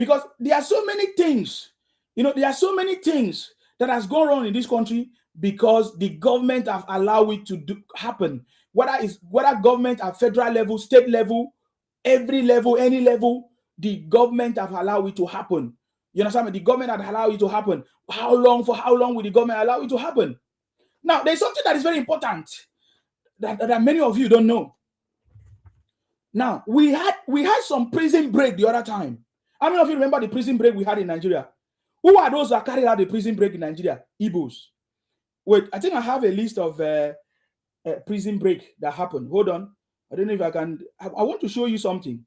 Because there are so many things, there are so many things that has gone wrong in this country because the government have allowed it to happen. Whether government at federal level, state level, every level, any level, the government have allowed it to happen. You understand me? The government have allowed it to happen. For how long will the government allow it to happen? Now, there's something that is very important that many of you don't know. Now, we had some prison break the other time. How many of you remember the prison break we had in Nigeria? Who are those that carried out the prison break in Nigeria? Ibos. Wait, I think I have a list of prison break that happened. Hold on. I don't know if I can. I want to show you something.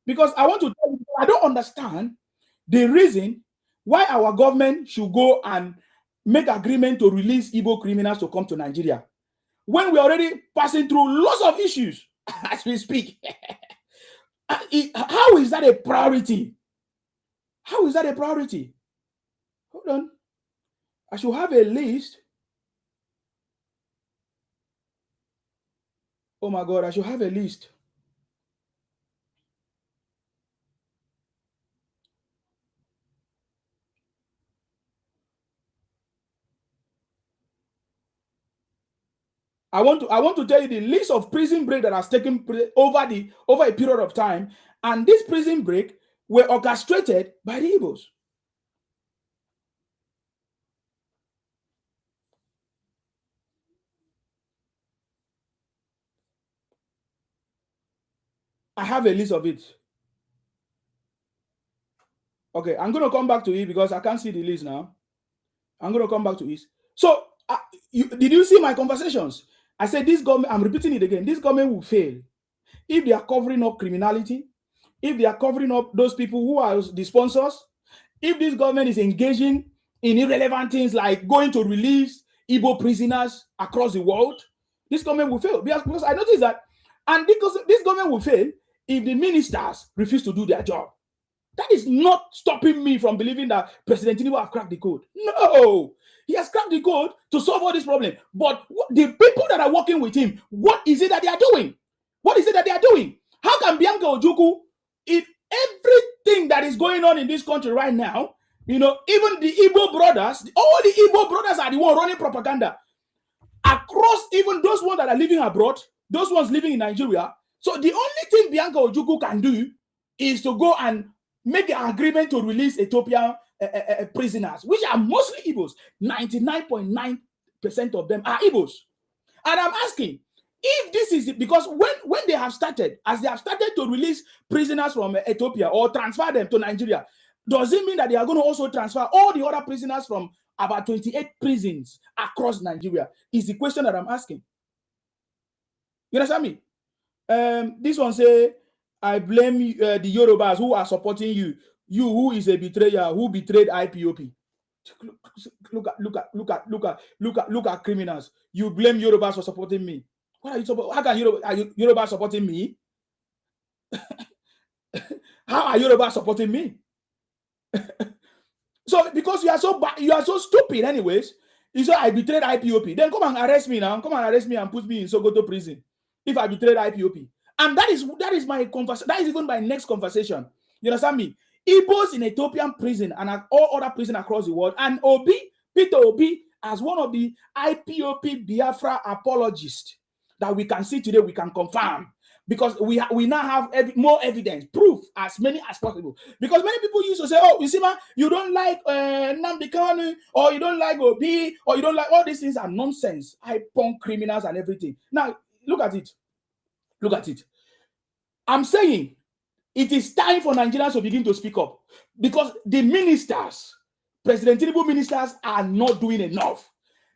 Because I want to tell you, I don't understand the reason why our government should go and make agreement to release Igbo criminals to come to Nigeria when we're already passing through lots of issues as we speak. How is that a priority? How is that a priority? Hold on. I should have a list. Oh my God, I should have a list. I want to tell you the list of prison break that has taken place over a period of time, and this prison break were orchestrated by the Ibos. I have a list of it. Okay, I'm going to come back to it because I can't see the list now. I'm going to come back to it. So, did you see my conversations? I said this government, I'm repeating it again, this government will fail if they are covering up criminality, if they are covering up those people who are the sponsors, if this government is engaging in irrelevant things like going to release Igbo prisoners across the world, this government will fail. Because I noticed that, and because this government will fail if the ministers refuse to do their job. That is not stopping me from believing that President Tinubu has cracked the code. No, he has cracked the code to solve all this problem. But the people that are working with him, what is it that they are doing? What is it that they are doing? How can Bianca Ojukwu, in everything that is going on in this country right now, even the Igbo brothers, all the Igbo brothers are the one running propaganda across even those ones that are living abroad, those ones living in Nigeria. So the only thing Bianca Ojukwu can do is to go and make an agreement to release Ethiopian prisoners, which are mostly Ibos. 99.9% of them are Ibos. And I'm asking, if this is it, because when they have started, as they have started to release prisoners from Ethiopia or transfer them to Nigeria, does it mean that they are going to also transfer all the other prisoners from about 28 prisons across Nigeria? Is the question that I'm asking. You understand me? This one say, I blame the Yorubas who are supporting you. You who is a betrayer, who betrayed IPOB. Look at criminals. You blame Yorubas for supporting me. What are you supporting? How can Yorubas supporting me? How are Yorubas supporting me? So because you are so stupid, anyways. You say I betrayed IPOB. Then come and arrest me now. Come and arrest me and put me in Sokoto prison if I betrayed IPOB. And that is my conversation. That is even my next conversation. You understand me? Ibos in Ethiopian prison and all other prisons across the world. And Peter Obi, as one of the IPOB Biafra Apologist that we can see today, we can confirm. Because we now have more evidence, proof, as many as possible. Because many people used to say, oh, you see, man, you don't like Nnamdi Kanu, or you don't like Obi, or you don't like all these things are nonsense. I-punk criminals and everything. Now, look at it. Look at it. I'm saying it is time for Nigerians to begin to speak up because the ministers, President Tinubu ministers, are not doing enough.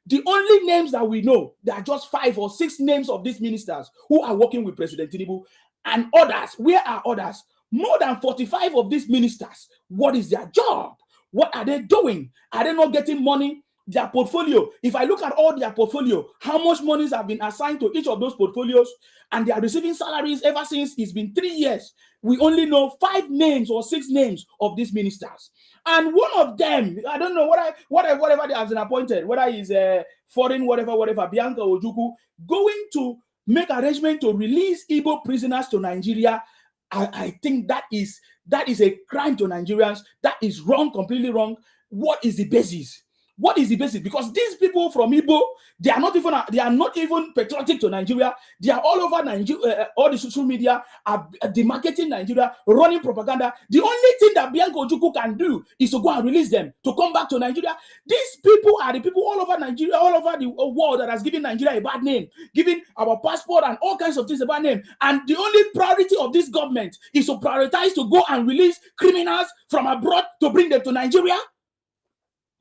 The only names that we know, there are just 5 or 6 names of these ministers who are working with President Tinubu, and others. Where are others? More than 45 of these ministers. What is their job? What are they doing? Are they not getting money? Their portfolio. If I look at all their portfolio, how much monies have been assigned to each of those portfolios, and they are receiving salaries ever since it's been 3 years. We only know 5 names or 6 names of these ministers. And one of them, I don't know whatever they have been appointed, whether he's a foreign, whatever, Bianca Ojukwu, going to make arrangement to release Igbo prisoners to Nigeria. I think that is That is a crime to Nigerians. That is wrong, completely wrong. What is the basis? What is the basis? Because these people from Igbo, they are not even patriotic to Nigeria. They are all over Nigeria. All the social media are demarketing Nigeria, running propaganda. The only thing that Bianca Ojukwu can do is to go and release them to come back to Nigeria. These people are the people all over Nigeria, all over the world that has given Nigeria a bad name, giving our passport and all kinds of things a bad name. And the only priority of this government is to prioritize to go and release criminals from abroad to bring them to Nigeria.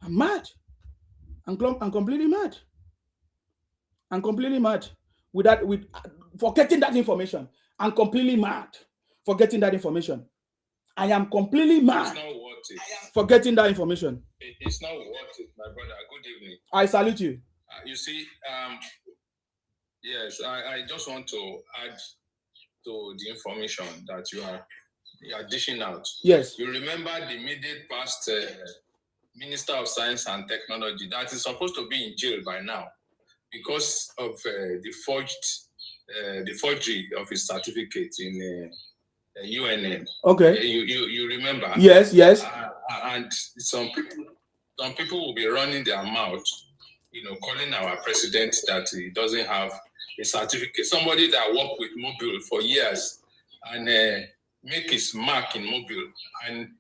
I'm mad. I'm completely mad. I'm completely mad with for getting that information. I'm completely mad for getting that information. I am completely mad for getting that information. It's not worth it, my brother. Good evening. I salute you. You see, yes, I just want to add to the information that you are dishing out. Yes. You remember the immediate past Minister of Science and Technology that is supposed to be in jail by now because of the forgery of his certificate in UNN. Okay. You remember? Yes, yes. And some people will be running their mouth, calling our president that he doesn't have a certificate. Somebody that worked with Mobile for years and make his mark in Mobile. And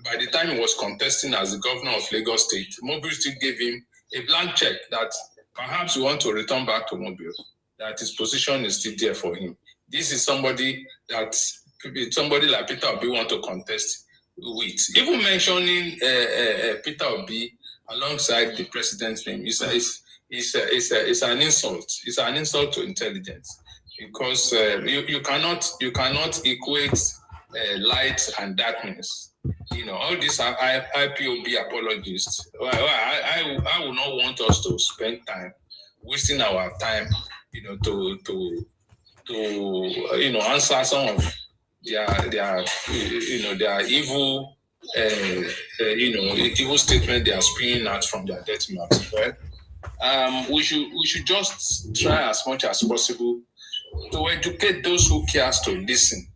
by the time he was contesting as the governor of Lagos State, Mobile still gave him a blank check that perhaps we want to return back to Mobile, that his position is still there for him. This is somebody like Peter Obi want to contest with. Even mentioning Peter Obi alongside the president's name is an insult. It's an insult to intelligence because you cannot equate light and darkness. All these are IPOB apologists. I would not want us to spend time wasting our time, to answer some of their evil, evil statement they are spewing out from their death mouths. Right? We should just try as much as possible to educate those who cares to listen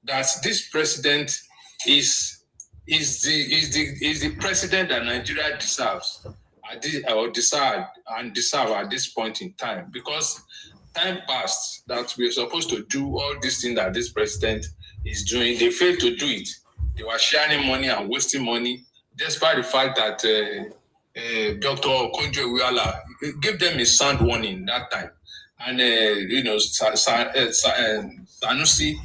that this president is the president that Nigeria deserves deserve at this point in time, because time passed that we were supposed to do all these things that this president is doing. They failed to do it. They were sharing money and wasting money, despite the fact that Dr. Okonjo-Iweala gave them a sound warning that time. And Sanusi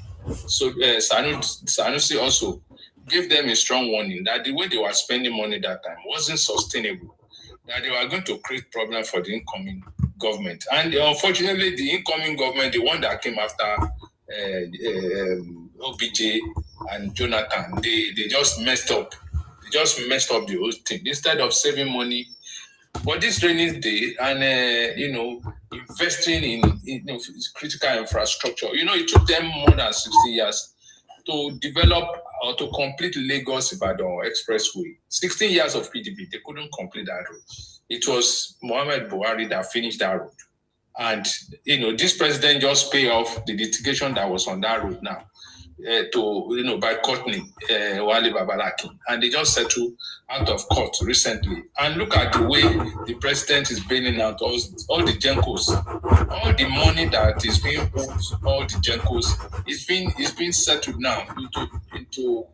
also gave them a strong warning that the way they were spending money that time wasn't sustainable, that they were going to create problems for the incoming government. And unfortunately, the incoming government, the one that came after OBJ and Jonathan, they just messed up. They just messed up the whole thing. Instead of saving money for this rainy day and investing in critical infrastructure, it took them more than 60 years to develop or to complete Lagos-Ibadan Expressway. 16 years of PDP, they couldn't complete that road. It was Muhammad Buhari that finished that road. And, this president just paid off the litigation that was on that road now by Courtney, Wale Babalaki. And they just settled out of court recently. And look at the way the president is bailing out all the Gencos. All the money that is being owed, all the Gencos, is being settled now into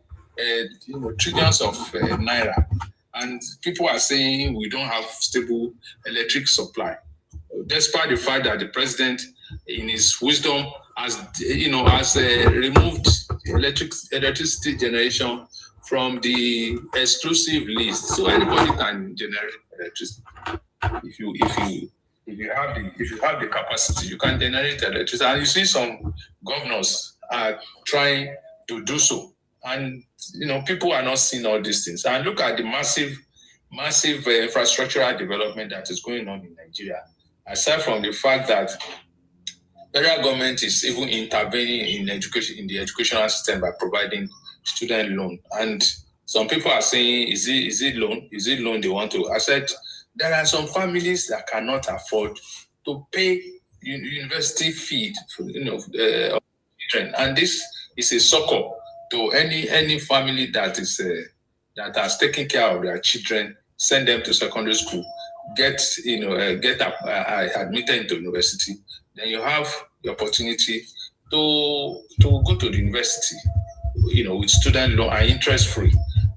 trillions of naira. And people are saying we don't have stable electric supply, despite the fact that the president, in his wisdom, has removed electricity generation from the exclusive list, so anybody can generate electricity. If you have the capacity, you can generate electricity. And you see some governors are trying to do so, and people are not seeing all these things. And look at the massive infrastructural development that is going on in Nigeria. Aside from the fact that federal government is even intervening in education, in the educational system by providing student loan. And some people are saying, is it loan? Is it loan they want to? I said, there are some families that cannot afford to pay university fee for children. And this is a succor to any family that is that has taken care of their children, send them to secondary school, get admitted into university. Then you have the opportunity to go to the university, with student loan and interest free.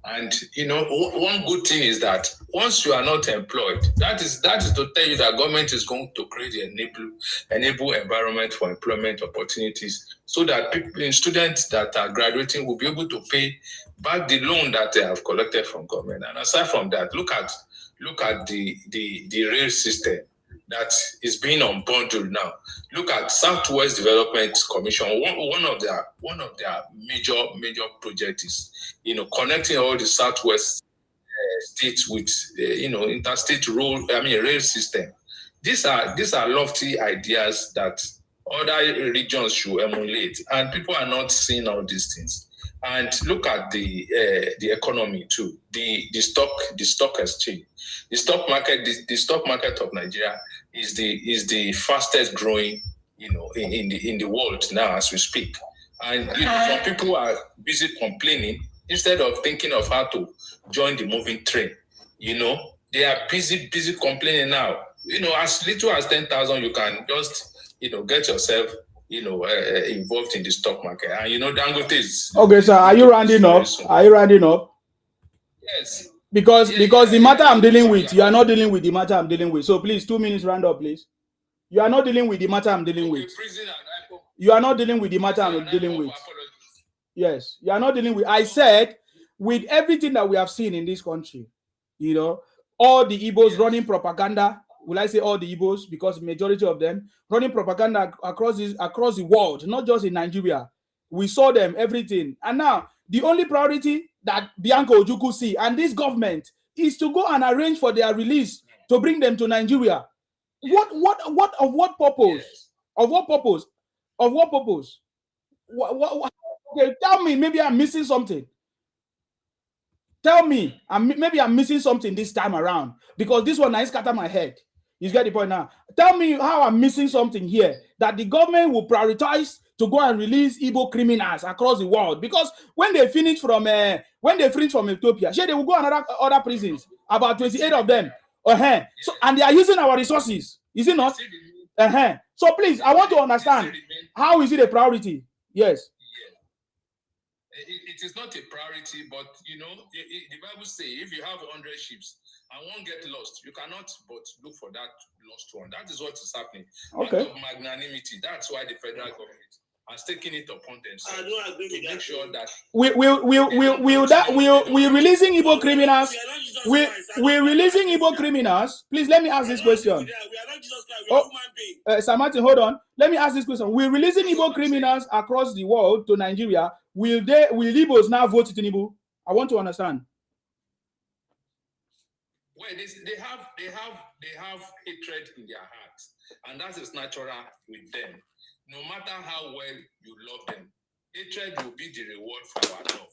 And one good thing is that once you are not employed, that is to tell you that government is going to create an enable environment for employment opportunities, so that students that are graduating will be able to pay back the loan that they have collected from government. And aside from that, look at the rail system that is being unbundled now. Look at Southwest Development Commission. One of their major projects is connecting all the Southwest states with interstate rail system. These are lofty ideas that other regions should emulate, and people are not seeing all these things. And look at the economy too. The stock exchange, the stock market. The stock market of Nigeria is the fastest growing in the world now as we speak. And some people are busy complaining instead of thinking of how to join the moving train. They are busy complaining now. As little as 10,000, you can just get yourself involved in the stock market. And Dangote is okay. So are you rounding up? Are you rounding up? Yes. Because the matter I'm dealing with, you are not dealing with the matter I'm dealing with. So please, 2 minutes round up, please. You are not dealing with the matter I'm dealing with. You are not dealing with the matter I'm dealing with. Yes, you are not dealing with. I said, with everything that we have seen in this country, all the Ibos running propaganda. Will I say all the Ibos? Because majority of them running propaganda across the world, not just in Nigeria. We saw them, everything. And now, the only priority that Bianca Ojukwu see and this government is to go and arrange for their release to bring them to Nigeria. What of what purpose? Yes. Of what purpose? Of what purpose? Okay, tell me, maybe I'm missing something. Tell me, maybe I'm missing something this time around, because this one I scatter my head. You get the point now. Tell me how I'm missing something here, that the government will prioritize to go and release Igbo criminals across the world, because when they finish from Ethiopia, they will go to other prisons, about 28 of them. So, and they are using our resources, is it not? So please, I want to understand, how is it a priority? Yes. It is not a priority, but the Bible says if you have 100 sheep and one get lost, you cannot but look for that lost one. That is what is happening. Okay. Out of magnanimity, that's why the federal government has taken it upon themselves. I don't agree to make sure that we releasing Igbo criminals. We're releasing Igbo criminals. Please let me ask this question. We are not Jesus Christ. We are human beings. Sir Martin, hold on. Let me ask this question. We're releasing Igbo criminals across the world to Nigeria. Will Ibos now vote Tinubu? I want to understand. Well, they have hatred in their hearts, and that is natural with them. No matter how well you love them, hatred will be the reward for our love.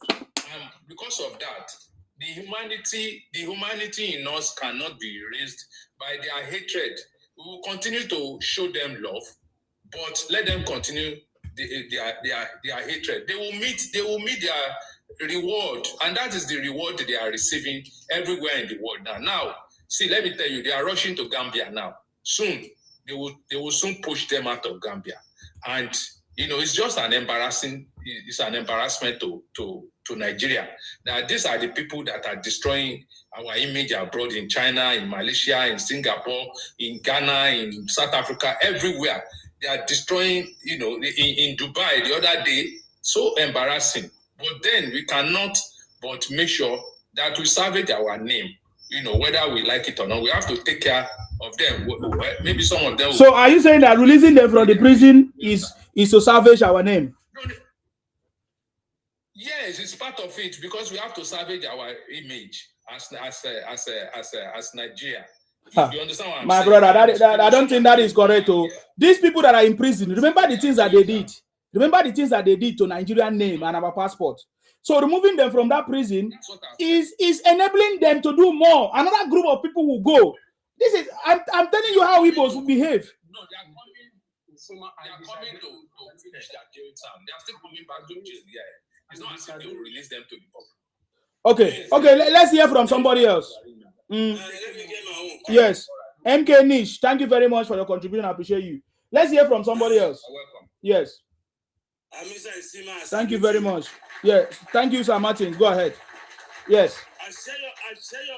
Because of that, the humanity in us cannot be erased by their hatred. We will continue to show them love, but let them continue their hatred. They will meet their reward, and that is the reward they are receiving everywhere in the world now. See, let me tell you, they are rushing to Gambia now. Soon they will soon push them out of Gambia, and it's just an embarrassment to Nigeria that these are the people that are destroying our image abroad, in China, in Malaysia, in Singapore, in Ghana, in South Africa, everywhere. They are destroying, in Dubai the other day. So embarrassing. But then we cannot but make sure that we salvage our name, whether we like it or not. We have to take care of them. Maybe some of them. So are you saying that releasing them from the prison is to salvage our name? Yes, it's part of it, because we have to salvage our image as Nigeria. You understand what I'm saying? Brother, I don't think that is correct. These people that are in prison, remember the things that they did. Remember the things that they did to Nigerian name and our passport. So removing them from that prison is enabling them to do more. Another group of people will go. I'm telling you how Ibos will behave. No, they are coming to finish their jail time. They are still coming back to jail. Yeah. It's not as if they will release them to the public. Okay, let's hear from somebody else. Yes, MK Niche, thank you very much for your contribution. I appreciate you. Let's hear from somebody else. Welcome. Yes. Thank you very much. Yeah, thank you, Sir Martin. Go ahead. Yes. I share your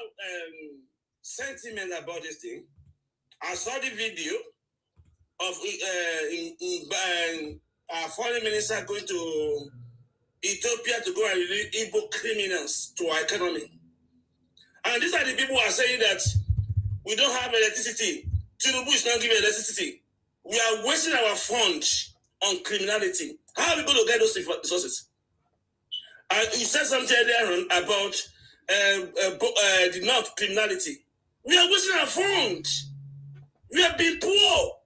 sentiment about this thing. I saw the video of our foreign minister going to Ethiopia to go and release Igbo criminals to our economy. And these are the people who are saying that we don't have electricity. Tinubu is not giving electricity. We are wasting our funds on criminality. How are we going to get those resources? You said something earlier on about the North criminality. We are wasting our funds. We have been poor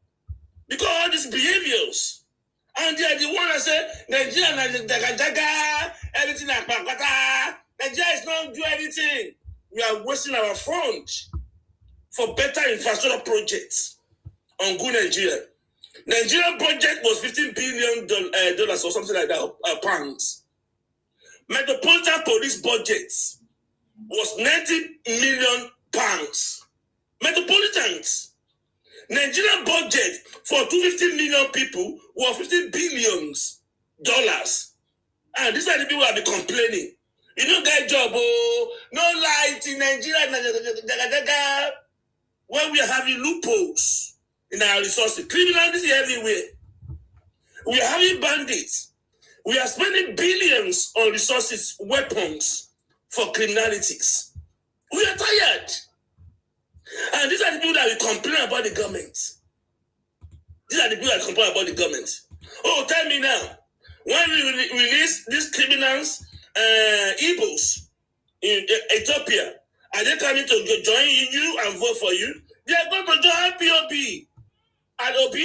because of all these behaviors. And they are the one that say, Nigeria, everything like Nigeria is not doing anything. We are wasting our funds for better infrastructure projects on good Nigeria. Nigerian budget was $15 billion or something like that, pounds. Metropolitan police budget was 90 million pounds. Metropolitans. Nigerian budget for 250 million people was $15 billion. And these are the people who have been complaining. You don't get a job, no light in Nigeria. When we are having loopholes in our resources, criminality everywhere. We are having bandits. We are spending billions on resources, weapons for criminalities. We are tired. And these are the people that will complain about the government. These are the people that complain about the government. Oh, tell me now, when we release these criminals, Ibos in Ethiopia, are they coming to join you and vote for you? They are going to join IPOB and OB.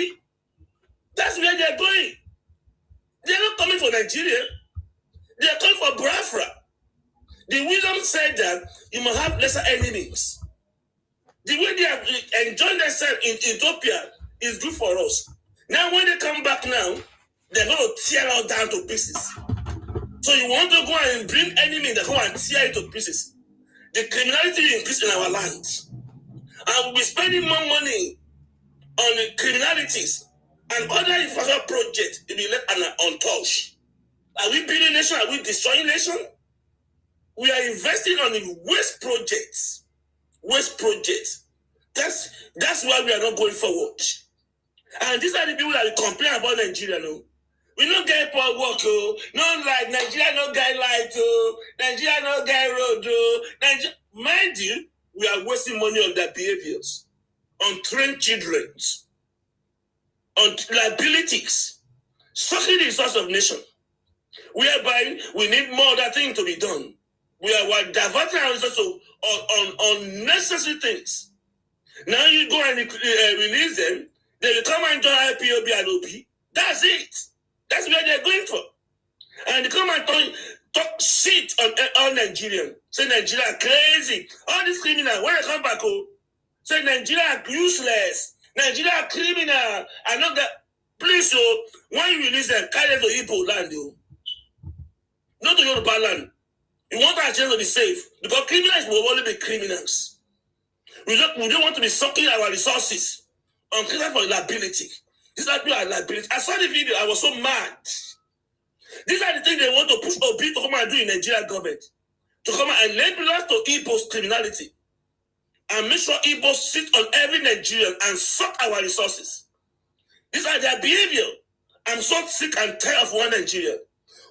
That's where they are going. They are not coming for Nigeria. They are coming for Biafra. The wisdom said that you must have lesser enemies. The way they have enjoyed themselves in Ethiopia is good for us. Now, when they come back now, they're going to tear us down to pieces. So you want to go and bring enemy that go and tear it to pieces. The criminality will increase in our land. And we'll be spending more money on the criminalities and other infrastructure projects to be left untouched. Are we building a nation? Are we destroying a nation? We are investing on the waste projects. Waste projects. That's why we are not going forward. And these are the people that will complain about Nigeria, no? We don't get poor work, oh. No light. Nigeria no get light, oh. Nigeria no get road, oh. Mind you, we are wasting money on their behaviors, on trained children, on liabilities, sucking the resource of nation, whereby we need more other things to be done. We are diverting our resources on unnecessary things. Now you go and release them, they will come and join IPOB and OB. That's it. That's where they're going for. And they come and talk shit on Nigerian. Say Nigeria are crazy. All these criminals, when they come back home, say Nigeria are useless. Nigeria are criminal. I know that. Please, when you release them, carry them to Igbo land, not to Yoruba land. You want our children to be safe. Because criminals will only be criminals. We don't want to be sucking our resources on criminal for liability. These are people are liability. I saw the video. I was so mad. These are the things they want to push OB to come and do in Nigerian government. To come and enable us to Ibos criminality. And make sure Ibos sit on every Nigerian and suck our resources. These are their behavior. I'm so sick and tired of one Nigeria.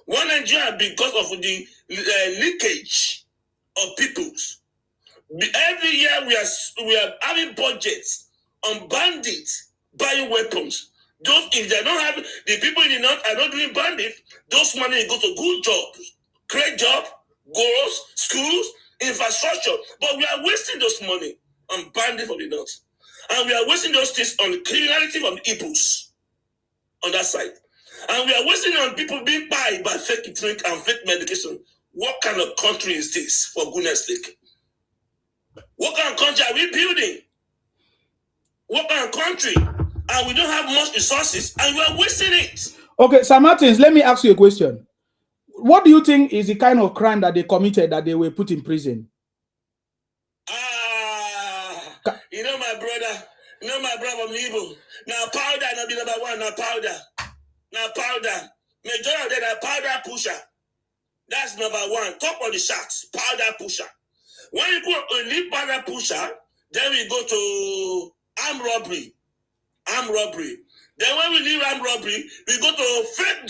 One Nigeria because of the leakage of peoples. Every year we are having budgets on bandits buying weapons. Those, if they don't have, the people in the north are not doing bandits, those money go to good jobs, great job, girls, schools, infrastructure. But we are wasting those money on bandits from the north. And we are wasting those things on criminality from the Ibos on that side. And we are wasting on people being buyed by fake drink and fake medication. What kind of country is this, for goodness sake? What kind of country are we building? What kind of country? And we don't have much resources, and we are wasting it. Okay, Sir Martins, let me ask you a question. what do you think is the kind of crime that they committed that they were put in prison? You know my brother from Igbo. Now powder, not be number one. Now powder. Majority of them are powder pusher. That's number one. Top of the shots, powder pusher. When you go leave powder pusher, then we go to armed robbery. Then when we leave armed robbery, we go to fake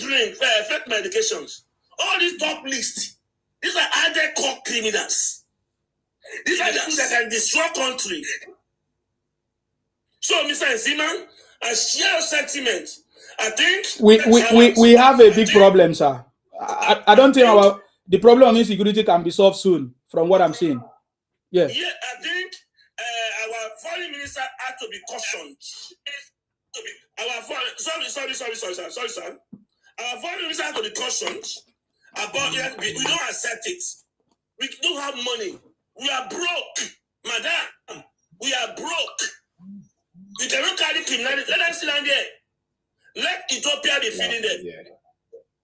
medications. All these top lists. These are other core criminals. These are the things that can destroy country. So, Mr. Nzima, I share your sentiment. I think we have a big problem, sir. I don't think the problem of insecurity can be solved soon, from what I'm seeing. Yeah. Yeah, I think our foreign minister had to be cautioned. Sorry, sir. Our foreign minister had to be cautioned about we don't accept it. We don't have money. We are broke, madam. We are broke. We cannot carry criminality. Let us sit down there. Let Ethiopia be feeding them. Yeah.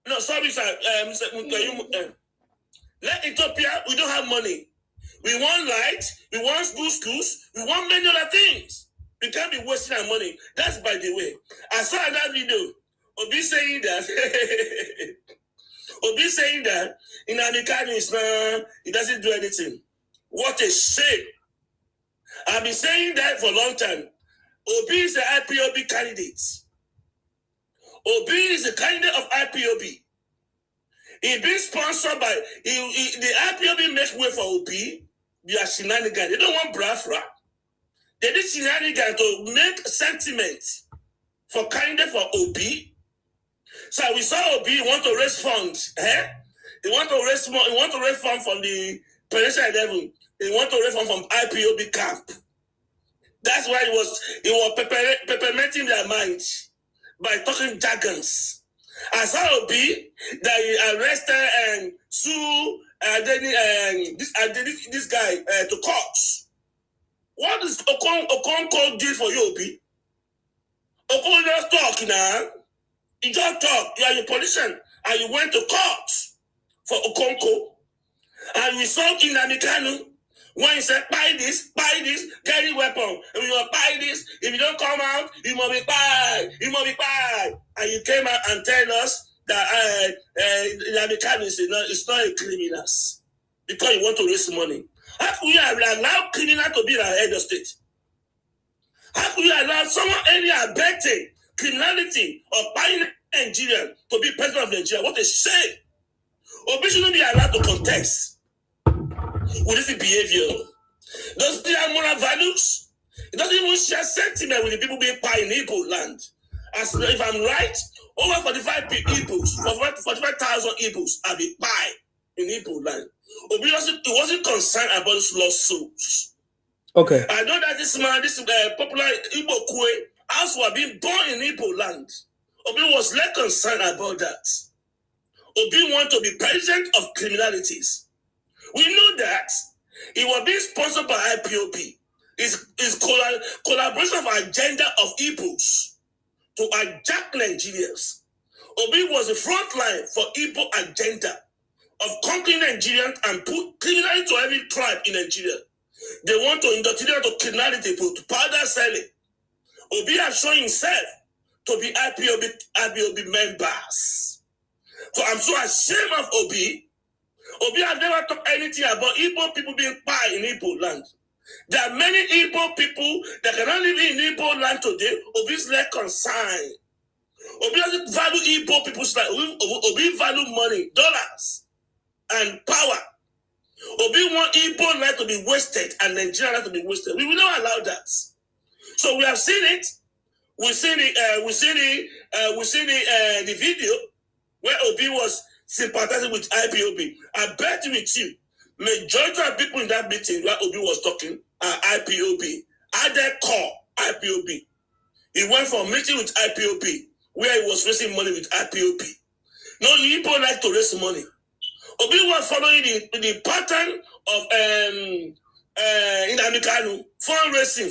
No, sorry, sir. Let Ethiopia, we don't have money. We want light, we want good schools, we want many other things. We can't be wasting our money. That's by the way. I saw that video. Obi saying that in American he doesn't do anything. What a shame. I've been saying that for a long time. Obi is the IPOB candidate. Obi is the candidate of IPOB. He's being sponsored by the IPOB makes way for Obi. They are shenanigans. They don't want Biafra. They did shenanigans to make sentiment for candidate for Obi. So we saw Obi want to raise funds. He want to raise funds from the presidential level. He want to raise funds from IPOB camp. That's why he was peppermenting their minds by talking jargons. I saw Obi that he arrested and sued this guy to court. What does Okonkwo do for you, Obi? Okonkwo just talk now. He just talk. You are a politician and you went to court for Okonkwo. And we saw in Amikanu when he said, buy this, carry weapon. If you buy this, if you don't come out, you must be buy. And you came out and tell us that Amikanu is not a criminal because you want to raise money. How can you allow criminal to be the head of state? How can you allow someone any abetting criminality or buying Nigeria to be president of Nigeria? What a shame. Obi shouldn't be allowed to contest with this behavior. Doesn't he have moral values? It doesn't even share sentiment with the people being buying in Igbo land. As if I'm right, over 45,000 Igbos have been buying in Igbo land. Obi wasn't concerned about this lawsuits. Okay. I know that this man, this popular Igbo Kwe, also have been born in Igbo land. Obi was less concerned about that. Obi want to be president of criminalities. We know that he was being sponsored by IPOB. His collaboration of agenda of Ibos to hijack Nigerians. Obi was the front line for Igbo agenda of conquering Nigerians and put criminality to every tribe in Nigeria. They want to indoctrinate to criminality, to powder selling. Obi has shown himself to be IPOB members. So I'm so ashamed of Obi. Obi has never talked anything about Igbo people being pie in Igbo land. There are many Igbo people that cannot live in Igbo land today. Obi is less concerned. Obi doesn't value Igbo people's life. Obi value money, dollars, and power. Obi want Igbo life to be wasted and Nigeria life to be wasted. We will not allow that. So we have seen it. We see the video where Obi was sympathizing with IPOB. I bet with you, majority of people in that meeting where Obi was talking are IPOB. At their core, IPOB. He went for a meeting with IPOB where he was raising money with IPOB. No, people like to raise money. Obi was following the pattern of in Amikanu, fundraising.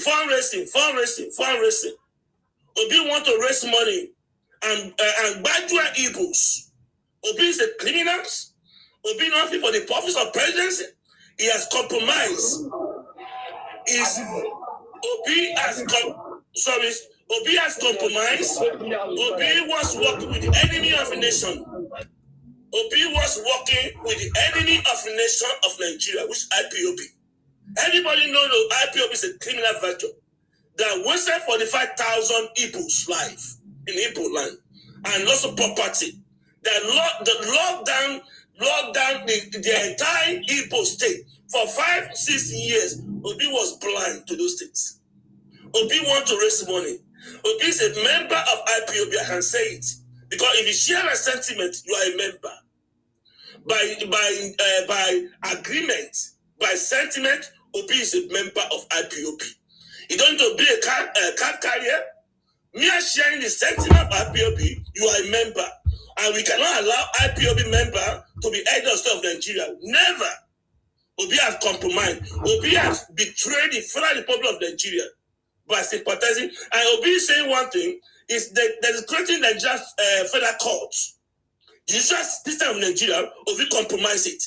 Obi want to raise money and graduate Ibos. Obi is a criminals. Obi not fit for the office of presidency. He has compromised. Obi has compromised. Obi was working with the enemy of the nation. Obi was working with the enemy of the nation of Nigeria, which is IPOB. Everybody knows IPOB is a criminal virtue that wasted 45,000 Ibos' life in Igbo land and lots of property. That locked down the entire Igbo state for 5-6 years. Obi was blind to those things. Obi want to raise money. Obi is a member of IPOB. I can say it because if you share a sentiment, you are a member. By agreement, by sentiment, Obi is a member of IPOB. You don't need to be a card carrier. Me sharing the sentiment of IPOB, you are a member. And we cannot allow IPOB member to be head of state of Nigeria. Never. Obi has compromised. Obi has betrayed the Federal Republic of Nigeria by sympathizing. And Obi is saying one thing, is that there is creating Nigeria's federal courts. The judicial system of Nigeria, Obi compromise it.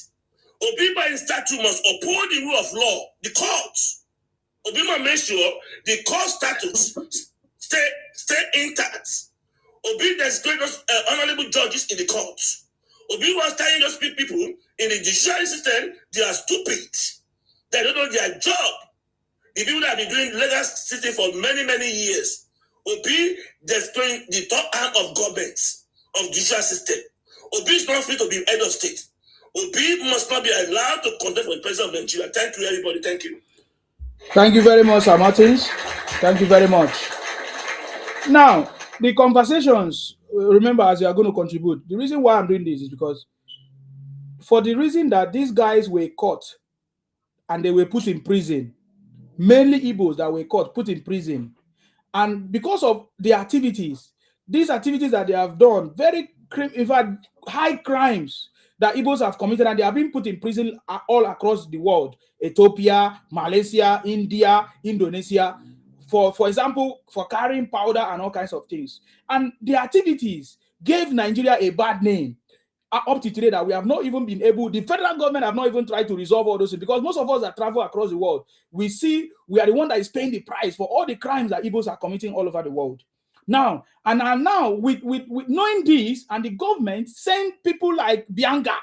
Obi by his statute must uphold the rule of law, the courts. Obi must make sure the court statutes stay intact. Obi there's great honorable judges in the courts. Obi was telling those people in the judicial system, they are stupid. They don't know their job. The people that have been doing legal system for many, many years. Obi destroying the top arm of government, of judicial system. Obi is not free to be head of state. Obi must not be allowed to contest for the president of Nigeria. Thank you, everybody. Thank you. Thank you very much, Sir Martins. Thank you very much. Now, the conversations, remember, as you are going to contribute, the reason why I'm doing this is because for the reason that these guys were caught and they were put in prison, mainly Ibos that were caught, put in prison, and because of the activities, these activities that they have done, in fact, high crimes that Ibos have committed, and they have been put in prison all across the world, Ethiopia, Malaysia, India, Indonesia, for example, for carrying powder and all kinds of things. And the activities gave Nigeria a bad name up to today that we have not even been able, the federal government have not even tried to resolve all those things, because most of us that travel across the world, we see we are the one that is paying the price for all the crimes that Ibos are committing all over the world. Now, with knowing this, and the government send people like Bianca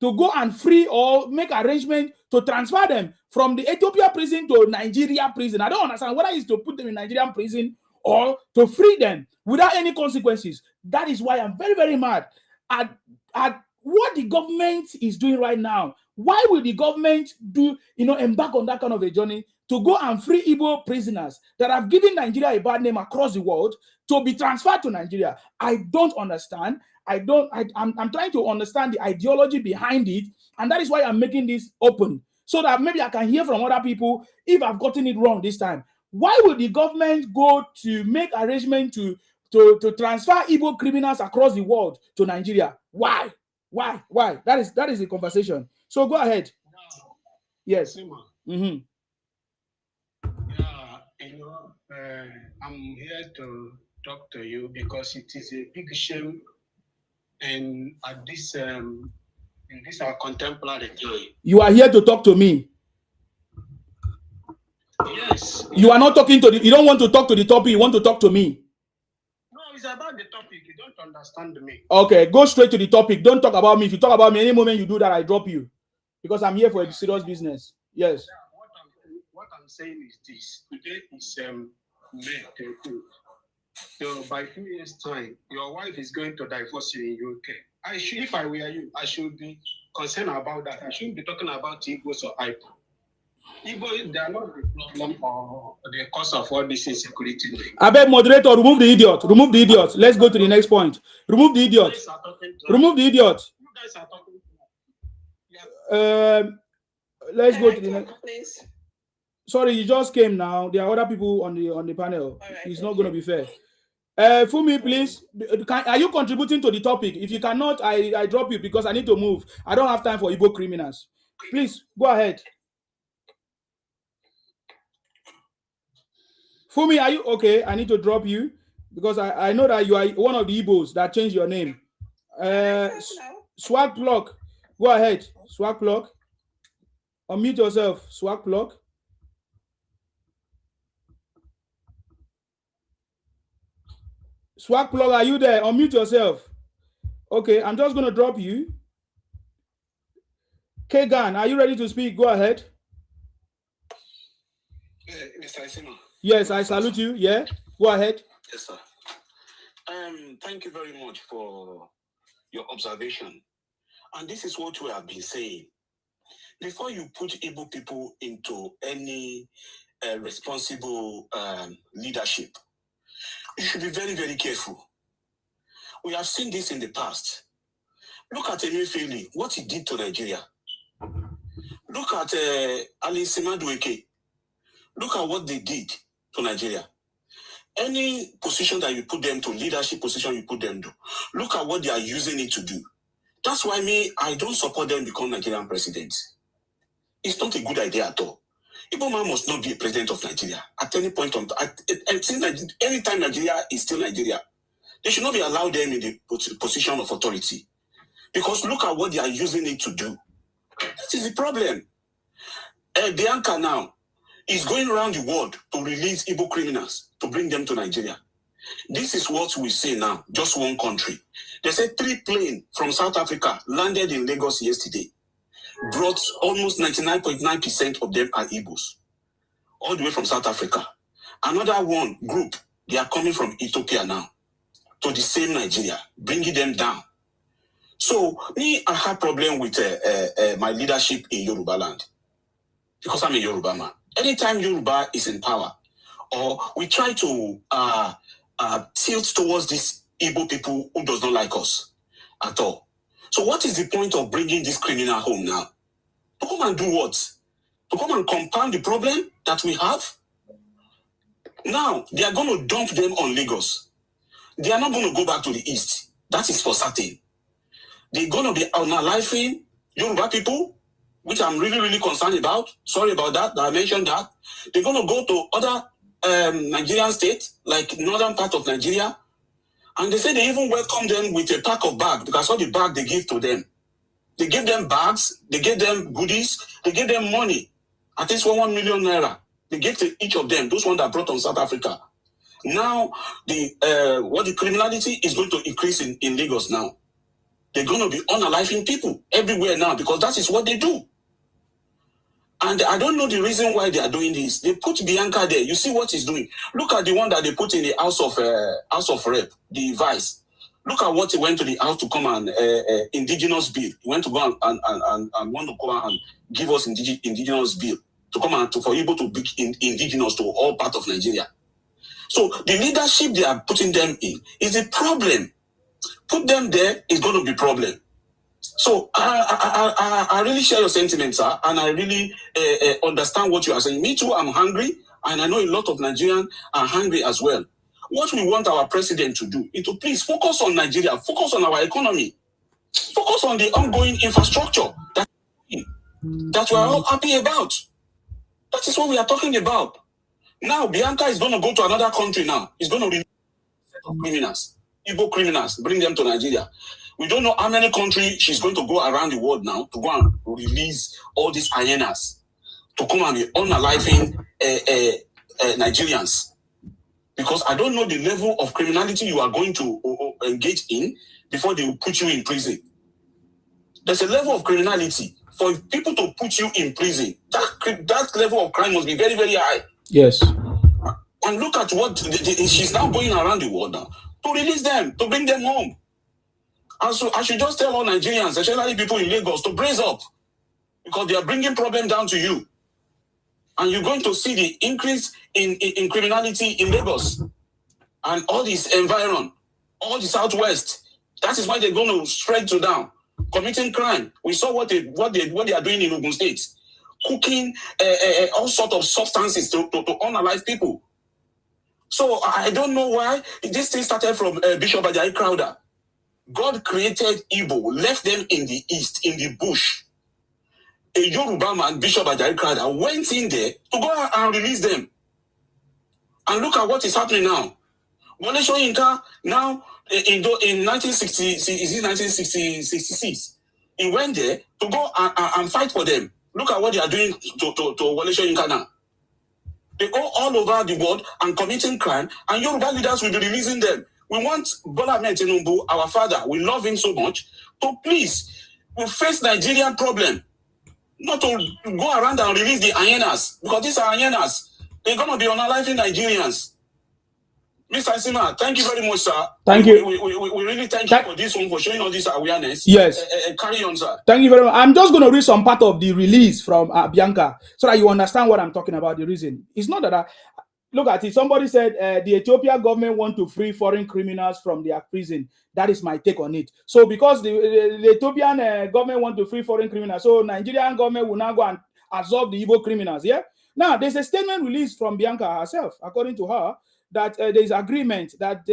to go and free or make arrangement to transfer them from the Ethiopia prison to Nigeria prison. I don't understand whether it's to put them in Nigerian prison or to free them without any consequences. That is why I'm very, very mad at what the government is doing right now. Why will the government embark on that kind of a journey to go and free Igbo prisoners that have given Nigeria a bad name across the world to be transferred to Nigeria? I don't understand. I'm trying to understand the ideology behind it, and that is why I'm making this open, so that maybe I can hear from other people if I've gotten it wrong this time. Why would the government go to make arrangement to transfer Igbo criminals across the world to Nigeria? Why? That is the conversation. So go ahead. Yes. Mm-hmm. Yeah, I'm here to talk to you because it is a big shame, and at this in this our contemporary time. You are here to talk to me. Yes. You are not talking to you don't want to talk to the topic, you want to talk to me. No, it's about the topic. You don't understand me. Okay, go straight to the topic. Don't talk about me. If you talk about me, any moment you do that, I drop you. Because I'm here for a serious business. Yes. What I'm saying is this. Today is May 13th. So by 2 years' time, your wife is going to divorce you in UK. If I were you, I should be concerned about that. I shouldn't be talking about Ibos or IPO. Igbo, they are not the problem or the cause of all this insecurity. I beg moderator, remove the idiot. Remove the idiot. Let's go to the next point. Remove the idiot. Remove the idiot. You guys are talking. Let's go to the next. Please. Sorry, you just came now. There are other people on the panel. Right, it's not going to be fair. Fumi, please. Are you contributing to the topic? If you cannot, I drop you because I need to move. I don't have time for Igbo criminals. Please go ahead. Fumi, are you okay? I need to drop you because I know that you are one of the Ibos that changed your name. Swag Block, Go ahead, swag plug. Unmute yourself, swag plug. Swag plug, are you there? Unmute yourself. Okay, I'm just going to drop you. Kagan, are you ready to speak? Go ahead. Mr. Isima. Yes, I salute you. Yeah, go ahead. Yes, sir. Thank you very much for your observation. And this is what we have been saying. Before you put Igbo people into any responsible leadership, you should be very, very careful. We have seen this in the past. Look at Emefiele, what he did to Nigeria. Look at Ali Simadueke. Look at what they did to Nigeria. Any position that you put them to, leadership position you put them to, look at what they are using it to do. That's why I don't support them become Nigerian president. It's not a good idea at all. Igbo man must not be a president of Nigeria at any point on anytime Nigeria is still Nigeria. They should not be allowed them in the position of authority. Because look at what they are using it to do. That is the problem. Bianca now is going around the world to release Igbo criminals to bring them to Nigeria. This is what we see now, just one country. They said 3 planes from South Africa landed in Lagos yesterday. Brought almost 99.9% of them are Ibos. All the way from South Africa. Another one group, they are coming from Ethiopia now. To the same Nigeria, bringing them down. So, I have problem with my leadership in Yoruba land. Because I'm a Yoruba man. Anytime Yoruba is in power, or we try to tilt towards these Igbo people who does not like us at all. So what is the point of bringing this criminal home now? To come and do what? To come and compound the problem that we have? Now, they are going to dump them on Lagos. They are not going to go back to the east. That is for certain. They're going to be unaliving Yoruba people, which I'm really, really concerned about. Sorry about that I mentioned that. They're going to go to other Nigerian states, like northern part of Nigeria. And they say they even welcome them with a pack of bags, because all the bag they give to them. They give them bags, they give them goodies, they give them money. At least 1 million naira. They give to each of them, those ones that brought on South Africa. Now, the criminality is going to increase in Lagos now. They're going to be unaliving people everywhere now, because that is what they do. And I don't know the reason why they are doing this. They put Bianca there. You see what he's doing. Look at the one that they put in the House of Rep, the vice. Look at what he went to the house to come and indigenous bill. He went to go and want to come and give us indigenous bill to come and for able to be indigenous to all part of Nigeria. So the leadership they are putting them in is a problem. Put them there is going to be problem. So I really share your sentiments, sir, and I really understand what you are saying. Me too, I'm hungry, and I know a lot of Nigerians are hungry as well. What we want our president to do is to please focus on Nigeria, focus on our economy, focus on the ongoing infrastructure that we are all happy about. That is what we are talking about. Now, Bianca is going to go to another country now. He's going to release a set of criminals, Igbo criminals, bring them to Nigeria. We don't know how many countries she's going to go around the world now to go and release all these hyenas to come and be unaliving Nigerians. Because I don't know the level of criminality you are going to engage in before they will put you in prison. There's a level of criminality. For people to put you in prison, that level of crime must be very, very high. Yes. And look at what she's now going around the world now to release them, to bring them home. And so I should just tell all Nigerians, especially people in Lagos, to brace up, because they are bringing problem down to you. And you're going to see the increase in criminality in Lagos and all this environment, all the Southwest. That is why they're going to spread to down, committing crime. We saw what they are doing in Ogun State, cooking all sorts of substances to unalive people. So I don't know why this thing started from Bishop Ajayi Crowther. God created Igbo, left them in the east, in the bush. A Yoruba man, Bishop Ajayi Crowther, went in there to go and release them. And look at what is happening now. Wole Soyinka, now in 1966, He went there to go and fight for them. Look at what they are doing to Wole Soyinka now. They go all over the world and committing crime, and Yoruba leaders will be releasing them. We want Bola Ahmed Tinubu, our father, we love him so much, to please, we face Nigerian problem. Not to go around and release the hyenas, because these are hyenas. They're going to be unaliving Nigerians. Mr. Sima, thank you very much, sir. Thank you. We really thank you for this one, for showing all this awareness. Yes. Carry on, sir. Thank you very much. I'm just going to read some part of the release from Bianca so that you understand what I'm talking about, the reason. It's not that look at it. Somebody said the Ethiopia government want to free foreign criminals from their prison. That is my take on it. So because the Ethiopian government want to free foreign criminals, so Nigerian government will now go and absorb the Igbo criminals. Yeah. Now there's a statement released from Bianca herself, according to her, that there is agreement that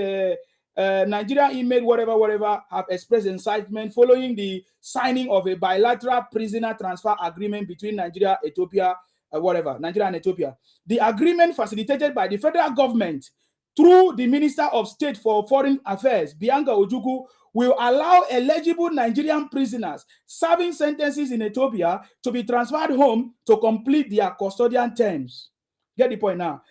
Nigeria inmate whatever have expressed incitement following the signing of a bilateral prisoner transfer agreement between Nigeria, Ethiopia, Nigeria and Ethiopia. The agreement facilitated by the federal government through the Minister of State for Foreign Affairs, Bianca Ojukwu, will allow eligible Nigerian prisoners serving sentences in Ethiopia to be transferred home to complete their custodian terms. Get the point now.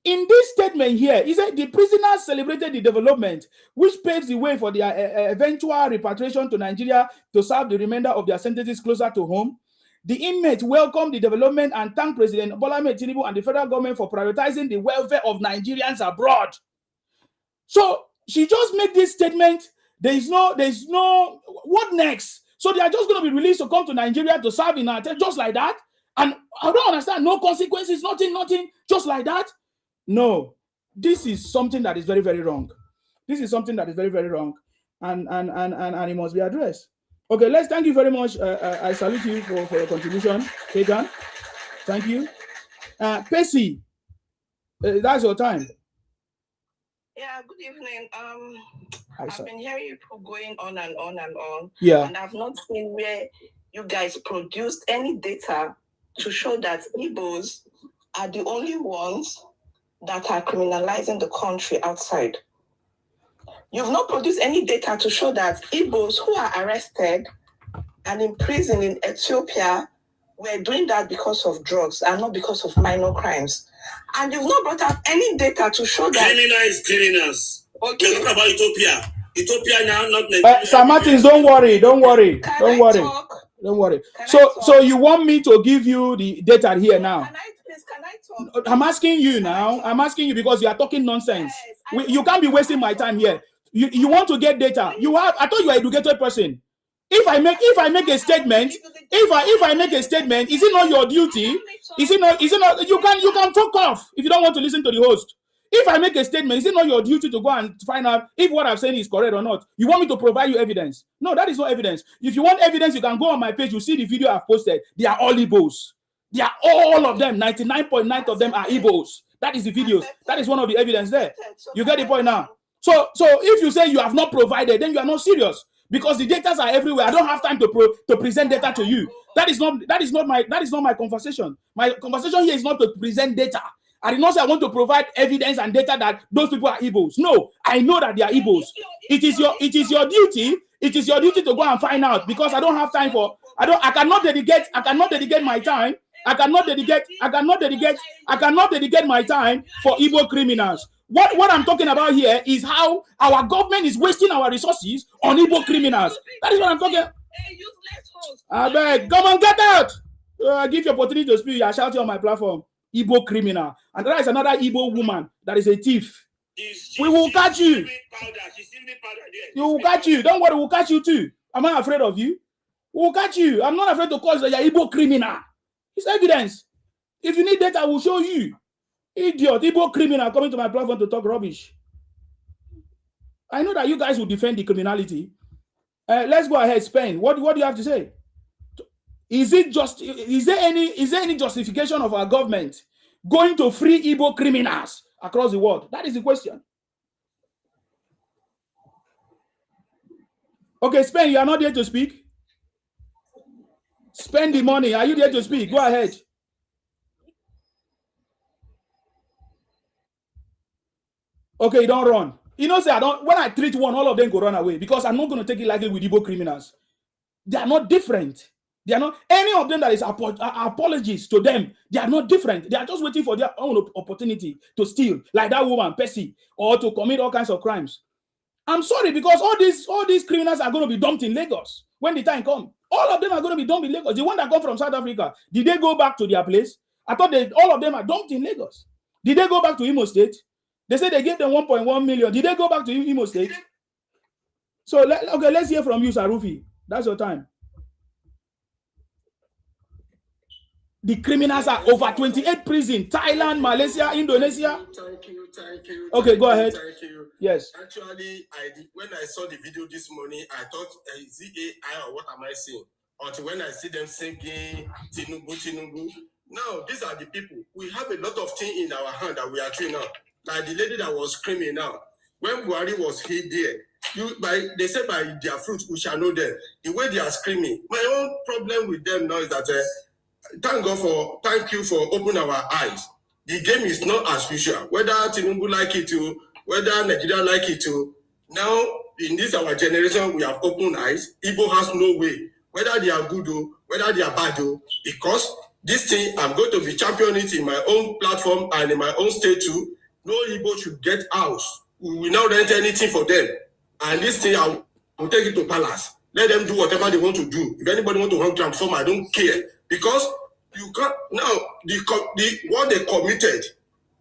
In this statement here, he said the prisoners celebrated the development, which paves the way for their eventual repatriation to Nigeria to serve the remainder of their sentences closer to home. The inmates welcomed the development and thanked President Bola Ahmed Tinubu and the federal government for prioritizing the welfare of Nigerians abroad. So she just made this statement. There is no, what next? So they are just going to be released to come to Nigeria to serve in our just like that? And I don't understand, no consequences, nothing, just like that? No, this is something that is very, very wrong. This is something that is very, very wrong, and it must be addressed. Okay, let's thank you very much. I salute you for your contribution, Kegan. Thank you. Pessy, that's your time. Yeah, good evening. I've been hearing you going on and on and on. Yeah. And I've not seen where you guys produced any data to show that Ibos are the only ones that are criminalizing the country outside. You've not produced any data to show that Ibos who are arrested and imprisoned in Ethiopia were doing that because of drugs and not because of minor crimes. And you've not brought up any data to show that... Criminal is criminals. Okay. Talk about Ethiopia. Ethiopia now, not Nigeria. Sir Martins, don't worry. Don't worry. So you want me to give you the data here now? Can I talk? I'm asking you now. I'm asking you because you are talking nonsense. Yes, you can't be wasting my time here. You want to get data. I thought you are an educated person. If I make a statement, if I make a statement, is it not your duty? Is it not you can talk off if you don't want to listen to the host. If I make a statement, is it not your duty to go and find out if what I'm saying is correct or not? You want me to provide you evidence? No, that is not evidence. If you want evidence, you can go on my page. You see the video I've posted. They are all Ibos. They are all of them. 99.9% of them are Ibos. That is the videos. That is one of the evidence there. You get the point now? So if you say you have not provided, then you are not serious because the data are everywhere. I don't have time to present data to you. That is not my conversation. My conversation here is not to present data. I did not say I want to provide evidence and data that those people are Ibos. No, I know that they are Ibos. It is your duty. It is your duty to go and find out because I don't have time for. I cannot dedicate my time. I cannot dedicate my time for Igbo criminals. What I'm talking about here is how our government is wasting our resources on Igbo criminals. That is what I'm talking. I beg, come on, get out. I give you opportunity to speak. I shout you on my platform. Igbo criminal, and there is another Igbo woman that is a thief. We will catch you. You will catch you. Don't worry, we'll catch you too. Am I afraid of you? We will catch you. I'm not afraid to call you a Igbo criminal. It's evidence. If you need data, I will show you. Idiot, Igbo criminal coming to my platform to talk rubbish. I know that you guys will defend the criminality. Let's go ahead, Spain. What do you have to say? Is there any justification of our government going to free Igbo criminals across the world? That is the question. Okay, Spain, you are not there to speak. Spend the money. Are you there to speak? Go ahead. Okay, don't run. You know, say when I treat one, all of them go run away because I'm not going to take it lightly with Igbo criminals. They are not different. They are not any of them that is apologists to them. They are not different. They are just waiting for their own opportunity to steal, like that woman, Percy, or to commit all kinds of crimes. I'm sorry, because all these criminals are going to be dumped in Lagos when the time comes. All of them are going to be dumped in Lagos. The one that come from South Africa, did they go back to their place? I thought all of them are dumped in Lagos. Did they go back to Imo State? They said they gave them 1.1 million. Did they go back to Imo State? So, okay, let's hear from you, Sarufi. That's your time. The criminals are over 28 prisons. Thailand, Malaysia, Indonesia. Thank you. Okay, go ahead. Thank you. Yes. Actually, when I saw the video this morning, I thought, is it AI or what am I saying? Until when I see them singing Tinubu. Now, these are the people. We have a lot of things in our hand that we are doing now. Like the lady that was screaming now. When Buhari was hit there, they said by their fruit we shall know them. The way they are screaming. My own problem with them now is that thank you for opening our eyes. The game is not as usual. Whether Tinubu like it to, whether Nigeria like it to. Now, in this our generation, we have open eyes. Igbo has no way. Whether they are good or whether they are bad or, because this thing, I'm going to be championing it in my own platform and in my own state too. No Igbo should get house. We will not rent anything for them. And this thing, I will take it to palace. Let them do whatever they want to do. If anybody want to transform, I don't care. Because you can't, now, what they committed,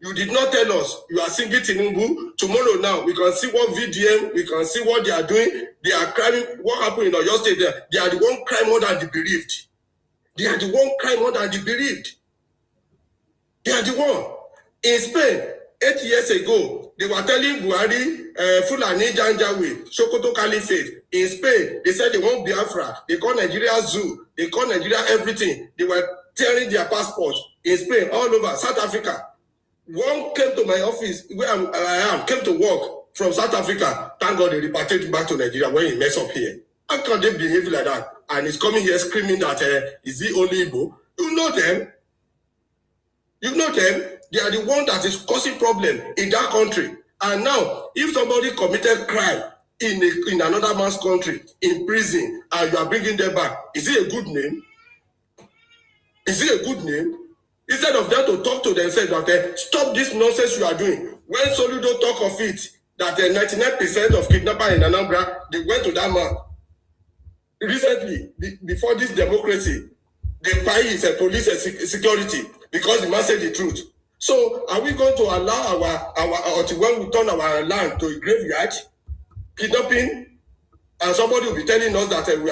you did not tell us. You are singing Tinubu. Tomorrow now, we can see what VDM, we can see what they are doing. They are crying. What happened in Oyo State there? They are the one crying more than the bereaved. They are the one crying more than the bereaved. They are the one. In Spain, 8 years ago, they were telling Buhari, Fulani Janjaweed, Sokoto Caliphate. In Spain, they said they want Biafra. They call Nigeria zoo. They call Nigeria everything. They were tearing their passports in Spain, all over, South Africa. One came to my office, where I am, came to work from South Africa. Thank God they repatriated back to Nigeria when he messed up here. How can they behave like that? And he's coming here screaming that, is he only Igbo? You know them. You know them. They are the one that is causing problem in that country. And now, if somebody committed crime in another man's country, in prison, and you are bringing them back, is it a good name? Is it a good name? Instead of them to talk to themselves that stop this nonsense you are doing. When Soludo talk of it, that 99% of kidnappers in Anambra, they went to that man. Recently, before this democracy, they buy his police and security because the man said the truth. So are we going to allow our when we turn our land to a graveyard, kidnapping, and somebody will be telling us that we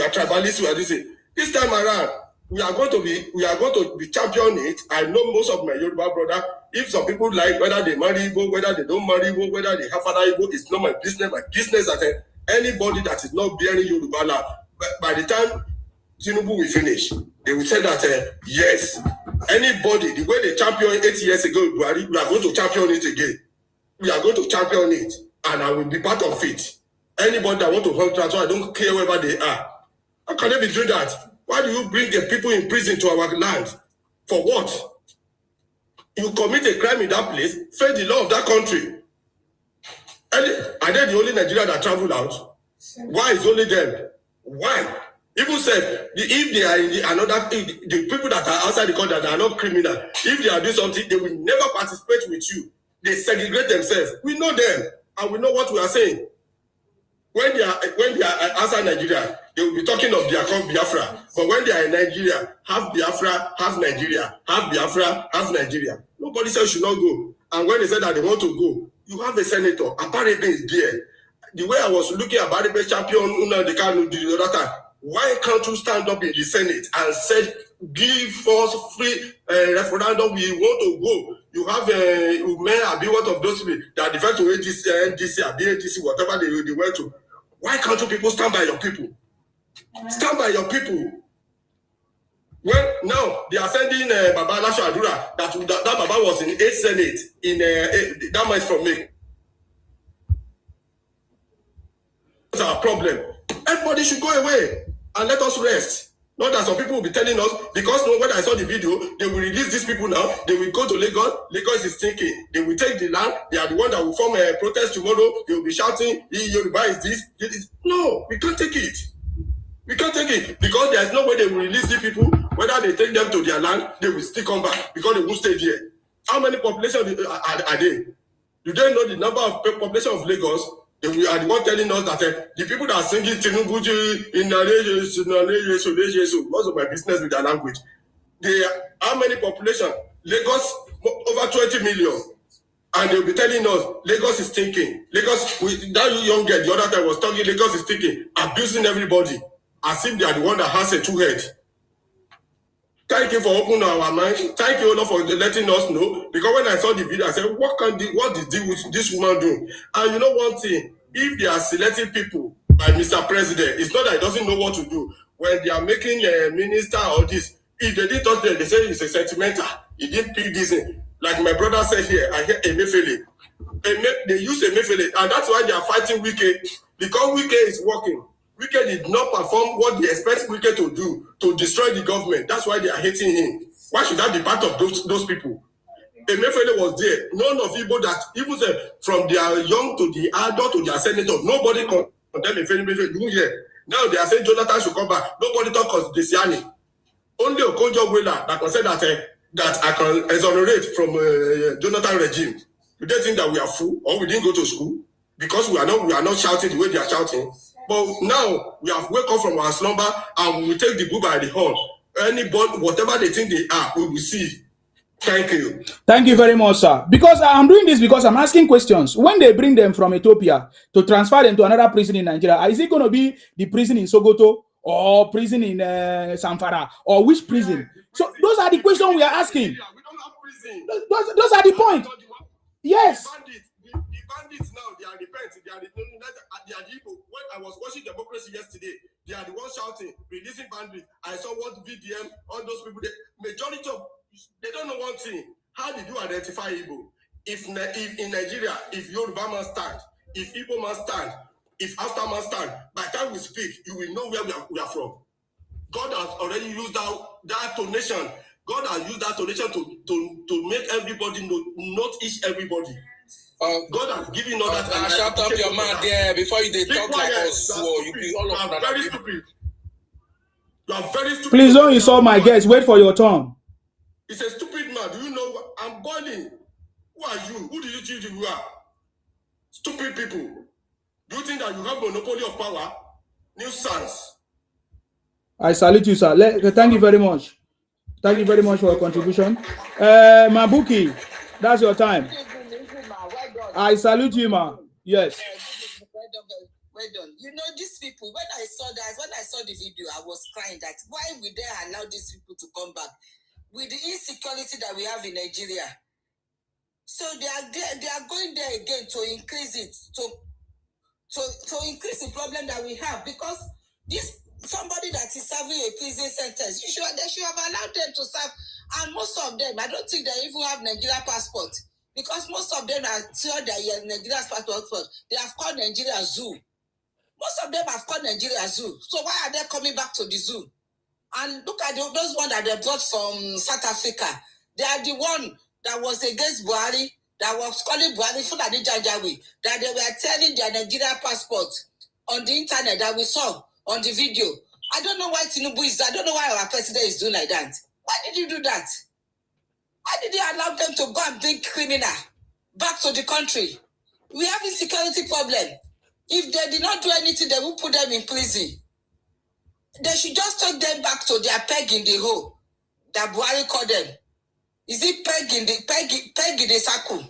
are tribalists, we are this thing. This time around, we are going to be championing it. I know most of my Yoruba brother. If some people like whether they marry Igbo, whether they don't marry Igbo, whether they have father Igbo, it's not my business. My business that anybody that is not bearing Yoruba land, by the time Tinubu will finish, they will say that yes, anybody, the way they championed 8 years ago, we are going to champion it again. We are going to champion it, and I will be part of it. Anybody that want to hold transfer, I don't care wherever they are. How can they be doing that? Why do you bring the people in prison to our land? For what? You commit a crime in that place, fail the law of that country. Are they the only Nigerian that travel out? Why is only them? Why? Even said, if they are in the people that are outside the country that are not criminal, if they are doing something, they will never participate with you. They segregate themselves. We know them, and we know what we are saying. When they are outside Nigeria, they will be talking of their called Biafra. But when they are in Nigeria, half Biafra, half Nigeria, half Biafra, half Nigeria. Nobody said you should not go. And when they said that they want to go, you have a senator. Apparently is there. The way I was looking at Baribe champion, the other time, why can't you stand up in the Senate and say, give us free referendum, we want to go. You have a what of those people that defend to NDC, BADC, whatever they went to. Why can't you people stand by your people? Stand by your people. Well, now they are sending Baba Lasho Adura that Baba was in 8th Senate in that much from me. That's our problem. Everybody should go away and let us rest. Not that some people will be telling us, because when I saw the video, they will release these people. people now. They will go to Lagos. Lagos is thinking. They will take the land. They are the one that will form a protest tomorrow. They will be shouting, Yoruba is this. No, we can't take it. We can't take it because there's no way they will release the people. Whether they take them to their land, they will still come back because they won't stay there. How many population are they? Do they know the number of population of Lagos? They are the one telling us that the people that are singing Tinubu in what's my business with their language? How many population? Lagos over 20 million. And they'll be telling us Lagos is thinking. Lagos, that young girl the other time was talking, Lagos is thinking, abusing everybody. As if they are the one that has a two head. Thank you for opening our mind. Thank you, Ola, for letting us know. Because when I saw the video, I said, what is deal with this woman doing? And you know one thing, if they are selecting people by Mr. President, it's not that he doesn't know what to do. When they are making a minister or this, if they didn't touch them, they say it's a sentimental. He didn't pick this in. Like my brother said here, I hear Emefiele. They use Emefiele, and that's why they are fighting Wike. Because Wike is working. Wike did not perform what they expect Wike to do to destroy the government. That's why they are hating him. Why should that be part of those people? Emefiele was there. None of people that even from their young to the adult to their senator, nobody condemned Emefiele here. Now they are saying Jonathan should come back. Nobody talk of Desiani. Only Okonjo-Iweala that can say that I can exonerate from Jonathan regime. Do they think that we are fool or we didn't go to school because we are not shouting the way they are shouting? But now we have woken up from our slumber and we take the bull by the horn. Anybody, whatever they think they are, we will see. Thank you. Thank you very much, sir. Because I'm doing this because I'm asking questions. When they bring them from Ethiopia to transfer them to another prison in Nigeria, is it going to be the prison in Sokoto or prison in Zamfara or which prison? So those are the questions we are asking. We don't have prison. Those are the point. Yes. The bandits now, they are the pets. They are the Ibos. When I was watching Democracy yesterday, they are the ones shouting, releasing bandits. I saw what VDM, all those people, the majority of, they don't know one thing. How did you identify Igbo? If in Nigeria, if Yoruba man stand, if Igbo man stand, if After man stand, by the time we speak, you will know where we are from. God has already used that donation. God has used that donation to make everybody not each everybody. God has given us that. Shut up your mouth there before you talk like us. You are very stupid. You are very stupid. Please don't insult my guests. Wait for your turn. It's a stupid man. Do you know? I'm boiling. Who are you? Who do you think you are? Stupid people. Do you think that you have monopoly of power? Nuisance. I salute you, sir. Thank you very much. Thank you very much for your contribution. Mabuki, that's your time. I salute you, ma. Yes. Well done. You know, these people, when I saw the video, I was crying that why would they allow these people to come back with the insecurity that we have in Nigeria? So they are going there again to increase it, to increase the problem that we have, because somebody that is serving a prison sentence, they should have allowed them to serve. And most of them, I don't think they even have Nigeria passport, because most of them are sure that Nigeria passport. They have called Nigeria zoo. Most of them have called Nigeria zoo. So why are they coming back to the zoo? And look at those ones that they brought from South Africa. They are the one that was against Buhari, that was calling Buhari Fulani Janjaweed, that they were telling their Nigeria passport on the internet that we saw on the video. I don't know why Tinubu is. I don't know why our president is doing like that. Why did you do that? Why did you allow them to go and bring criminal back to the country? We have a security problem. If they did not do anything, they will put them in prison. They should just take them back to their peg in the hole that Buhari called them. Is it peg in the circle?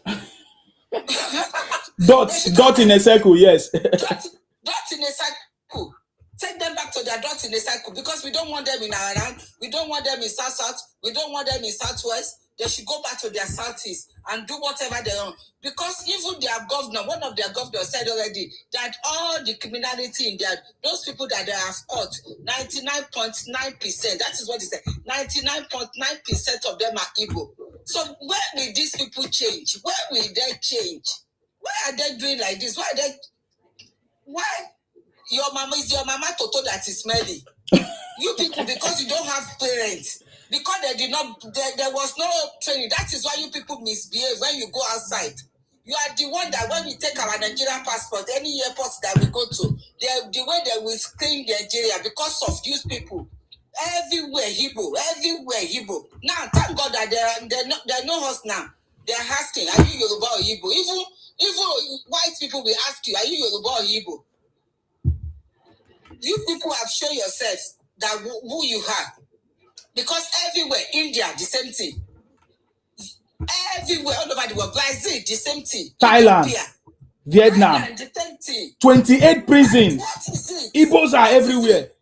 Dot in a circle, yes. dot in a circle. Take them back to their dot in a circle, because we don't want them in our land. We don't want them in South. We don't want them in Southwest. They should go back to their Southeast and do whatever they want. Because even their governor, one of their governors said already that all the criminality in there, those people that they have caught, 99.9%, that is what he said, 99.9% of them are Igbo. So where will these people change? Where will they change? Why are they doing like this? Why? Is your mama Toto that is smelly? You people, because you don't have parents. because they did not, there was no training. That is why you people misbehave when you go outside. You are the one that when we take our Nigerian passport, any airport that we go to, the way they will screen Nigeria because of these people. Everywhere Igbo. Now, thank God that they know us now. They're asking, are you Yoruba or Igbo? Even white people will ask you, are you Yoruba or Igbo? You people have shown yourselves that who you are. Because everywhere, India, the same thing. Everywhere, all over the world, Brazil, the same thing. Thailand, Ethiopia, Vietnam, Thailand, the same thing. 28 prisons. What is it? Igbos are What is everywhere. it?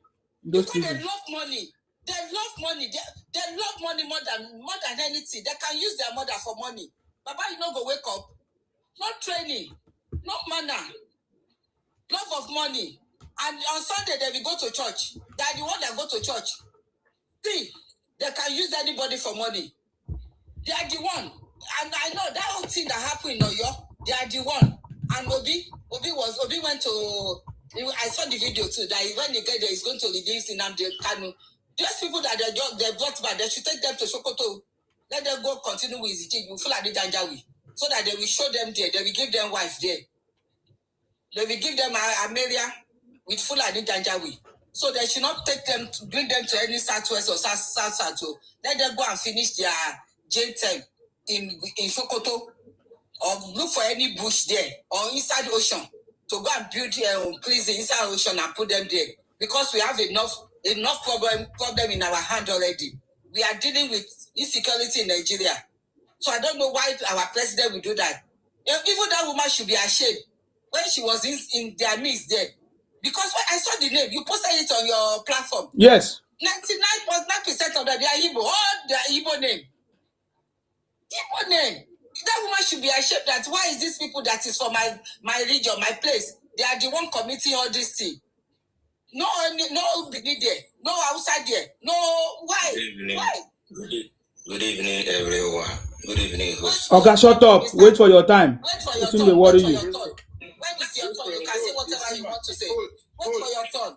Those Because they prisons. love money. They love money. They love money more than anything. They can use their mother for money. Baba, you know, go wake up. No training, no manner, love of money. And on Sunday, they will go to church. They are the one that go to church. See, they can use anybody for money. They are the one. And I know that whole thing that happened in Oyo, they are the one. And Obi went to, I saw the video too, that when he get there, he's going to release in Nnamdi Kanu. Those people that they brought back, they should take them to Sokoto. Let them go continue with Fulani Janjawi. So that they will show them there. They will give them wife there. They will give them Amelia with Fulani Janjawi. So they should not take them, bring them to any Southwest or South. Let them go and finish their jail term in Sokoto, or look for any bush there, or inside the ocean, to go and build their prison inside the ocean and put them there. Because we have enough problem in our hand already. We are dealing with insecurity in Nigeria. So I don't know why our president will do that. Even that woman should be ashamed when she was in their midst there. Because when I saw the name, you posted it on your platform. Yes. 99.9% of them, they are Igbo. All the Igbo name. Igbo name. That woman should be ashamed that why is these people that is from my region, my place, they are the one committing all this thing. No beneath there, no outside there, no why? Good evening. Why? Good evening, everyone. Good evening, host. Okay, shut up. Wait for your time. Wait for your It turn. will worry Wait for you. your turn. When it's your turn, you can say whatever you want to say. Wait for your turn.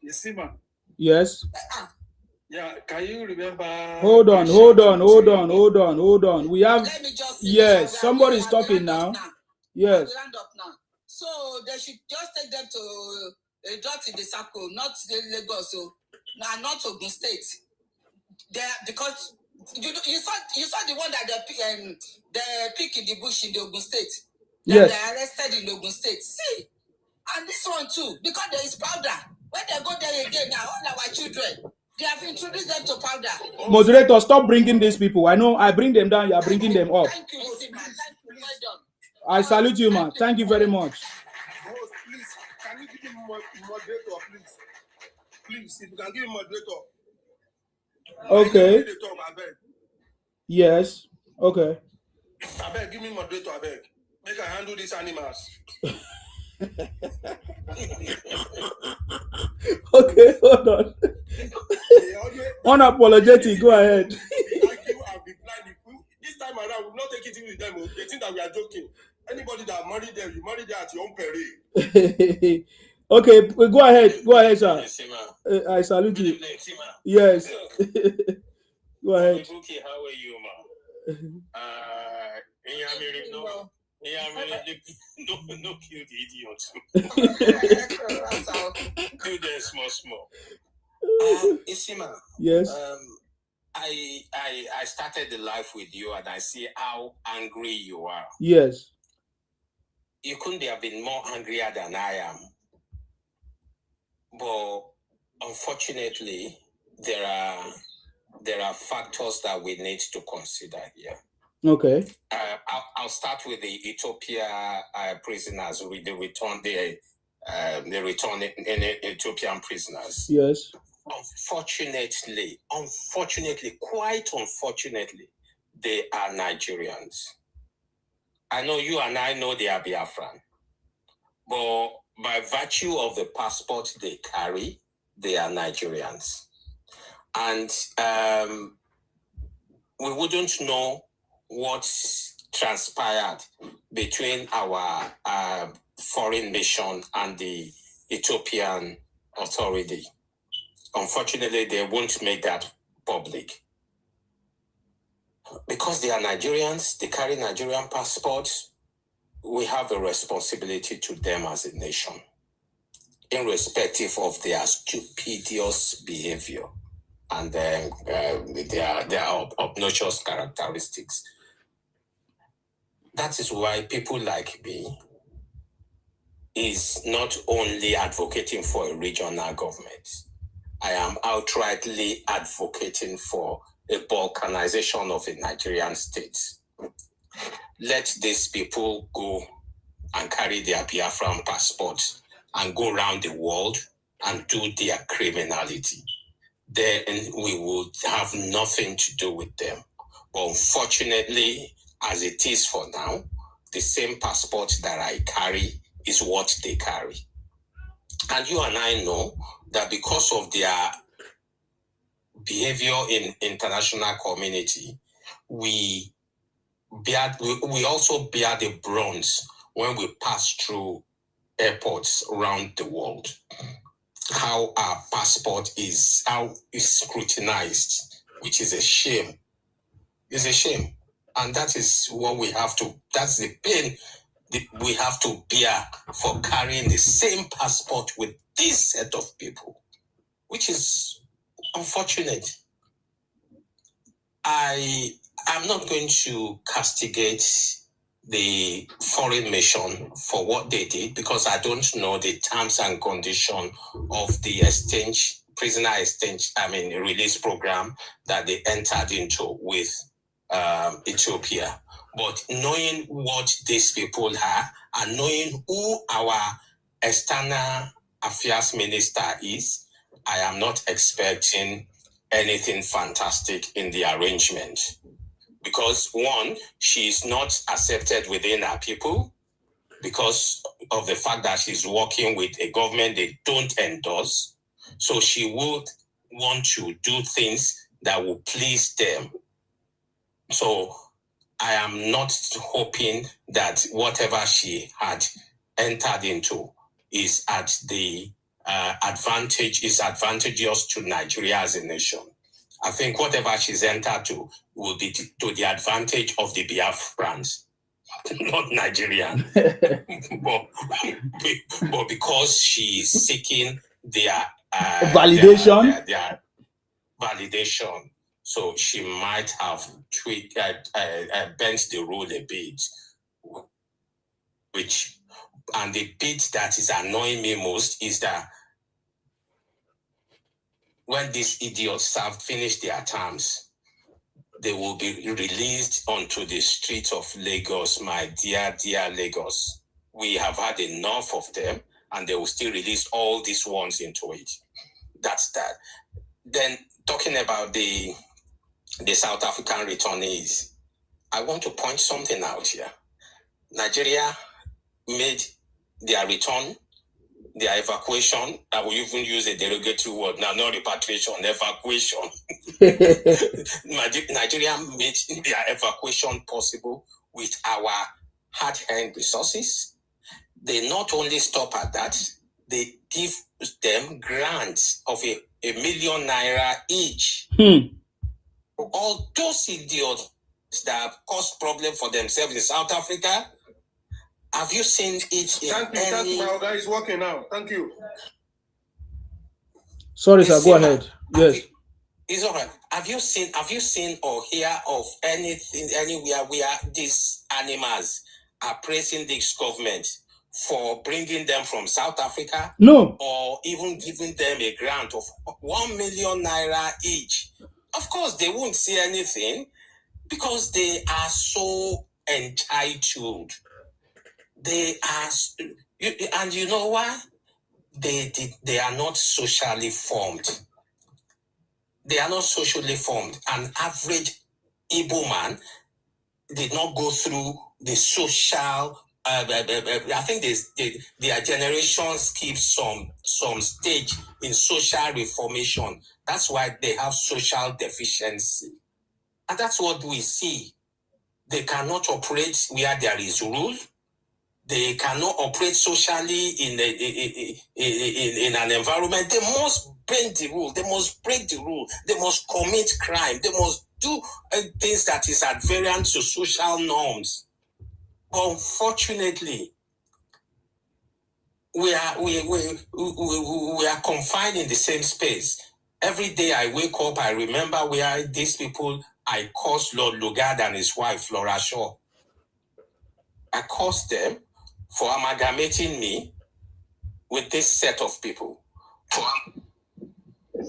You see, man. Yes. Yeah, can you remember? Hold on. We have. Let me just say Yes. Somebody is talking now. Yes. Land up now. So they should just take them to a dot in the circle, not Lagos, so not Ogun State. Because you saw the one that they pick in the bush in the Ogun State. Yes. They arrested in Ogun State. See, and this one too, because there is powder. When they go there again now, all our children, they have introduced them to powder. Moderator, stop bringing these people. I know I bring them down. You are bringing them up. Thank you, man. Thank you. Well done. I salute you, man. Thank you very much. Host, please, can you give me moderator, please? Please, if you can give me moderator. Okay. I need to talk, I beg. Yes. Okay. I beg, give me moderator, I beg. Make I handle these animals. Okay, hold on. Unapologetic, go ahead. This time around, we'll not take it in with them. They think that we are joking. Anybody that married them, you marry them at your own peril. Okay, go ahead. Go ahead, sir. I salute you. Yes. Go ahead. Okay, how are you, ma? No kill the idiot. Do them small. Isima. Yes. I started the life with you and I see how angry you are. Yes. You couldn't have been more angrier than I am. But unfortunately, there are factors that we need to consider here. Okay. I'll start with the Ethiopia prisoners with the return in Ethiopian prisoners. Yes. Quite unfortunately, they are Nigerians. I know you and I know they are Biafran, but by virtue of the passport they carry, they are Nigerians. And we wouldn't know what transpired between our foreign mission and the Ethiopian authority. Unfortunately, they won't make that public. because they are Nigerians, they carry Nigerian passports, we have a responsibility to them as a nation, irrespective of their stupendous behavior and their obnoxious characteristics. That is why people like me is not only advocating for a regional government. I am outrightly advocating for a balkanization of a Nigerian state. Let these people go and carry their Biafran passports and go around the world and do their criminality. Then we will have nothing to do with them. But unfortunately, as it is for now, the same passport that I carry is what they carry. And you and I know that because of their behavior in international community, we also bear the brunt when we pass through airports around the world. How our passport is scrutinized, which is a shame. It's a shame. And that is what we have to, that's the pain we have to bear for carrying the same passport with this set of people, which is unfortunate. I am not going to castigate the foreign mission for what they did because I don't know the terms and conditions of the release program that they entered into with Ethiopia. But knowing what these people are and knowing who our external affairs minister is, I am not expecting anything fantastic in the arrangement. Because one, she is not accepted within her people because of the fact that she's working with a government they don't endorse. So she would want to do things that will please them. So I am not hoping that whatever she had entered into is at the advantageous to Nigeria as a nation. I think whatever she's entered to will be to the advantage of the Biafrans, not Nigerian. but because she is seeking their validation. Their validation. So she might have bent the rule a bit, and the bit that is annoying me most is that when these idiots have finished their terms, they will be released onto the streets of Lagos, my dear, dear Lagos. We have had enough of them, and they will still release all these ones into it. That's that. Then talking about the South African returnees, I want to point something out here. Nigeria made their return, their evacuation. I will even use a derogatory word now, not repatriation, evacuation. Nigeria made their evacuation possible with our hard-earned resources. They not only stop at that, they give them grants of a million naira each. All those idiots that have caused problem for themselves in South Africa, have you seen it in Thank you. My guy is working now. Thank you. Sorry, sir. Go ahead. Yes. It's all right. Have you seen or hear of anything anywhere where these animals are praising this government for bringing them from South Africa? No. Or even giving them a grant of 1 million naira each? Of course, they won't say anything because they are so entitled. They are, and you know why? They are not socially formed. They are not socially formed. An average Igbo man did not go through the social. I think their generation skips some stage in social reformation. That's why they have social deficiency, and that's what we see. They cannot operate where there is rule. They cannot operate socially in an environment. They must bend the rule. They must break the rule. They must commit crime. They must do things that is at variance to social norms. But unfortunately, we are confined in the same space. Every day I wake up, I remember where these people, I curse Lord Lugard and his wife, Flora Shaw. I curse them for amalgamating me with this set of people.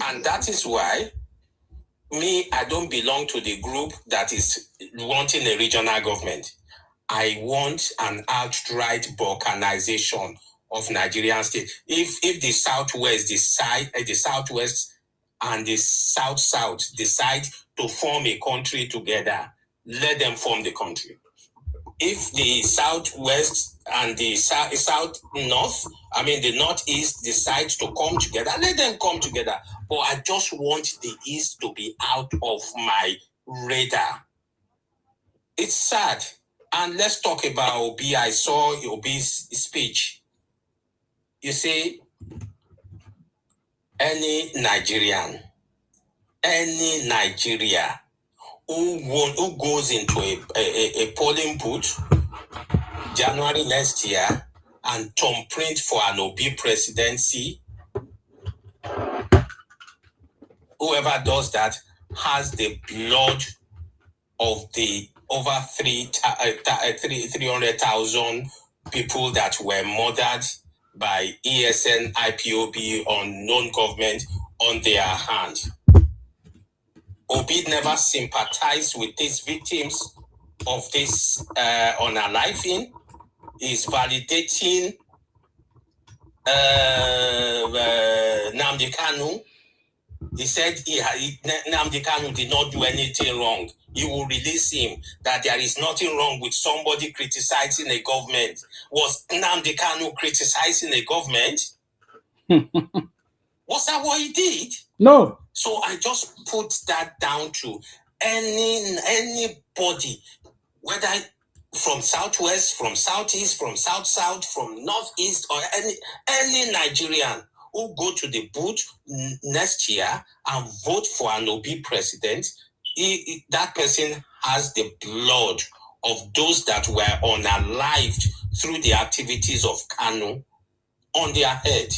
And that is why I don't belong to the group that is wanting a regional government. I want an outright balkanization of Nigerian state. If the Southwest and the South decide to form a country together, let them form the country. If the Southwest and the the Northeast decide to come together, let them come together. But I just want the East to be out of my radar. It's sad. And let's talk about Obi. I saw Obi's speech. You see, any Nigeria who goes into a polling booth January next year and thumbprint for an Obi presidency, whoever does that has the blood of the over 300,000 people that were murdered by ESN, IPOB, unknown government on their hands. Obi never sympathized with these victims of this unaliving. Is validating Nnamdi Kanu. He said Nnamdi Kanu did not do anything wrong. He will release him, that there is nothing wrong with somebody criticizing a government. Was Nnamdi Kanu criticizing a government? Was that what he did? No. So I just put that down to anybody, whether from Southwest, from Southeast, from South, from Northeast, or any Nigerian who go to the booth next year and vote for an Obi president, that person has the blood of those that were unalived through the activities of Kanu on their head,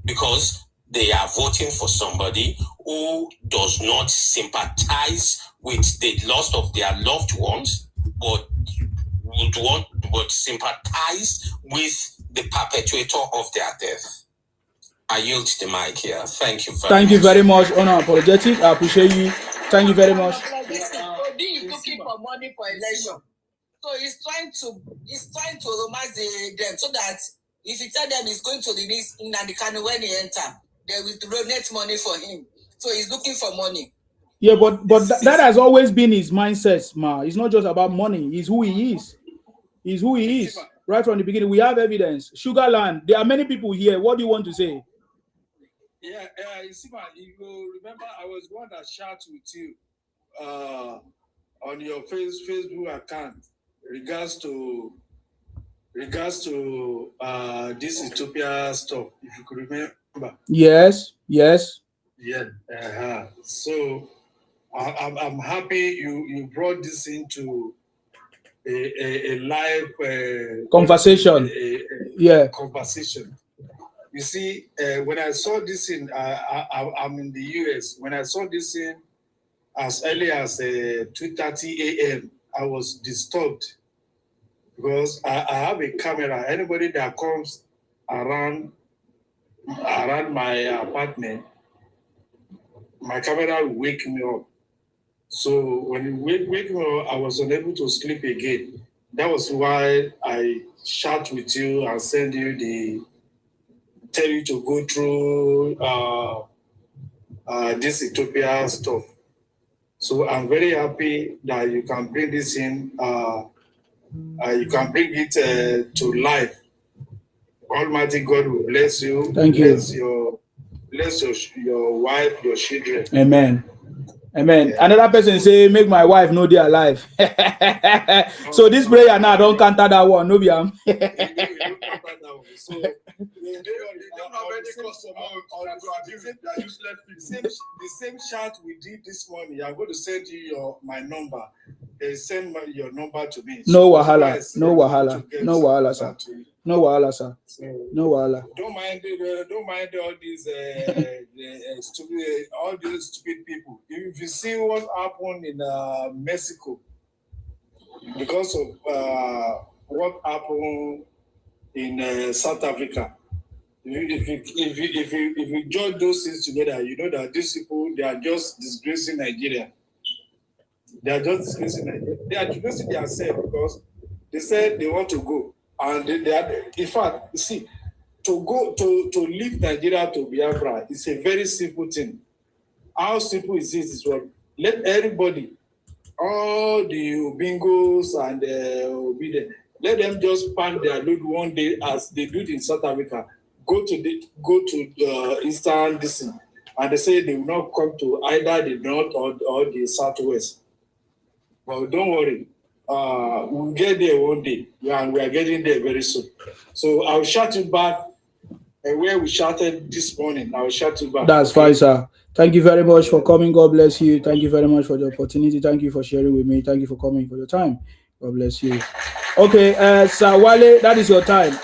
because they are voting for somebody who does not sympathize with the loss of their loved ones, but would sympathize with the perpetrator of their death. I yield the mic here. Thank you very much. Thank you very much, Unapologetic. I appreciate you. Thank you very much. Obi is looking for money for election. So he's trying to romance them so that if he tell them he's going to release Nnamdi Kanu when he enter, they will donate money for him. So he's looking for money. Yeah, but that has always been his mindset, ma. It's not just about money. It's who he is. He's who he is. Right from the beginning, we have evidence. Sugarland, there are many people here. What do you want to say? Yeah, Isima, you remember I was one that chat with you on your Facebook account regards to this Ethiopia stuff, if you could remember. Yes. Yeah. So I'm happy you brought this into a live conversation. Conversation. You see, when I saw this in, I'm in the US. When I saw this in as early as 2:30 a.m., I was disturbed because I have a camera. Anybody that comes around my apartment, my camera will wake me up. So when it wake me up, I was unable to sleep again. That was why I chat with you and tell you to go through this Ethiopia stuff. So I'm very happy that you can bring this in. You can bring it to life. Almighty God will bless you. Thank you. Bless your wife, your children. Amen. Amen. Yeah. Another person say, make my wife know they are alive. So this prayer now don't counter that one. No, be am. So they don't have any customer the same chat we did this morning. I'm going to send you my number. Send your number to me. No wahala, no wahala, no wahala, sir. No wahala, sir. No wahala. Don't mind all these stupid people. If you see what happened in Mexico because of what happened in South Africa, if you join those things together, you know that these people, they are just disgracing Nigeria. They are just disgracing Nigeria. They are disgracing themselves because they said they want to go. And they are, in fact, you see, to leave Nigeria to Biafra is a very simple thing. How simple is this? Is what let everybody, all the Bingos and Obedient, let them just pack their load one day as they do it in South Africa. Go to Eastern District, and they say they will not come to either the north or the southwest. But don't worry, we'll get there one day, and we are getting there very soon. So I'll shout you back where we shouted this morning. I'll shout you back. That's fine, sir. Thank you very much for coming. God bless you. Thank you very much for the opportunity. Thank you for sharing with me. Thank you for coming for your time. God bless you. Okay, Sir Wale, that is your time.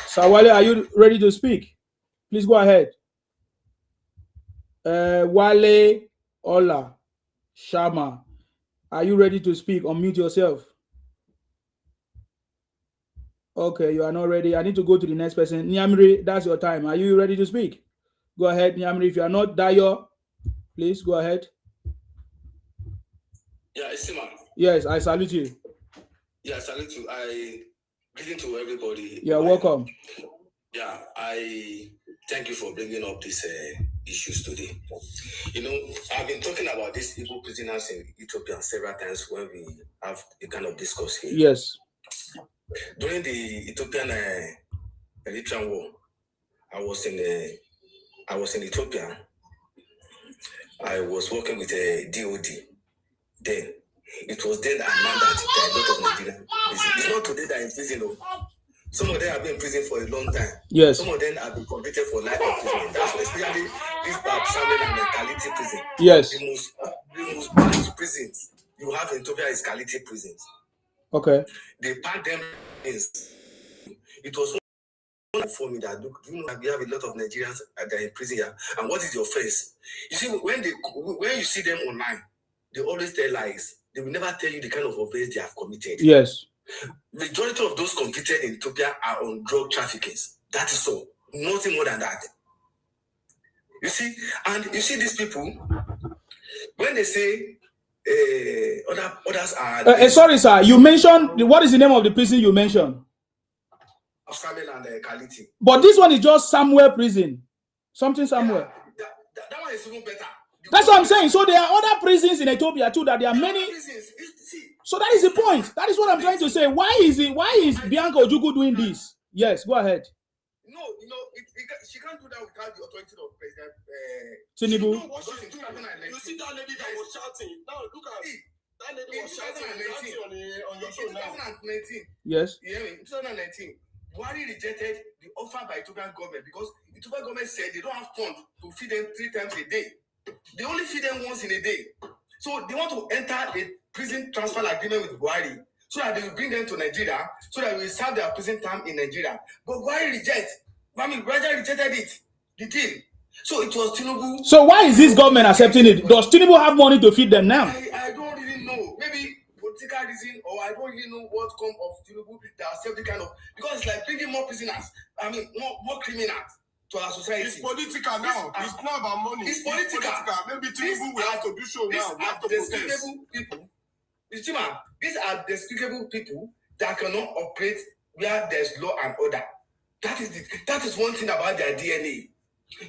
Sir Wale, are you ready to speak? Please go ahead. Wale Ola Shama, are you ready to speak? Unmute yourself. Okay, you are not ready. I need to go to the next person. Nyamri, that's your time. Are you ready to speak? Go ahead, Nyamri. If you are not, Dayo, please go ahead. Yeah, Isima. Yes, I salute you. Yeah, I salute you. I greeting to everybody. You're welcome. Yeah, I thank you for bringing up these issues today. You know, I've been talking about these Igbo prisoners in Ethiopia several times when we have a kind of discourse here. Yes. During the Ethiopian Eritrean War, I was in Ethiopia. I was working with a DOD. Then it was then I learned that there are a lot of Nigerians. It's not today that I'm in prison. No. Some of them have been in prison for a long time. Yes. Some of them have been convicted for life imprisonment. That's especially this Samuel and Kaliti prison. Yes. The most bad prisons you have in Ethiopia is Kaliti prisons. Okay. They pack them in. It was for me that look, you know, we have a lot of Nigerians that are in prison here. And what is your face? You see, when you see them online, they always tell lies. They will never tell you the kind of offense they have committed. Yes. Majority of those convicted in Ethiopia are on drug trafficking. That is all. Nothing more than that. You see, and you see these people, when they say others are... sorry, sir. You mentioned, what is the name of the prison you mentioned? Samuel and Kaliti. But this one is just somewhere prison. Something somewhere. Yeah, that one is even better. That's what I'm saying. So there are other prisons in Ethiopia too, that there are many. So that is the point. That is what I'm trying to say. Why is Bianca Ojukwu doing this? Yes, go ahead. No, you know, she can't do that without the authority of President Tinubu. You see that lady that was shouting. Now look at it. That lady was shouting on your show now. 2019. Yes. Yeah, in 2019, Buhari rejected the offer by Ethiopian government because the Ethiopian government said they don't have funds to feed them 3 times a day. They only feed them once in a day. So they want to enter a prison transfer agreement with Buhari so that they will bring them to Nigeria so that we will serve their prison time in Nigeria. But Buhari rejected it, the deal. So it was Tinubu. So why is this government accepting it? Does Tinubu have money to feed them now? I don't really know. Maybe political reason, or I don't really know what come of Tinubu that accept the kind of, because it's like bringing more prisoners. I mean, more criminals to our society. It's political now. It's not about money. It's political. Maybe Tinubu will have to do show now. We have to protest. People. These are despicable people that cannot operate where there's law and order. That is one thing about their DNA.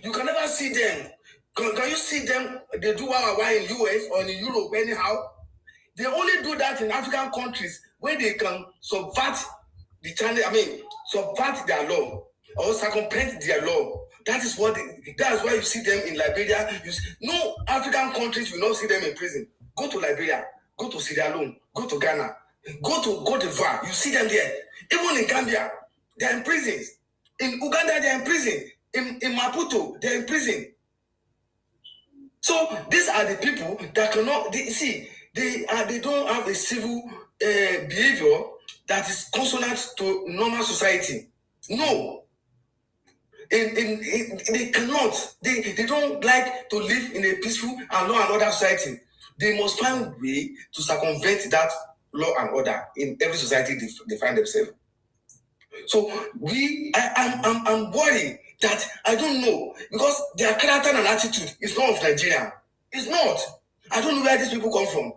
You can never see them. Can you see them? They do why in US or in Europe anyhow. They only do that in African countries where they can subvert the channel. Subvert their law or circumvent their law. That is what. That's why you see them in Liberia. No African countries will not see them in prison. Go to Liberia. Go to Sierra Leone. Go to Ghana. Go to Cote d'Ivoire. You see them there. Even in Gambia, they are in prisons. In Uganda, they are in prison. In Maputo, they are in prison. So these are the people that cannot. They don't have a civil behavior that is consonant to normal society. No. They cannot. They don't like to live in a peaceful and law and order society. They must find a way to circumvent that law and order in every society they find themselves. So I'm worried that I don't know, because their character and attitude is not of Nigeria. It's not. I don't know where these people come from.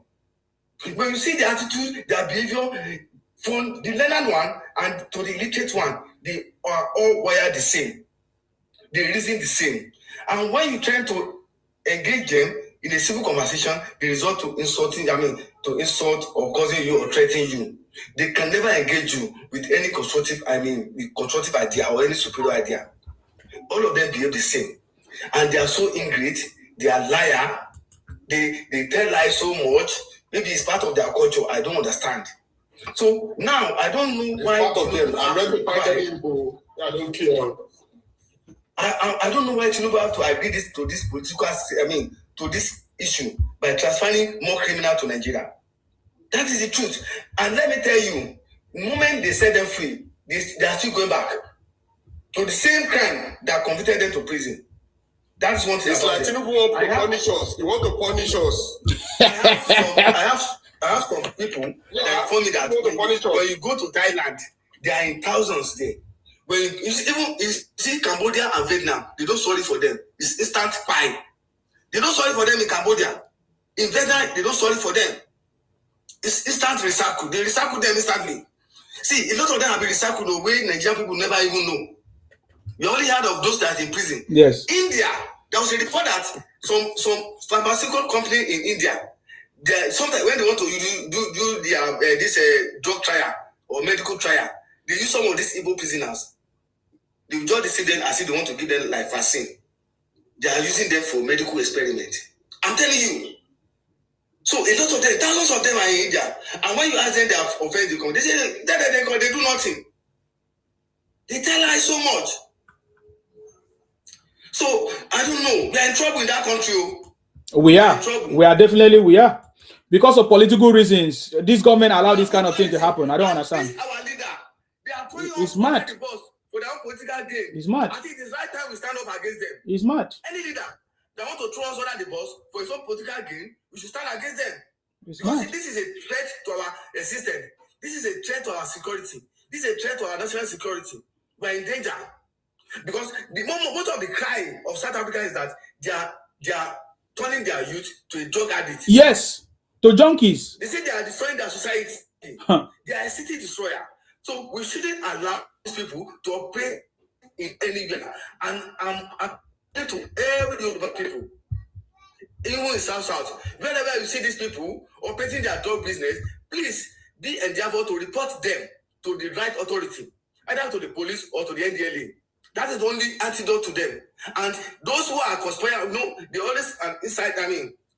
When you see the attitude, their behavior, from the learned one and to the illiterate one, they are all wired the same. They reason the same. And when you try to engage them in a civil conversation, they resort to insulting, to insult or causing you or threatening you. They can never engage you with any constructive idea or any superior idea. All of them behave the same. And they are so ingrate, they are liar, they tell lies so much. Maybe it's part of their culture, I don't understand. So now I don't know why part of them. I don't care. I don't know why Tinubu have to agree to this political, to this issue by transferring more criminals to Nigeria. That is the truth. And let me tell you, the moment they set them free, they are still going back to the same crime that convicted them to prison. That's one thing. It's like Tinubu want to punish us. He want to punish us. I have some people that told me that when you go to Thailand, they are in thousands there. When you see Cambodia and Vietnam, they don't sorry for them. It's instant pie. They don't sorry for them in Cambodia. In Vietnam, they don't sorry for them. It's instant recycle. They recycle them instantly. See, a lot of them have been recycled the way Nigerian people never even know. We only heard of those that are in prison. Yes. India, there was a report that some pharmaceutical company in India, sometimes when they want to do their this drug trial or medical trial, they use some of these Igbo prisoners. They just see them as if they want to give them like vaccine. They are using them for medical experiment. I'm telling you. So a lot of them, thousands of them are in India. And when you ask them, they have offended the they say they do nothing. They tell lies so much. So I don't know. We are in trouble in that country. We are definitely. Because of political reasons, this government allow this kind of thing to happen. I don't understand. Our leader, they are throwing It's mad. the boss for their own political gain. It's mad. I think it is right time we stand up against them. It's mad. Any leader that want to throw us under the boss for his own political gain, we should stand against them. It's because mad. this is a threat to our existence. This is a threat to our security. This is a threat to our national security. We are in danger. Because most of the cry of South Africa is that they are turning their youth to a drug addict. Yes, to junkies. They say they are destroying their society. They are a city destroyer. So we shouldn't allow these people to operate in anywhere. And I'm appealing to every Yoruba people, even in South, whenever you see these people operating their drug business, please be endeavor to report them to the right authority, either to the police or to the NDLA. That is the only antidote to them. And those who are conspiring, they always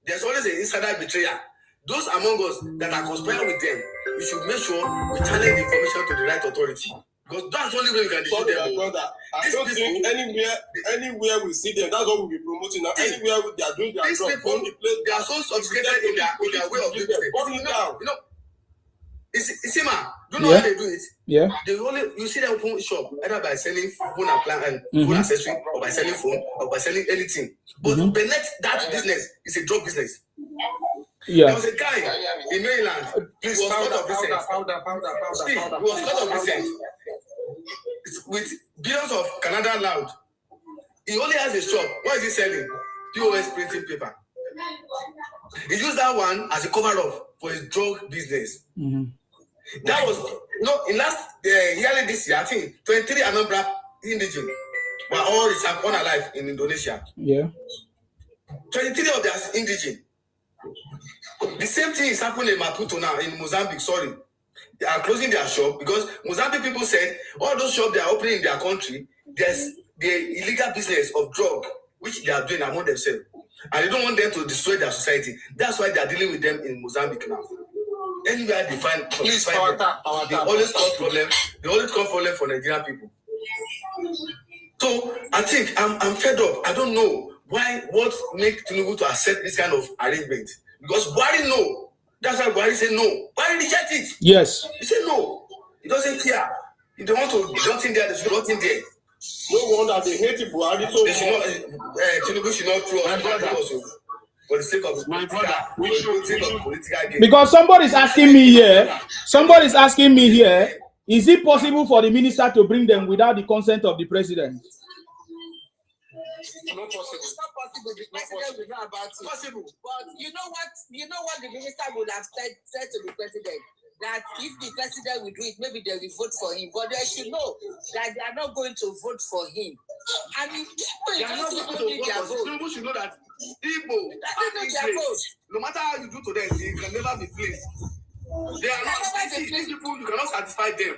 there's always an insider betrayer. Those among us that are conspiring with them, we should make sure we channel the information to the right authority. Because that's the only way we can defeat them. Brother, I don't think anywhere we see them, that's what we'll be promoting now. Anywhere they are doing their these job, people, they are so sophisticated in their way of doing it. You know how they do it? Yeah. You see them open shop either by selling phone phone accessory, or by selling phone, or by selling anything. But beneath that business is a drug business. Yeah. There was a guy in Maryland. He was caught of recent with billions of Canadian loud. He only has a shop. What is he selling? POS printing paper. He used that one as a cover-up for his drug business. Mm-hmm. That was in last yearly this year, I think 23 Anambra indigenous were all alive in Indonesia. Yeah. 23 of their indigenous. The same thing is happening in Maputo now, in Mozambique. Sorry. They are closing their shop because Mozambique people said all those shops they are opening in their country, there's the illegal business of drug, which they are doing among themselves. And they don't want them to destroy their society. That's why they are dealing with them in Mozambique now. Anywhere they find, Please, they always cause problem. They always cause problem for Nigerian people. So I think I'm fed up. I don't know what make Tinubu to accept this kind of arrangement. Because Buhari know. That's why Buhari say no. Buhari reject it. Yes. He said no. He doesn't care. If they want to not in there, they should not in there. No wonder they hate Buhari so They should not. Tinubu should not throw us also. For the sake of political gain. Because somebody's asking me here, is it possible for the minister to bring them without the consent of the president? Not possible. It's not possible. The president will know about it. Possible. But you know what the minister would have said to the president? That if the president will do it, maybe they will vote for him. But they should know that they are not going to vote for him. I mean, they are not going to vote for him. People should know that Igbo, no matter how you do to them, they can never be pleased. They are not. These people, you cannot satisfy them.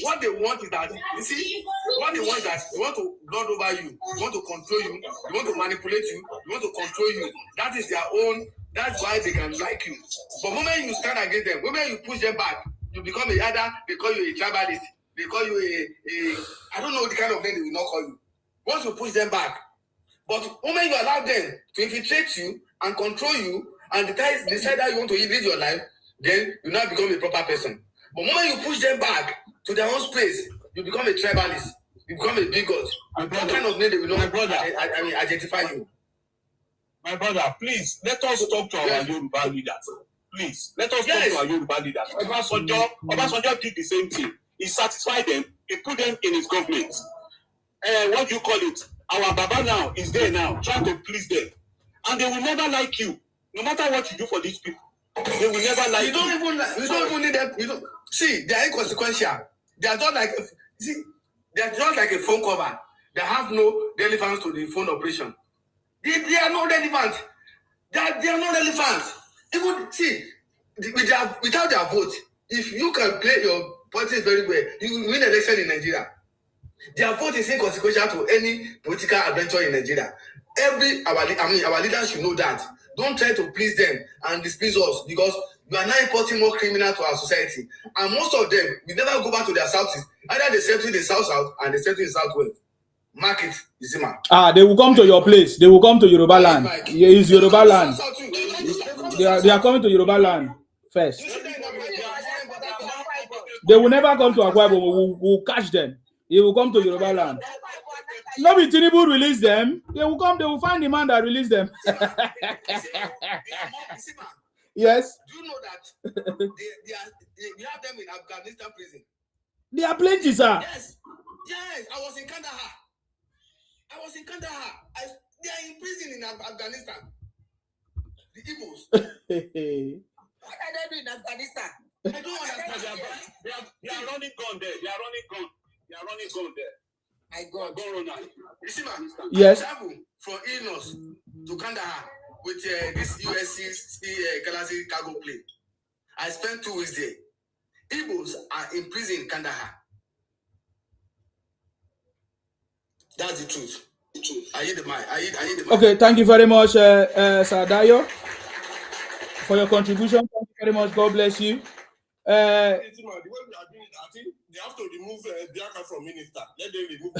What they want is that, you see, what they want is that they want to lord over you, they want to control you, they want to manipulate you, they want to control you. That is their own. That's why they can like you. But the moment you stand against them, the moment you push them back, you become either they call you a tribalist, they call you I don't know the kind of name they will not call you. Once you push them back, but the moment you allow them to infiltrate you and control you and decide how you want to live your life, then you now become a proper person. But the moment you push them back to their own space, you become a tribalist, you become a bigot. What kind of name they will not identify you? My brother, please let us talk to our Yoruba leaders. Please let us talk to our Yoruba leaders. Obasanjo did the same thing. He satisfied them. He put them in his government. What do you call it? Our Baba now is there now, trying to please them, and they will never like you, no matter what you do for these people. They will never like you. You don't even need them. You don't see. They are inconsequential. They are not like they are just like a phone cover. They have no relevance to the phone operation. They are not relevant. They are not relevant. Even see, without their vote, if you can play your politics very well, you will win election in Nigeria. Their vote is inconsequential to any political adventure in Nigeria. Our leaders should know that. Don't try to please them and displease us because you are now importing more criminals to our society. And most of them will never go back to their southeast. Either they settle in the south and they settle in the southwest. Market Izima. They will come to your place. They will come to Yoruba land. It's Yoruba land. They are coming to Yoruba land first. They will never come to Akwa Ibom. We'll catch them. They will come to Yoruba land. Nobody Tinubu release them. They will come. They will find the man that released them. Yes. Do you know that they have them in Afghanistan prison? They are plenty, sir. Yes. I was in Kandahar. They are in prison in Afghanistan. The Ibos. What are they doing in Afghanistan? I don't understand. They are running gun there. They are running gun there. My God. You see, man. Yes. I travel from Illinois to Kandahar with this USC Kalasi cargo plane. I spent 2 weeks there. Ibos are in prison in Kandahar. That's the truth. I hit the mic. Okay, thank you very much, Sir Dayo, for your contribution. Thank you very much. God bless you. The way we are doing it, I think they have to remove Bianca from minister. Let them remove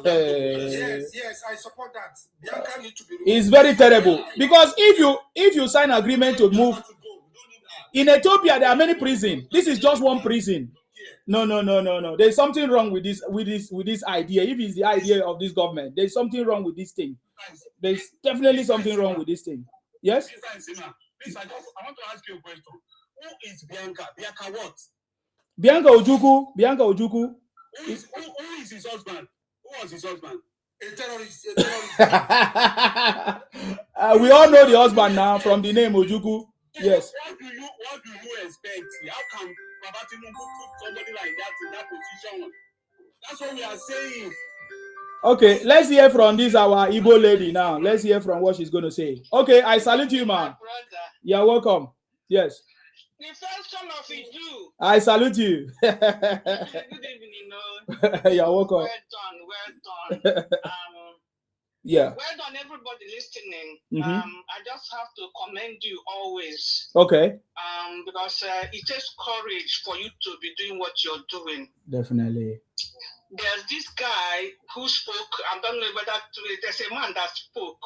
Bianca. Yes, I support that. Bianca needs to be removed. It's very terrible because if you sign agreement to move in Ethiopia, there are many prisons. This is just one prison. No. There's something wrong with this idea. If it's the idea of this government, there's something wrong with this thing. There's definitely something wrong with this thing. Yes? Please, I want to ask you a question. Who is Bianca? Bianca what? Bianca Ojukwu. Who is his husband? Who was his husband? A terrorist. We all know the husband now from the name Ojukwu. Yes. What do you expect? How can Baba Tinubu put somebody like that in that position? That's what we are saying. Okay, let's hear from this our Igbo lady now. Let's hear from what she's going to say. Okay, I salute you, man. You're welcome. Yes. The first son of a Jew. I salute you. Good evening, You're welcome. Well done. Yeah. Well done, everybody listening. Mm-hmm. I just have to commend you always. Okay. Because it takes courage for you to be doing what you're doing. Definitely. There's this guy who spoke. I don't know whether there's a man that spoke,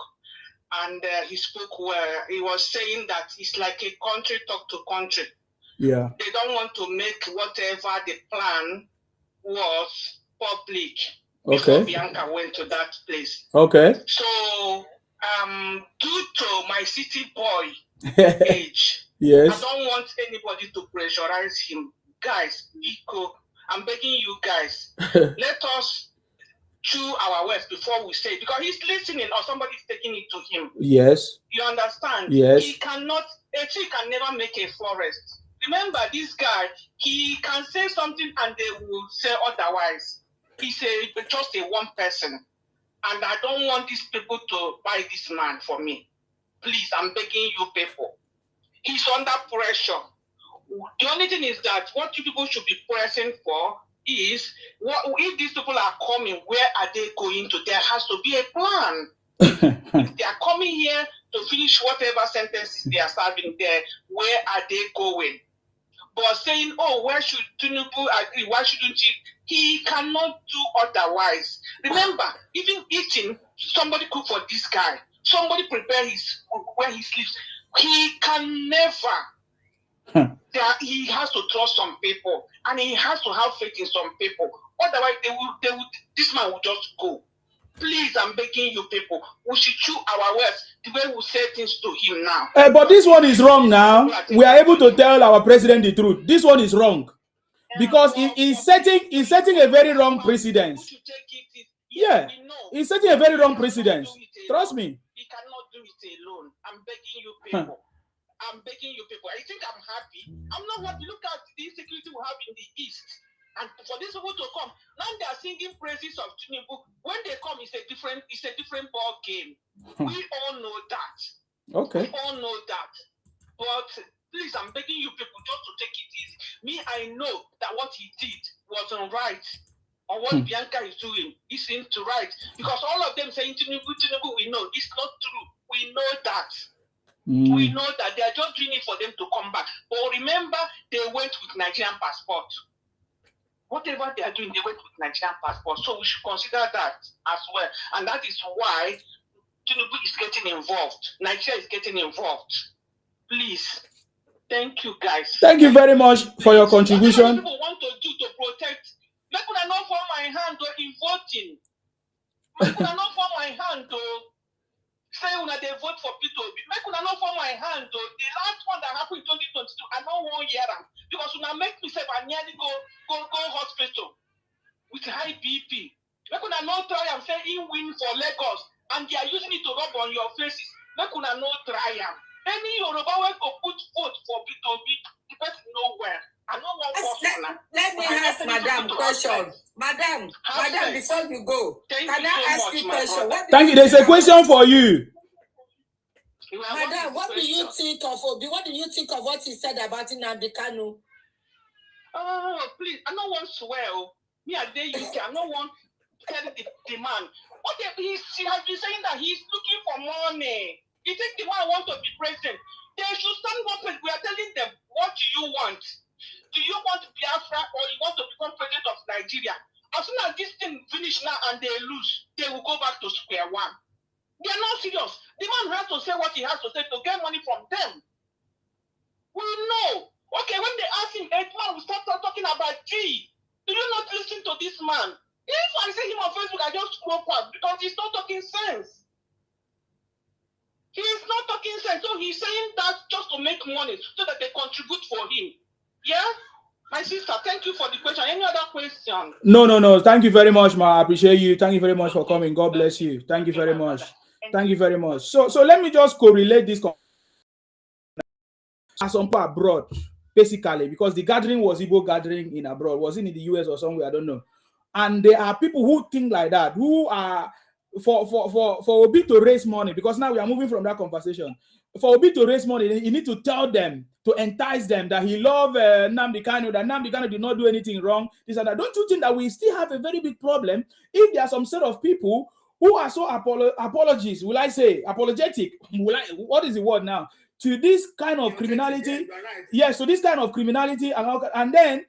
and he spoke where he was saying that it's like a country talk to country. Yeah. They don't want to make whatever the plan was public. Okay. Before Bianca went to that place. Okay. So, due to my city boy age, yes. I don't want anybody to pressurize him. Guys, Iko, I'm begging you guys, let us chew our words before we say it, because he's listening or somebody's taking it to him. Yes. You understand? Yes. A tree can never make a forest. Remember, this guy, he can say something and they will say otherwise. He's just a one person. And I don't want these people to buy this man for me. Please, I'm begging you people. He's under pressure. The only thing is that what you people should be pressing for is, if these people are coming, where are they going to? There has to be a plan. If they are coming here to finish whatever sentences they are serving there, where are they going? But saying, oh, where should Tinubu agree? Why shouldn't he cannot do otherwise. Remember, even eating, somebody cook for this guy. Somebody prepare where he sleeps. He can never. He has to trust some people, and he has to have faith in some people. Otherwise, this man will just go. Please, I'm begging you people, we should chew our words the way we say things to him now. But this one is wrong now. We are able to tell our president the truth. This one is wrong. Because he's setting a very wrong precedence. Yeah, he's setting a very wrong precedence. Trust me. He cannot do it alone. I'm begging you people. I'm begging you people. I think I'm happy. I'm not happy. Look at the insecurity we have in the East. And for these people to come, now they are singing praises of Tinubu. When they come, it's a different ball game. We all know that. Okay. We all know that. But please, I'm begging you people just to take it easy. Me, I know that what he did wasn't right. Or what Bianca is doing isn't right. Because all of them saying Tinubu, we know it's not true. We know that. We know that they are just doing it for them to come back. But remember, they went with Nigerian passport. Whatever they are doing, they went with Nigerian passport. So we should consider that as well. And that is why Tinubu is getting involved. Nigeria is getting involved. Please. Thank you, guys. Thank you very much for your contribution. What people want to do to protect. Make una not for my hand in voting. Make una not for my hand say una they vote for P2B. Make una not for my hand The last one that happened in 2022, I don't want to hear them. Because una make me say I nearly go hospital with high BP. Make una not try and say he win for Lagos and they are using it to rub on your faces. Make una not try am. Any Yoruba will go put vote for P2B, the person nowhere. I don't want let me ask Madam question. Madam, before you go, can I ask you a question? Thank you. There's a question for you. Madam, what do you think of what he said about Nnamdi Kanu? Oh, please, I don't want to swear. Me at the UK, I don't want to tell the man. He has been saying that he's looking for money. He thinks the man wants to be president. They should stand up and we are telling them, what do you want? Do you want Biafra or you want to become president of Nigeria? As soon as this thing finish now and they lose, they will go back to square one. They are not serious. The man has to say what he has to say to get money from them. We know. Okay, when they ask him, 8 man will start talking about G. Do you not listen to this man? If I see him on Facebook, I just scroll past because he's not talking sense. He is not talking sense. So he's saying that just to make money so that they contribute for him. Yeah? My sister, thank you for the question. Any other question? No. Thank you very much, ma. I appreciate you. Thank you very much for coming. God bless you. Thank you very much. Thank you very much. So let me just correlate this as some part abroad, basically, because the gathering was Igbo gathering in abroad. Was it in the US or somewhere? I don't know. And there are people who think like that, who are for Obi to raise money, because now we are moving from that conversation. for Obi to raise money, you need to tell them, to entice them that he love Nnamdi Kanu, that Nnamdi Kanu did not do anything wrong, this and that. Don't you think that we still have a very big problem if there are some set of people who are so apologists, will I say, apologetic, what is the word now, to this kind of criminality? Yes, so this kind of criminality, and then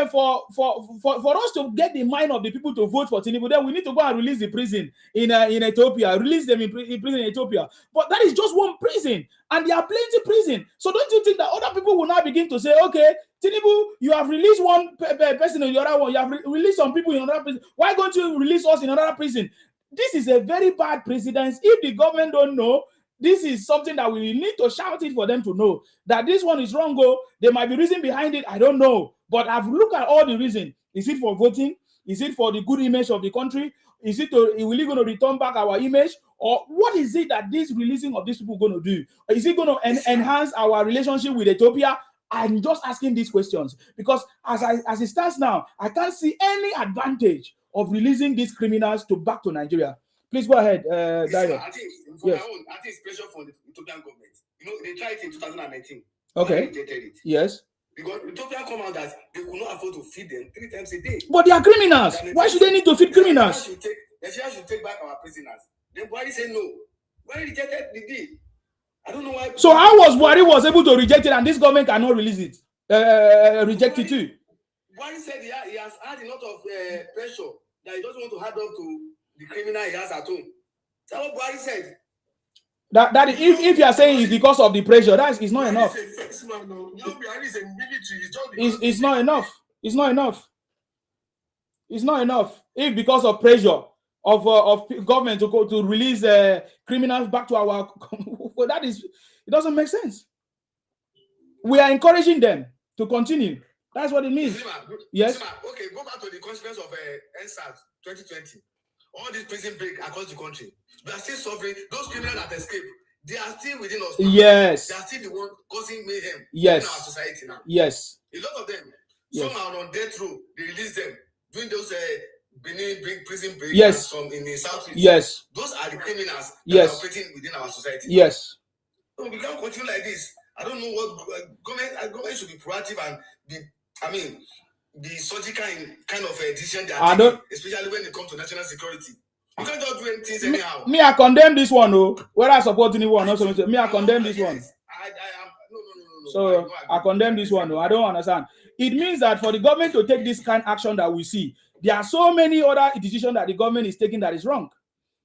for us to get the mind of the people to vote for Tinubu, then we need to go and release the prison in Ethiopia, release them in prison in Ethiopia. But that is just one prison, and there are plenty prison. So don't you think that other people will now begin to say, okay, Tinubu, you have released one person in the other one, you have released some people in another prison. Why don't you release us in another prison? This is a very bad precedence. If the government don't know, this is something that we need to shout it for them to know that this one is wrong. There might be reason behind it. I don't know. But I've looked at all the reason. Is it for voting? Is it for the good image of the country? Is it will it going to return back our image? Or what is it that this releasing of these people going to do? Is it going to enhance our relationship with Ethiopia? I'm just asking these questions because as it stands now, I can't see any advantage of releasing these criminals back to Nigeria. Please go ahead, Dayo. I think for yes. My own, I think it's pressure from the Ethiopian government. You know, they tried it in 2019. Okay. They rejected it. Yes. Because Ethiopia come out that they could not afford to feed them 3 times a day. But they are criminals. Why should they need to feed criminals? They should take back our prisoners. Then Buhari said no. Buhari rejected the deal. I don't know why. So how was Buhari able to reject it and this government cannot release it? Reject it too? Buhari said he has had a lot of pressure that he doesn't want to hand up to the criminal he has at home. That's what Buhari said. That if you are saying it's because of the pressure, it's not enough. It's not enough. It's not enough. It's not enough. If because of pressure of government to release criminals back to our, well, it doesn't make sense. We are encouraging them to continue. That's what it means. Yes. Okay, go back to the consequence of NSAS 2020. All these prison break across the country. They are still suffering. Those criminals that escape, they are still within us. Yes. They are still the one causing mayhem in our society now. Yes. A lot of them. Yes. Some are on death row. They release them. Doing those prison break. Yes. Some in the south. Yes. Those are the criminals that are operating within our society. Yes. So we can't continue like this. I don't know what government should be proactive and be surgical in kind of decision they are taking, especially when it comes to national security. You can't just do things anyhow. Me, I condemn this one, whether I support anyone or not. Me, I condemn this one. No. So I condemn this one, I don't understand. It means that for the government to take this kind of action that we see, there are so many other decisions that the government is taking that is wrong.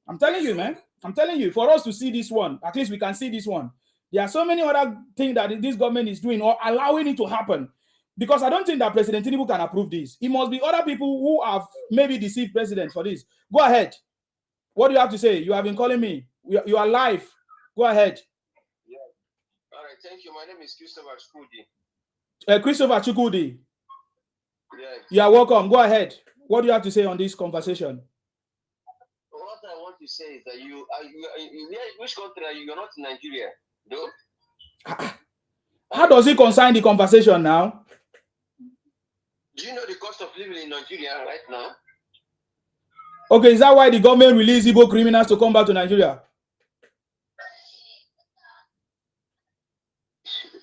I'm telling you, man. I'm telling you, for us to see this one, at least we can see this one. There are so many other things that this government is doing or allowing it to happen. Because I don't think that President Tinubu can approve this. It must be other people who have maybe deceived president for this. Go ahead. What do you have to say? You have been calling me. You are live. Go ahead. Yeah. All right. Thank you. My name is Christopher Chukudi. Christopher Chukudi. Yes. You are welcome. Go ahead. What do you have to say on this conversation? What I want to say is that which country are you? You're not in Nigeria, though. How does it concern the conversation now? Do you know the cost of living in Nigeria right now? Okay, is that why the government released Igbo criminals to come back to Nigeria?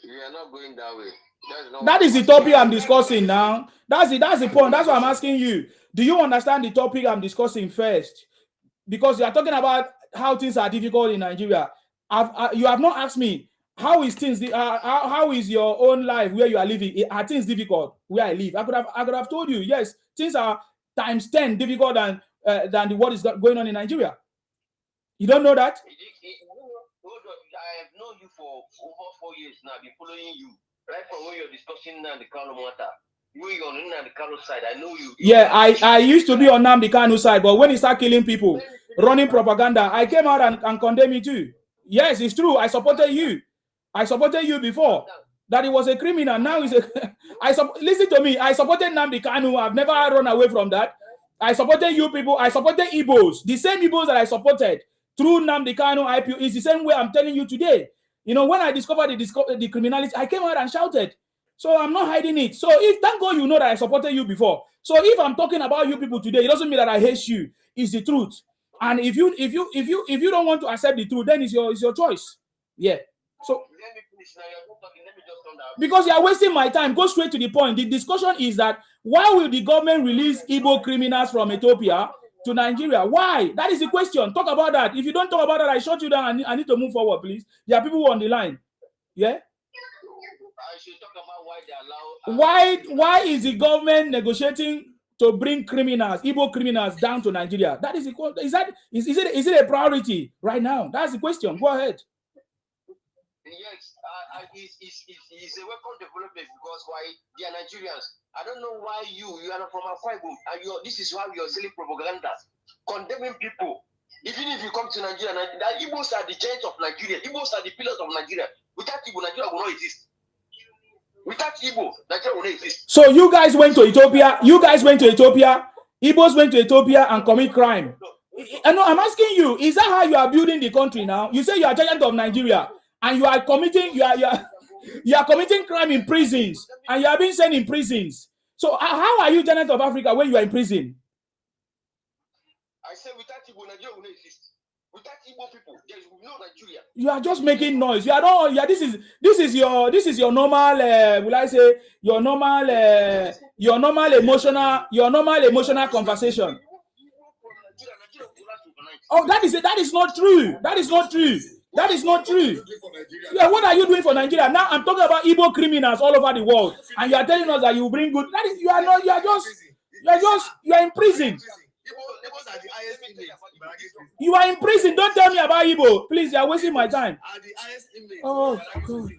We are not going that way. That is the topic I'm discussing now. That's the point. That's why I'm asking you. Do you understand the topic I'm discussing first? Because you are talking about how things are difficult in Nigeria. You have not asked me how is things. How is your own life where you are living? Are things difficult where I live? I could have told you. Yes, things are times 10 difficult than what is going on in Nigeria. You don't know that? I have known you for over 4 years now. I've been following you right from when you're discussing now the Kanu matter. You're on the Kanu side. I know you. Yeah, I used to be on Nnamdi Kanu side, but when he started killing people, running propaganda, I came out and condemned you too. Yes, it's true. I supported you. I supported you before. That he was a criminal. Now he's a. Listen to me. I supported Nnamdi Kanu. I've never run away from that. I supported you people. I supported Ibos. The same Ibos that I supported through Nnamdi Kanu IPO is the same way I'm telling you today. You know, when I discovered the criminality, I came out and shouted. So I'm not hiding it. So thank God you know that I supported you before. So if I'm talking about you people today, it doesn't mean that I hate you. It's the truth. And if you don't want to accept the truth, then it's your choice. Yeah. So, let me finish now. You're not talking. Let me just come down. because you are wasting my time, go straight to the point. The discussion is that why will the government release Igbo criminals from Ethiopia to Nigeria? Why? That is the question. Talk about that. If you don't talk about that, I shut you down. I need to move forward, please. There are people on the line. Yeah. I should talk about why they allow. Why is the government negotiating to bring criminals, Igbo criminals, down to Nigeria? That is the is it a priority right now? That's the question. Go ahead. Yes, it's a welcome development because why they are Nigerians. I don't know why you are not from Akwa Ibom and this is how you're selling propaganda, condemning people. Even if you come to Nigeria, the Ibos are the giants of Nigeria. Ibos are the pillars of Nigeria. Without Igbo, Nigeria will not exist. Without Igbo, Nigeria will not exist. So you guys went to Ethiopia. Ibos went to Ethiopia and commit crime. And no, I'm asking you, is that how you are building the country now? You say you are giant of Nigeria and you are committing committing crime in prisons and you are being sent in prisons. So how are you giant of Africa when you are in prison? I say without Igbo, Nigeria will not exist. Without Igbo people, there is no Nigeria. You are just making noise. You are not. Yeah, this is your normal. Will I say your normal emotional conversation? Oh, that is not true. That is not true. That is not true. Yeah, what are you doing for Nigeria? Now I'm talking about Igbo criminals all over the world, and you are telling us that you bring good. That is, you are not. You are in prison. You are in prison. Don't tell me about Igbo. Please, you are wasting my time. Oh, God.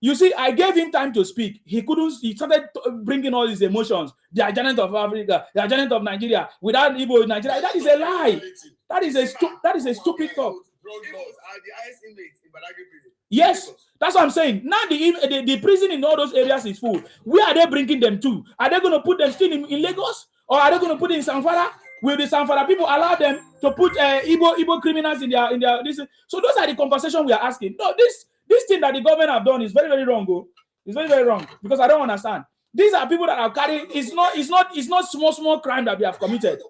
You see, I gave him time to speak. He couldn't. He started bringing all his emotions. The giant of Africa, the giant of Nigeria. Without Igbo in Nigeria, that is a lie. That is a stupid talk. Yes, that's what I'm saying. Now the prison in all those areas is full. Where are they bringing them to? Are they going to put them still in Lagos? Or are they going to put it in Sanfara? Will the Sanfara people allow them to put Igbo criminals in their this? So those are the conversations we are asking. No, this thing that the government have done is very, very wrong. It's very, very wrong because I don't understand. These are people that are carrying. It's not small crime that they have committed.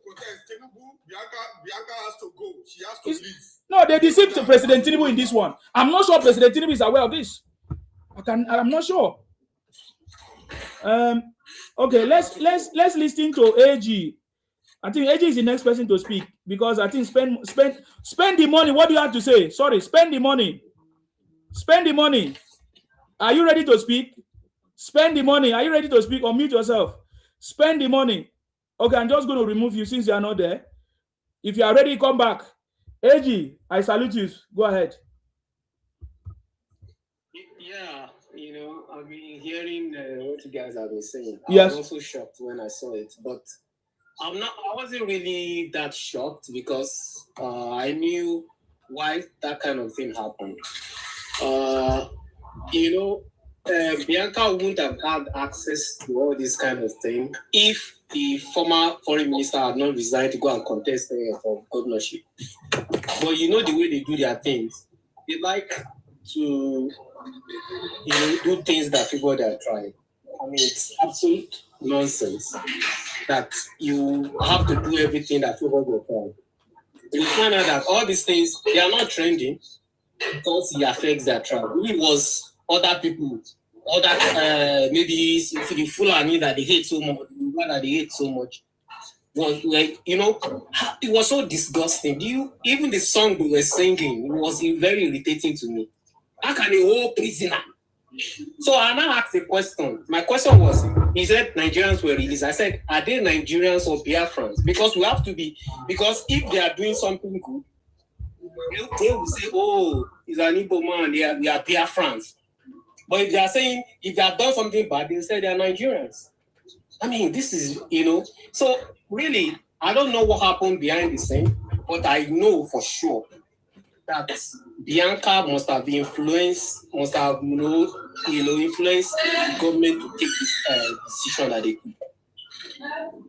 Bianca has to go. She has to leave. No, they deceived President Tinubu in this one. I'm not sure President Tinubu is aware of this. I'm not sure. Okay, let's listen to AG. I think AG is the next person to speak because I think spend the money. What do you have to say? Sorry, spend the money. Spend the money. Are you ready to speak? Spend the money. Are you ready to speak? Unmute yourself. Spend the money. Okay, I'm just going to remove you since you are not there. If you are ready, come back. AG, I salute you. Go ahead. Yeah, I've been hearing what you guys have been saying. Yes. I was also shocked when I saw it, but I wasn't really that shocked because I knew why that kind of thing happened. Bianca wouldn't have had access to all this kind of thing if the former foreign minister had not resigned to go and contest for governorship. But the way they do their things, they like to do things that people that are trying. I mean, it's absolute nonsense that you have to do everything that people are trying. You find out that all these things, they are not trending because it affects their tribe. It was other people, maybe the Fulani that they hate so much, was like, it was so disgusting. Even the song we were singing, it was very irritating to me. How can a whole prisoner? So I now asked a question. My question was, he said Nigerians were released. I said, are they Nigerians or Biafrans? Because we have to be, because if they are doing something good, they will say, oh, he's an Igbo man, we are Biafrans. But if they are saying, if they have done something bad, they say they are Nigerians. I mean, this is, so really, I don't know what happened behind the scene, but I know for sure that Bianca must have influenced, influenced the government to take this decision that they could.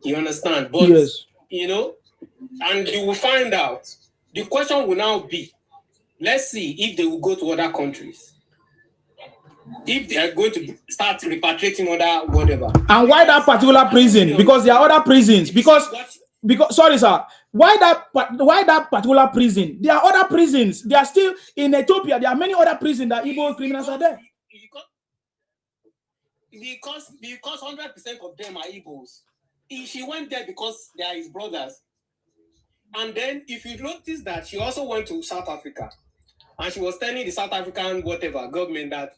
You understand? But, yes. And you will find out. The question will now be, let's see if they will go to other countries. If they are going to start repatriating other whatever. And why that particular prison? Because there are other prisons. Because sorry, sir. Why that particular prison? There are other prisons. They are still in Ethiopia. There are many other prisons that Igbo criminals are there. Because 100% of them are Igbos. She went there because they are his brothers. And then if you notice that she also went to South Africa, and she was telling the South African government that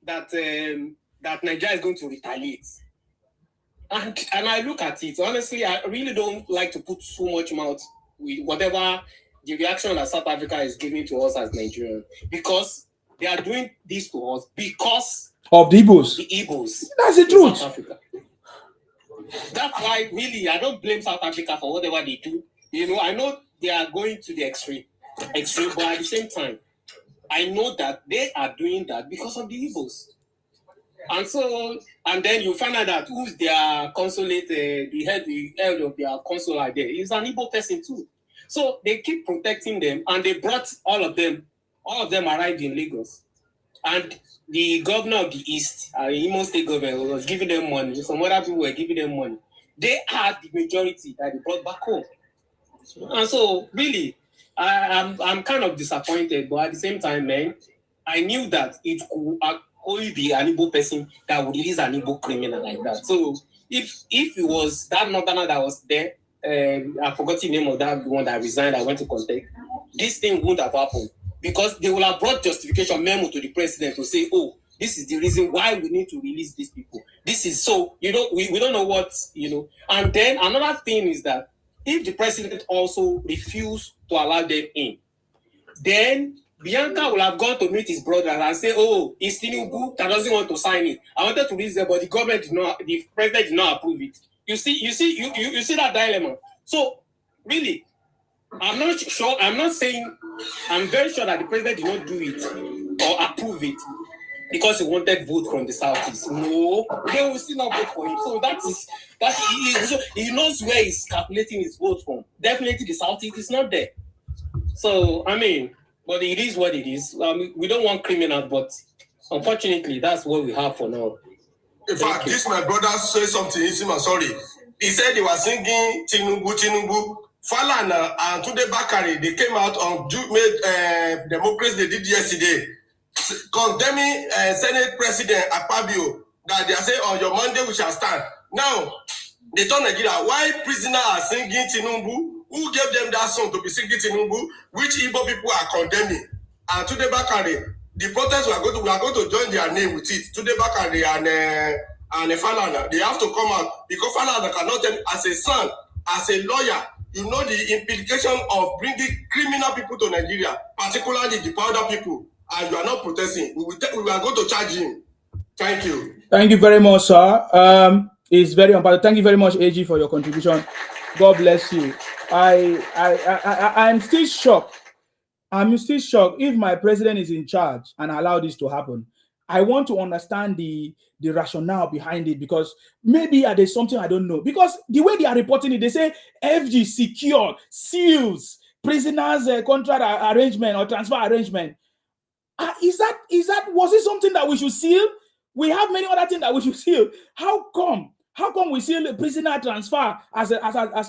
that Nigeria is going to retaliate. And I look at it, honestly, I really don't like to put so much mouth with whatever the reaction that South Africa is giving to us as Nigerians, because they are doing this to us because of the Ibos. The Ibos. That's the truth. South Africa. That's why, really, I don't blame South Africa for whatever they do. You know, I know they are going to the extreme, but at the same time, I know that they are doing that because of the Ibos. And then you find out that who's their consulate, the head of their consulate there is an Igbo person too. So they keep protecting them, and they brought all of them arrived in Lagos. And the governor of the East, Imo State government, was giving them money. Some other people were giving them money. They had the majority that they brought back home. And so, really, I'm kind of disappointed, but at the same time, man, I knew that it could only be an Igbo person that would release an Igbo criminal like that. So if it was that northerner that was there, I forgot the name of that one that resigned, I went to contact, this thing wouldn't have happened, because they will have brought justification memo to the president to say, oh, this is the reason why we need to release these people. This is so, we don't know what, And then another thing is that if the president also refused to allow them in, then Bianca will have gone to meet his brother and say, oh, it's Tinubu that doesn't want to sign it. I wanted to release it, but the president did not approve it. You see that dilemma. So really, I'm not sure, I'm very sure that the president did not do it or approve it because he wanted vote from the Southeast. No, they will still not vote for him. So he knows where he's calculating his vote from. Definitely the Southeast is not there. So, but it is what it is. We don't want criminals, but unfortunately, that's what we have for now. In fact, this my brother said something. I'm sorry. He said he was singing Tinubu. Falana and Tunde Bakari, they came out on democracy they did yesterday, condemning Senate President Akpabio, that they are saying on your Monday we shall stand. Now, they told Nigeria, why prisoners are singing Tinubu? Who gave them that song to be singing Tinubu? Which Igbo people are condemning? And Tunde Bakari, the protests we are going to join their name with it. Tunde Bakari and Falana, they have to come out because Falana cannot tell as a son, as a lawyer. You know the implication of bringing criminal people to Nigeria, particularly the powder people, and you are not protesting. We are going to charge him. Thank you. Thank you very much, sir. It's very important. Thank you very much, AG, for your contribution. God bless you. I'm still shocked. I'm still shocked if my president is in charge and allow this to happen. I want to understand the rationale behind it, because maybe there's something I don't know. Because the way they are reporting it, they say FG secured, seals, prisoners contract arrangement or transfer arrangement. Was it something that we should seal? We have many other things that we should seal. How come we seal a prisoner transfer as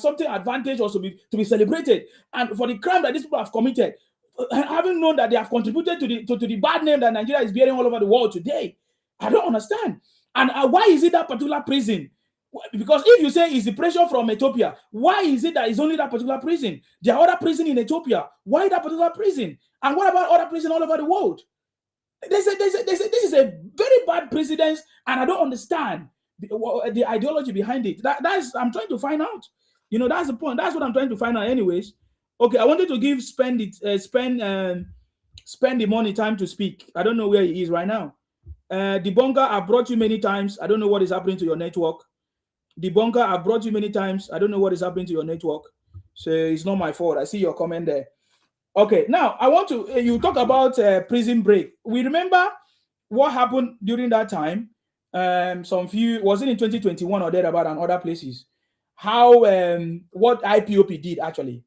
something advantageous to be celebrated? And for the crime that these people have committed, having known that they have contributed to the bad name that Nigeria is bearing all over the world today, I don't understand. And why is it that particular prison? Because if you say it's the pressure from Ethiopia, why is it that it's only that particular prison? There are other prisons in Ethiopia. Why that particular prison? And what about other prisons all over the world? This is a very bad precedence, and I don't understand the ideology behind it. That's I'm trying to find out. That's the point. That's what I'm trying to find out. Anyways, okay. I wanted to give spend the money time to speak. I don't know where he is right now. Debunker, I brought you many times. I don't know what is happening to your network. Debunker, I brought you many times. I don't know what is happening to your network. So it's not my fault. I see your comment there. Okay, now I want to, you talk about prison break. We remember what happened during that time. Was it in 2021 or thereabout and other places? How, what IPOP did actually,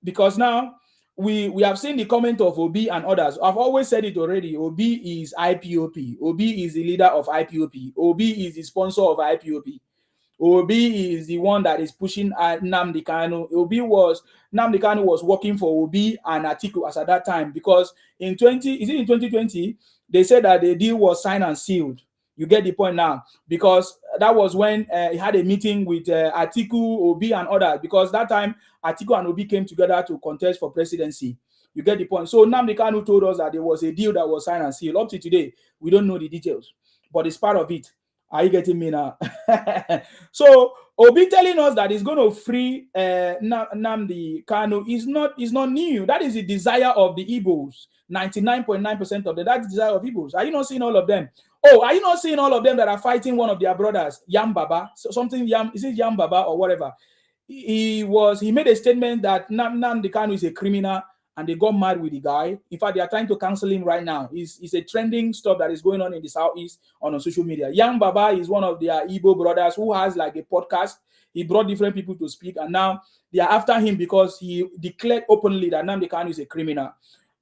because now we have seen the comment of Obi and others. I've always said it already. Obi is IPOP. Obi is the leader of IPOP. Obi is the sponsor of IPOP. Obi is the one that is pushing Nnamdi Kanu. Nnamdi Kanu was working for Obi and Atiku as at that time, because in 2020, they said that the deal was signed and sealed. You get the point now, because that was when he had a meeting with Atiku, Obi, and others, because that time Atiku and Obi came together to contest for presidency. You get the point. So Nnamdi Kanu told us that there was a deal that was signed and sealed. Up to today, we don't know the details, but it's part of it. Are you getting me now? So Obi telling us that he's going to free Nnamdi Kanu is not new. That is the desire of the Ibos. 99.9% of them. That's the desire of Ibos. Are you not seeing all of them? Oh, are you not seeing all of them that are fighting one of their brothers, Yam Baba? So something Yam, is it Yam Baba or whatever? He made a statement that Nnamdi Kanu is a criminal, and they got mad with the guy. In fact, they are trying to cancel him right now. It's a trending stuff that is going on in the Southeast on social media. Yam Baba is one of their Igbo brothers who has like a podcast. He brought different people to speak, and now they are after him because he declared openly that Nnamdi Kanu is a criminal.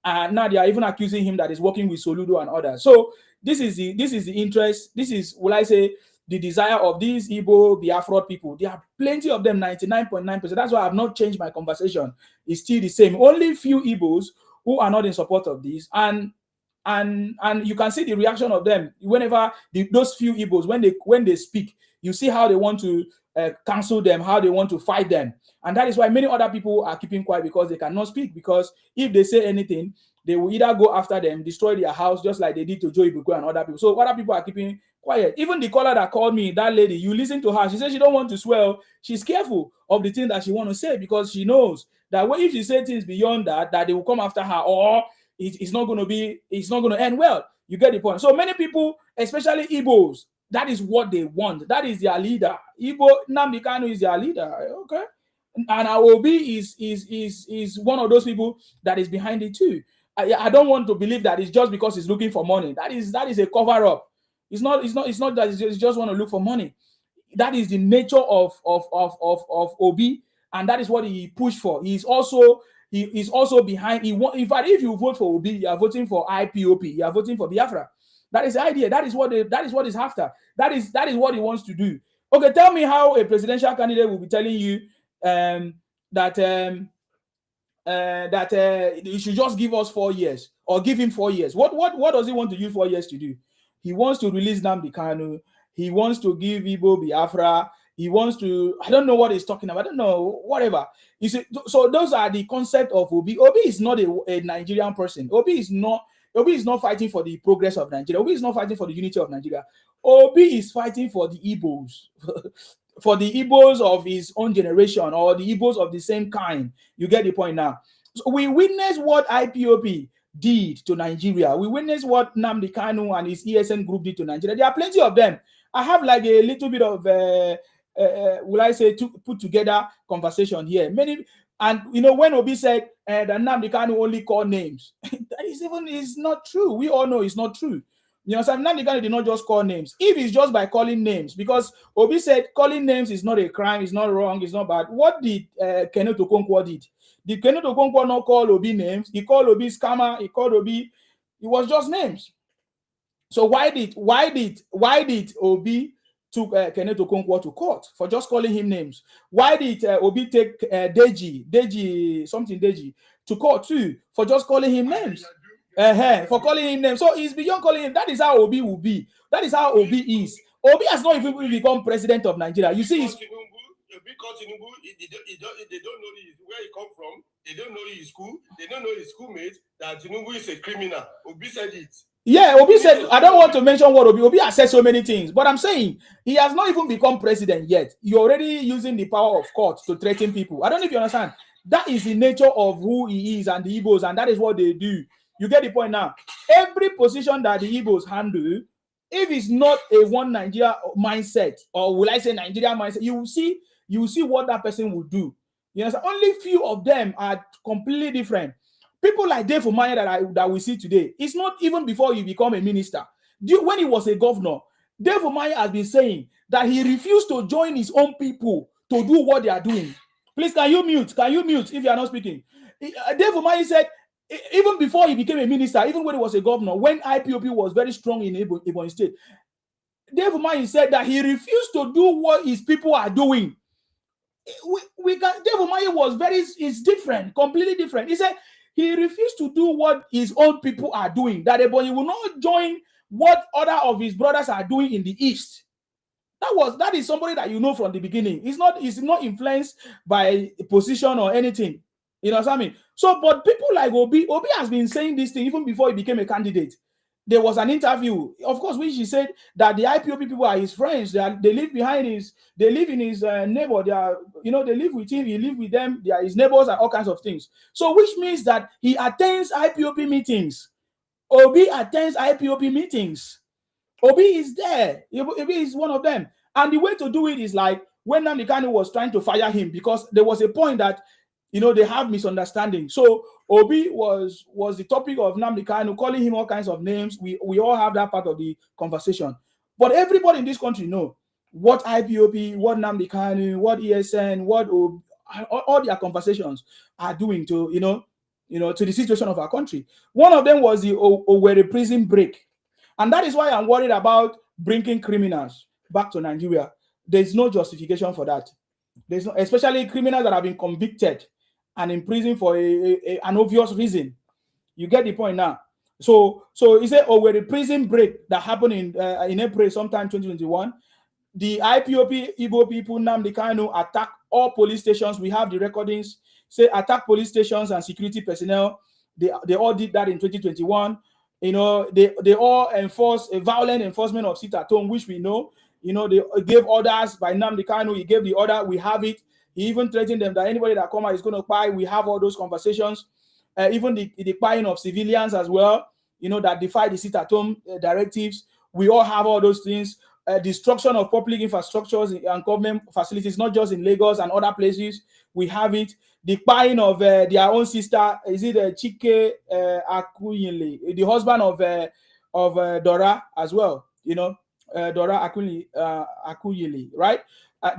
And now they are even accusing him that he's working with Soludo and others. So this is the interest. This is, will I say, the desire of these Igbo Biafra people. There are plenty of them, 99.9%. That's why I've not changed my conversation. It's still the same. Only few Igbos who are not in support of this, and you can see the reaction of them whenever those few Igbos, when they speak, you see how they want to cancel them, how they want to fight them. And that is why many other people are keeping quiet, because they cannot speak, because if they say anything, they will either go after them, destroy their house, just like they did to Joe Ibuko and other people. So other people are keeping quiet. Even the caller that called me, that lady, you listen to her. She says she don't want to swear. She's careful of the thing that she want to say, because she knows that if she says things beyond that they will come after her, or it's not going to end well. You get the point. So many people, especially Ibos, that is what they want. That is their leader. Igbo Nnamdi Kanu is their leader. Okay. And Obi is one of those people that is behind it too. I don't want to believe that it's just because he's looking for money. That is a cover up. It's not that he just want to look for money. That is the nature of Obi, and that is what he pushed for. He's also behind. In fact, if you vote for Obi, you are voting for IPOB. You are voting for Biafra. That is the idea. That is what is after. That is what he wants to do. Okay, tell me how a presidential candidate will be telling you that he should just give us 4 years, or give him 4 years. What does he want to use 4 years to do? He wants to release Nnamdi Kanu. He wants to give IPOB Biafra. He wants to, I don't know what he's talking about. I don't know, whatever. You see, so those are the concept of Obi. Obi is not a Nigerian person. Obi is not fighting for the progress of Nigeria. Obi is not fighting for the unity of Nigeria. Obi is fighting for the Ibos. For the Ibos of his own generation, or the Ibos of the same kind. You get the point now. So we witness what IPOB did to Nigeria. We witness what Nnamdi Kanu and his ESN group did to Nigeria. There are plenty of them. I have like a little bit of will I say, to put together conversation here. Many, and you know, when Obi said that Nnamdi Kanu only call names, that is not true. We all know it's not true. You know, Nnamdi Kanu did not just call names. If it's just by calling names, because Obi said calling names is not a crime, it's not wrong, it's not bad. What did Kenneth Okonkwo did? Did Kenneth Okonkwo not call Obi names? He called Obi scammer. He called Obi. It was just names. So why did Obi took Kenneth Okonkwo to court for just calling him names? Why did Obi take Deji to court too for just calling him names? For calling him names. So he's beyond calling him. That is how Obi will be. That is how Obi is. Obi has not even become president of Nigeria. You see, because Tinubu, they don't know where he come from. They don't know his school. They don't know his schoolmates. That Tinubu is a criminal. Obi said it. Yeah, Obi said, I don't want to mention what Obi has said so many things, but I'm saying he has not even become president yet. You're already using the power of court to threaten people. I don't know if you understand. That is the nature of who he is and the Ibos, and that is what they do. You get the point now. Every position that the Ibos handle, if it's not a one Nigeria mindset, or will I say Nigeria mindset, you will see what that person will do. You know, only few of them are completely different. People like Dave Umahi that we see today, it's not even before you become a minister. When he was a governor, Dave Umahi has been saying that he refused to join his own people to do what they are doing. Please, can you mute? Can you mute if you are not speaking? Dave Umahi said, even before he became a minister, even when he was a governor, when IPOB was very strong in Ebonyi State, Dave Umahi said that he refused to do what his people are doing. Dave Umahi was it's different, completely different. He said he refused to do what his own people are doing, that he will not join what other of his brothers are doing in the East. That is somebody that you know from the beginning. He's not influenced by position or anything. You know what I mean? So, but people like Obi has been saying this thing even before he became a candidate. There was an interview, of course, which he said that the IPOB people are his friends. They live they live in his neighbor. They live with him. He live with them. They are his neighbors and all kinds of things. So, which means that he attends IPOB meetings. Obi attends IPOB meetings. Obi is there. Obi is one of them. And the way to do it is like when Nnamdi Kanu was trying to fire him, because there was a point that they have misunderstanding. So Obi was the topic of Nnamdi Kanu, calling him all kinds of names. We all have that part of the conversation. But everybody in this country know what IPOB, what Nnamdi Kanu, what ESN, what all their conversations are doing to to the situation of our country. One of them was the Owerri prison break. And that is why I'm worried about bringing criminals back to Nigeria. There's no justification for that. There's no, especially criminals that have been convicted and in prison for an obvious reason. You get the point now. So he said, the prison break that happened in April, sometime 2021, the IPOB Igbo people, Nnamdi Kanu, attacked all police stations. We have the recordings. Say attack police stations and security personnel. They all did that in 2021. They all enforced a violent enforcement of sit at home, which we know. They gave orders by Nnamdi Kanu. He gave the order. We have it. He even threatened them that anybody that come out is going to buy. We have all those conversations. Even the buying of civilians as well, that defy the sit at home directives. We all have all those things. Destruction of public infrastructures and government facilities, not just in Lagos and other places. We have it. The buying of their own sister, is it Chike Akuyele, the husband of Dora as well, Dora Akuyele, right?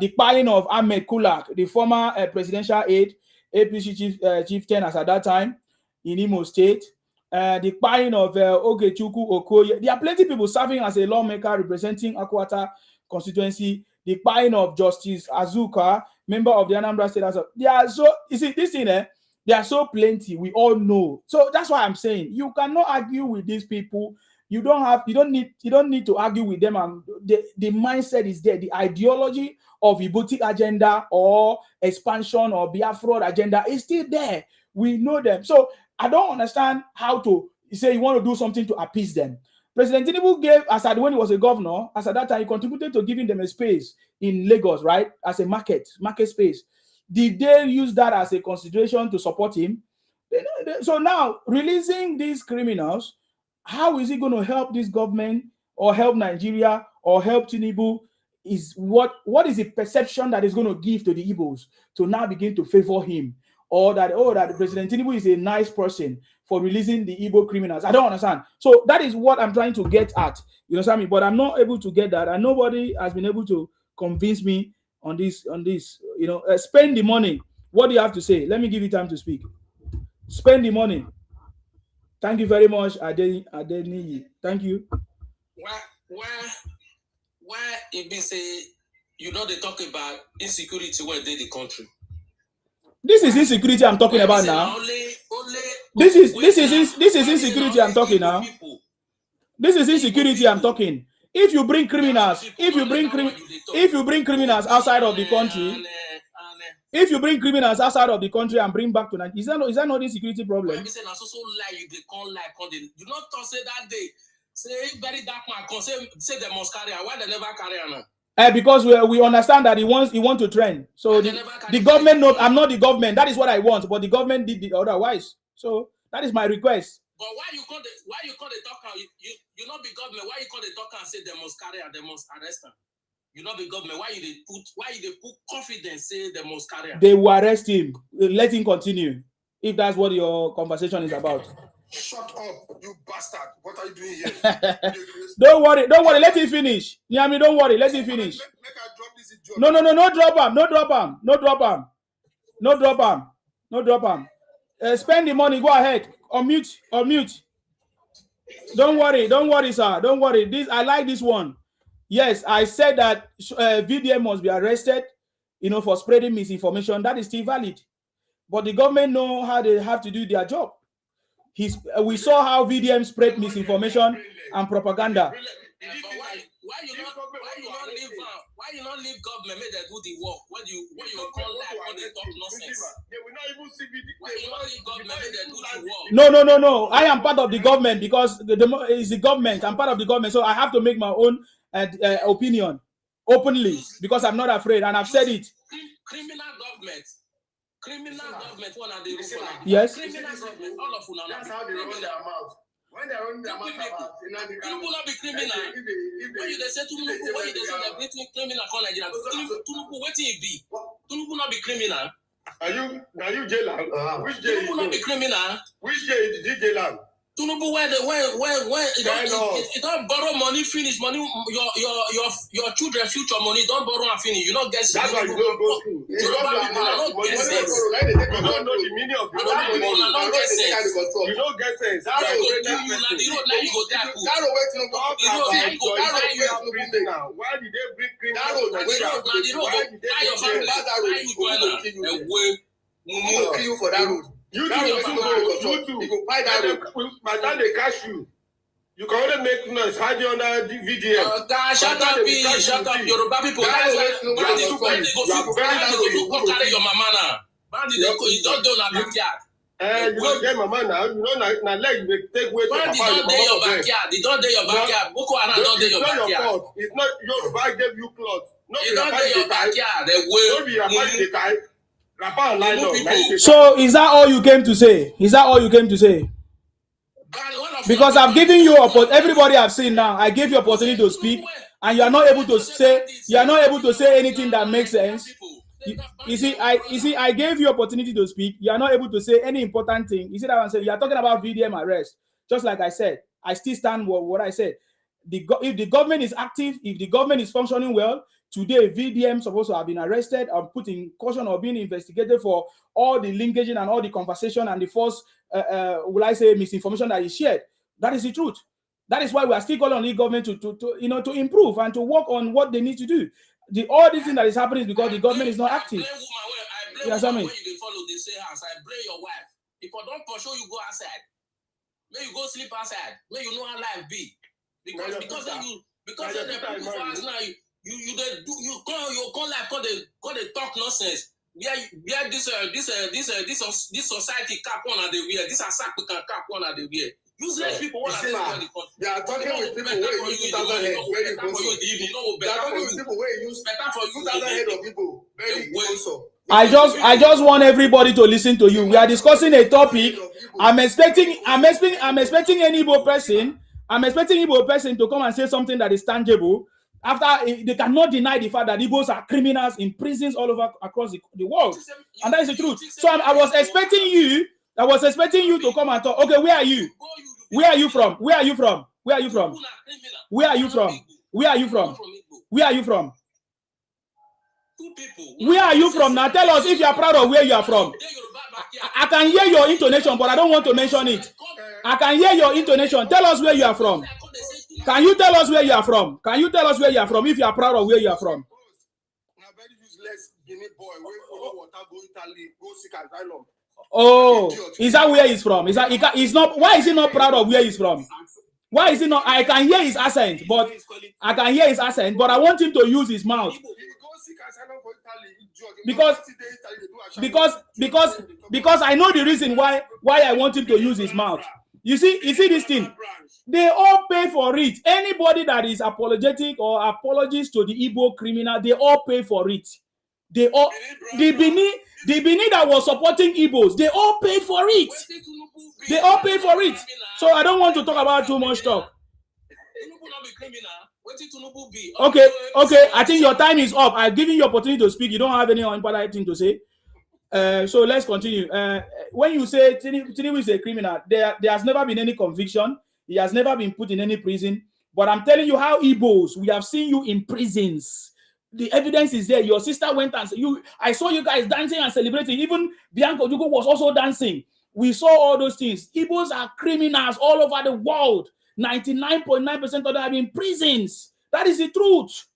The buying of Ahmed Kulak, the former presidential aide, APC chieftain as at that time in Imo State. The buying of Ogechukwu Okoye. There are plenty of people serving as a lawmaker representing Akwata constituency. The buying of Justice Azuka, member of the Anambra State. They are so, you see, this thing, they are so plenty. We all know. So that's why I'm saying you cannot argue with these people. You don't need to argue with them. And the mindset is there. The ideology of Ibuti agenda or expansion or Biafra agenda is still there. We know them. So I don't understand how to say you want to do something to appease them. President Tinubu gave, when he was a governor, as at that time, he contributed to giving them a space in Lagos, right? As a market space. Did they use that as a consideration to support him? So now, releasing these criminals, how is it going to help this government or help Nigeria or help Tinubu? Is what is the perception that is going to give to the Ibos to now begin to favor him? Or that President Tinubu is a nice person for releasing the Igbo criminals. I don't understand. So that is what I'm trying to get at. You know what I mean? But I'm not able to get that. And nobody has been able to convince me on this. Spend the money. What do you have to say? Let me give you time to speak. Spend the money. Thank you very much, Adeniyi. Thank you. Why it be say they talk about insecurity where they the country? This is insecurity I'm talking about now. This is insecurity I'm talking now. This is insecurity I'm talking. If you bring criminals, outside of the country, if you bring criminals outside of the country and bring back to Nigeria, is that not insecurity problem? You not say that day. Say very dark man. Say they must carry. Why they never carry now? Because we understand that he wants to trend. So the government, no, I'm not the government. That is what I want, but the government did the otherwise. So that is my request. But why you call the talker? You not be government. Why you call the talker and say they must carry and they must arrest them? You not be government. Why you put confidence say they must carry? They will arrest him. Let him continue. If that's what your conversation is about. Shut up, you bastard. What are you doing here? Don't worry. Let him finish. Nyami, don't worry. Let him finish. Make I drop this job. No, drop him. Spend the money. Go ahead. Unmute. Don't worry, sir. Don't worry. I like this one. Yes, I said that VDM must be arrested, for spreading misinformation. That is still valid. But the government know how they have to do their job. We saw how VDM spread misinformation and propaganda. Why you not leave government make they do the work? When you call that when they talk nonsense? They will not even see Why you not leave government make they do the work? No. I am part of the government because it's the government. I'm part of the government, so I have to make my own opinion openly because I'm not afraid, and I've said it. Criminal government. One of the yes. Criminal government. All of them. That's how they run their mouth. When they run their mouth, Tinubu not be criminal. When you say Tinubu, when you say they're breathing criminal call Nigeria, Tinubu wetin he be? Tinubu not be criminal. Are you jailer? Which jail? Tinubu not be criminal. Which jail did you jail am? Tinubu when it don't borrow money finish money your children future money don't borrow and finish you don't get sense. That's why you don't go school. You don't get sense. You don't know the meaning of the money. You don't get sense. You don't get sense. That's why you go tackle. Why did they bring criminals? Why did they kill you for that road? You too. By the time they catch you, you can only make noise hiding under the video. Shut up, Yoruba people. That's why you carry your mama now. You don't do that backyard. You don't get mama now. You know na leg you take weight. Why don't dey your backyard? You don't dey your backyard. Boko Haram don't dey your backyard. It's not your fault. It's not Yoruba gave you cloth. You don't dey your backyard. Don't be your backyard. So is that all you came to say? Is that all you came to say? Because I've given you everybody I've seen now. I gave you opportunity to speak, and you are not able to say anything that makes sense. You see, I gave you opportunity to speak. You are not able to say any important thing. You see that I'm saying? You are talking about VDM arrest. Just like I said, I still stand what I said. If the government is active, if the government is functioning well, today VDM supposed to have been arrested or put in caution or being investigated for all the linkaging and all the conversation and the false, will I say, misinformation that is shared. That is the truth. That is why we are still calling on the government to improve and to work on what they need to do. All this thing that is happening is because the government is not active. I blame woman when you follow the same house. I blame your wife. If I don't pursue you, go outside. May you go sleep outside. May you know how life be. Because of the people for us now, you call life call they talk nonsense. Yeah, this society cap one at the wear. This African cap one at the wear. Useless people want to say they are talking with people where you 2,000 head. Very good. They are talking with people where you use 2,000 head of people. Very good. I just want everybody to listen to you. We are discussing a topic. I'm expecting any Igbo person. I'm expecting Igbo person to come and say something that is tangible. After they cannot deny the fact that Igbos are criminals in prisons all over across the world, and that is the truth. So I was expecting you to come and talk. Okay, where are you? Where are you from? Where are you from? Where are you from? Where are you from? Where are you from? Where are you from? Where are you from? Now tell us if you are proud of where you are from. I can hear your intonation, but I don't want to mention it. I can hear your intonation. Tell us where you are from. Can you tell us where you are from? Can you tell us where you are from if you are proud of where you are from? Oh, is that where he's from? He's not? Why is he not proud of where he's from? Why is he not? I can hear his accent, but I want him to use his mouth. Because I know the reason why I want him to use his mouth. You see this thing? They all pay for it. Anybody that is apologetic or apologist to the Igbo criminal, they all pay for it. The Benin that was supporting Ibos, they all paid for it. They all paid for it. So I don't want to talk about too much talk. Okay. I think your time is up. I've given you opportunity to speak. You don't have any important thing to say. So let's continue. When you say Tinubu is a criminal, there has never been any conviction. He has never been put in any prison. But I'm telling you how Ibos, we have seen you in prisons. The evidence is there. Your sister went and I saw you guys dancing and celebrating. Even Bianca Ojugo was also dancing. We saw all those things. Igbos are criminals all over the world. 99.9% of them are in prisons. That is the truth.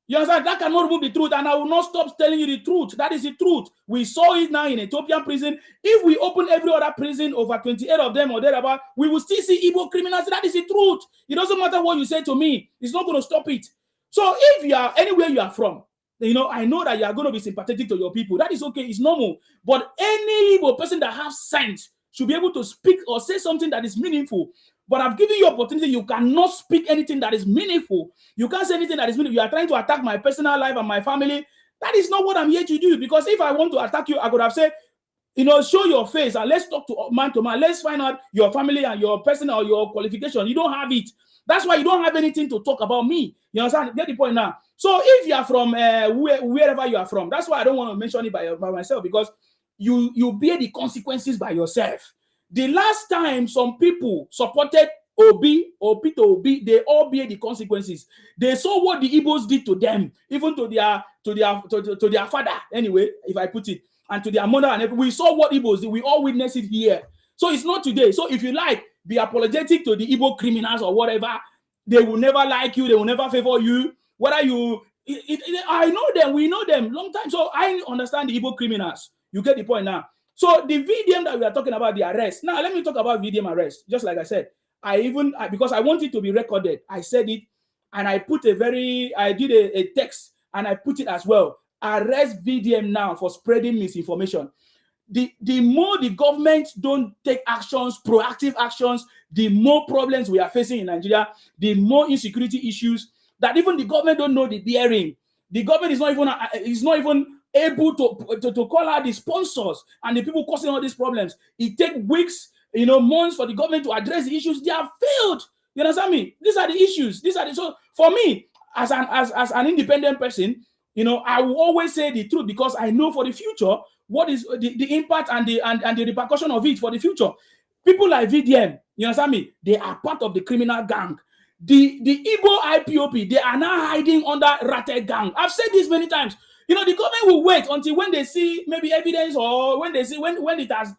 You understand? That cannot remove the truth, and I will not stop telling you the truth. That is the truth. We saw it now in Ethiopian prison. If we open every other prison, over 28 of them or thereabout, we will still see Igbo criminals. That is the truth. It doesn't matter what you say to me. It's not going to stop it. So if you are anywhere you are from, you know, I know that you are going to be sympathetic to your people. That is okay. It's normal. But any Igbo person that has sense should be able to speak or say something that is meaningful. But I've given you opportunity. You cannot speak anything that is meaningful. You can't say anything that is meaningful. You are trying to attack my personal life and my family. That is not what I'm here to do. Because if I want to attack you, I could have said, you know, show your face and let's talk to man. Let's find out your family and your personal or your qualification. You don't have it. That's why you don't have anything to talk about me. You understand? Get the point now. So if you are from wherever you are from, that's why I don't want to mention it by myself, because you bear the consequences by yourself. The last time some people supported Obi or Peter Obi, they all bear the consequences. They saw what the Ibos did to them, even to their father. Anyway, if I put it, and to their mother, and we saw what Ibos did. We all witnessed it here. So it's not today. So if you like, be apologetic to the Igbo criminals or whatever. They will never like you. They will never favor you. Whether you, I know them. We know them long time. So I understand the Igbo criminals. You get the point now. So the VDM that we are talking about, the arrest. Now let me talk about VDM arrest. Just like I said, because I want it to be recorded, I said it, and I put I did a text, and I put it as well. Arrest VDM now for spreading misinformation. The more the government don't take actions, proactive actions, the more problems we are facing in Nigeria, the more insecurity issues that even the government don't know the bearing. The government is not even able to call out the sponsors and the people causing all these problems. It takes weeks, months for the government to address the issues. They have failed. You understand me? These are the issues. So for me, as an independent person, I will always say the truth, because I know for the future what is the impact and the repercussion of it for the future. People like VDM, you understand me? They are part of the criminal gang. The Igbo IPOB, they are now hiding under Rate gang. I've said this many times. The government will wait until when they see maybe evidence, or when they see when it has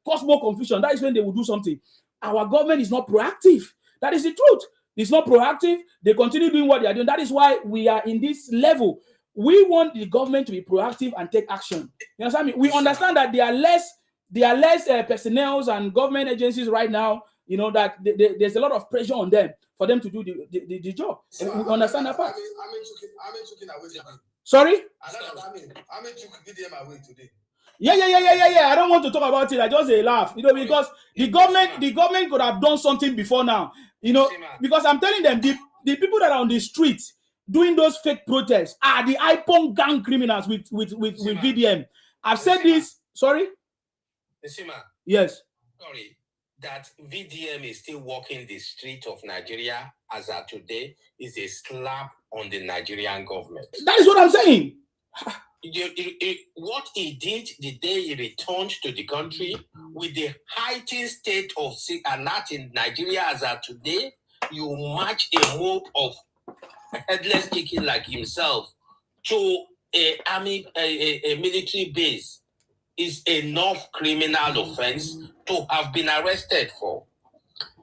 caused more confusion. That is when they will do something. Our government is not proactive. That is the truth. It's not proactive. They continue doing what they are doing. That is why we are in this level. We want the government to be proactive and take action. You understand me? We understand that there are less personnel and government agencies right now. That there's a lot of pressure on them for them to do the job. So we understand that part. Sorry? I mean to give them away today. Yeah. I don't want to talk about it. I just laugh, because the government could have done something before now. Because I'm telling them, the people that are on the street doing those fake protests are the IPOB gang criminals with VDM. I've said this. Sorry? Yes. Sorry. That VDM is still walking the street of Nigeria as of today is a slap on the Nigerian government. That is what I'm saying. What he did the day he returned to the country with the heightened state of alert in Nigeria as of today, you match a move of headless chicken like himself to a military base is enough criminal offense to have been arrested for,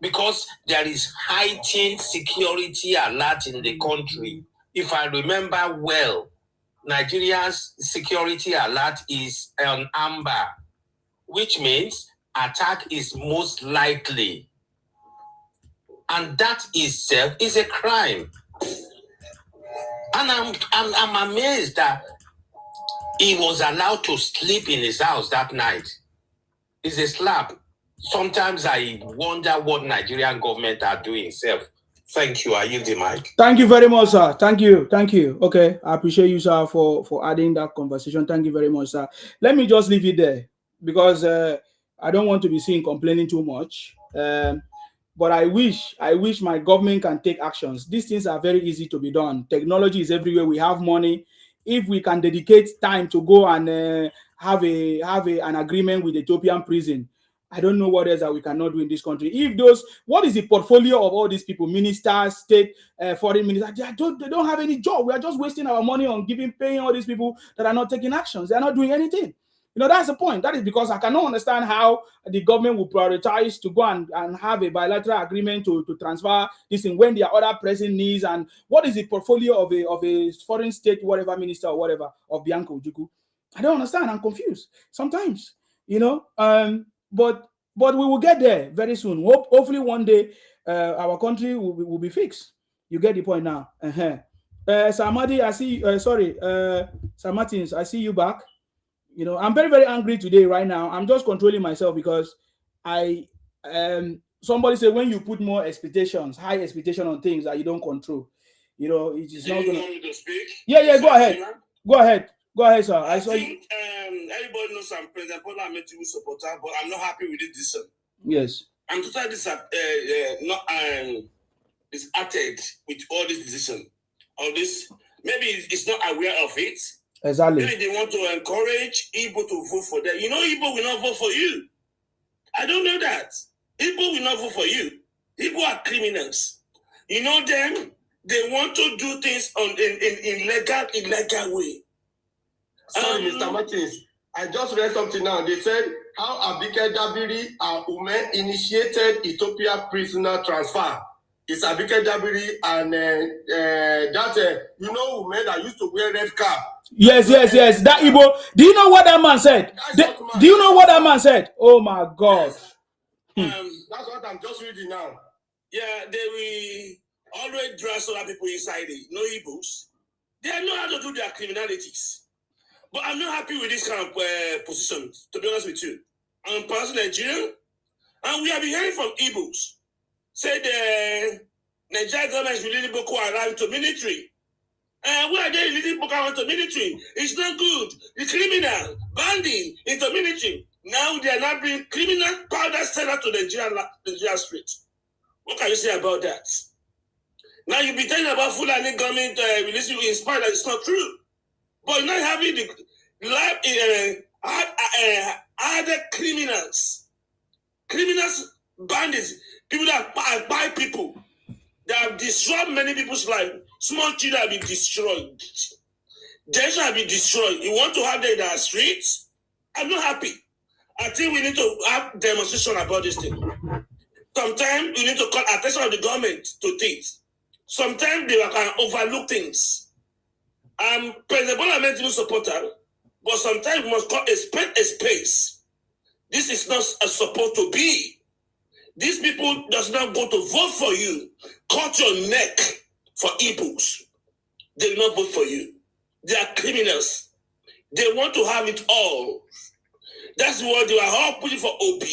because there is heightened security alert in the country. If I remember well, Nigeria's security alert is on amber, which means attack is most likely, and that itself is a crime. And I'm amazed that he was allowed to sleep in his house that night. It's a slap. Sometimes I wonder what Nigerian government are doing itself. Thank you. I yield the mic. Thank you very much, sir. Thank you. Okay, I appreciate you, sir, for adding that conversation. Thank you very much, sir. Let me just leave it there, because I don't want to be seen complaining too much. But I wish my government can take actions. These things are very easy to be done. Technology is everywhere. We have money. If we can dedicate time to go and have an agreement with the Ethiopian prison, I don't know what else that we cannot do in this country. What is the portfolio of all these people, ministers, state, foreign ministers? They don't have any job. We are just wasting our money on paying all these people that are not taking actions. They are not doing anything. You know, that's the point. That is because I cannot understand how the government will prioritize to go and have a bilateral agreement to transfer this thing when there are other pressing needs. And what is the portfolio of a foreign state, whatever minister or whatever, of Bianca Ojukwu? I don't understand. I'm confused sometimes, you know. But we will get there very soon. Hopefully one day our country will be fixed. You get the point now. Samadi, I see. Sam Martins, I see you back. You know, I'm very, very angry today, right now. I'm just controlling myself because somebody said when you put more high expectation on things that you don't control, you know, it is not gonna. Want me to speak? Yeah, go ahead, sir. I saw you. Everybody knows I'm President Bola Ahmed Tinubu supporter, but I'm not happy with this decision. Yes. I'm totally disheartened with all this decision. All this, maybe it's not aware of it. Exactly. Maybe they want to encourage Igbo to vote for them. You know, Igbo will not vote for you. I don't know that. Igbo will not vote for you. Igbo are criminals. You know them. They want to do things in illegal way. Sorry, Mr. Martins. I just read something now. They said how Abike Dabiri and Ume initiated Ethiopia prisoner transfer. It's Abike Dabiri and you know Ume that used to wear red cap. Yes. That Igbo. Do you know what that man said? Do you know what that man said? Oh my God. Yes. That's what I'm just reading now. Yeah, they will always dress other people inside it. No Ibos. They know how to do their criminalities. But I'm not happy with this kind of position, to be honest with you. I'm a person Nigerian, and we have been hearing from Ibos. Say the Nigerian government is releasing Boko Haram to military. Where are they releasing Boko Haram to military? It's not good. The criminal, banding into military. Now they are not bringing criminal powder seller to Nigeria street. What can you say about that? Now you be telling about Fulani government releasing in spite that it's not true. But not having the life other criminals, bandits, people that buy people, that have destroyed many people's life. Small children have been destroyed. They have been destroyed. You want to have them in our streets? I'm not happy. I think we need to have demonstration about this thing. Sometimes we need to call attention of the government to things. Sometimes they can overlook things. I'm President Bola Ahmed Tinubu supporter, but sometimes we must call a space. This is not a support to be. These people does not go to vote for you. Cut your neck for Ibos. They will not vote for you. They are criminals. They want to have it all. That's what they are all pushing for OP.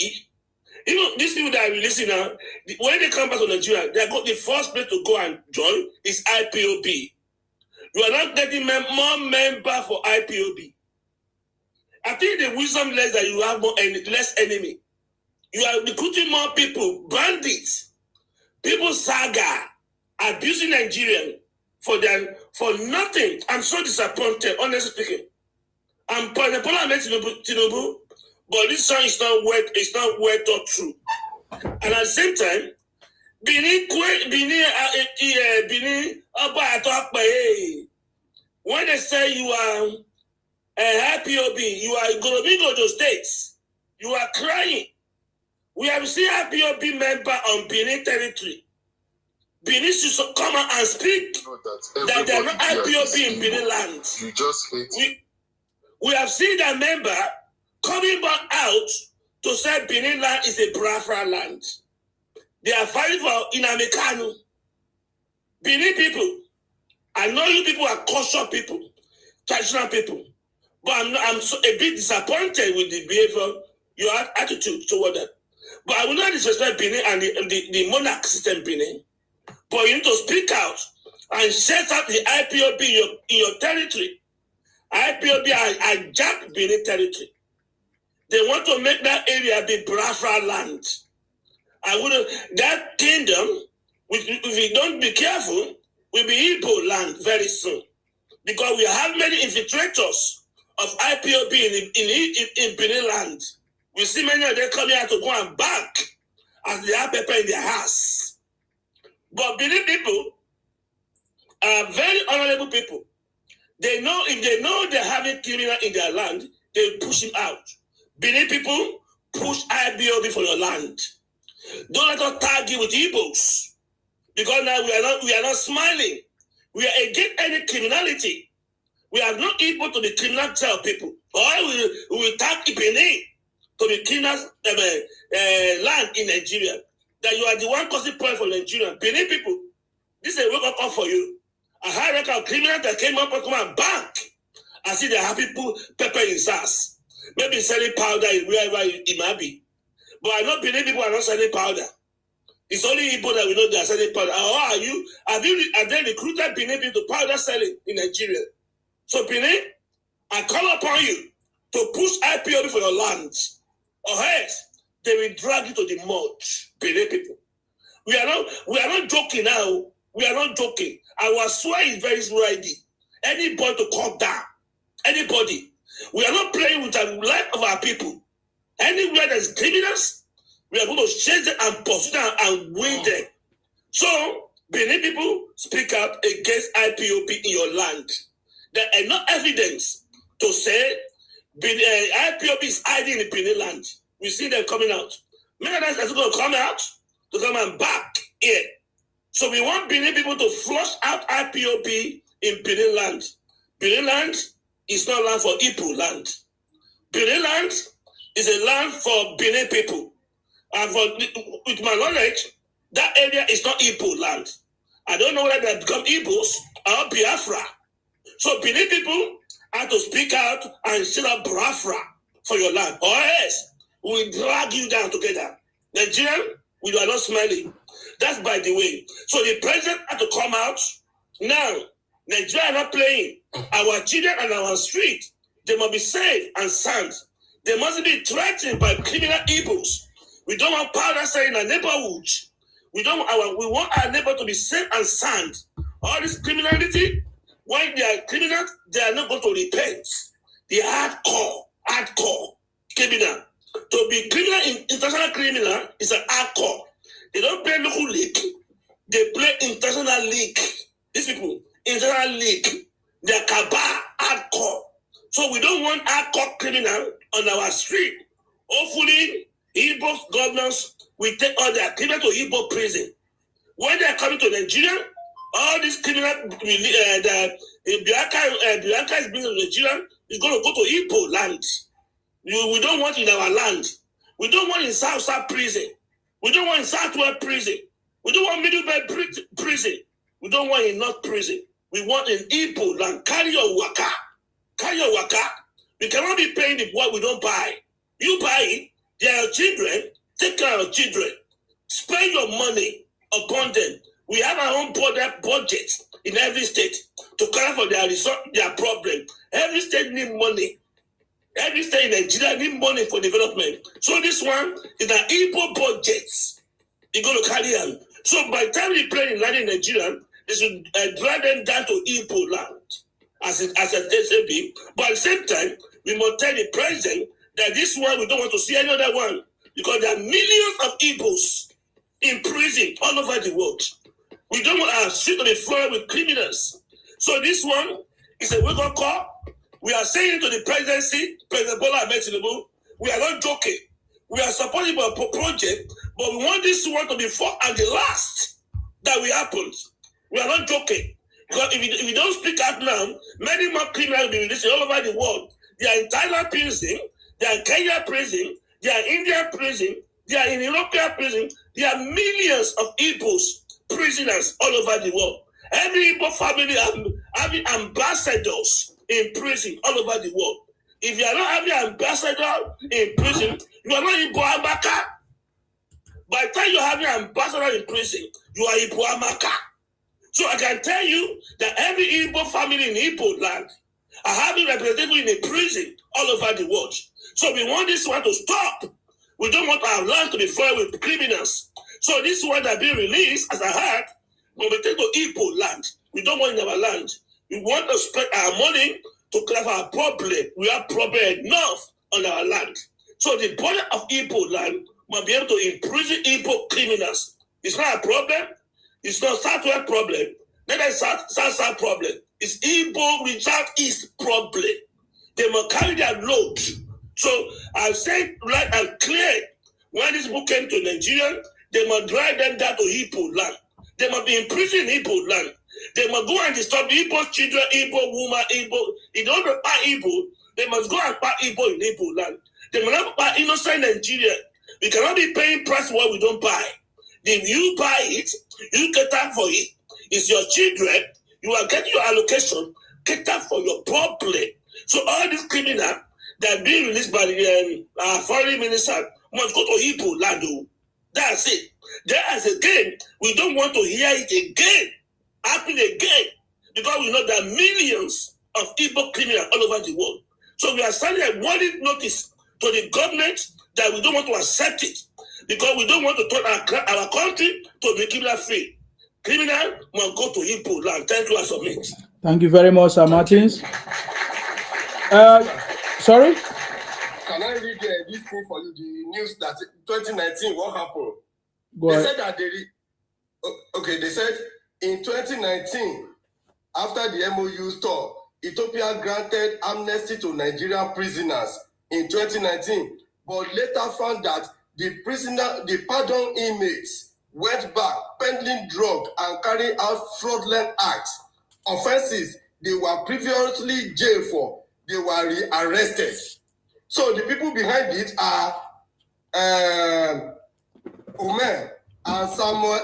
You know, these people that are releasing now, when they come back to Nigeria, they got the first place to go and join is IPOB. You are not getting more members for IPOB. I think the wisdom less that you have less enemy. You are recruiting more people, bandits, people saga, abusing Nigerian for nothing. I'm so disappointed, honestly speaking. I'm President Bola Ahmed Tinubu, but this song is not well thought through. And at the same time, when they say you are IPOB, you are going to go to states, you are crying. We have seen IPOB member on Benin territory. Benin should come out and speak that they are not IPOB in Benin land. You just hate. We have seen that member coming back out to say Benin land is a Biafra land. They are fighting for Inamekanu. Benin people, I know you people are cultural people, traditional people, but I'm so a bit disappointed with the behavior, your attitude toward that. But I will not disrespect Benin and the monarch system Benin. But you need to speak out and set up the IPOB in your territory. IPOB hijacked Benin territory. They want to make that area be Biafra land. That kingdom, if we don't be careful, will be Igbo land very soon. Because we have many infiltrators of IPOB in Benin land. We see many of them coming out to go and back as they have pepper in their house. But Benin people are very honorable people. They know if they know they're having criminal in their land, they push him out. Benin people, push IPOB for your land. Don't let us tag you with Ibos. Because now we are not smiling. We are against any criminality. We are not able to be criminal tell people. Or we will tag Benin to be criminal land in Nigeria. That you are the one causing problem for Nigeria. Benin people, this is a wake-up call for you. A high record of criminals that came up and come and back. I see they have people pepper in SARS. Maybe selling powder wherever it might be. But I know Benin people are not selling powder. It's only people that we know they are selling powder. How are you? Have they recruited Benin people to powder selling in Nigeria? So Benin, I call upon you to push IPOB for your land. Or else, they will drag you to the mud, Benin people. We are not joking now. We are not joking. Our swear is very ready. Anybody to come down. Anybody. We are not playing with the life of our people. Anywhere there's criminals, we are going to chase them and pursue them and win them. So, Benin people speak out against IPOB in your land. There are no evidence to say IPOB is hiding in Benin land. We see them coming out. Many of them are going to come out to come and back here. So we want Benin people to flush out IPOB in Benin land. Benin land is not land for Igbo land. Benin land is a land for Benin people. And with my knowledge, that area is not Igbo land. I don't know whether they become Ibos or Biafra. So Benin people have to speak out and set up Biafra for your land. Or else, we will drag you down together. Nigerian, we are not smiling. That's by the way. So the president had to come out. Now, Nigeria are not playing. Our children and our street, they must be safe and sound. They must be threatened by criminal Ibos. We don't want powder selling in our neighborhood. We want our neighbor to be safe and sound. All this criminality, when they are criminals, they are not going to repent. The hardcore criminal. To be criminal, international criminal is an hardcore. They don't play local league. They play international league. These people, international league, they're cabal, hardcore. So we don't want hardcore criminal on our street. Hopefully, Ibos governors will take all their criminals to Igbo prison. When they are coming to Nigeria, all these criminals, Bianca is being in Nigeria, is going to go to Igbo land. We don't want in our land. We don't want in South prison. We don't want in Southwest prison. We don't want Middle Belt prison. We don't want in North prison. We want in Igbo land. Carry your waka. Carry your waka. We cannot be paying the what we don't buy. You buy it. They are your children. Take care of your children. Spend your money upon them. We have our own budget in every state to care for their problem. Every state needs money. Every state in Nigeria needs money for development. So this one is an Igbo budget. You're going to carry on. So by the time we play in land in Nigeria, they should drive them down to Igbo land as a TSB. But at the same time, we must tell the president that this one, we don't want to see another one. Because there are millions of Igbos in prison all over the world. We don't want our street to be flooded with criminals. So this one is a wake-up call. We are saying to the presidency, President Bola Ahmed Tinubu, we are not joking. We are supporting a project, but we want this one to be first and the last that will happen. We are not joking. Because if we don't speak out now, many more criminals will be released all over the world. They are in Thailand prison, they are in Kenya prison, they are in India prison, they are in European prison. There are millions of Igbos prisoners all over the world. Every Igbo family having ambassadors in prison all over the world. If you are not having an ambassador in prison, you are not Igbo Amaka. By the time you have an ambassador in prison, you are Igbo Amaka. So I can tell you that every Igbo family in Igbo land are having representatives in a prison all over the world. So we want this one to stop. We don't want our land to be filled with criminals. So this one that being released, as I heard, when we take to Igbo land, we don't want in our land. We want to spend our money to clear our problem. We have problem enough on our land. So the border of Igbo land must be able to imprison Igbo criminals. It's not a problem. It's not Southwest problem. Not a South problem. It's Igbo Southeast problem. They must carry their load. So I've said right and clear, when this book came to Nigeria, they must drive them down to Igbo land. They must be imprisoned in Igbo land. They must go and disturb Igbo children, Igbo woman, Igbo. If they don't buy Igbo, they must go and buy Igbo in Igbo land. They must not buy innocent Nigeria. We cannot be paying price what we don't buy. If you buy it, you cater for it. It's your children. You are getting your allocation. Cater for your problem. So all these criminals that are being released by the foreign minister must go to Igbo land. That's it. That's again. We don't want to hear it again. Happen again. Because we know there are millions of Igbo criminals all over the world. So we are sending a warning notice to the government that we don't want to accept it. Because we don't want to turn our country to be criminal free. Criminal must go to Igbo land. Thank you, Asomit. Thank you very much, Sir Martins. Sorry? Can I read this thing for you? The news that 2019, what happened? They said that they said in 2019, after the MOU stopped, Ethiopia granted amnesty to Nigerian prisoners in 2019, but later found that the pardoned inmates went back peddling drugs and carrying out fraudulent acts, offenses they were previously jailed for. They were rearrested. So the people behind it are Ume and Simon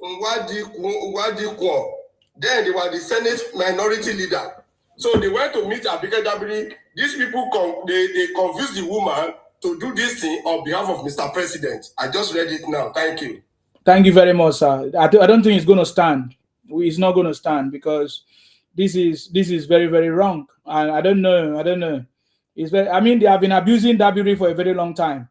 Nwadikwo. Then they were the Senate minority leader. So they went to meet Abike Dabiri. These people they confused the woman to do this thing on behalf of Mr. President. I just read it now. Thank you. Thank you very much, sir. I don't think it's going to stand. It's not going to stand because this is very, very wrong. And I don't know. It's very. I mean, they have been abusing Dabiri for a very long time.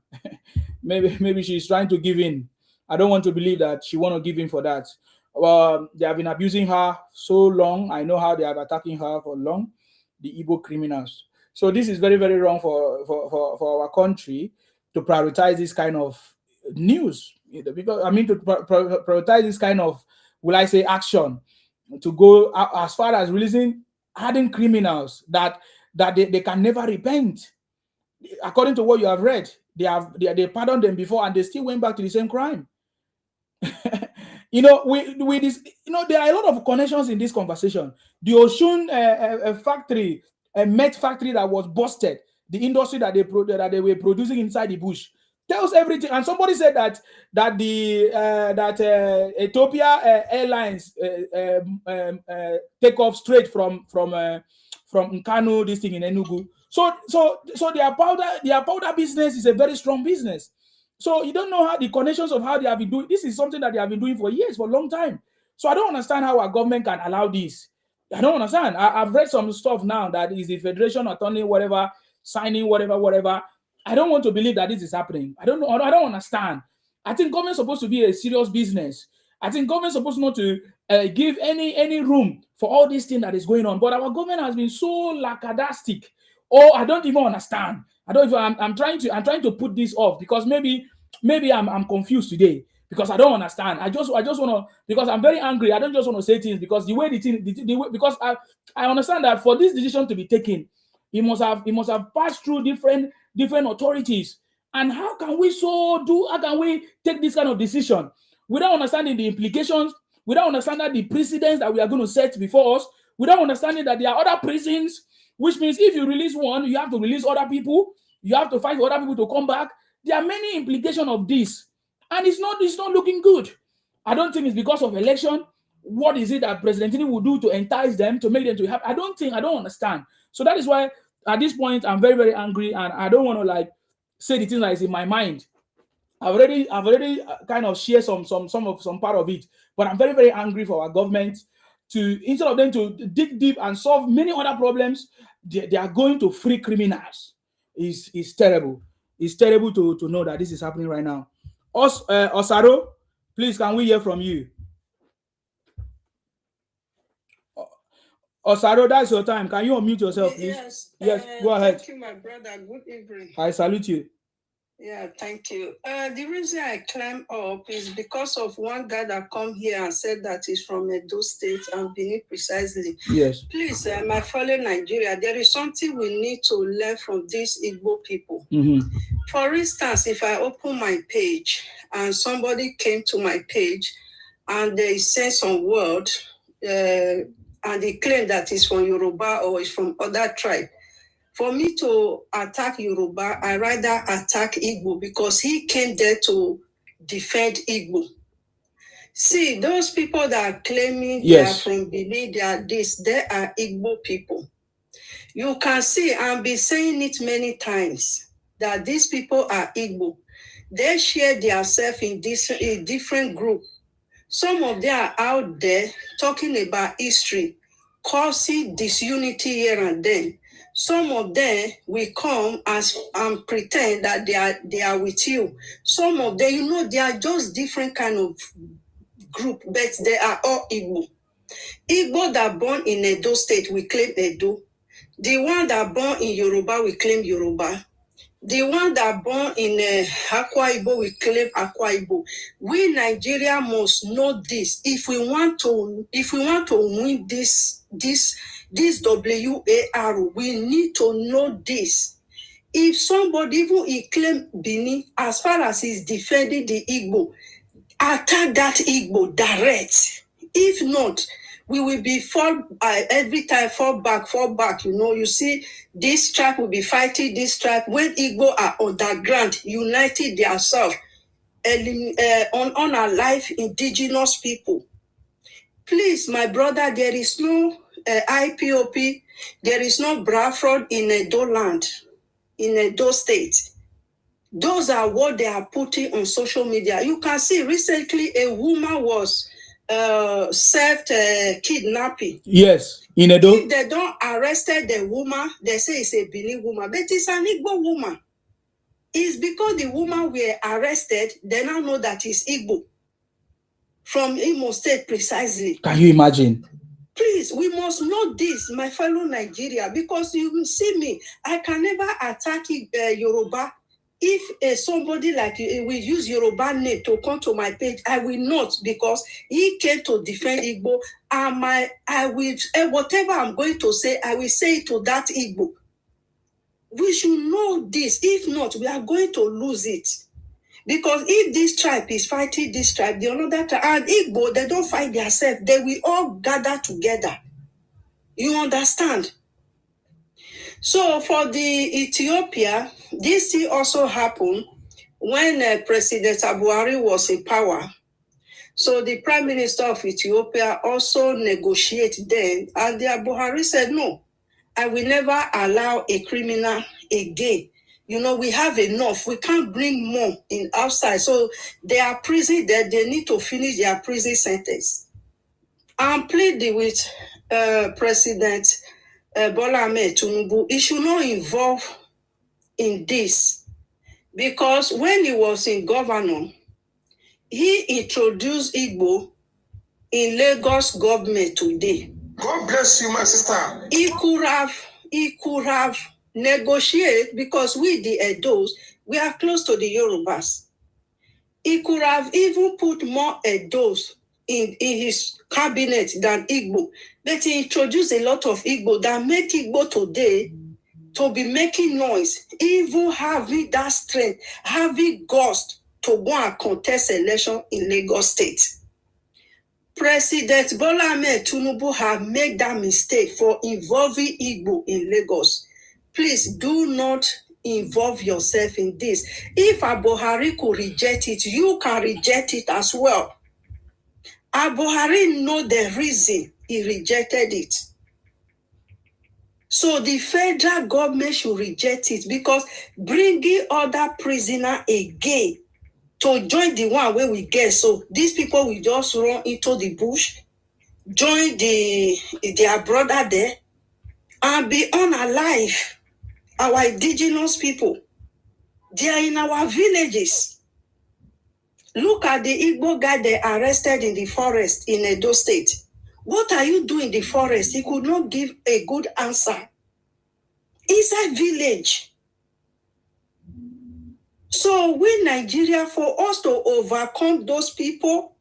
maybe she's trying to give in. I don't want to believe that she want to give in for that. Well, they have been abusing her so long. I know how they have attacking her for long, the Igbo criminals. So this is very, very wrong for our country to prioritize this kind of news. Because I mean to prioritize this kind of, will I say, action, to go as far as releasing hardened criminals that they can never repent. According to what you have read, they pardoned them before and they still went back to the same crime. With this, there are a lot of connections in this conversation. The Oshun factory, a met factory that was busted, the industry that they were producing inside the bush, tells everything. And somebody said that Ethiopia Airlines take off straight from Nkanu, this thing in Enugu. So their powder business is a very strong business. So you don't know how the connections of how they have been doing. This is something that they have been doing for years, for a long time. So I don't understand how our government can allow this. I don't understand. I've read some stuff now that is the federation attorney, whatever, signing whatever. I don't want to believe that this is happening. I don't know. I don't understand. I think government is supposed to be a serious business. I think government is supposed not to give any room for all this thing that is going on. But our government has been so lackadaistic. I don't even understand. I'm trying to put this off because maybe I'm confused today because I don't understand. I just want to, because I'm very angry. I don't just want to say things because the way because I understand that for this decision to be taken, it must have passed through different authorities. And how can we take this kind of decision without understanding the implications, without understanding the precedents that we are going to set before us, without understanding that there are other prisons, which means if you release one, you have to release other people, you have to fight for other people to come back. There are many implications of this, and it's not looking good. I don't think it's because of election. What is it that President Tinubu will do to entice them, to make them to happy? I don't understand. So that is why at this point I'm very, very angry, and I don't want to say the things that is in my mind. I've already kind of shared some part of it, but I'm very, very angry for our government to, instead of them to dig deep and solve many other problems, they are going to free criminals. It's terrible. It's terrible to know that this is happening right now. Osaro, please, can we hear from you? Osaro, that's your time. Can you unmute yourself, please? Yes, go ahead. Thank you, my brother. Good evening. I salute you. Yeah, thank you. The reason I climb up is because of one guy that come here and said that he's from Edo State and Benin precisely. Yes. Please, my fellow Nigeria, there is something we need to learn from these Igbo people. For instance, if I open my page and somebody came to my page and they say some word and they claim that it's from Yoruba or it's from other tribe, for me to attack Yoruba, I rather attack Igbo because he came there to defend Igbo. See, those people that are claiming they are from Benin, they are this, they are Igbo people. You can see, and be saying it many times, that these people are Igbo. They share themselves in different groups. Some of them are out there talking about history, causing disunity here and there. Some of them will come and pretend that they are with you. Some of them, they are just different kind of group, but they are all Igbo. Igbo that born in Edo State, we claim Edo. The one that born in Yoruba, we claim Yoruba. The one that born in Akwa Ibom, we claim Akwa Ibom. We Nigeria must know this. If we want to win this WAR, we need to know this. If somebody even he claim Benin, as far as he's defending the Igbo, attack that Igbo direct. If not, we will be every time fall back. You see, this tribe will be fighting this tribe. When Igbo are underground, united themselves, on our life, indigenous people. Please, my brother, there is no IPOP, there is no Biafra in Edo land, in Edo State. Those are what they are putting on social media. You can see recently a woman was self-kidnapping. Yes, in Edo. If they don't arrested the woman, they say it's a Benin woman, but it's an Igbo woman. It's because the woman were arrested, they now know that it's Igbo. From Imo State precisely. Can you imagine? Please, we must know this, my fellow Nigeria, because you see me, I can never attack Yoruba. If somebody like will use Yoruba name to come to my page, I will not, because he came to defend Igbo. I will whatever I'm going to say, I will say it to that Igbo. We should know this. If not, we are going to lose it. Because if this tribe is fighting this tribe, the another tribe, and Igbo, they don't fight themselves, they will all gather together. You understand? So for the Ethiopia, this thing also happened when President Buhari was in power. So the Prime Minister of Ethiopia also negotiated then, and Buhari said, no, I will never allow a criminal again. We have enough. We can't bring more in outside. So they are prison there. They need to finish their prison sentence. I'm pleading with President Bola Ahmed Tinubu. He should not involve in this, because when he was in governor, he introduced Igbo in Lagos government today. God bless you, my sister. He could have negotiated, because we the Edos, we are close to the Yorubas. He could have even put more Edos in his cabinet than Igbo. But he introduced a lot of Igbo that make Igbo today to be making noise, even having that strength, having guts to go and contest election in Lagos State. President Bola Ahmed Tinubu have made that mistake for involving Igbo in Lagos. Please do not involve yourself in this. If Buhari could reject it, you can reject it as well. Buhari know the reason he rejected it. So the federal government should reject it, because bringing other prisoner again to join the one where we get, so these people will just run into the bush, join their brother there, and be unalive. Our indigenous people, they are in our villages. Look at the Igbo guy they arrested in the forest in Edo State. What are you doing in the forest? He could not give a good answer. Inside village. So we Nigeria, for us to overcome those people,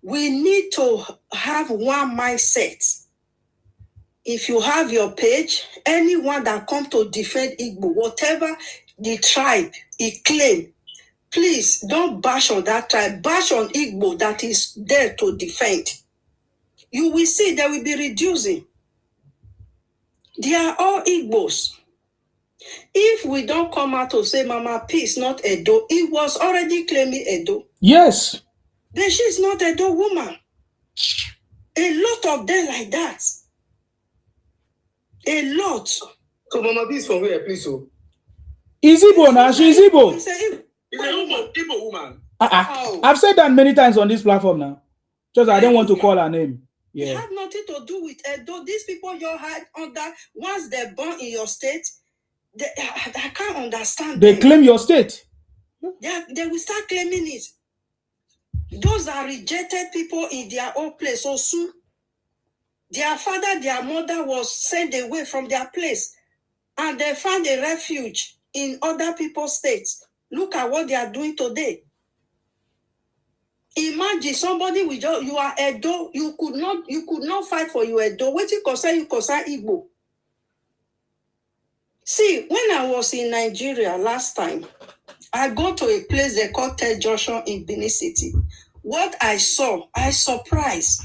we need to have one mindset. If you have your page, anyone that come to defend Igbo, whatever the tribe he claim, please don't bash on that tribe, bash on Igbo that is there to defend. You will see they will be reducing. They are all Igbos. If we don't come out to say Mama P is not Edo, it was already claiming Edo. Yes. Then she's not Edo woman. A lot of them like that. A lot. So Mama B is from where, please? So is Igbo now? She's Igbo. It's a Igbo woman. I've said that many times on this platform now. Just I don't want to call her name. It had nothing to do with Edo. These people you had under, once they're born in your state, I can't understand. They claim your state. They will start claiming it. Those are rejected people in their own place so soon. Their father, their mother was sent away from their place, and they found a refuge in other people's states. Look at what they are doing today. Imagine somebody with you are Edo, you could not fight for your Edo. What you concern Igbo. See, when I was in Nigeria last time, I go to a place they call Ted Junction in Benin City. What I saw, I surprised.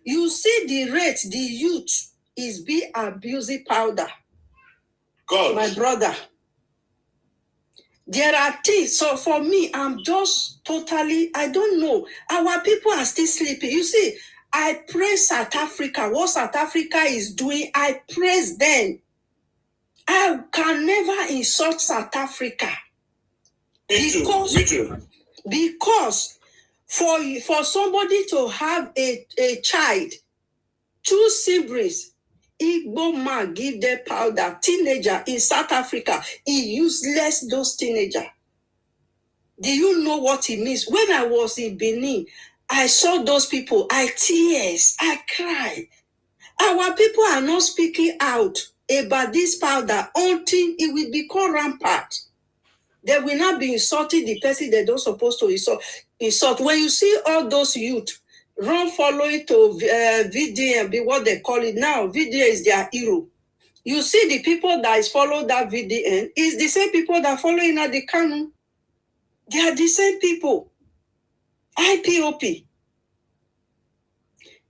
You see the rate the youth is be abusing powder. God. My brother. There are things. So for me, I'm just totally, I don't know. Our people are still sleeping. You see, I praise South Africa. What South Africa is doing, I praise them. I can never insult South Africa. Me too. Because for somebody to have a child, 2 siblings, Igbo man give them powder, teenager in South Africa, he useless those teenager. Do you know what it means? When I was in Benin, I saw those people, I cried. Our people are not speaking out about this powder until it will become rampant. They will not be insulting the person they don't supposed to insult. When you see all those youth run following to VDM, be what they call it now, VDM is their hero. You see the people that is follow that VDN is the same people that follow in the canon. They are the same people. IPOP.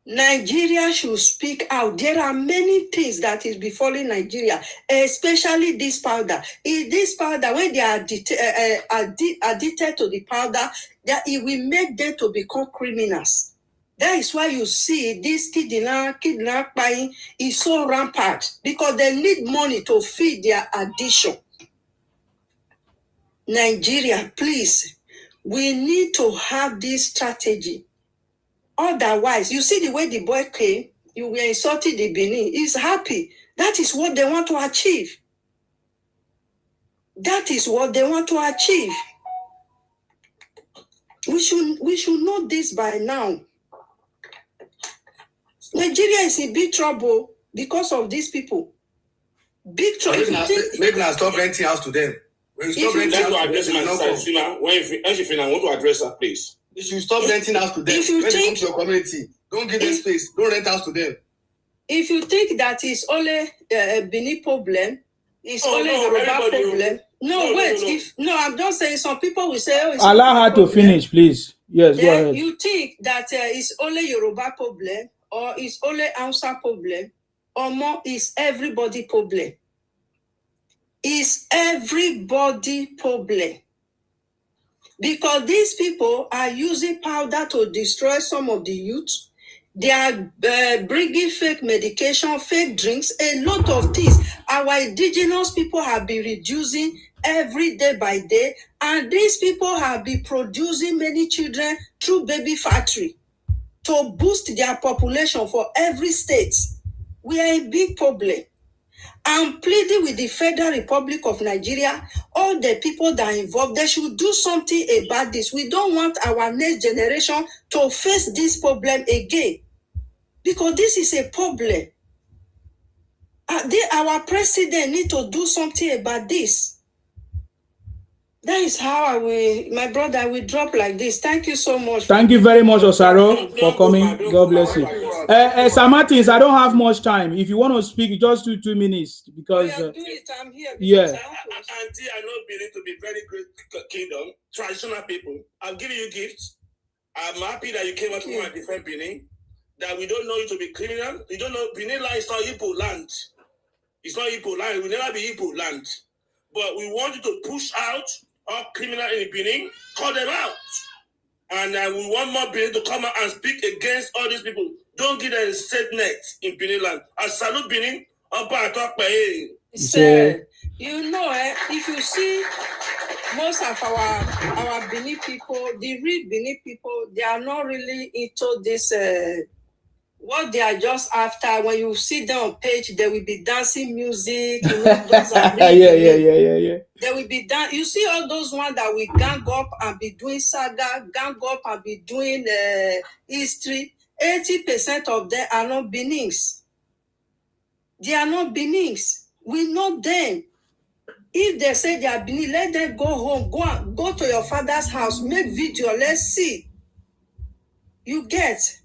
Nigeria should speak out. There are many things that is befalling Nigeria, especially this powder. This powder, when they are addicted to the powder, that it will make them to become criminals. That is why you see this kidnapping is so rampant, because they need money to feed their addiction. Nigeria, please, we need to have this strategy. Otherwise, you see the way the boy came, you were insulting the Benin. He's happy. That is what they want to achieve. That is what they want to achieve. We should know this by now. Nigeria is in big trouble because of these people. Big trouble. Maybe now stop renting house to them. When you stop renting house to them, I want to address that place. You should stop renting house to them. When they come to your community, don't give them space. Don't rent house to them. If you think that it's only a Benin problem, it's only a Yoruba problem. No, I'm just saying some people will say, oh, it's allow her to finish, please. Yes, go ahead. You think that it's only Yoruba problem, or it's only Hausa problem, or more is everybody problem. It's everybody problem. Because these people are using powder to destroy some of the youth. They are bringing fake medication, fake drinks, a lot of things. Our indigenous people have been reducing every day by day, and these people have been producing many children through baby factory to boost their population for every state. We are a big problem. I'm pleading with the Federal Republic of Nigeria, all the people that are involved, they should do something about this. We don't want our next generation to face this problem again, because this is a problem. Our president need to do something about this. That is how I will, my brother, I will drop like this. Thank you so much. Thank you very much, Osaro, for coming. God bless you. Sir Martins, I don't have much time. If you want to speak, just do 2 minutes because do it. I'm here. Yeah. Auntie, I know Benin to be very great kingdom, traditional people. I'm giving you gifts. I'm happy that you came out from a different Benin. That we don't know you to be criminal. We don't know Benin land is not Igbo land. It's not Igbo land. It will never be Igbo land. But we want you to push out all criminal in Benin, call them out. And we want more Benin to come out and speak against all these people. Don't give them a safe net in Benin land. I salute Benin. Sir, you know, if you see most of our Benin people, the real Benin people, they are not really into this. What they are just after, when you see them on page, there will be dancing music. You know, those are really yeah. There will be done. You see all those ones that will gang up and be doing saga, gang up and be doing history. 80% of them are not Benins. They are not Benins. We know them. If they say they are Benin, let them go home. Go to your father's house. Make video. Let's see. You get.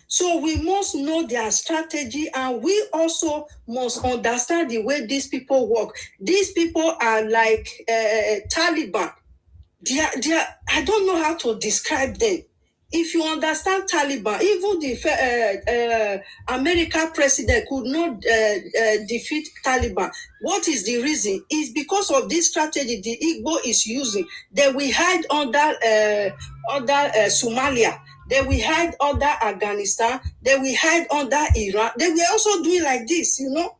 So we must know their strategy, and we also must understand the way these people work. These people are like Taliban. They are, I don't know how to describe them. If you understand Taliban, even the American president could not defeat Taliban. What is the reason? It's because of this strategy the Igbo is using. They will hide under Somalia. They will hide under Afghanistan. They will hide under Iran. They will also do it like this, you know.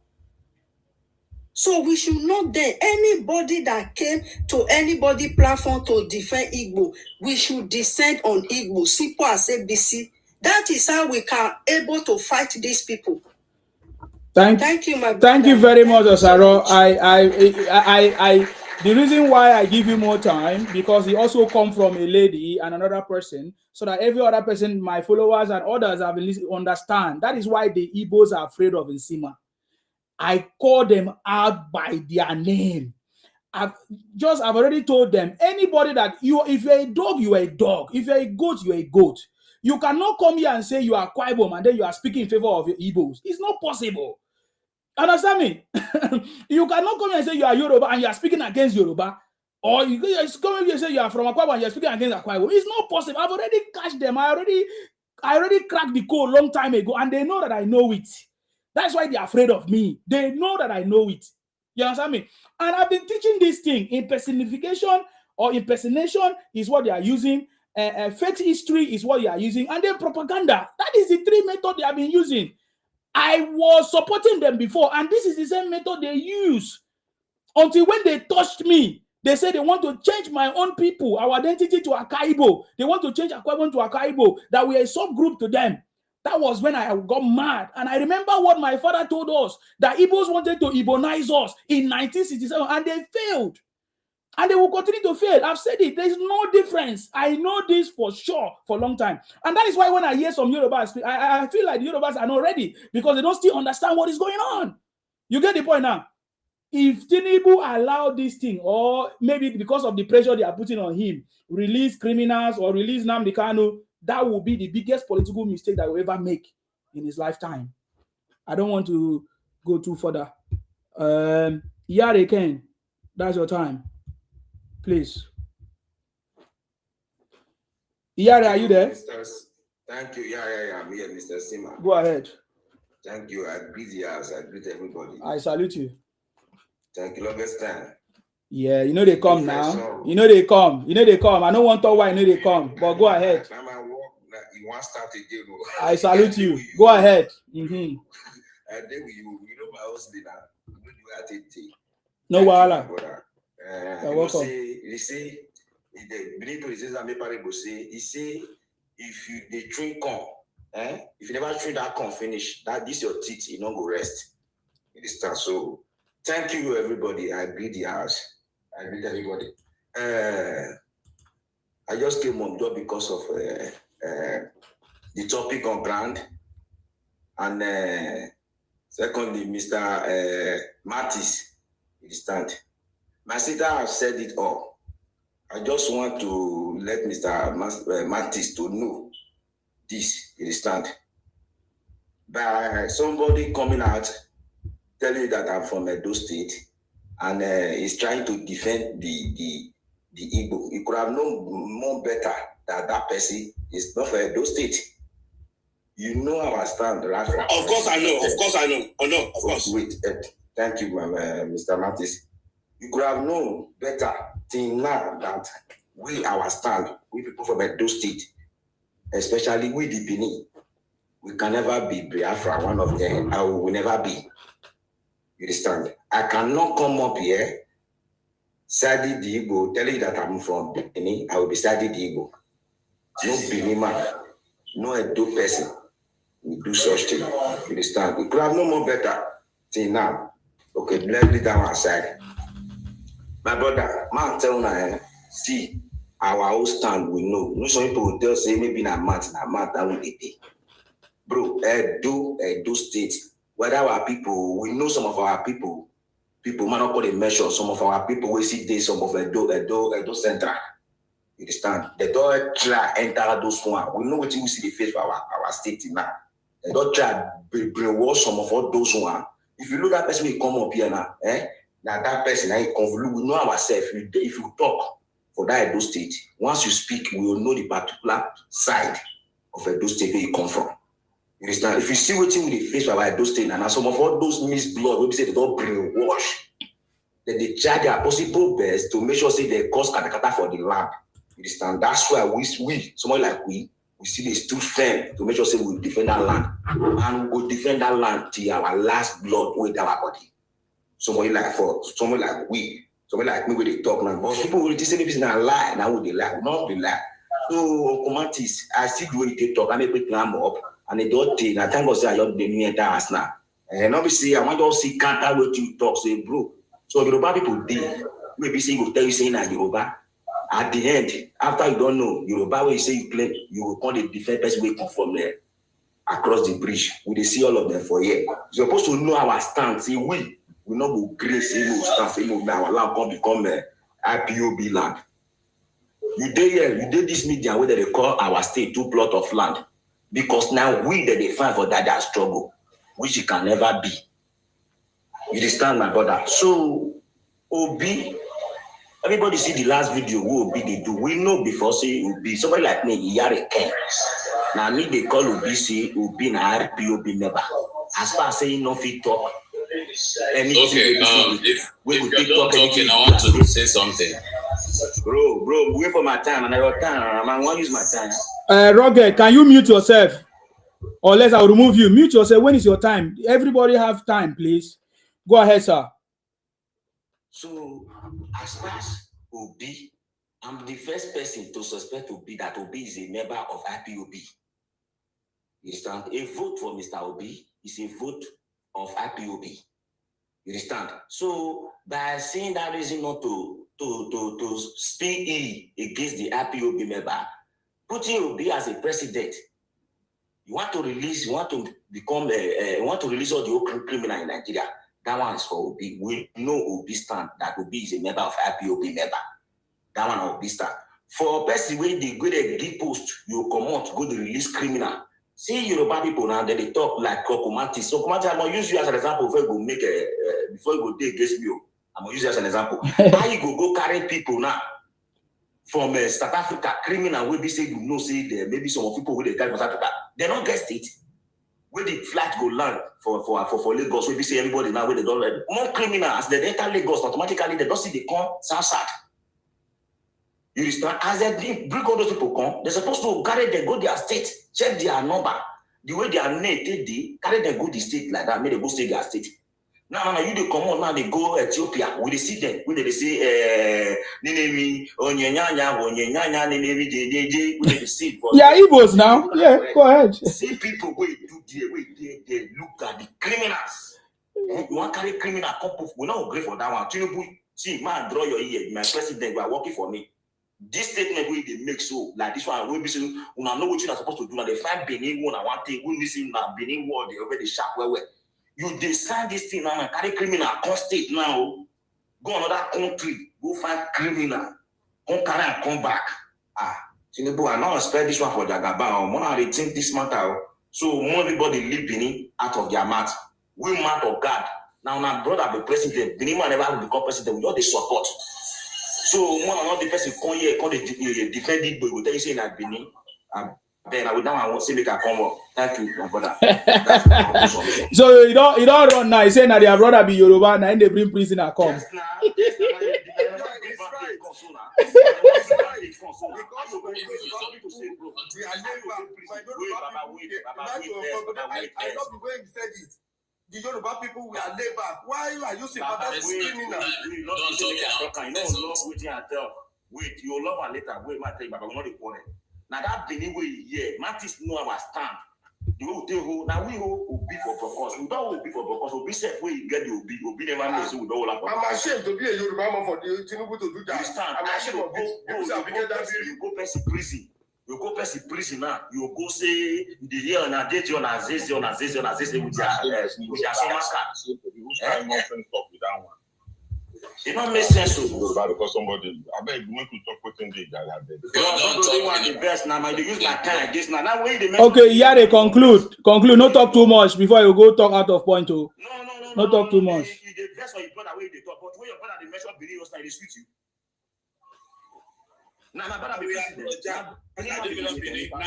So we should know that anybody that came to anybody platform to defend Igbo, we should descend on Igbo, simple as ABC. That is how we can able to fight these people. Thank you, my brother. Thank you very much, Osaro. The reason why I give you more time, because he also come from a lady and another person, so that every other person, my followers and others have understand. That is why the Ibos are afraid of Nsima. I call them out by their name. I've already told them, anybody that if you're a dog, you are a dog. If you're a goat, you're a goat. You cannot come here and say you are Kwaibom and then you are speaking in favor of your Ibos. It's not possible. Understand me? You cannot come here and say you are Yoruba and you are speaking against Yoruba. Or you come here and say you are from Akwa and you are speaking against Akwa. It's not possible. I've already catched them. I already cracked the code long time ago, and they know that I know it. That's why they're afraid of me. They know that I know it. You understand me? And I've been teaching this thing. Impersonification or impersonation is what they are using. Fake history is what they are using. And then propaganda. That is the three methods they have been using. I was supporting them before, and this is the same method they use. Until when they touched me, they said they want to change my own people, our identity to Akaibo. They want to change Akaibo to Akaibo, that we are a subgroup to them. That was when I got mad. And I remember what my father told us, that Ibos wanted to Ibonize us in 1967, and they failed. And they will continue to fail. I've said it. There's no difference. I know this for sure for a long time. And that is why when I hear some Yorubas speak, I feel like the Yorubas are not ready because they don't still understand what is going on. You get the point now? If Tinubu allowed this thing, or maybe because of the pressure they are putting on him, release criminals or release Nnamdi Kanu, that will be the biggest political mistake that he will ever make in his lifetime. I don't want to go too further. Yare Ken, that's your time. Please. Yare, are you there? Thank you. Yeah, I'm here, Mr. Sima. Go ahead. Thank you. I greet you as I greet everybody. I salute you. Thank you, longest time. Yeah, you know they come now. You know they come. You know they come. I don't want to why I know they come, but go ahead. You want to start again? I salute you. Go ahead. And then you know my husband. You know the way I take. No wahala. You're welcome. They say the Benito is he say if they drink corn, if you never drink that corn finish, that this your teeth, you don't go rest. It is start. So thank you everybody. I greet the house. I greet everybody. I just came on job because of the topic on ground, and secondly, Mr. Mattis, he stand. My sister has said it all. I just want to let Mr. Mattis to know this, you understand? By somebody coming out telling you that I'm from Edo State and is trying to defend the Igbo. You could have known more better that that person is not from Edo State. You know our stand, right? Of course I know. Of course I know. Oh no, of course. Wait, thank you, Mr. Mattis. You could have known better till now that we our stand, we people from Edo State, especially we the Benin, we can never be Biafra, one of them. I will never be. You understand? I cannot come up here, Sadi the Igbo, telling you that I'm from Benin. I will be Sadi the Igbo. No Benin man, no Edo person will do such thing. You understand? We could have no more better till now. Okay, let's leave that one aside. My brother, man, tell me, see, our own stand, we know. No, some people will tell say maybe na mat, that will be day. Bro, Edo State, whether our people, we know some of our people might not put a measure, some of our people will see this, some of Edo Central. You understand? They don't try enter those one. We know what we see the face for our state now. They don't try brainwash some of all those one. If you look at that person will come up here now, now that person, we know ourselves. If you talk for that Edo State, once you speak, we will know the particular side of Edo State where you come from. You understand? If you see what with the face of Edo State, and some of all those mixed blood, we say they don't brainwash, then they try their possible best to make sure say they cause katakata for the land. You understand? That's why we somebody like we see they stood firm to make sure say we defend that land, and we defend that land till our last blood with our body. Somebody like we, somebody like me with the talk now. But people will say maybe it's not a lie, now would they lie? Not be lie. So Comantis, I see the way they talk, I make it climb up, and they don't take. I thank God say I don't be near that now. And obviously I want to see counter what you talk, say bro. So Yoruba people did. Maybe say you tell you saying that Yoruba. At the end, after you don't know Yoruba, when you say you play, you will call the different person we come from there across the bridge. We see all of them for here. You're supposed to know our stance. Say we not go grace, no stand, say no our land can become IPOB land. You did this media where they call our state 2 plot of land. Because now we that they find for that struggle, which it can never be. You understand, my brother? So Obi, everybody see the last video who Obi they do. We know before say Obi, somebody like me, he had a king. Now me they call Obi say Obi na IPOB member. As far as saying no fit talk. Okay, if you're not talking, I want to say something. Bro, wait for my time, and I got time. I want to use my time. Roger, can you mute yourself? Or else I'll remove you. Mute yourself. When is your time? Everybody have time, please. Go ahead, sir. So, as far as Obi, I'm the first person to suspect Obi that Obi is a member of IPOB. You understand? A vote for Mr. Obi is a vote of IPOB. You understand? So, by saying that reason not to speak against the IPOB member, putting Obi as a president, you want to release all the open criminal in Nigeria. That one is for Obi. We know Obi stand that Obi is a member of IPOB member. That one Obi stand. For a person where they go there give post, you come out go to release criminal. See Yoruba people now they talk like Kokomati. So Kokomati, I'm gonna use you as an example before you go make before you go dig against me. I'm gonna use you as an example. How you go carry people now from South Africa, criminal will be say you know say there maybe some people who they carry from South Africa, they don't get state. Where the flight go land for Lagos, we be say everybody now where they don't let more criminals they enter Lagos automatically they don't see they come south. You understand? As they bring all those people come, they're supposed to carry them go their state, check their number, the way they are named, they carry them go the state like that, make they go stay their state. Now, you they come on now, they go Ethiopia. We they see them. We they say, Ninemi, Onyanya, Ninemi, JJ. We they see. Yeah, Ibos now. Yeah, go ahead. See people where they look at the criminals. You want to carry criminal couple? We not agree for that one. Tinubu, see, man, draw your ear. My president, you are working for me. This statement where they make so like this one, we be saying, we know what you are supposed to do. Now they find Benin one. I want to we missing now Benin one. They already sharp well. You decide this thing now and carry criminal come state now. Go another country, go find criminal. Come carry and come back. Tinubu, I now expect this one for Jagaba. More they think this matter. So more everybody leave Benin out of their mouth. We mouth of God. Now brother the president, Benin man never become president. We all the support. So more than all the person come here, come the defend it, but we tell you saying that Benin. Then I will now I want to make a come up. Thank you, my brother. So you don't run now. You say that their brother be Yoruba, now they bring prisoner come. Yes, the Yoruba people we are laid back. Why are you sympathizing criminal? Wait, you love her later. Wait, my thing, but I'm not important. Now that Benin way here, Mattis know our stand. You will tell who now we will be for purpose. We don't be for purpose. We be safe where you get the Obi never knows who don't have. I'm ashamed to be a Yoruba man for the Tinubu to do that. I'm ashamed of this. You go past prison. You go past prison now. You go say the year on a date on a zese with your summer card. It don't make sense to because somebody I bet you want to talk with him okay, yeah, they conclude. No talk too much before you go talk out of point. No talk too much. Now,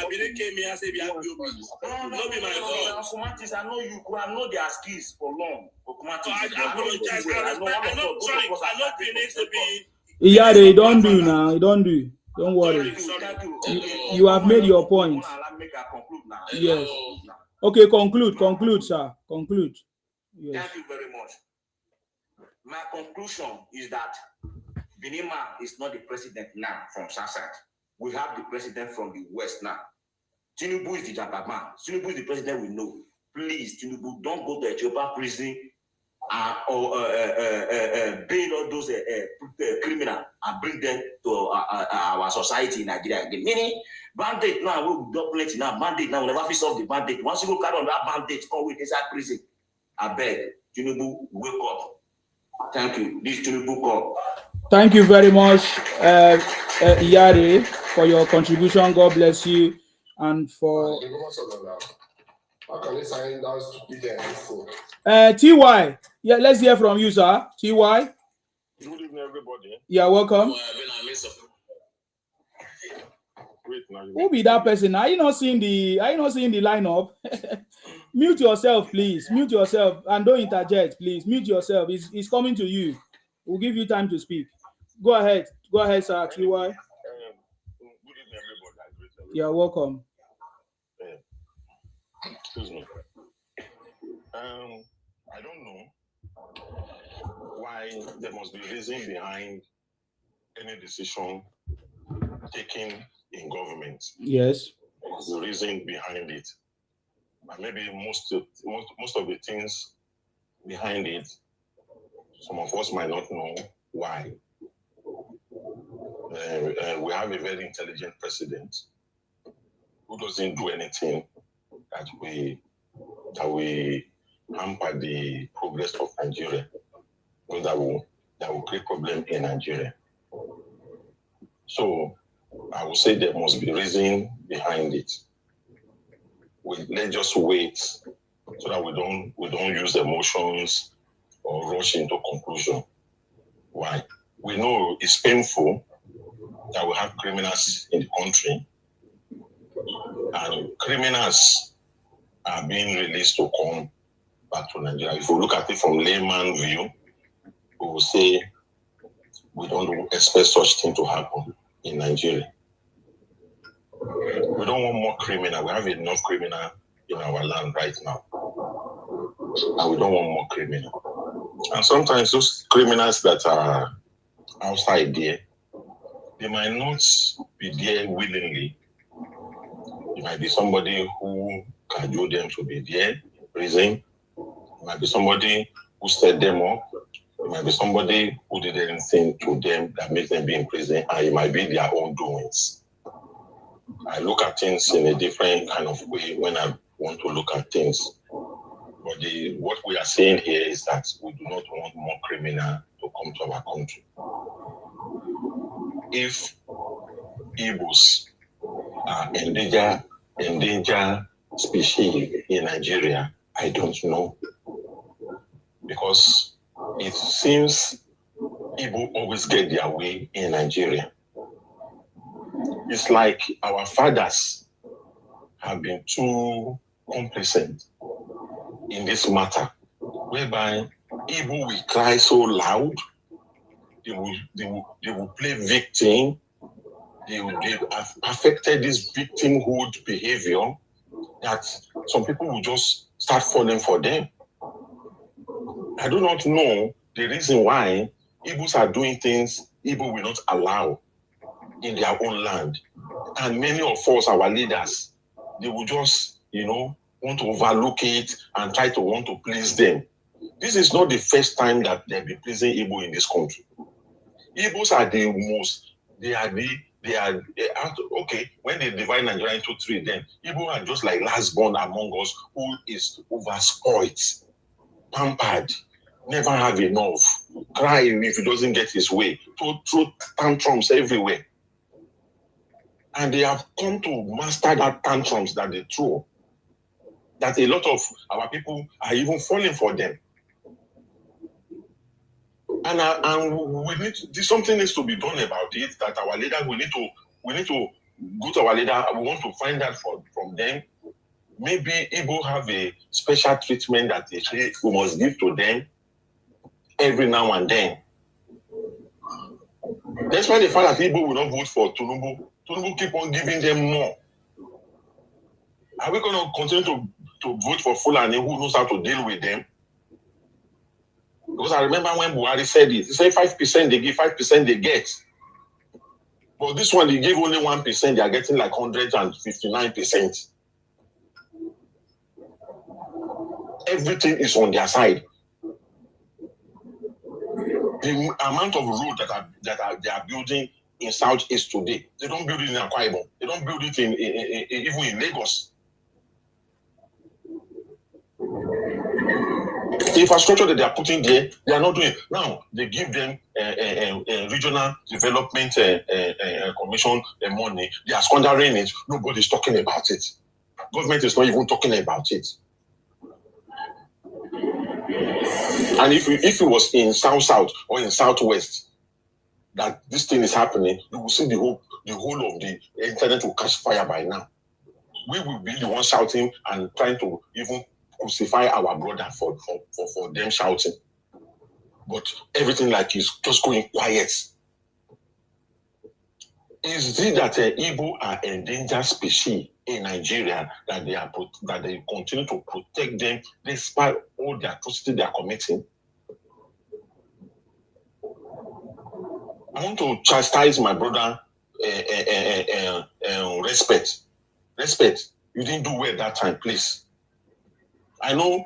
Benin came here and said, we have IPOB. Not be my fault. I know you. I know their skills for long. I apologize. I'm not Benin to be. Yeah, they don't do now. You don't do. Don't worry. You have made your point. Yes. Okay, conclude, sir. Conclude. Yes. Thank you very much. My conclusion is that Benima is not the president now from Southside. We have the president from the West now. Tinubu is the Jagaban. Tinubu is the president we know. Please, Tinubu, don't go to Ethiopia prison or bail all those criminals and bring them to our society in Nigeria again. Meaning, bandit now, we don't plenty now. Bandit now, we never fix off the bandit. Once you go carry on that bandit, come with inside prison. I beg, Tinubu, wake up. Thank you. This Tinubu call. Thank you very much, Iyare, for your contribution. God bless you. And for how can they sign down stupid TY? Yeah, let's hear from you, sir. TY. Good evening, everybody. Yeah, welcome. Who be that person? Are you not seeing the lineup? Mute yourself, please. Mute yourself and don't interject, please. Mute yourself. It's coming to you. We'll give you time to speak. Go ahead, sir. TY. Good evening, everybody. Yeah, welcome. Excuse me. I don't know why there must be reason behind any decision taken in government. Yes. There's the reason behind it. And maybe most of the things behind it, some of us might not know why. We have a very intelligent president who doesn't do anything that we hamper the progress of Nigeria, or that will create problem in Nigeria. So I would say there must be reason behind it. Let's just wait so that we don't use emotions or rush into conclusion. Why? We know it's painful that we have criminals in the country, and criminals are being released to come back to Nigeria. If we look at it from layman view, we will say we don't expect such thing to happen in Nigeria. We don't want more criminal. We have enough criminal in our land right now, and we don't want more criminal. And sometimes those criminals that are outside there, they might not be there willingly. It might be somebody who cajoled them to be there in prison. It might be somebody who set them up. It might be somebody who did anything to them that makes them be in prison, and it might be their own doings. I look at things in a different kind of way when I want to look at things. But what we are saying here is that we do not want more criminals to come to our country. if Ibos are endangered species in Nigeria, I don't know. Because it seems Igbo always get their way in Nigeria. It's like our fathers have been too complacent in this matter, whereby Igbo will cry so loud, they will play victim, they have perfected this victimhood behavior that some people will just start falling for them. I do not know the reason why Igbos are doing things Igbo will not allow in their own land. And many of us, our leaders, they will just, want to overlook it and try to want to please them. This is not the first time that they'll be pleasing Igbo in this country. Igbos are the most, okay, when they divide Nigeria into three, then Igbo are just like last born among us who is overspoiled, pampered, never have enough, cry if he doesn't get his way, throw tantrums everywhere. And they have come to master that tantrums that they throw, that a lot of our people are even falling for them. And we need something needs to be done about it. That our leaders, we need to go to our leader. We want to find out from them. Maybe Igbo have a special treatment that we must give to them every now and then. That's why the fact that Igbo will not vote for Tinubu. Tinubu keep on giving them more. Are we going to continue to vote for Fulani who knows how to deal with them? Because I remember when Buhari said it, he said 5% they give, 5% they get. But this one, they give only 1%, they are getting like 159%. Everything is on their side. The amount of road that they are building in Southeast today, they don't build it in Akwa Ibom. They don't build it even in Lagos. The infrastructure that they are putting there, they are not doing it. Now, they give them regional development commission money. They are squandering it. Nobody's talking about it. Government is not even talking about it. And if it was in South or in Southwest that this thing is happening, you will see the whole of the internet will catch fire by now. We will be the ones shouting and trying to even crucify our brother for them shouting. But everything like is just going quiet. Is it that Igbo are endangered species in Nigeria that they continue to protect them despite all the atrocity they are committing? I want to chastise my brother. Respect. You didn't do well that time, please. I know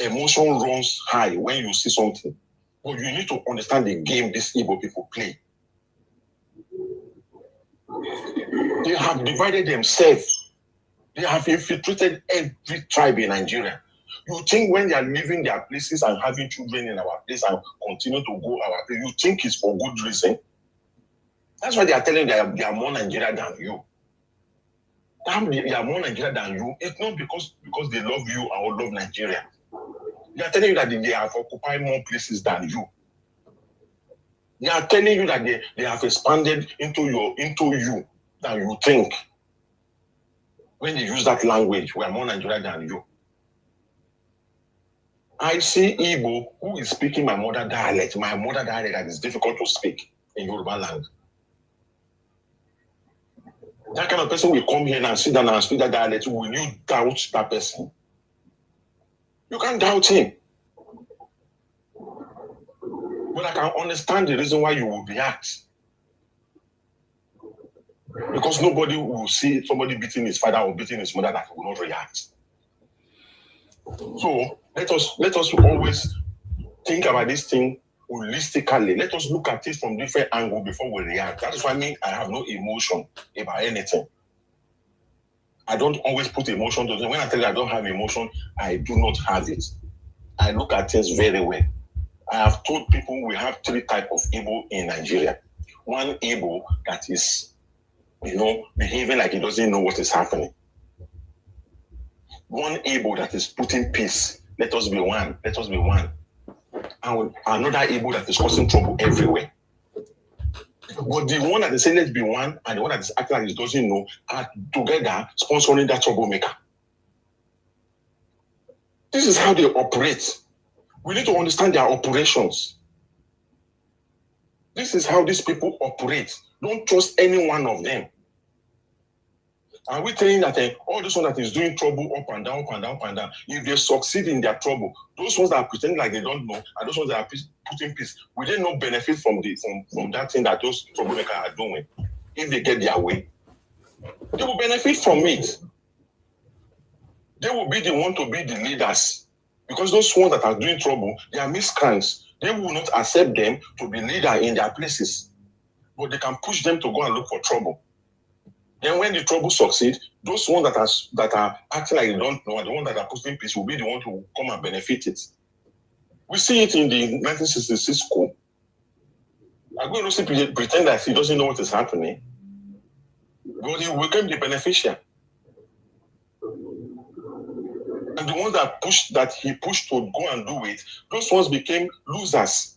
emotion runs high when you see something, but you need to understand the game these Igbo people play. They have divided themselves. They have infiltrated every tribe in Nigeria. You think when they are leaving their places and having children in our place and continue to go our place, you think it's for good reason? That's why they are telling you they are more Nigeria than you. They are more Nigeria than you. It's not because they love you or love Nigeria. They are telling you that they have occupied more places than you. They are telling you that they have expanded into you than you think. When they use that language, we are more Nigeria than you. I see Igbo who is speaking my mother dialect that is difficult to speak in Yoruba land. That kind of person will come here and sit down and speak that dialect. Will you doubt that person? You can't doubt him. But I can understand the reason why you will react. Because nobody will see somebody beating his father or beating his mother that will not react. So let us always think about this thing holistically. Let us look at it from different angles before we react. That is why I have no emotion about anything. I don't always put emotion to it. When I tell you I don't have emotion, I do not have it. I look at things very well. I have told people we have three types of Igbo in Nigeria. one Igbo that is, behaving like he doesn't know what is happening. One Igbo that is putting peace. Let us be one. Let us be one. And another Igbo that is causing trouble everywhere. But the one that is saying let's be one and the one that is acting like he doesn't know are together sponsoring that troublemaker. This is how they operate. We need to understand their operations. This is how these people operate. Don't trust any one of them. Are we telling that all those ones that is doing trouble up and down, up and down, up and down, if they succeed in their trouble, those ones that are pretending like they don't know, and those ones that are putting peace, will they not benefit from that thing that those troublemakers are doing? If they get their way, they will benefit from it. They will be the one to be the leaders. Because those ones that are doing trouble, they are miscreants. They will not accept them to be leader in their places. But they can push them to go and look for trouble. Then when the trouble succeeds, those ones that are acting like they don't know and the ones that are putting peace will be the one to come and benefit it. We see it in the 1966 coup. Aguero pretend that he doesn't know what is happening, but he became the beneficiary. And the ones that he pushed to go and do it, those ones became losers.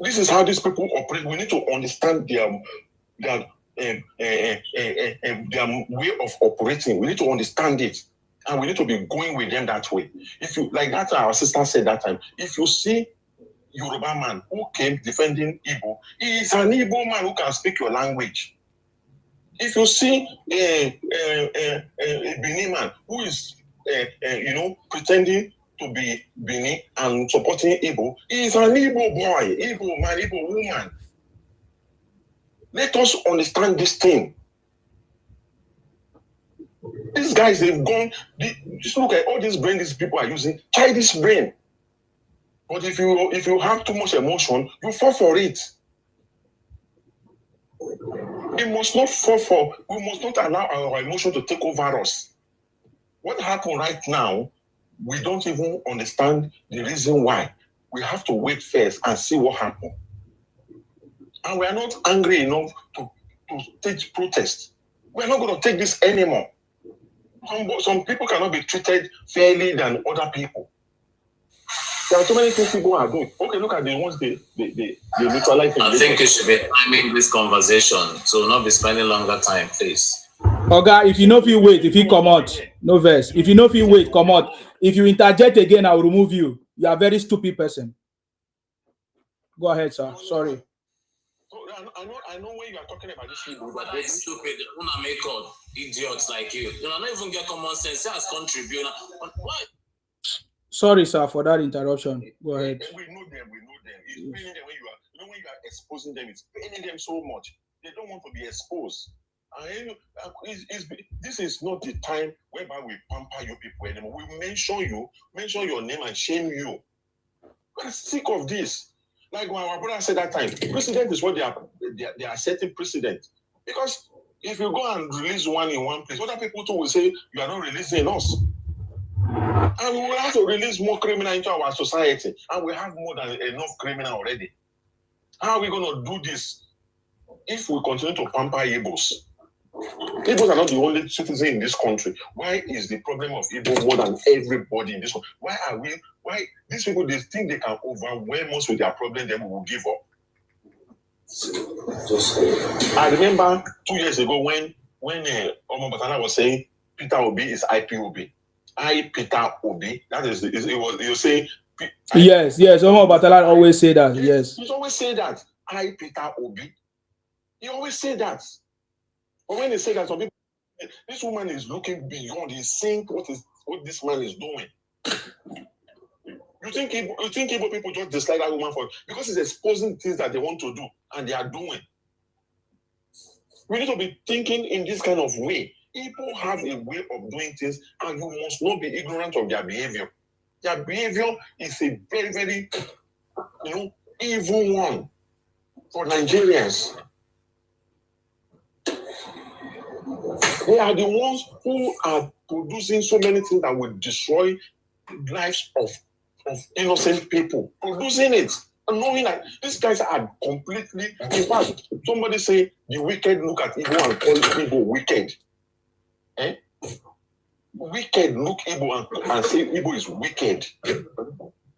This is how these people operate. We need to understand their way of operating. We need to understand it, and we need to be going with them that way. If you like that, our sister said that time. If you see Yoruba man who came defending Igbo, he is an Igbo man who can speak your language. If you see a Bini man who is pretending to be Bini and supporting Igbo, he is an Igbo boy, Igbo man, Igbo woman. Let us understand this thing. These guys, they've gone, just look at all this brain these people are using, childish brain. But if you have too much emotion, you fall for it. We must not allow our emotion to take over us. What happened right now, we don't even understand the reason why. We have to wait first and see what happened. And we are not angry enough to take protest. We're not going to take this anymore. Some people cannot be treated fairly than other people. There are so many things people are doing. Okay, look at the ones they neutralize. I think you should be timing this conversation to not be spending longer time, please. Okay, if you know if you wait, if you come out, no verse. If you know if you wait, come out. If you interject again, I will remove you. You are a very stupid person. Go ahead, sir. Sorry. I know when you are talking about this people. That is stupid. Una make up idiots like you. You don't even get common sense. As contribute. Why? Sorry, sir, for that interruption. Go ahead. We know them. It's paining them when you are exposing them. It's paining them so much. They don't want to be exposed. This is not the time whereby we pamper you people anymore. We mention your name and shame you. We're sick of this. Like when our brother said that time, precedent is what they are setting precedent. Because if you go and release one in one place, other people too will say you are not releasing us. And we will have to release more criminal into our society. And we have more than enough criminal already. How are we going to do this if we continue to pamper Ibos? Ibos are not the only citizen in this country. Why is the problem of Igbo more than everybody in this country? Why these people, they think they can overwhelm us with their problem, then we will give up? I remember 2 years ago when Omo Batana was saying Peter Obi is IPOB. Peter Obi. That is, you say. Yes. Omo Batala always say that. Yes. He always say that. Peter Obi. He always say that. But when they say that, some people, this woman is looking beyond. He's seeing what this man is doing. You think Igbo people just dislike that woman because he's exposing things that they want to do and they are doing. We need to be thinking in this kind of way. People have a way of doing things, and you must not be ignorant of their behavior. Their behavior is a very, very, evil one for Nigerians. They are the ones who are producing so many things that will destroy the lives of innocent people. Producing it. knowing that these guys are completely, in fact, somebody say the wicked look at Igbo and call Igbo wicked. Wicked look Igbo and say Igbo is wicked.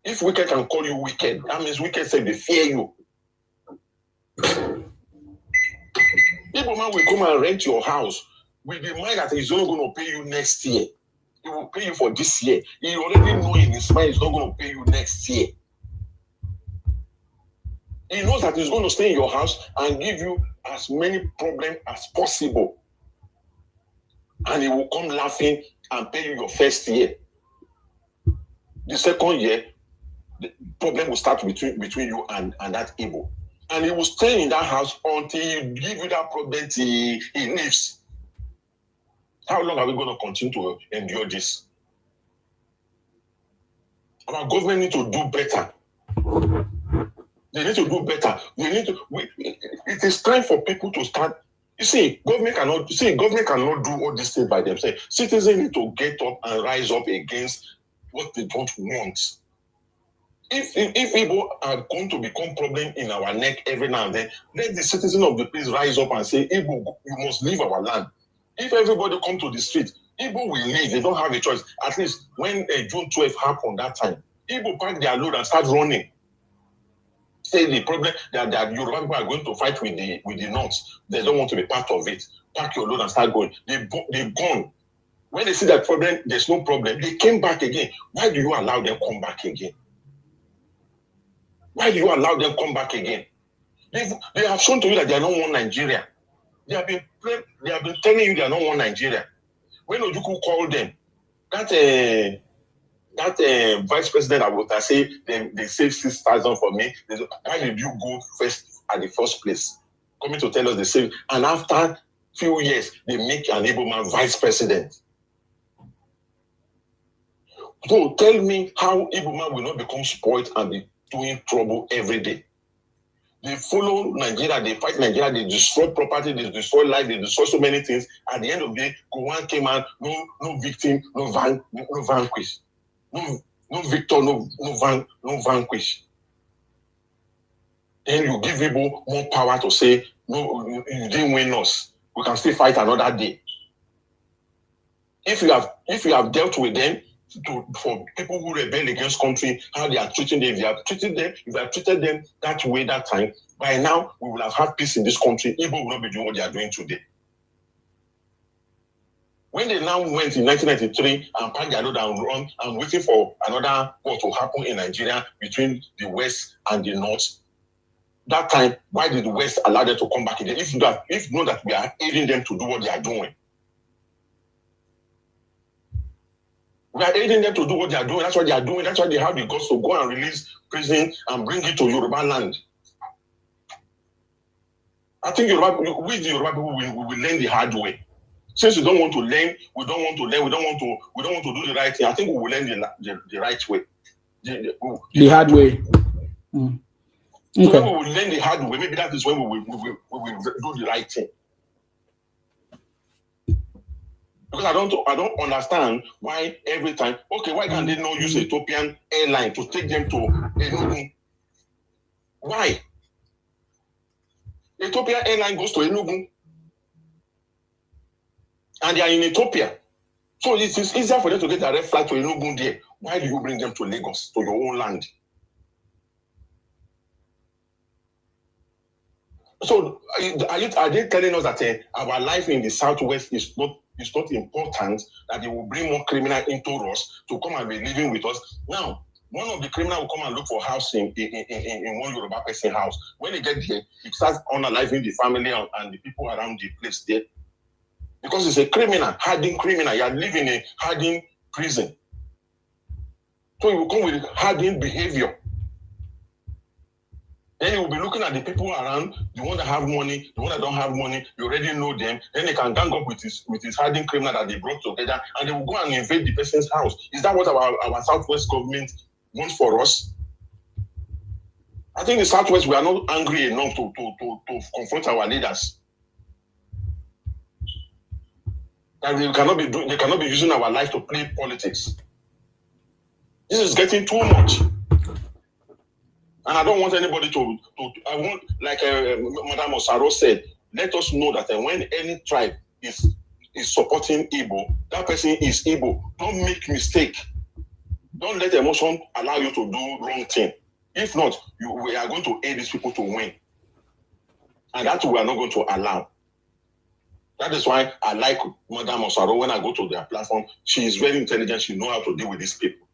If wicked can call you wicked, that means wicked say they fear you. Igbo man will come and rent your house with the mind that he's not going to pay you next year. He will pay you for this year. He already know in his mind he's not going to pay you next year. He knows that he's going to stay in your house and give you as many problems as possible. And he will come laughing and pay you your first year. The second year, the problem will start between you and that Igbo. And he will stay in that house until he give you that problem till he leaves. How long are we going to continue to endure this? Our government need to do better. They need to do better. It is time for people to start. You see, government cannot do all these things by themselves. Citizens need to get up and rise up against what they don't want. If Igbo are going to become problem in our neck every now and then, let the citizens of the place rise up and say, Igbo, you must leave our land. If everybody come to the street, Igbo will leave. They don't have a choice. At least when June 12th happened that time, Igbo pack their load and start running. Say the problem that Yoruba people are going to fight with the North. They don't want to be part of it. Pack your load and start going. They've gone. When they see that problem, there's no problem. They came back again. Why do you allow them come back again? Why do you allow them come back again? They have shown to you that they are not one Nigeria. They have been telling you they are not one Nigeria. When Ojukwu called them, that vice president Abota say they saved 6,000 for me. Why did you go first at the first place? Coming to tell us they saved, and after few years they make an Igbo man vice president. So tell me how Igbo man will not become spoiled and be doing trouble every day. They follow Nigeria, they fight Nigeria, they destroy property, they destroy life, they destroy so many things. At the end of the day, Gowan came out, no victim, no vanquish. No victor, no vanquish. Then you give people more power to say, no, you didn't win us. We can still fight another day. If you have dealt with them, for people who rebel against country, how they are treating them, if you have treated them that way that time, by now we will have had peace in this country. Igbo will not be doing what they are doing today. When they now went in 1993 and packed their load and run, I'm waiting for another war to happen in Nigeria between the West and the North. That time, why did the West allow them to come back again? If not that we are aiding them to do what they are doing. We are aiding them to do what they are doing. That's what they are doing. That's why they have the guts to go and release prison and bring it to Yoruba land. I think we the Yoruba people will learn the hard way. Since we don't want to learn, we don't want to do the right thing. I think we will learn the right way. The hard way. Mm. So Okay. when we will learn the hard way, maybe that is when we will do the right thing. Because I don't understand why every time. Okay, why can't they not use Ethiopian airline to take them to Enugu? Why? Ethiopian airline goes to Enugu, and they are in Ethiopia, so it is easier for them to get a direct flight to Enugu there. Why do you bring them to Lagos, to your own land? So are they telling us that our life in the Southwest is not important, that they will bring more criminals into us to come and be living with us? Now, one of the criminals will come and look for housing in one Yoruba person house. When they get there, he starts unaliving the family and the people around the place there. Because it's a criminal, hardened criminal. You are living in a hardened prison. So he will come with hardened behavior. Then he will be looking at the people around, the one that have money, the one that don't have money. You already know them. Then they can gang up with his hardened criminal that they brought together, and they will go and invade the person's house. Is that what our Southwest government wants for us? I think the Southwest, we are not angry enough to confront our leaders. And they cannot be using our life to play politics. This is getting too much. And I don't want anybody to I want, like Madam Osaro said, let us know that when any tribe is supporting Igbo, that person is Igbo. Don't make mistake. Don't let emotion allow you to do wrong thing. If not, we are going to aid these people to win. And that we are not going to allow. That is why I like Madam Osaro. When I go to their platform, she is very intelligent. She knows how to deal with these people.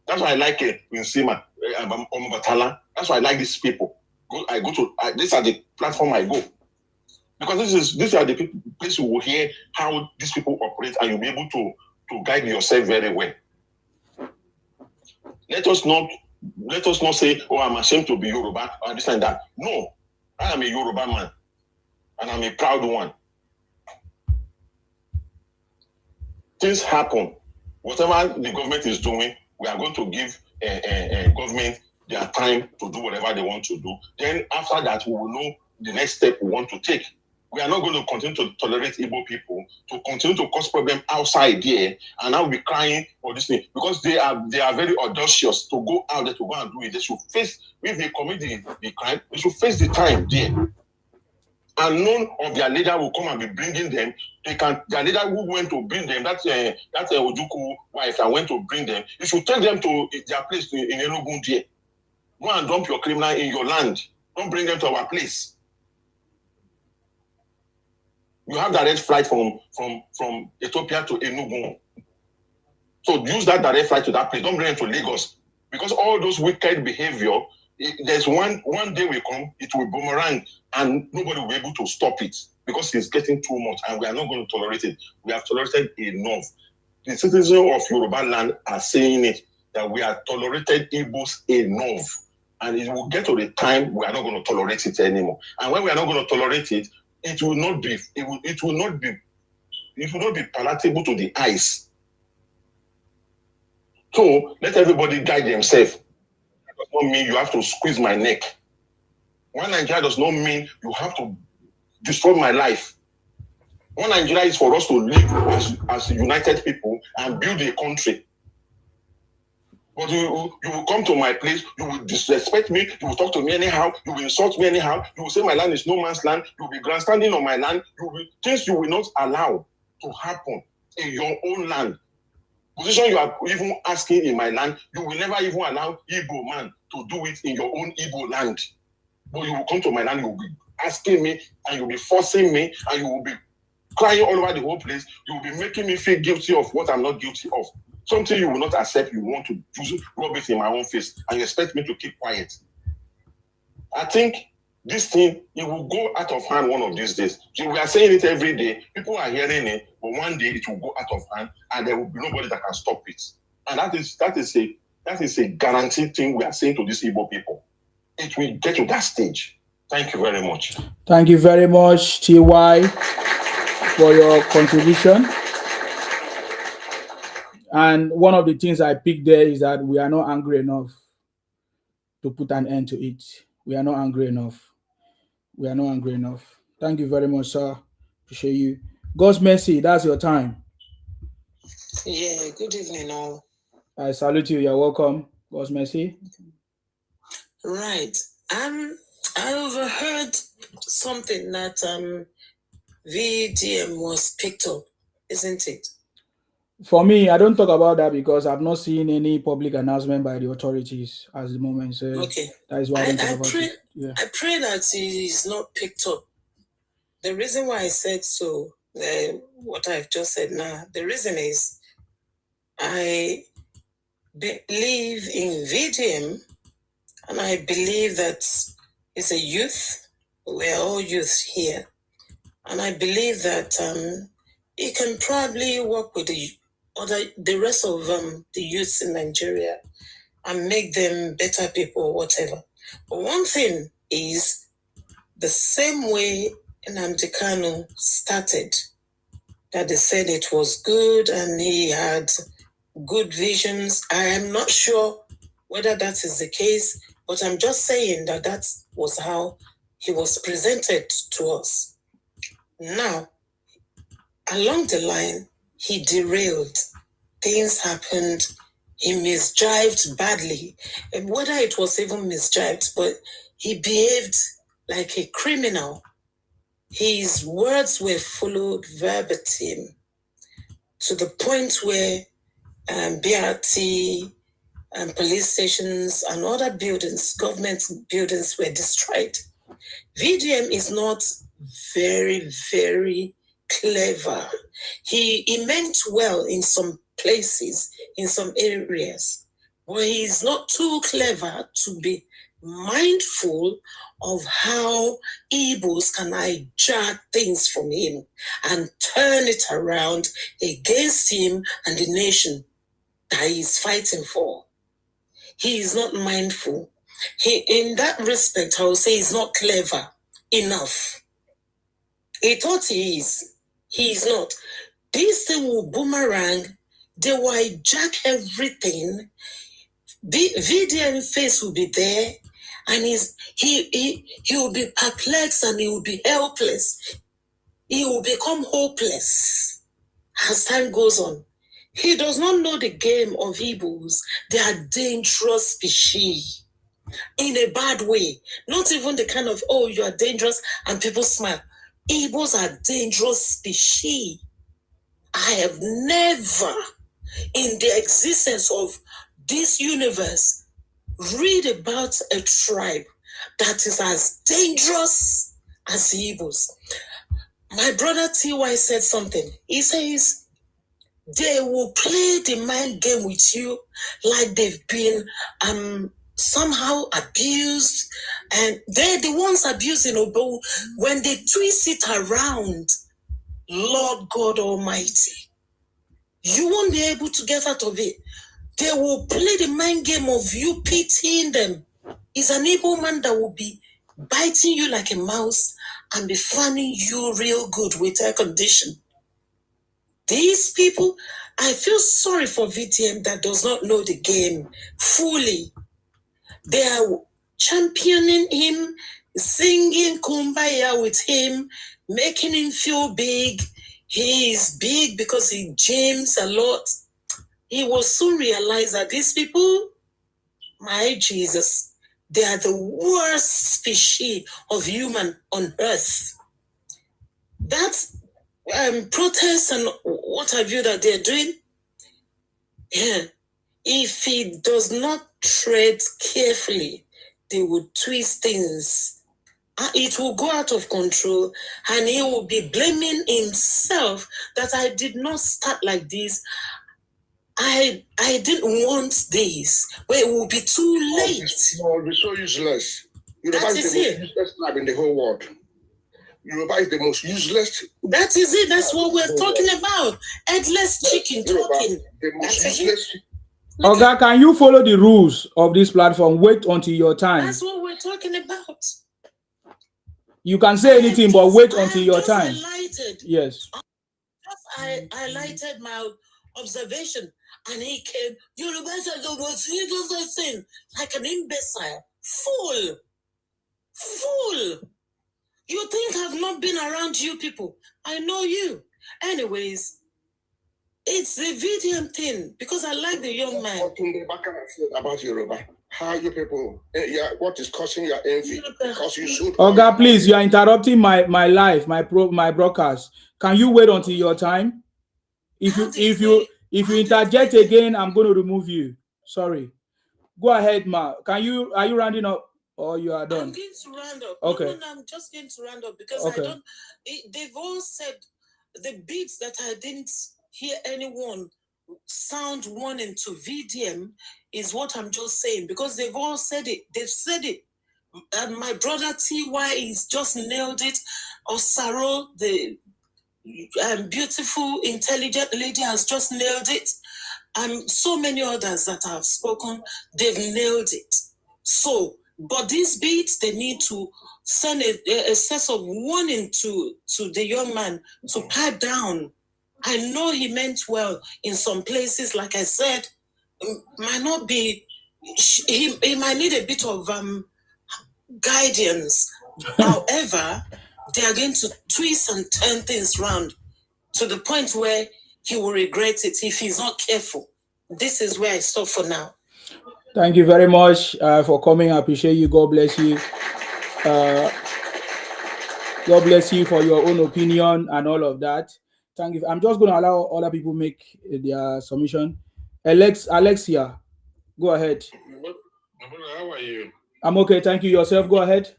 That's why I like Winsima, Omobatala. That's why I like these people. These are the platform I go. Because these are the people, place you will hear how these people operate, and you'll be able to guide yourself very well. Let us not say, oh, I'm ashamed to be Yoruba, or this and that. No, I am a Yoruba man, and I'm a proud one. Things happen. Whatever the government is doing, we are going to give government their time to do whatever they want to do. Then after that, we will know the next step we want to take. We are not going to continue to tolerate Igbo people, to continue to cause problems outside there, and now be crying for this thing, because they are very audacious to go out there to go and do it. They should face, if they commit the crime, they should face the time there. And none of their leader will come and be bringing them. Their leader who went to bring them, that's Ojuku wife that went to bring them, you should take them to their place in Enugu there. Go and dump your criminal in your land. Don't bring them to our place. You have direct flight from Ethiopia to Enugu. So use that direct flight to that place. Don't bring them to Lagos. Because all those wicked behavior, there's one day will come, it will boomerang, and nobody will be able to stop it, because it's getting too much, and we are not going to tolerate it. We have tolerated enough. The citizens of Yoruba land are saying it, that we have tolerated Ibos enough, and it will get to the time we are not going to tolerate it anymore. And when we are not going to tolerate it, it will not be palatable to the eyes. So let everybody guide themselves. That does not mean you have to squeeze my neck. One Nigeria does not mean you have to destroy my life. One Nigeria is for us to live as united people and build a country. But you will come to my place, you will disrespect me, you will talk to me anyhow, you will insult me anyhow, you will say my land is no man's land, you will be grandstanding on my land, things you will not allow to happen in your own land. Position you are even asking in my land, you will never even allow Igbo man to do it in your own Igbo land. But you will come to my land, you will be asking me, and you will be forcing me, and you will be crying all over the whole place. You will be making me feel guilty of what I'm not guilty of. Something you will not accept, you want to rub it in my own face, and you expect me to keep quiet. I think this thing, it will go out of hand one of these days. So we are saying it every day. People are hearing it, but one day it will go out of hand, and there will be nobody that can stop it. And that is a guaranteed thing we are saying to these Igbo people. It will get to that stage. Thank you very much. Thank you very much, TY, for your contribution. And one of the things I picked there is that we are not angry enough to put an end to it. We are not angry enough. We are not angry enough. Thank you very much, sir. Appreciate you. God's mercy, that's your time. Yeah, good evening all. I salute you. You're welcome. God's mercy. Right. I overheard something that VDM was picked up, isn't it? For me, I don't talk about that because I've not seen any public announcement by the authorities at the moment. So okay. That is why I don't talk about it. Yeah. I pray that it is not picked up. The reason why I said so, what I've just said now, the reason is I believe in VDM, and I believe that it's a youth. We're all youth here. And I believe that it can probably work with the rest of the youths in Nigeria and make them better people or whatever. But one thing is, the same way Nnamdi Kanu started, that they said it was good and he had good visions. I am not sure whether that is the case, but I'm just saying that that was how he was presented to us. Now, along the line, he derailed. Things happened. he misjived badly. And whether it was even misjived, but he behaved like a criminal. His words were followed verbatim to the point where BRT and police stations and other buildings, government buildings, were destroyed. VDM is not very, very clever. He meant well in some places, in some areas, but he's not too clever to be mindful of how Ibos can hijack things from him and turn it around against him and the nation that he's fighting for. He is not mindful. In that respect, I would say he's not clever enough. He thought he is. He is not. This thing will boomerang. They will hijack everything. The VDM face will be there, and he will be perplexed and he will be helpless. He will become hopeless as time goes on. He does not know the game of Ibos. They are dangerous species. In a bad way. Not even the kind of, oh, you are dangerous and people smile. Ibos are dangerous species. I have never, in the existence of this universe, read about a tribe that is as dangerous as the Ibos. My brother T.Y. said something. He says, they will play the mind game with you like they've been somehow abused, and they're the ones abusing, but when they twist it around, Lord God Almighty, you won't be able to get out of it. They will play the mind game of you pitying them. It's an evil man that will be biting you like a mouse and be fanning you real good with air condition. These people, I feel sorry for VTM that does not know the game fully. They are championing him, singing Kumbaya with him, making him feel big. He is big because he gyms a lot. He will soon realize that these people, my Jesus, they are the worst species of human on earth. That's protests and what have you that they're doing. Yeah. If he does not tread carefully, they will twist things. It will go out of control and he will be blaming himself that I did not start like this. I didn't want this, but it will be too late. No, it will be so useless. Yoruba is the most useless tribe in the whole world. Yoruba is the most useless. That is it. That's what we're talking about. Headless chicken talking. The most useless. Oga, can you follow the rules of this platform? Wait until your time. That's what we're talking about. You can say anything, but wait until your time. Yes. I highlighted my observation, and he came. Yoruba said the most useless thing, like an imbecile, fool. You think I've not been around you people? I know you. Anyways, it's the VDM thing because I like the young man. About Yoruba, how you people? What is causing your envy? Because you should. Oga, please, you are interrupting my life, my broadcast. Can you wait until your time? If you interject again, I'm going to remove you. Sorry. Go ahead, Ma. Are you rounding up? Or you are done? I'm going to round up. Okay. No, I'm just going to round up because okay. They've all said the beats that I didn't hear anyone sound warning to VDM is what I'm just saying because they've all said it. They've said it. My brother TY is just nailed it. Osaro, the beautiful, intelligent lady, has just nailed it. So many others that have spoken, they've nailed it. So. But these beats, they need to send a sense of warning to the young man to pipe down. I know he meant well in some places, like I said, might not be, he might need a bit of guidance. However, they are going to twist and turn things around to the point where he will regret it if he's not careful. this is where I stop for now. Thank you very much for coming. I appreciate you. God bless you. God bless you for your own opinion and all of that. Thank you. I'm just going to allow other people make their submission. Alexia, go ahead. How are you? I'm okay. Thank you. Yourself, go ahead.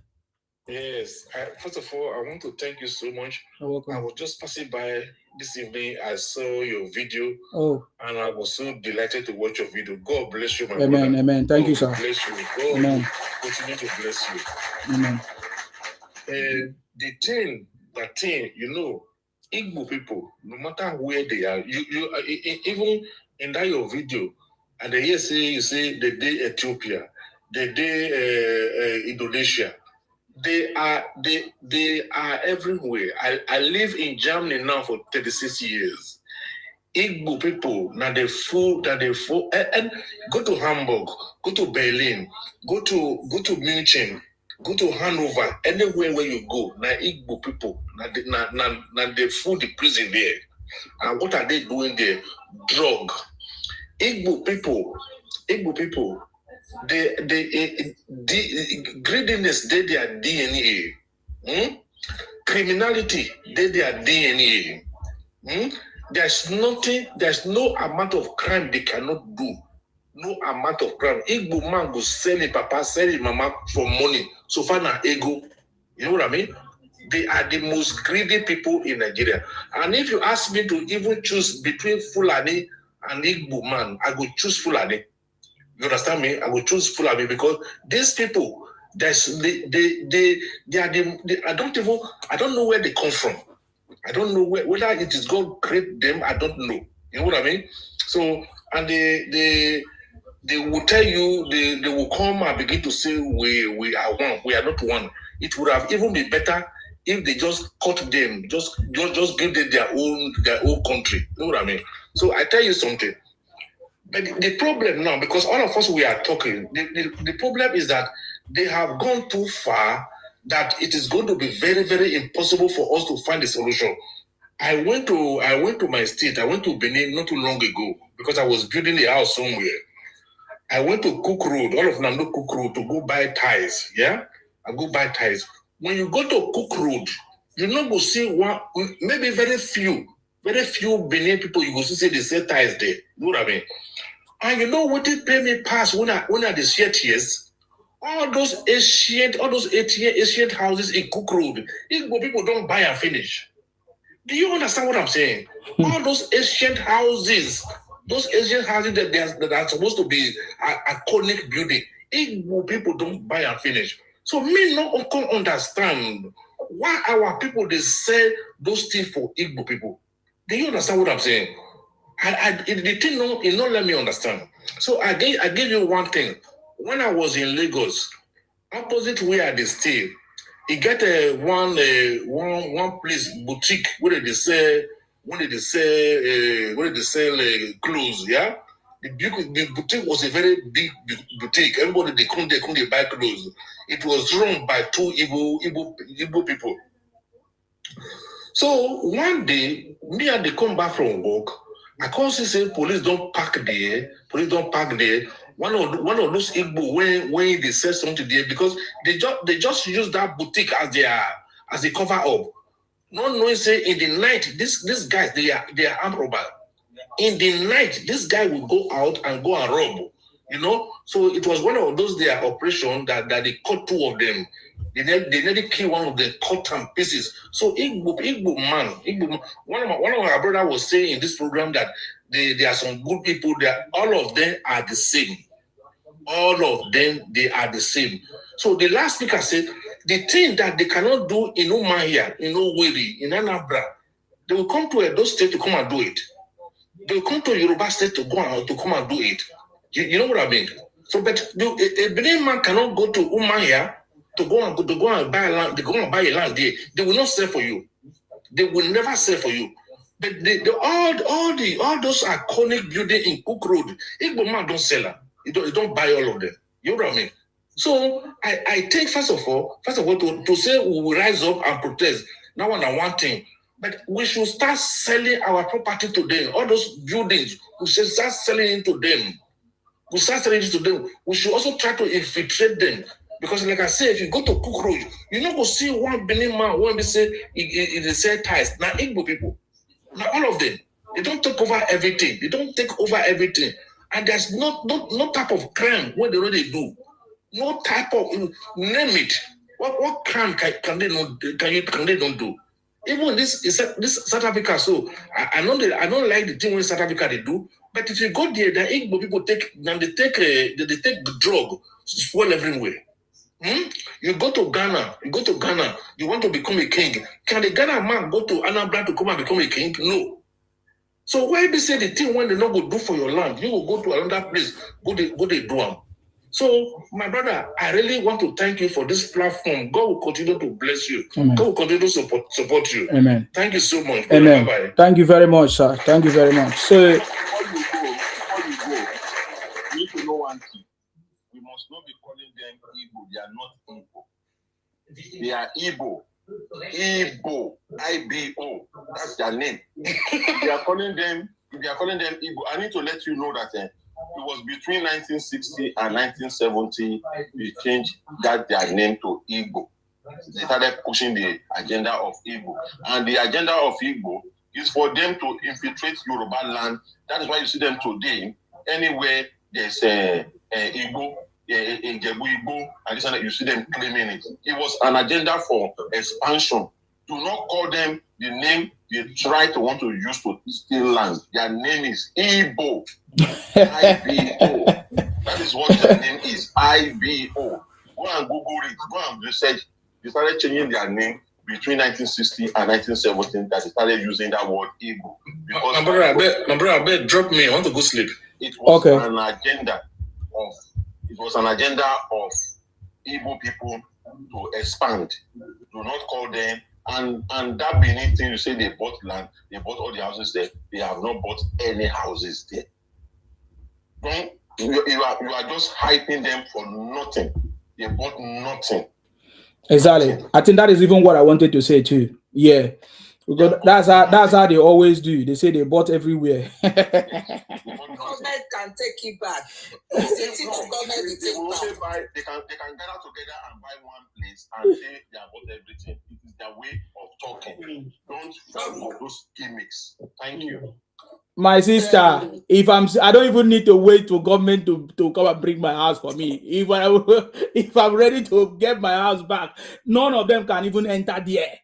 Yes. First of all, I want to thank you so much. You're welcome. I was just passing by this evening. I saw your video. Oh. And I was so delighted to watch your video. God bless you, my Amen. brother. Amen. Thank you, sir. God bless you. God Amen. continue to bless you. Amen. The thing, Igbo people, no matter where they are, even in that your video, and they you say the day Ethiopia, the day Indonesia, they are everywhere. I live in Germany now for 36 years. Igbo people, now they full, and go to Hamburg, go to Berlin, go to München, go to Hanover, anywhere where you go, now Igbo people, now they full the prison there. And what are they doing there? Drug. Igbo people, the greediness, they their DNA. Criminality, they their DNA. There's no amount of crime they cannot do. No amount of crime. Igbo man go sell his papa, sell his mama for money. So far now, ego. You know what I mean? They are the most greedy people in Nigeria. And if you ask me to even choose between Fulani and Igbo man, I would choose Fulani. You understand me? I would choose Fulani because these people, they are I don't know where they come from. I don't know whether it is God create them. I don't know. You know what I mean? So, and they will tell you, they will come and begin to say we are one. We are not one. It would have even been better if they just cut them, just give them their own country. You know what I mean? So I tell you something. But the problem now, because all of us we are talking, the problem is that they have gone too far that it is going to be very, very impossible for us to find a solution. I went to my state. I went to Benin not too long ago because I was building a house somewhere. I went to Cook Road. All of them know Cook Road to go buy ties. Yeah, I go buy ties. When you go to Cook Road, you not go see one, maybe very few Benin people. You go see they sell ties there. You know what I mean? And you know what it pay me pass when I the shit years? All those ancient houses in Cook Road, Igbo people don't buy and finish. Do you understand what I'm saying? All those ancient houses that are supposed to be iconic building, Igbo people don't buy and finish. So me no can understand why our people they sell those things for Igbo people. Do you understand what I'm saying? The thing it not let me understand. So I gave you one thing. When I was in Lagos, opposite where they stay, you get one place boutique where they sell clothes. Yeah, the boutique was a very big boutique. Everybody they couldn't buy clothes. It was run by two Igbo people. So one day, me and they come back from work. I can't say police don't park there. One of those Igbo when they say something there because they just use that boutique as a cover up. Not knowing say in the night these guys they are armed robbers. In the night this guy will go out and go and rob. You know, so it was one of those their operation that they caught two of them. They nearly killed one of the cut and pieces. So Igbo man, one of my brother was saying in this program that there are some good people. All of them are the same. All of them they are the same. So the last speaker said the thing that they cannot do in Umahia, in Owerri, in Anambra, they will come to Edo State to come and do it. They will come to Yoruba State to come and do it. You know what I mean? So, but a Benin man cannot go to Umahia to go and buy land. They go and buy a land there. They will not sell for you. They will never sell for you. But all those iconic buildings in Cook Road, Igbo man don't sell them. You don't buy all of them. You know what I mean? So I think first of all to say we will rise up and protest. Now one thing. But we should start selling our property to them. All those buildings, we should start selling it to them. We start selling it to them. We should also try to infiltrate them. Because like I say, if you go to Cook Road, you not go see one Benin man, one be say, they sell ties. Now, Igbo people, now all of them, they don't take over everything. They don't take over everything. And there's no type of crime what they already do. No type of, name it. What crime can they not do? Even this South Africa, so I don't like the thing when South Africa they do, but if you go there, the Igbo people take the drug spoil everywhere. You go to Ghana, you want to become a king. Can the Ghana man go to Anambra to come and become a king? No. So why be say the thing when they not go do for your land, you will go to another place, go they do them. So, my brother, I really want to thank you for this platform. God will continue to bless you. Amen. God will continue to support you. Amen. Thank you so much. Amen. Bye-bye. Thank you very much, sir. Thank you very much. So, Before you go, you need to know one thing. We must not be calling them Igbo. They are not Igbo. They are Igbo. Igbo. I-B-O. That's their name. If they are calling them Igbo, I need to let you know that it was between 1960 and 1970 they changed their name to Igbo. They started pushing the agenda of Igbo. And the agenda of Igbo is for them to infiltrate Yoruba land. That is why you see them today. Anywhere there's Igbo, Igbo, and this and you see them claiming it. It was an agenda for expansion. Do not call them the name they try to want to use to steal land. Their name is Igbo. I-B-O. That is what their name is. I-B-O. Go and Google it. Go and research. They started changing their name between 1960 and 1917 that they started using that word Igbo. Because my brother, I bet drop me. I want to go sleep. It was an agenda of Igbo people to expand. Do not call them. And that Benin thing, you say they bought land, they bought all the houses there. They have not bought any houses there. You are just hyping them for nothing. They bought nothing. Exactly. I think that is even what I wanted to say too. Yeah. Because that's how they always do. They say they bought everywhere. Government can take it back. They can gather together and buy one place and say they have bought everything. It is their way of talking. Don't follow those gimmicks. Thank you. My sister, I don't even need to wait for government to come and bring my house for me. If I'm ready to get my house back, none of them can even enter there.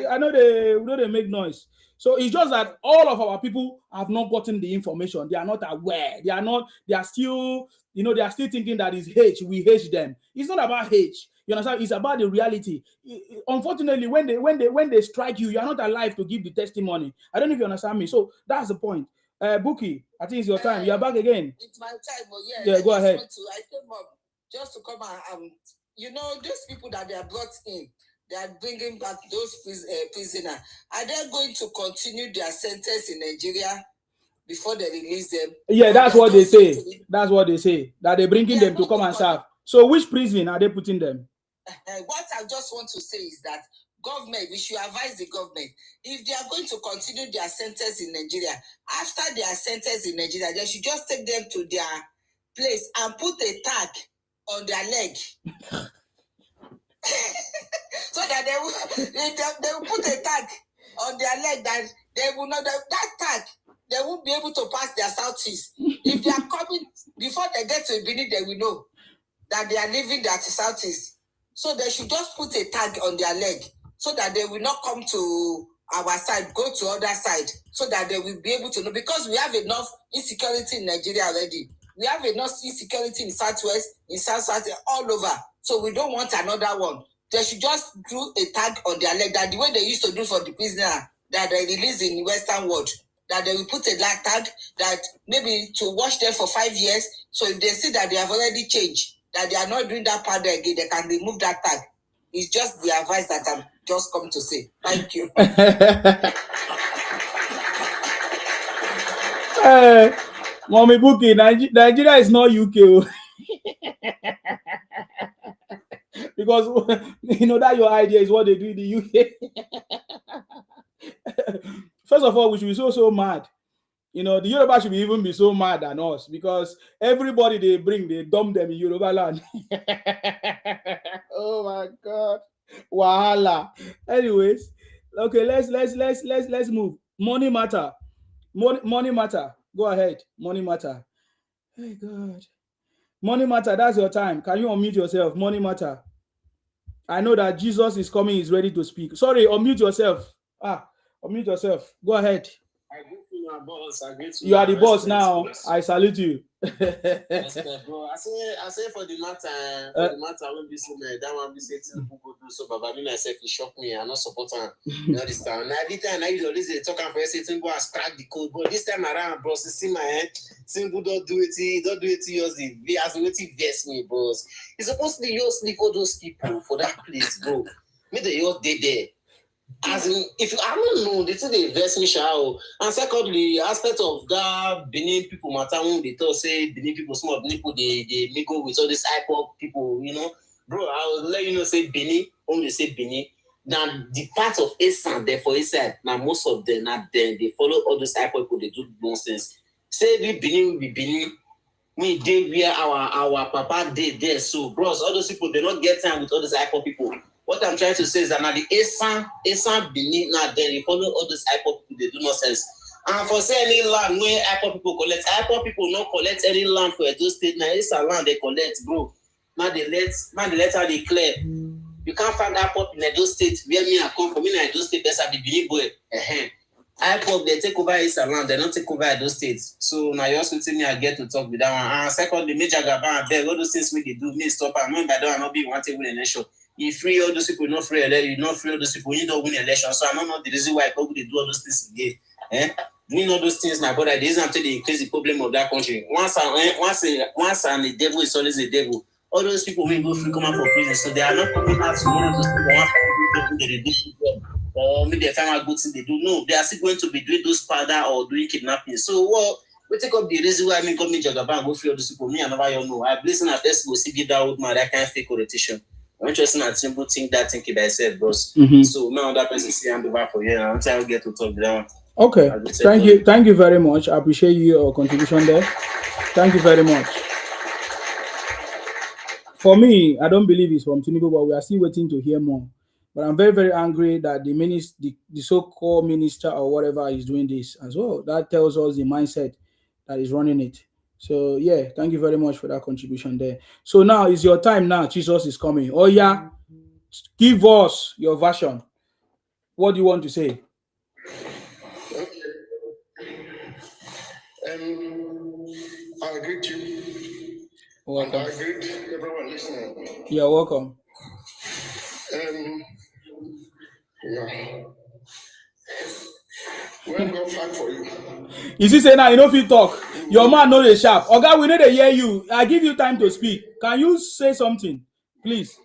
I know they make noise. So it's just that all of our people have not gotten the information. They are not aware. They are still thinking that it's H. We hate them. It's not about H. You understand? It's about the reality. Unfortunately, when they strike you, you are not alive to give the testimony. I don't know if you understand me. So that's the point. Buki, I think it's your time. You are back again. It's my time, but yeah, go ahead. I came up just to come and those people that they are brought in. They are bringing back those prisoners. Are they going to continue their sentence in Nigeria before they release them? Yeah, that's what they say. That's what they say. That they're bringing them to come and serve. So which prison are they putting them? What I just want to say is that government, we should advise the government, if they are going to continue their sentence in Nigeria, after their sentence in Nigeria, they should just take them to their place and put a tag on their leg. So that they will put a tag on their leg that they will not, that tag, they won't be able to pass their Southeast. If they are coming, before they get to Benin, they will know that they are leaving that Southeast. So they should just put a tag on their leg so that they will not come to our side, go to other side, so that they will be able to know. Because we have enough insecurity in Nigeria already. We have enough insecurity in Southwest, in South, all over. So we don't want another one. They should just do a tag on their leg, that the way they used to do for the prisoner that they release in the Western world, that they will put a tag that maybe to watch them for 5 years. So if they see that they have already changed, that they are not doing that part again, they can remove that tag. It's just the advice that I've just come to say. Thank you. Mommy Buki, Nigeria is not UK. Because that your idea is what they do in the UK. First of all, we should be so mad. You know, the Yoruba should even be so mad than us because everybody they bring, they dump them in Yoruba land. Oh my God, wahala. Anyways, okay, let's move. Money matter. Money matter. Go ahead. Money matter. Hey God. Money matter. That's your time. Can you unmute yourself? Money matter. I know that Jesus is coming. He's ready to speak. Sorry, unmute yourself. Unmute yourself. Go ahead. You are the boss now. I salute you. Respect, bro. I say for the matter, when be so that one be say people go do so, but me myself it shock me. I not support him. You know this time. Now every time I always talk and for say go and crack the code, but this time around, bro, see my head. Simple don't do it. Yours the as waiting vest me, bros. It's supposed to be your sleep for those people for that place, bro. Me the yours day there. As in, if I don't know, they say they invest me shall. And secondly, aspect of that Benin people matter when they talk say Benin people, small Benin people, they mingle with all these IPOB people, you know. Bro, I will let you know say Benin, only say Benin. Now the part of Esan there for Esan, now most of them not there, they follow all those IPOB people, they do nonsense. Say we Benin, we did where our papa did there. So bros, all those people they not get time with all those IPOB people. What I'm trying to say is that now the Esan Benin now then they follow all those IPOB people, they do nonsense. And for say any land where IPOB people collect, IPOB people not collect any land for Edo State. Now it's a land they collect, bro. Now they let how they clear. You can't find IPOB in Edo State where me I come from. In Edo State, there's a Benin boy. IPOB they take over East land, they don't take over Edo State. So now you also tell me I get to talk with that one. And secondly, Major Gaban beg all those things we they do me stop and remember that not be one to win election. You free all those people, not free election, you not free all those people, you don't win election. So I don't know the reason why people they do all those things again. Doing all those things, my brother, this is until they increase the problem of that country. Once and the devil is always the devil. All those people will go free come out for prison. So they are not coming out to one of those people want to do or maybe they find out good things they do. No, they are still going to be doing those powder or doing kidnapping. So we take up the reason why I mean come Jagaba and go free all those people. Me, I never know. I listen at this go see give that old man that kind of fake orientation. I'm interested in simple think that thinking by itself, bros. So now that person see hand over for you. I'm trying to get to talk down. Okay. Thank you very much. I appreciate your contribution there. Thank you very much. For me, I don't believe it's from Tinubu, but we are still waiting to hear more. But I'm very, very angry that the so-called minister or whatever is doing this as well. That tells us the mindset that is running it. So yeah, thank you very much for that contribution there. So now is your time now. Jesus is coming. Oh yeah, give us your version. What do you want to say? I greet you. Welcome. And I greet everyone listening. You're welcome. Yeah. When God fight for you. Is he saying now you know if you talk? Your man know the sharp. Okay, we need to hear you. I give you time to speak. Can you say something, please?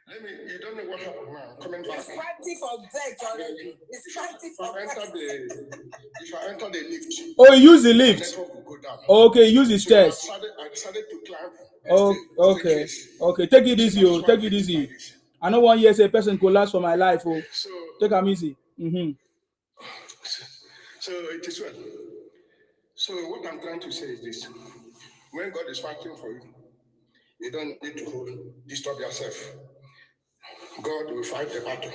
You don't know what happened now. Coming back. It's fighting for death already. It's fighting for death. If I enter the lift. Oh, you use the lift. Okay, use the stairs. I decided to climb. Oh, okay. Okay, take it easy. Oh, take it easy. I know 1 year say person could last for my life. Oh, so, take them easy. So it is well. So what I'm trying to say is this: when God is fighting for you, you don't need to disturb yourself. God will fight the battle,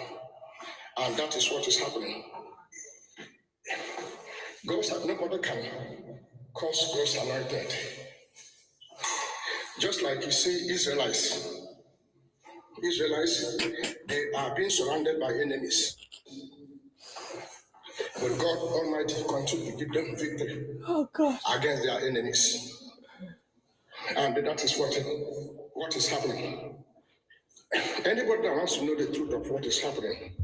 and that is what is happening. Nobody can cause God's anointed. Just like you see Israelites, they are being surrounded by enemies. But God Almighty continues to give them victory against their enemies. And that is what is happening. Anybody that wants to know the truth of what is happening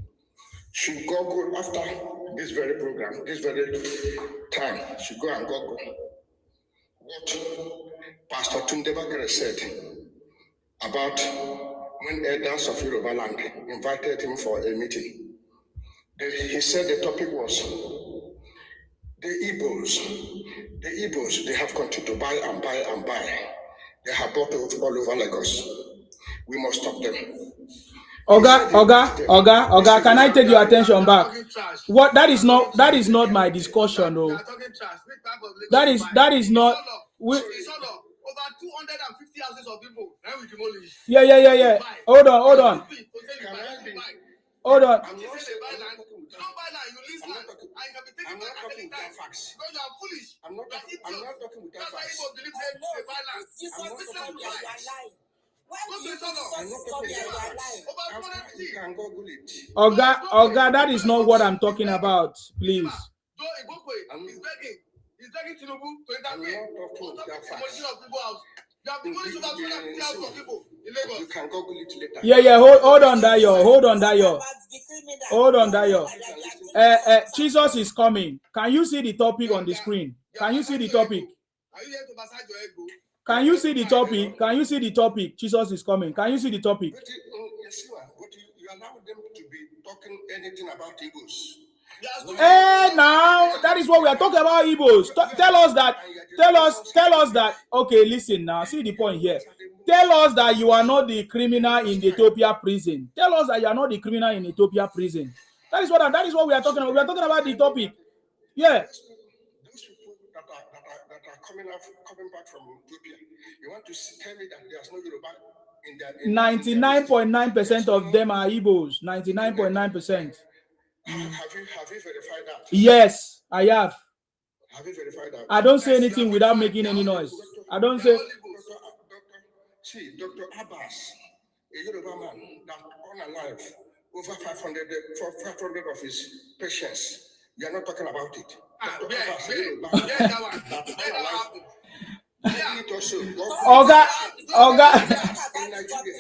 should go after this very program, this very time, should go and Google what Pastor Tunde Bakare said about when elders of Yoruba land invited him for a meeting. He said the topic was the Ibos, they have continued to buy and buy and buy. They have bought all over Lagos. We must stop them. Oga, can I take your attention back? What that is not my discussion, though. That is not. Over 250 houses of people. Yeah. Hold on. Oga, that is not what I'm talking about, please. He's begging Tinubu to intervene. You can Google it later. Yeah. Hold on, Dayo. Jesus is coming. Can you see the topic on the screen? Can you see the topic? Can you see the topic? Jesus is coming. Can you see the topic? You allow them to be talking anything about Ibos. Now that is what we are talking about. Ibos. Tell us that. Okay, listen now. See the point here. Tell us that you are not the criminal in the Ethiopia prison. Tell us that you are not the criminal in Ethiopia prison. That is what we are talking about. We are talking about the topic. Yeah. Those people that are coming back from Ethiopia, you want to tell me that there's no Yoruba in their 99.9% of them are Ibos. 99.9%. Have you verified that? Yes, I have. Have you verified that? I don't say anything without making any noise. I don't say. Dr. Abbas, a Yoruba man that unalive over 500 of his patients. We are not talking about it. Dr. Abbas, a Yoruba man that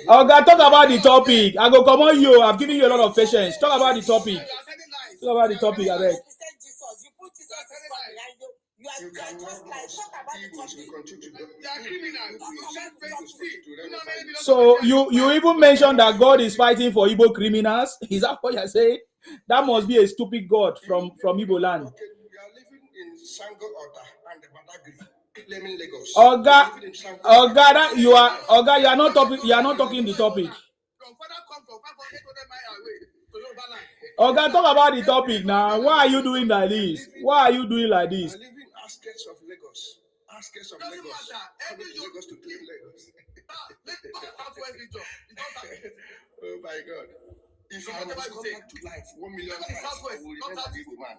Oga, talk about the topic. I go come on you. I've given you a lot of patience. Talk about the topic. Abeg. So you even mentioned that God is fighting for Igbo criminals. Is that what you're saying? That must be a stupid God from Igbo land. Okay, you are living in Sango Ota and the Badagry. Lagos. Oga, you are not talking the topic. Oga, talk about the topic now. Why are you doing like this? I live in outskirts of Lagos. Coming to Lagos to claim Lagos. Oh my God. If I was come back to life 1 million times, I will remember the Igbo man.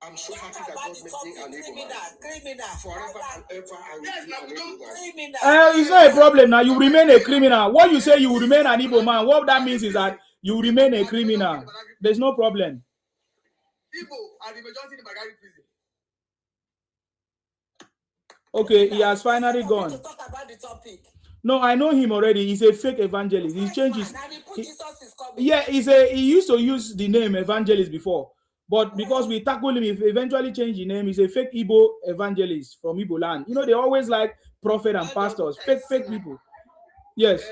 I'm so happy that God made me an Igbo man. Forever and ever, I will be an Igbo man. It's not a problem now. You remain a criminal. What you say you will remain an Igbo man, what that means is that you remain a criminal. There's no problem. Igbo are the majority in the Bagari prison. Okay, he has finally gone. No, I know him already. He's a fake evangelist. He changes. He used to use the name evangelist before, but because we tackled him, he eventually changed the name. He's a fake Igbo evangelist from Igbo land. You know, they always like prophet and pastors, fake people. Yes.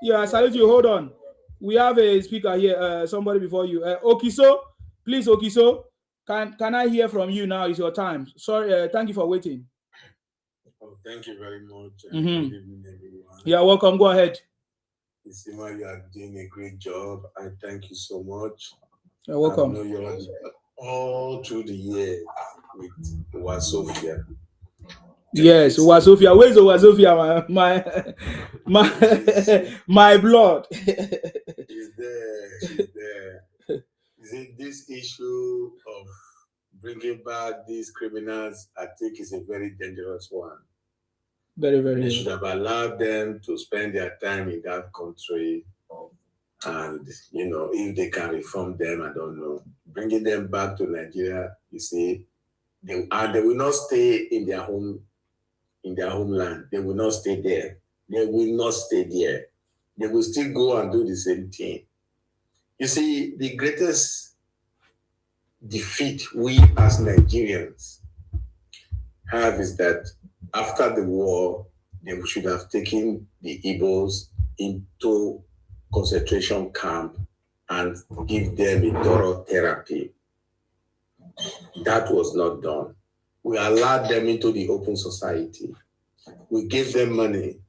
Yeah, I salute you. Hold on. We have a speaker here. Somebody before you. Okiso, please, Okiso. Can I hear from you now? It's your time. Sorry. Thank you for waiting. Oh, thank you very much. Good evening, everyone. Yeah, welcome. Go ahead. Isima, you are doing a great job. I thank you so much. You're welcome. I know you're all through the year with Wasofia. Yes, Wasofia. Where's Wasofia? My blood. She's there. This issue of bringing back these criminals, I think, is a very dangerous one. Very, very. They should have allowed them to spend their time in that country, and if they can reform them, I don't know. Bringing them back to Nigeria, you see, they will not stay in their homeland. They will not stay there. They will still go and do the same thing. You see, the greatest defeat we as Nigerians have is that after the war, they should have taken the Ibos into concentration camp and give them a thorough therapy. That was not done. We allowed them into the open society. We gave them money.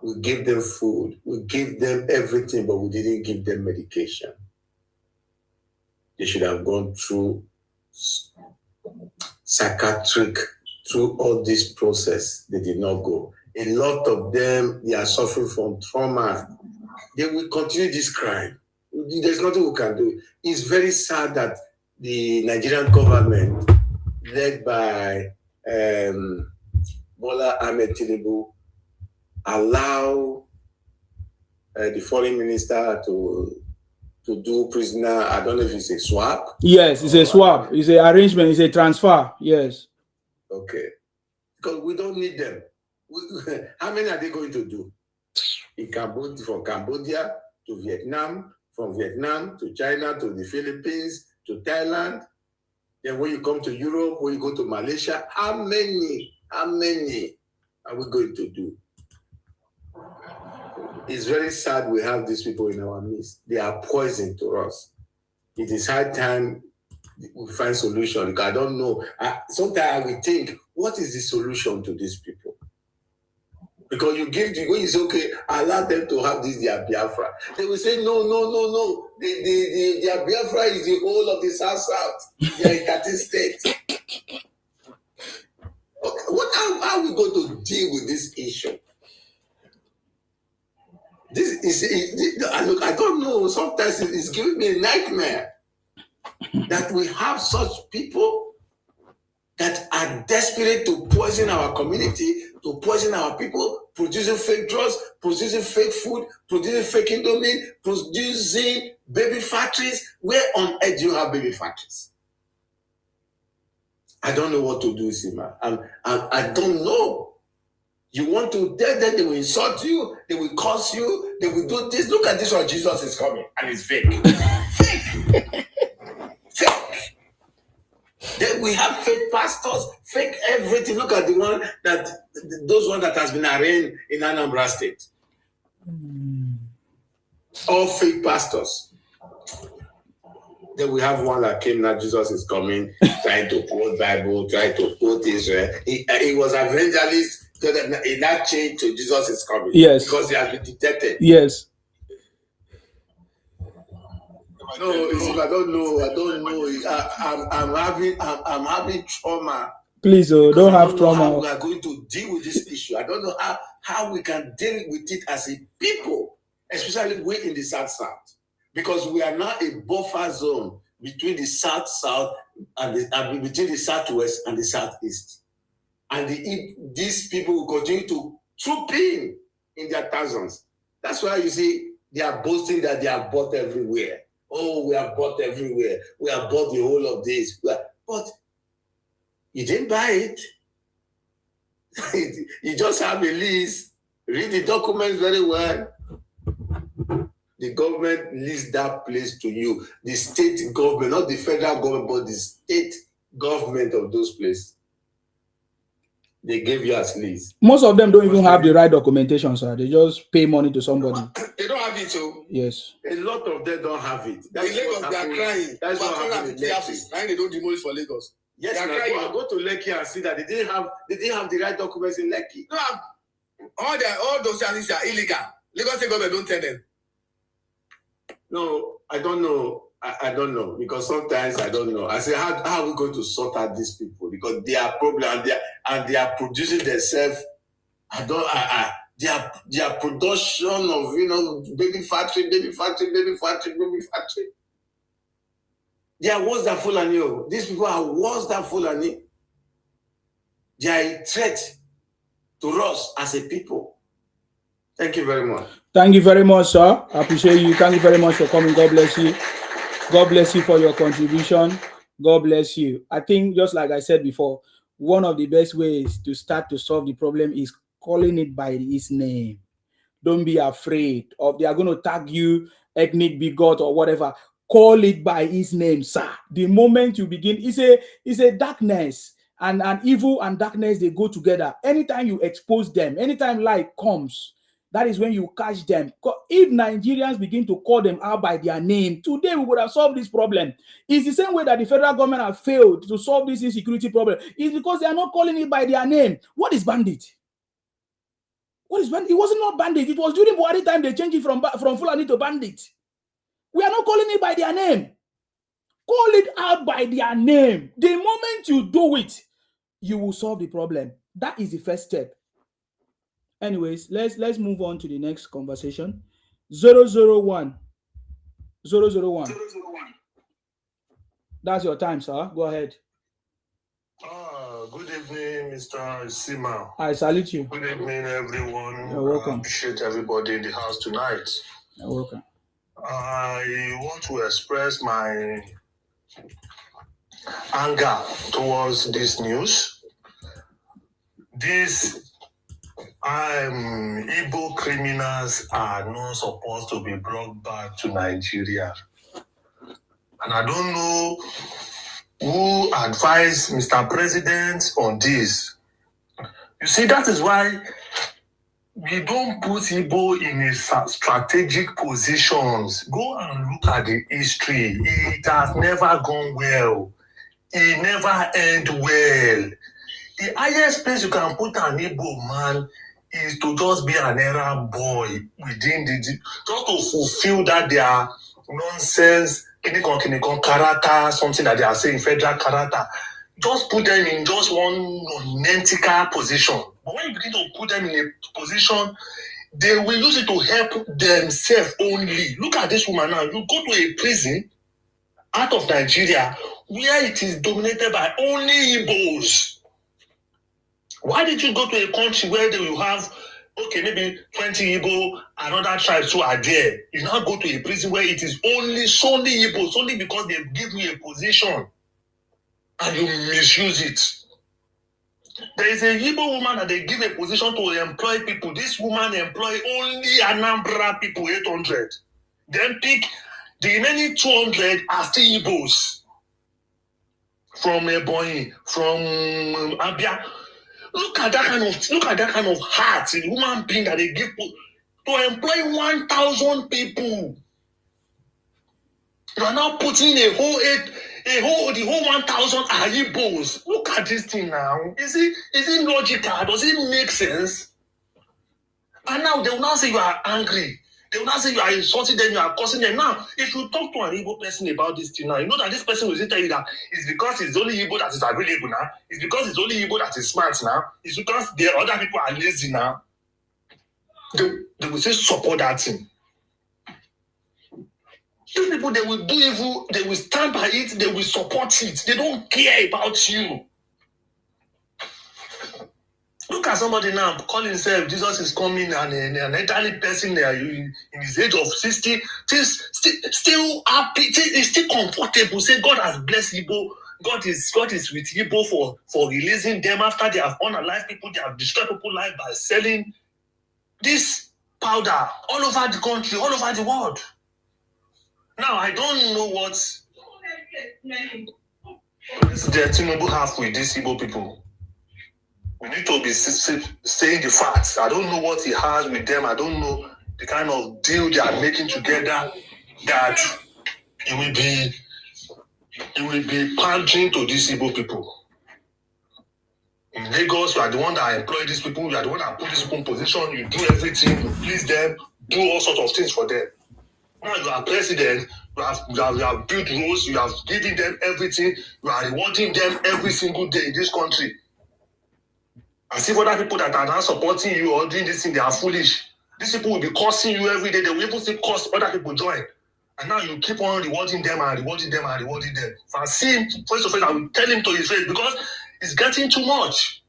We gave them food. We gave them everything, but we didn't give them medication. They should have gone through psychiatric, through all this process. They did not go. A lot of them, they are suffering from trauma. They will continue this crime. There's nothing we can do. It's very sad that the Nigerian government, led by Bola Ahmed Tinubu, allow the foreign minister to do prisoner. I don't know if it's a swap. Yes, it's a swap. It's an arrangement. It's a transfer. Yes. Okay. Because we don't need them. How many are they going to do? From Cambodia to Vietnam, from Vietnam to China to the Philippines to Thailand. Then when you come to Europe, when you go to Malaysia, how many are we going to do? It's very sad we have these people in our midst. They are poison to us. It is high time we find solution. Because I don't know. Sometimes I will think, what is the solution to these people? Because when you say, okay, allow them to have this, their Biafra. They will say, no. Their Biafra is the whole of the South. They are in 13 states. Okay, how are we going to deal with this issue? Look, I don't know. Sometimes it's giving me a nightmare that we have such people that are desperate to poison our community, to poison our people, producing fake drugs, producing fake food, producing fake indomie, producing baby factories. Where on earth do you have baby factories? I don't know what to do, Sima. I don't know. You want to tell them, they will insult you, they will curse you, they will do this. Look at this one, Jesus is coming, and it's fake. Fake. Fake. Then we have fake pastors, fake everything. Look at those ones that has been arraigned in Anambra State. All fake pastors. Then we have one that came now, Jesus is coming, trying to quote Bible, trying to quote Israel. He was evangelist. In that change to Jesus is coming. Yes. Because he has been detected. Yes. No, I don't know. I'm having trauma. Please, don't have trauma. How we are going to deal with this issue. I don't know how we can deal with it as a people, especially we in the South. Because we are now a buffer zone between the South and between the Southwest and the Southeast. And these people will continue to troop in their thousands. That's why you see they are boasting that they are bought everywhere. Oh, we are bought everywhere. We have bought the whole of this. But you didn't buy it. You just have a lease. Read the documents very well. The government leased that place to you. The state government, not the federal government, but the state government of those places. They gave you as lease. Most of them don't even have the right documentation, sir. They just pay money to somebody. They don't have it, so yes. A lot of them don't have it. In Lagos, they are crying. That's what happened in houses. Now they don't demolish for Lagos. Yes, they are crying. Go to Lekki and see that they didn't have the right documents in Lekki. No, all those houses are illegal. Lagos state government don't tell them. No, I don't know. I don't know, because sometimes I don't know. I say, how are we going to sort out these people? Because they are problem and they are producing themselves. Their production of baby factory. They are worse than Fulani. These people are worse than Fulani. They are a threat to us as a people. Thank you very much. Thank you very much, sir. I appreciate you. Thank you very much for coming. God bless you. God bless you for your contribution. God bless you. I think, just like I said before, one of the best ways to start to solve the problem is calling it by its name. Don't be afraid of they are going to tag you ethnic bigot or whatever. Call it by its name, sir. The moment you begin, it's a darkness, and evil and darkness, they go together. Anytime you expose them, anytime light comes, that is when you catch them. If Nigerians begin to call them out by their name, today we would have solved this problem. It's the same way that the federal government have failed to solve this insecurity problem. It's because they are not calling it by their name. What is bandit? What is bandit? It wasn't not bandit. It was during Buhari time they changed it from Fulani to bandit. We are not calling it by their name. Call it out by their name. The moment you do it, you will solve the problem. That is the first step. Anyways, let's move on to the next conversation. 001. 001. That's your time, sir. Go ahead. Good evening, Mr. Sima. I salute you. Good evening, everyone. You're welcome. I appreciate everybody in the house tonight. You're welcome. I want to express my anger towards this news. These Igbo criminals are not supposed to be brought back to Nigeria. And I don't know who advised Mr. President on this. You see, that is why we don't put Igbo in a strategic positions. Go and look at the history. It has never gone well. It never end well. The highest place you can put an Igbo man is to just be an errand boy within just to fulfill that their nonsense, character, something that they are saying, federal character. Just put them in just one nonentical position. But when you begin to put them in a position, they will use it to help themselves only. Look at this woman now. You go to a prison out of Nigeria where it is dominated by only Ibos. Why did you go to a country where they will have, okay, maybe 20 Igbo and other tribes who are there? You now go to a prison where it is solely Ibos, only because they give you a position and you misuse it. There is a Igbo woman that they give a position to employ people. This woman employ only Anambra people, 800. Then pick the remaining 200 are still Ibos. From Ebonyi, from Abia. Look at that kind of heart in human being that they give to employ 1,000 people. You are now putting the whole 1,000 are Ibos. Look at this thing now. Is it logical? Does it make sense? And now they will now say you are angry. They will not say you are insulting them, you are cursing them. Now, if you talk to an Igbo person about this thing now, you know that this person will tell you that it's because it's only Igbo that is available now. It's because it's only Igbo that is smart now. It's because the other people are lazy now. They will say support that thing. These people, they will do evil, they will stand by it, they will support it. They don't care about you. Look at somebody now, call himself, Jesus is coming, and an elderly person there in his age of 60, still happy, is still comfortable. Say God has blessed Igbo. God is with Igbo for releasing them after they have unalive people, they have destroyed people's life by selling this powder all over the country, all over the world. Now, I don't know what the Tinubu have with these Igbo people. We need to be saying the facts. I don't know what he has with them. I don't know the kind of deal they are making together that it will be pandering to these Igbo people. In Lagos, you are the one that employ these people. You are the one that put these people in position. You do everything. You please them. Do all sorts of things for them. Now you are president. You have built roads. You have given them everything. You are rewarding them every single day in this country. As if other people that are now supporting you or doing this thing, they are foolish. These people will be cursing you every day. They will even see curse other people join. And now you keep on rewarding them and rewarding them and rewarding them. If I see him face to face, I will tell him to his face because it's getting too much.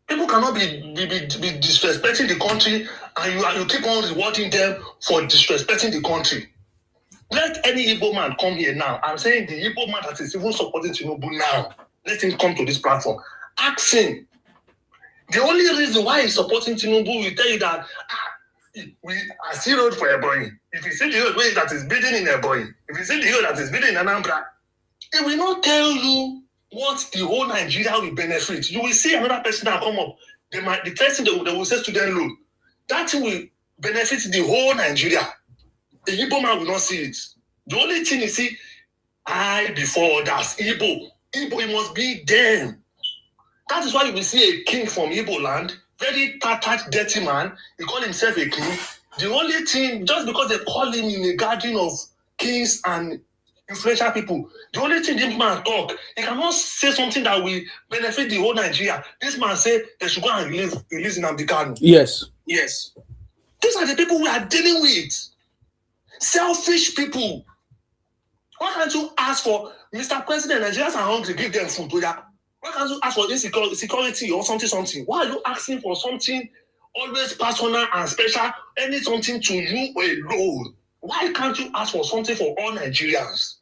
People cannot be disrespecting the country and you keep on rewarding them for disrespecting the country. Let any Igbo man come here now. I'm saying the Igbo man that is even supporting Tinubu now, let him come to this platform. Ask him. The only reason why he's supporting Tinubu will tell you that I see road for Ebonyi. If you see the road that is building in Ebonyi, if you see the road that is building in Anambra, it will not tell you what the whole Nigeria will benefit. You will see another person that come up. The first thing they will say student loan. That thing will benefit the whole Nigeria. The Igbo man will not see it. The only thing is see, I before others. Igbo, it must be them. That is why you will see a king from Igbo land very tattered, dirty man. He called himself a king. The only thing, just because they call him in a gathering of kings and influential people, the only thing this man talk, he cannot say something that will benefit the whole Nigeria. This man say they should go and release Nnamdi Kanu. Yes. Yes. These are the people we are dealing with. Selfish people. Why can't you ask for, Mr. President, Nigerians are hungry, give them food. Why can't you ask for insecurity or something? Why are you asking for something always personal and special, any something to you alone? Why can't you ask for something for all Nigerians?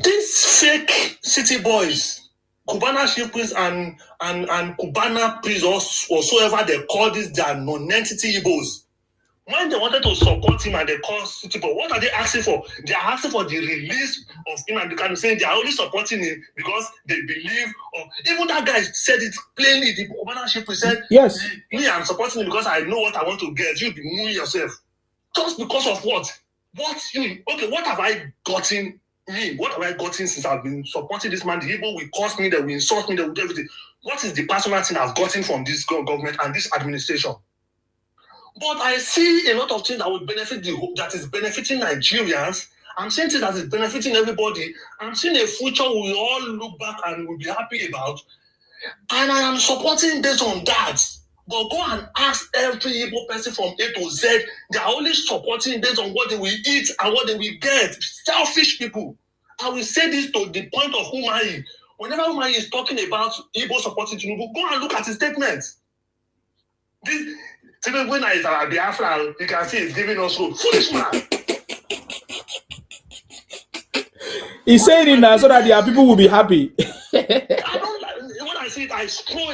These fake city boys, Cubana chief priests and Cubana priests or whatsoever they call this, their non-entity Ibos. When they wanted to support him and they call city boy, what are they asking for? They are asking for the release of Nnamdi Kanu, saying they are only supporting him because they believe. Even that guy said it plainly. The Cubana chief priest said, "Yes, me, I'm supporting him because I know what I want to get. You be moving yourself." Just because of what? What have I gotten? What have I gotten since I've been supporting this man? The Igbo will curse me, they will insult me, they will do everything. What is the personal thing I've gotten from this government and this administration? But I see a lot of things that will benefit that is benefiting Nigerians. I'm seeing things that is benefiting everybody. I'm seeing a future we all look back and will be happy about. And I am supporting based on that. But go and ask every Igbo person from A to Z. They are only supporting based on what they will eat and what they will get. Selfish people. I will say this to the point of Umahi. Whenever Umahi is talking about Igbo supporting Tinubu, go and look at his statements. When I is at Biafra, you can see he's giving us hope. Foolish man. He's saying it now so that their people will be happy. I don't like when I see it, I scroll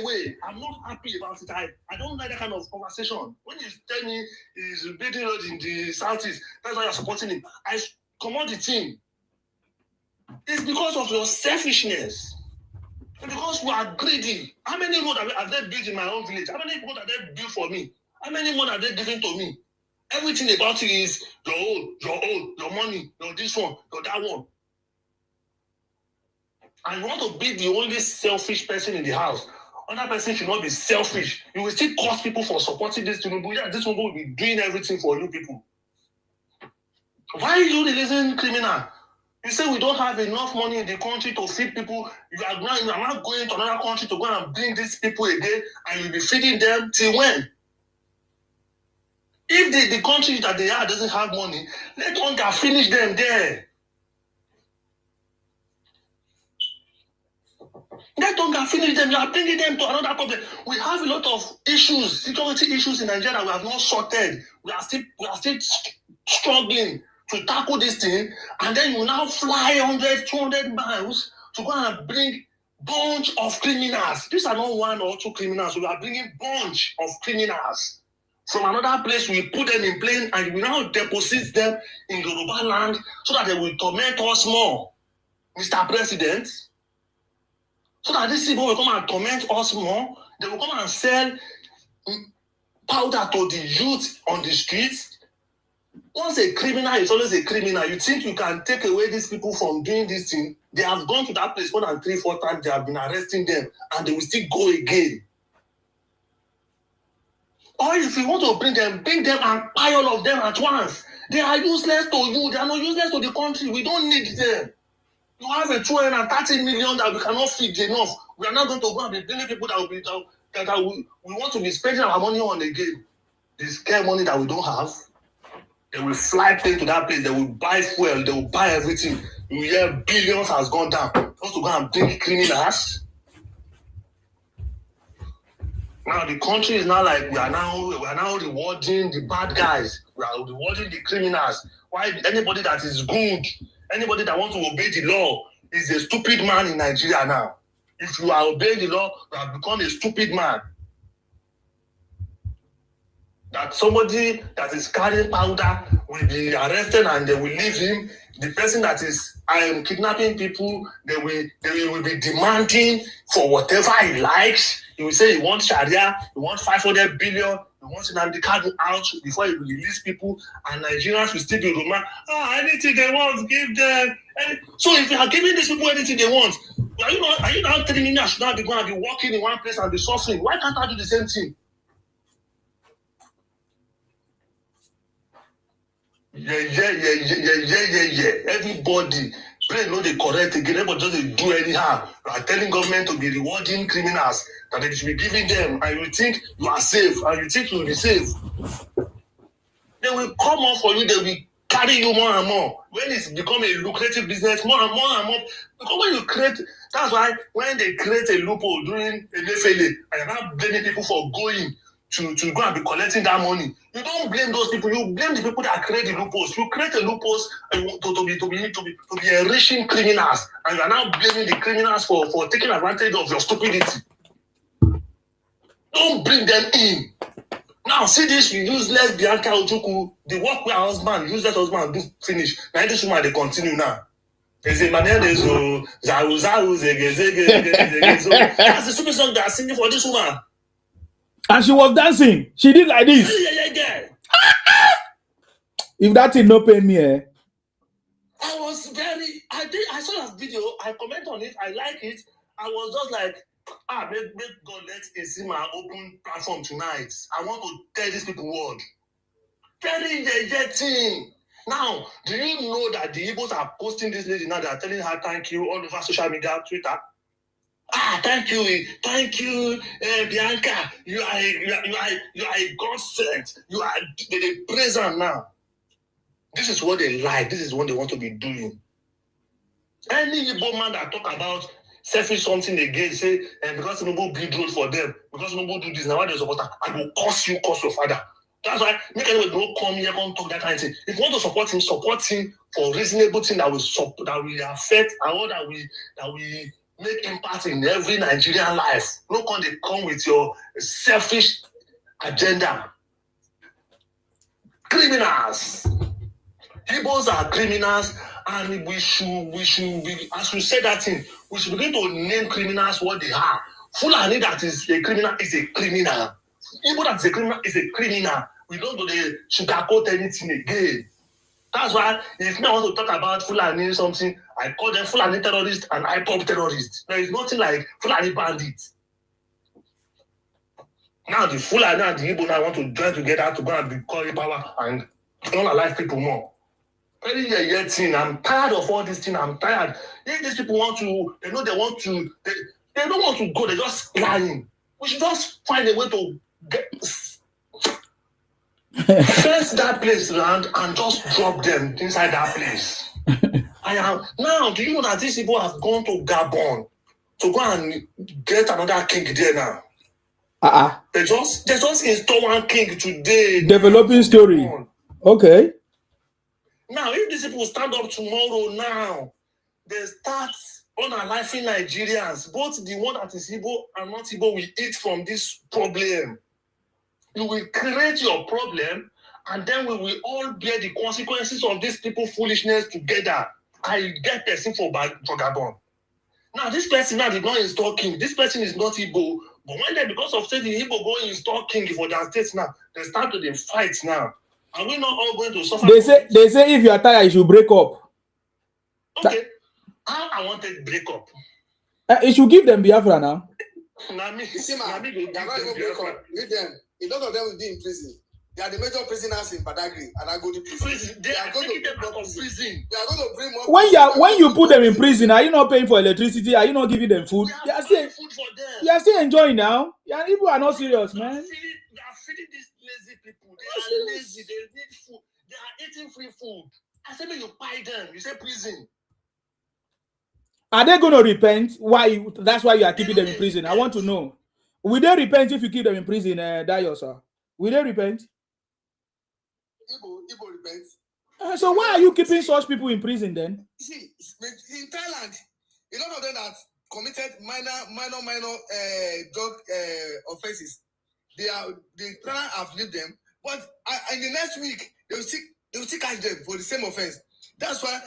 away. I'm not happy about it. I don't like that kind of conversation. When you tell me he's building roads in the southeast, that's why you're supporting him. I come on the team. It's because of your selfishness. Because we are greedy. How many roads have they built in my own village? How many roads have they built for me? How many more are they giving to me? Everything about it is your money, your this one, your that one. And you want to be the only selfish person in the house. Other person should not be selfish. You will still cost people for supporting this Tinubu. Yeah, this one will be doing everything for you people. Why are you releasing criminal? You say we don't have enough money in the country to feed people. You are not going to another country to go and bring these people again, and you'll be feeding them till when? If the country that they are doesn't have money, let hunger finish them there. Let hunger finish them. You are bringing them to another problem. We have a lot of issues, security issues in Nigeria that we have not sorted. We are still struggling to tackle this thing, and then you now fly 100, 200 miles to go and bring bunch of criminals. These are not one or two criminals. We are bringing bunch of criminals from another place. We put them in plane and we now deposit them in Yoruba land so that they will torment us more, Mr. President. So that these people will come and torment us more. They will come and sell powder to the youth on the streets. Once a criminal is always a criminal, you think you can take away these people from doing this thing? They have gone to that place more than 3-4 times. They have been arresting them, and they will still go again. Or if you want to bring them and buy all of them at once. They are useless to you. They are not useless to the country. We don't need them. You have a 230 million that we cannot feed enough. We are not going to go and be bringing people that we want to be spending our money on again. This scare money that we don't have. They will fly plane to that place. They will buy fuel. They will buy everything. You hear billions has gone down. Just to go and bring criminals. Now the country is now like we are now rewarding the bad guys. We are rewarding the criminals. Why anybody that is good, anybody that wants to obey the law is a stupid man in Nigeria now. If you are obeying the law, you have become a stupid man. That somebody that is carrying powder will be arrested and they will leave him. The person that is kidnapping people, they will be demanding for whatever he likes. He will say he wants Sharia, he wants 500 billion. We want Nnamdi Kanu out before he release people, and Nigerians will still be Roma. Anything they want, give them. So if you are giving these people anything they want, are you now telling me I should not be going to be working in one place and be suffering? Why can't I do the same thing? Yeah. Everybody pray no they correct again. Everybody just dey do anyhow. You are telling government to be rewarding criminals, that they should be giving them, and you think you are safe, and you think you will be safe. They will come up for you, they will carry you more and more. When it's become a lucrative business, more and more and more. Because when you create, that's why when they create a loophole during a Nefele, and you're not blaming people for going to go and be collecting that money, you don't blame those people. You blame the people that create the loopholes. You create a loopholes to be enriching criminals, and you are now blaming the criminals for taking advantage of your stupidity. Don't bring them in. Now see this useless Bianca Ojukwu, the work where husband, useless husband do finish. Now this woman they continue now. There's a man there's that's the stupid song they are singing for this woman. And she was dancing. She did like this. Yeah. If that thing no pay me, I saw that video, I comment on it, I like it. I was just like, make God let Isima open platform tonight. I want to tell these people what. Very thing. Now, do you know that the Ibos are posting this lady now? They are telling her thank you all over social media, Twitter. Thank you, Bianca. You are a God sent. They praise her now. This is what they like. This is what they want to be doing. Any Igbo man that talk about selfish something again, say, because Tinubu build road for them, because Tinubu do this, now why they support her? I will curse your father. That's why make anyone don't come here, come talk that kind of thing. If you want to support him for reasonable thing that will affect and that we make impact in every Nigerian life. No can they come with your selfish agenda. Criminals. Ibos are criminals, and we should be, as we say that thing, we should begin to name criminals what they are. Fulani that is a criminal is a criminal. Igbo that is a criminal is a criminal. We don't do the sugarcoat anything again. That's why if I want to talk about Fulani something, I call them Fulani terrorists and IPOB terrorists. There is nothing like Fulani bandits. Now the Fulani and the Igbo now want to join together to go and become power and don't allow people more. Very thing. I'm tired of all this thing. I'm tired. If these people want to, they know they want to, they don't want to go, they're just lying. We should just find a way to fence that place around and just drop them inside that place. Now, do you know that these people have gone to Gabon to go and get another king there now? They just install one king today. Developing story. Okay. Now, if these people stand up tomorrow now, they start unaliving Nigerians. Both the one that is Igbo and not Igbo will eat from this problem. You will create your problem, and then we will all bear the consequences of these people's foolishness together. I get person for Gabon. Now, this person now did not install king. This person is not Igbo. But when they, because of saying the Igbo go install king for their states now, they start to fight now. Are we not all going to suffer? They say if you are tired, you should break up. Okay. How I want to break up? You should give them Biafra now. You see, man, they're not going to break up. Leave them. A lot of them will be in prison. They are the major prisoners in Badagry, and I go to prison. They are going to them out of prison. They are going to bring more. When you put them in prison, are you not paying for electricity? Are you not giving them food? They are still food for them. You are still enjoying now. Yeah, people are not serious, man. They are feeding these lazy people. They are lazy. They need food. They are eating free food. I said, when you buy them, you say prison. Are they going to repent? Why? That's why you are keeping them in prison. I want to know. Will they repent if you keep them in prison, Dio, sir? Will they repent? Igbo repent. So why are you keeping such people in prison then? See, in Thailand, a lot of them that committed minor drug offenses, the Thailand have leave them, but in the next week they will still catch them for the same offense. That's why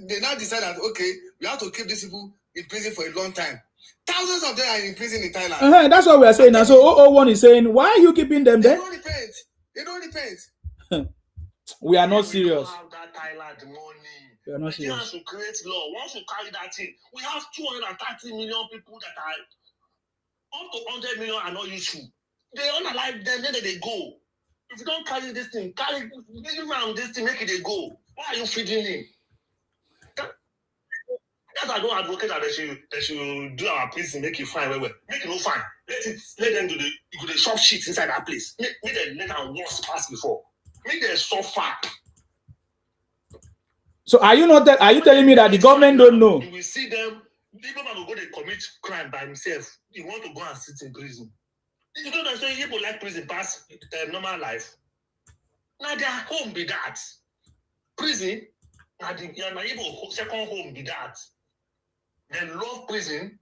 they now decide that okay, we have to keep these people in prison for a long time. Thousands of them are in prison in Thailand. That's what we are saying now. So 001 is saying, why are you keeping them there? They don't repent. They don't repent. We are not serious. We don't have that Thailand money. We are not serious. Nigerians will create law. Once you carry that thing, we have 230 million people that are up to 100 million are not useful. They unalive them, then they go. If you don't carry this thing, give around this thing, make it they go. Why are you feeding him? That's I don't advocate that they should do our prison, make it fine, make it no fine. Let them do the shop shit inside that place. Make them let them worse pass before. Make them suffer. So are you telling me that the government don't know? You will see them, the government will go to commit crime by himself. He want to go and sit in prison. You don't understand people like prison pass normal life. Now their home be that. Prison, now the second home be that. They love prison.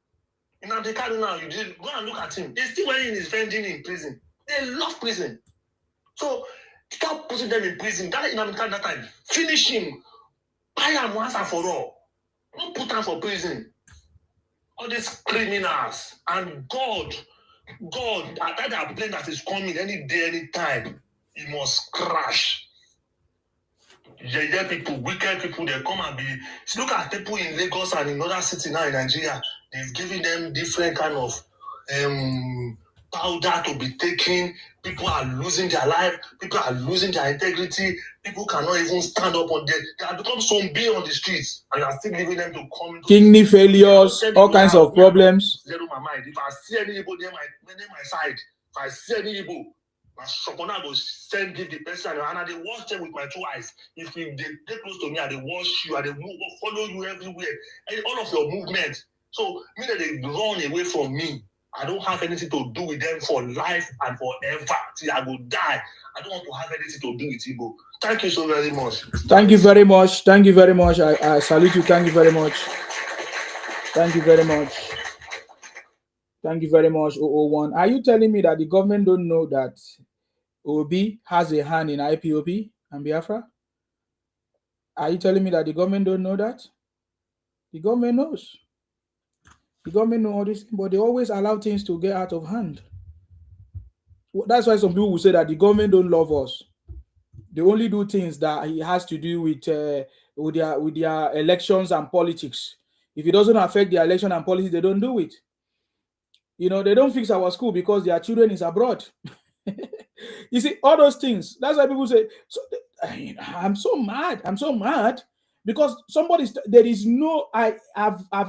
You know, they can't now. You just go and look at him. He's still wearing his vending in prison. They love prison. So stop putting them in prison. That time. Finish him. Buy him once and for all. Don't put him for prison. All these criminals. And God, that plane that is coming any day, any time, he must crash. People, wicked people, they come and be. Look at people in Lagos and in other cities now in Nigeria. They've given them different kind of powder to be taken. People are losing their life. People are losing their integrity. People cannot even stand up on them. They have become zombie on the streets, and you are still leaving them to come. Kidney failures, all kinds of problems. Zero my mind. If I see any Igbo near my side, if I see any Igbo, my shopona will give the person, and I they watch them with my 2 eyes. If they get close to me, I they watch you, I they follow you everywhere, and all of your movements. So mean that they run away from me. I don't have anything to do with them for life and forever till I will die. I don't want to have anything to do with Igbo. Thank you so very much. Thank you very much. Thank you very much. I salute you. Thank you very much. Thank you very much. Thank you very much, 001. Are you telling me that the government don't know that Obi has a hand in IPOB and Biafra? Are you telling me that the government don't know that? The government knows. The government knows all this, but they always allow things to get out of hand. That's why some people will say that the government don't love us. They only do things that it has to do with their elections and politics. If it doesn't affect their election and politics, they don't do it. You know, they don't fix our school because their children is abroad. You see, all those things. That's why people say, I'm so mad. I'm so mad because there is no, I've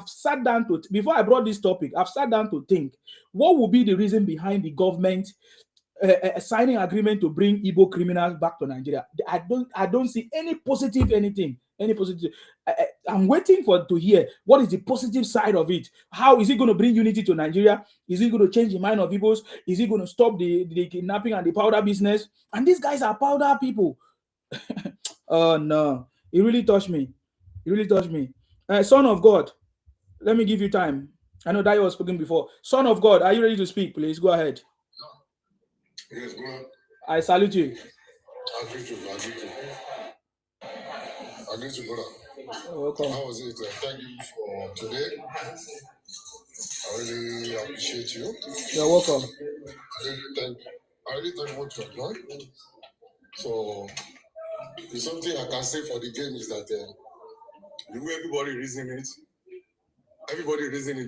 sat down to, before I brought this topic, I've sat down to think, what would be the reason behind the government signing agreement to bring Igbo criminals back to Nigeria? I don't see any positive anything. Any positive? I'm waiting to hear what is the positive side of it. How is it going to bring unity to Nigeria? Is it going to change the mind of Ibos? Is it going to stop the kidnapping and the powder business? And these guys are powder people. Oh no, it really touched me. It really touched me. Son of God, let me give you time. I know that you were speaking before. Son of God, are you ready to speak? Please go ahead. Yes, bro. I salute you. I greet you, brother. You're welcome. How was it? Thank you for today. I really appreciate you. You're welcome. I really thank what you have done. So, there's something I can say for the game is that the way everybody reason it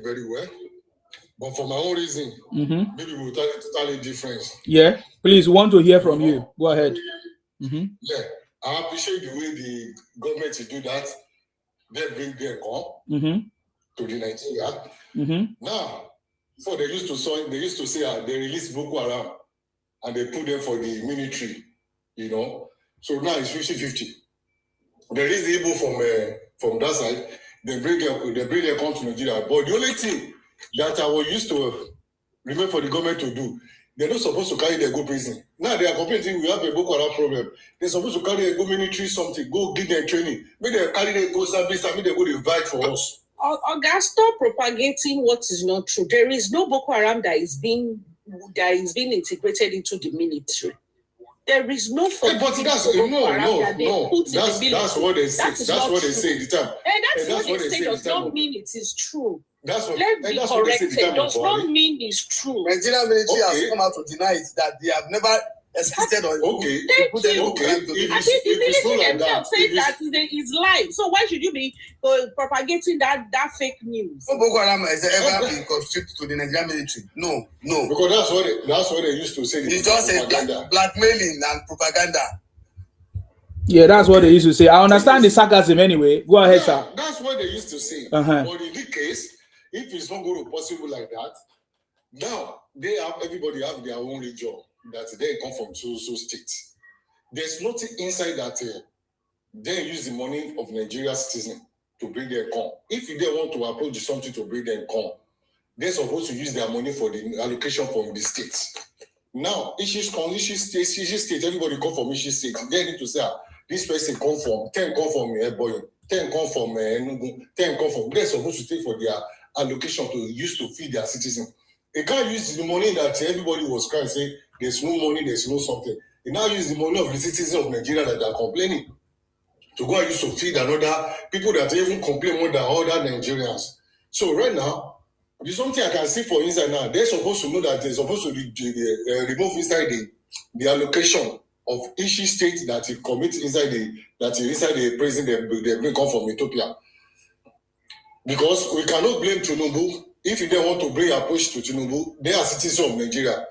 very well. But for my own reason, maybe we'll tell it totally different. Yeah, please, want to hear from you. Go ahead. Yeah, I appreciate the way the government to do that. They bring their come to the Nigeria. Now, before they used to say they release Boko Haram and they put them for the military, you know. So now it's 50-50. They release the Igbo from that side. They bring their come to Nigeria. But the only thing that I was used to remember for the government to do, they're not supposed to carry their go prison. Now they are complaining we have a Boko Haram problem. They're supposed to carry a go military something, go give them training. Maybe they carry their go service, maybe they go to fight for us. Stop propagating what is not true. There is no Boko Haram that is being integrated into the military. There is no. But that's what they say. That's what they say at the time. That's what they say does not mean it is true. That's what. Let's be corrected. Does not mean it's true. Nigerian military has come out to deny it, that they have never executed or okay. Thank you. Okay. I think the military themselves say that is live. So why should you be propagating that fake news? No Boko Haram has ever been constituted to the Nigerian military. No. Because that's what they used to say. It's just a blackmailing and propaganda. Yeah, that's what they used to say. I understand the sarcasm anyway. Go ahead, sir. That's what they used to say. But in this case, if it's not going to be possible like that, now everybody have their own region that they come from so states. There's nothing inside that they use the money of Nigeria citizens to bring their corn. If they want to approach something to bring their corn, they're supposed to use their money for the allocation from the states. Now, each state, everybody come from each state. They need to say, this person come from 10 come from Eboyo, 10 come from Enugu, 10 come from. They're supposed to take for their allocation to use to feed their citizens. They can't use the money that everybody was crying, say there's no money, there's no something. They now use the money of the citizens of Nigeria that are complaining to go and use to feed another people that even complain more than other Nigerians. So right now, there's something I can see for inside now. They're supposed to know that they're supposed to remove inside the allocation of each state that he commits inside the prison they bring come from Ethiopia. Because we cannot blame Tinubu. If they want to bring approach to Tinubu, they are citizens of Nigeria.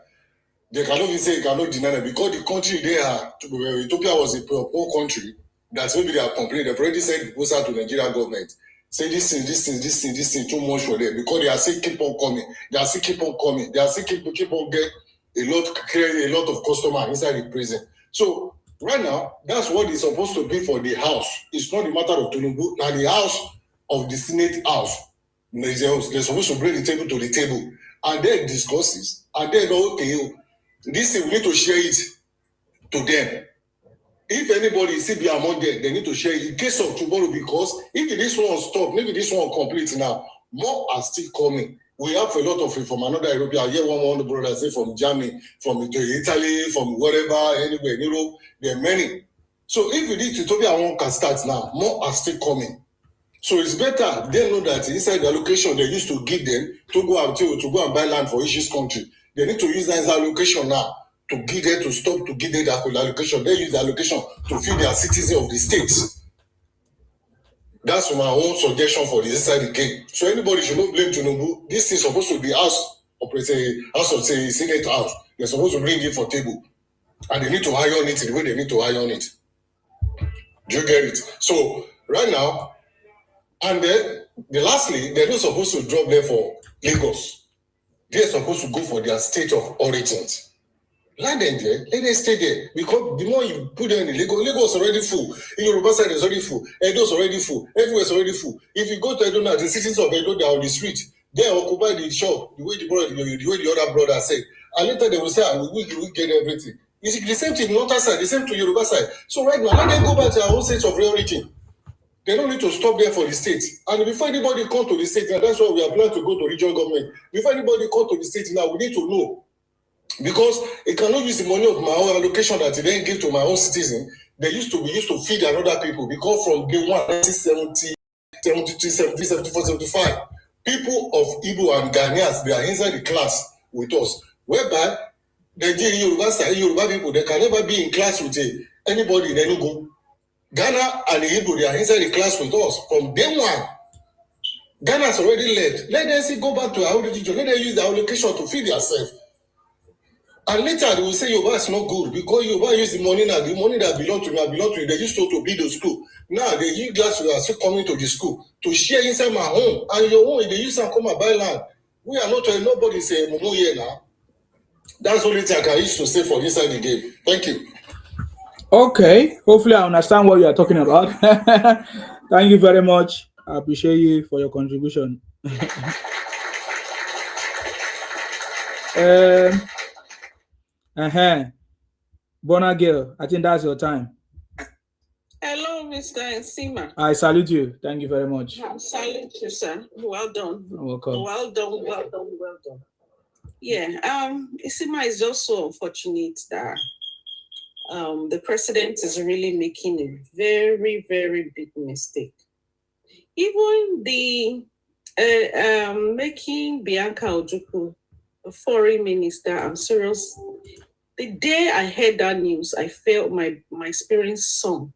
They cannot even say, cannot deny them because the country they are, Ethiopia was a poor country. That's maybe they are complaining. They've already sent proposal to Nigerian government. Say this thing too much for them because they are still keep on coming. They are still keep on coming. They are still keep on get create a lot of customers inside the prison. So right now, that's what it's supposed to be for the house. It's not a matter of Tinubu. Now the house of the Senate House, they're supposed to bring the table to the table, and then discuss this. And then okay, this thing we need to share it to them. If anybody is still be among them, they need to share it in case of tomorrow, because if this one stop, maybe this one complete now, more are still coming. We have a lot of it from another European. I hear one brother say from Germany, from Italy, from wherever, anywhere in Europe, there are many. So if we need Ethiopia one can start now, more are still coming. So it's better they know that inside the allocation they used to give them to go and buy land for each country. They need to use that as allocation now. To give them to stop to give them the allocation. They use the allocation to feed their citizens of the states. That's my own suggestion for the inside the game. So anybody should not blame Tinubu. This is supposed to be house of Senate House. They're supposed to bring it for table. And they need to iron it the way they need to iron it. Do you get it? So right now, and then lastly, they're not supposed to drop there for Lagos. They're supposed to go for their state of origins. Let them there, let them stay there. Because the more you put them in Lagos is already full. In Yoruba side is already full. Edo is already full. Everywhere is already full. If you go to Edo now, the citizens of Edo, they are on the street. They occupy the shop, the way the other brother said. And later they will say, we get everything. It's the same thing in North side, the same to Yoruba side. So right now, let them go back to our own state of origin. They don't need to stop there for the state. And before anybody come to the state, and that's why we are planning to go to regional government. Before anybody come to the state now, we need to know. Because it cannot use the money of my own allocation that I then give to my own citizen. They used to feed another people. Because from day 1, 1970, 73, 70, 74, 75, people of Igbo and Ghanaians, they are inside the class with us. Whereby, Yoruba people, they can never be in class with anybody in Enugu. Ghana and the Igbo, they are inside the class with us from day 1. Ghana has already led. Let them go back to our religion. Let them use the allocation to feed themselves. And later they will say Yoruba is not good because Yoruba use the money now. The money that belong to me, they used to build the school. Now they use guys who are still coming to the school to share inside my home. And your own, they use and come and buy land. We are not nobody say Momo here now. That's the only thing I can use to say for this side of the game. Thank you. Okay. Hopefully I understand what you are talking about. Thank you very much. I appreciate you for your contribution. Bona girl, I think that's your time. Hello, Mr. Nsima. I salute you. Thank you very much. I salute you, sir. Well done. You're welcome. Well done. Yeah. Nsima is just so unfortunate that the president is really making a very, very big mistake. Even the making Bianca Ojukwu a foreign minister, I'm serious. The day I heard that news, I felt my spirit sunk.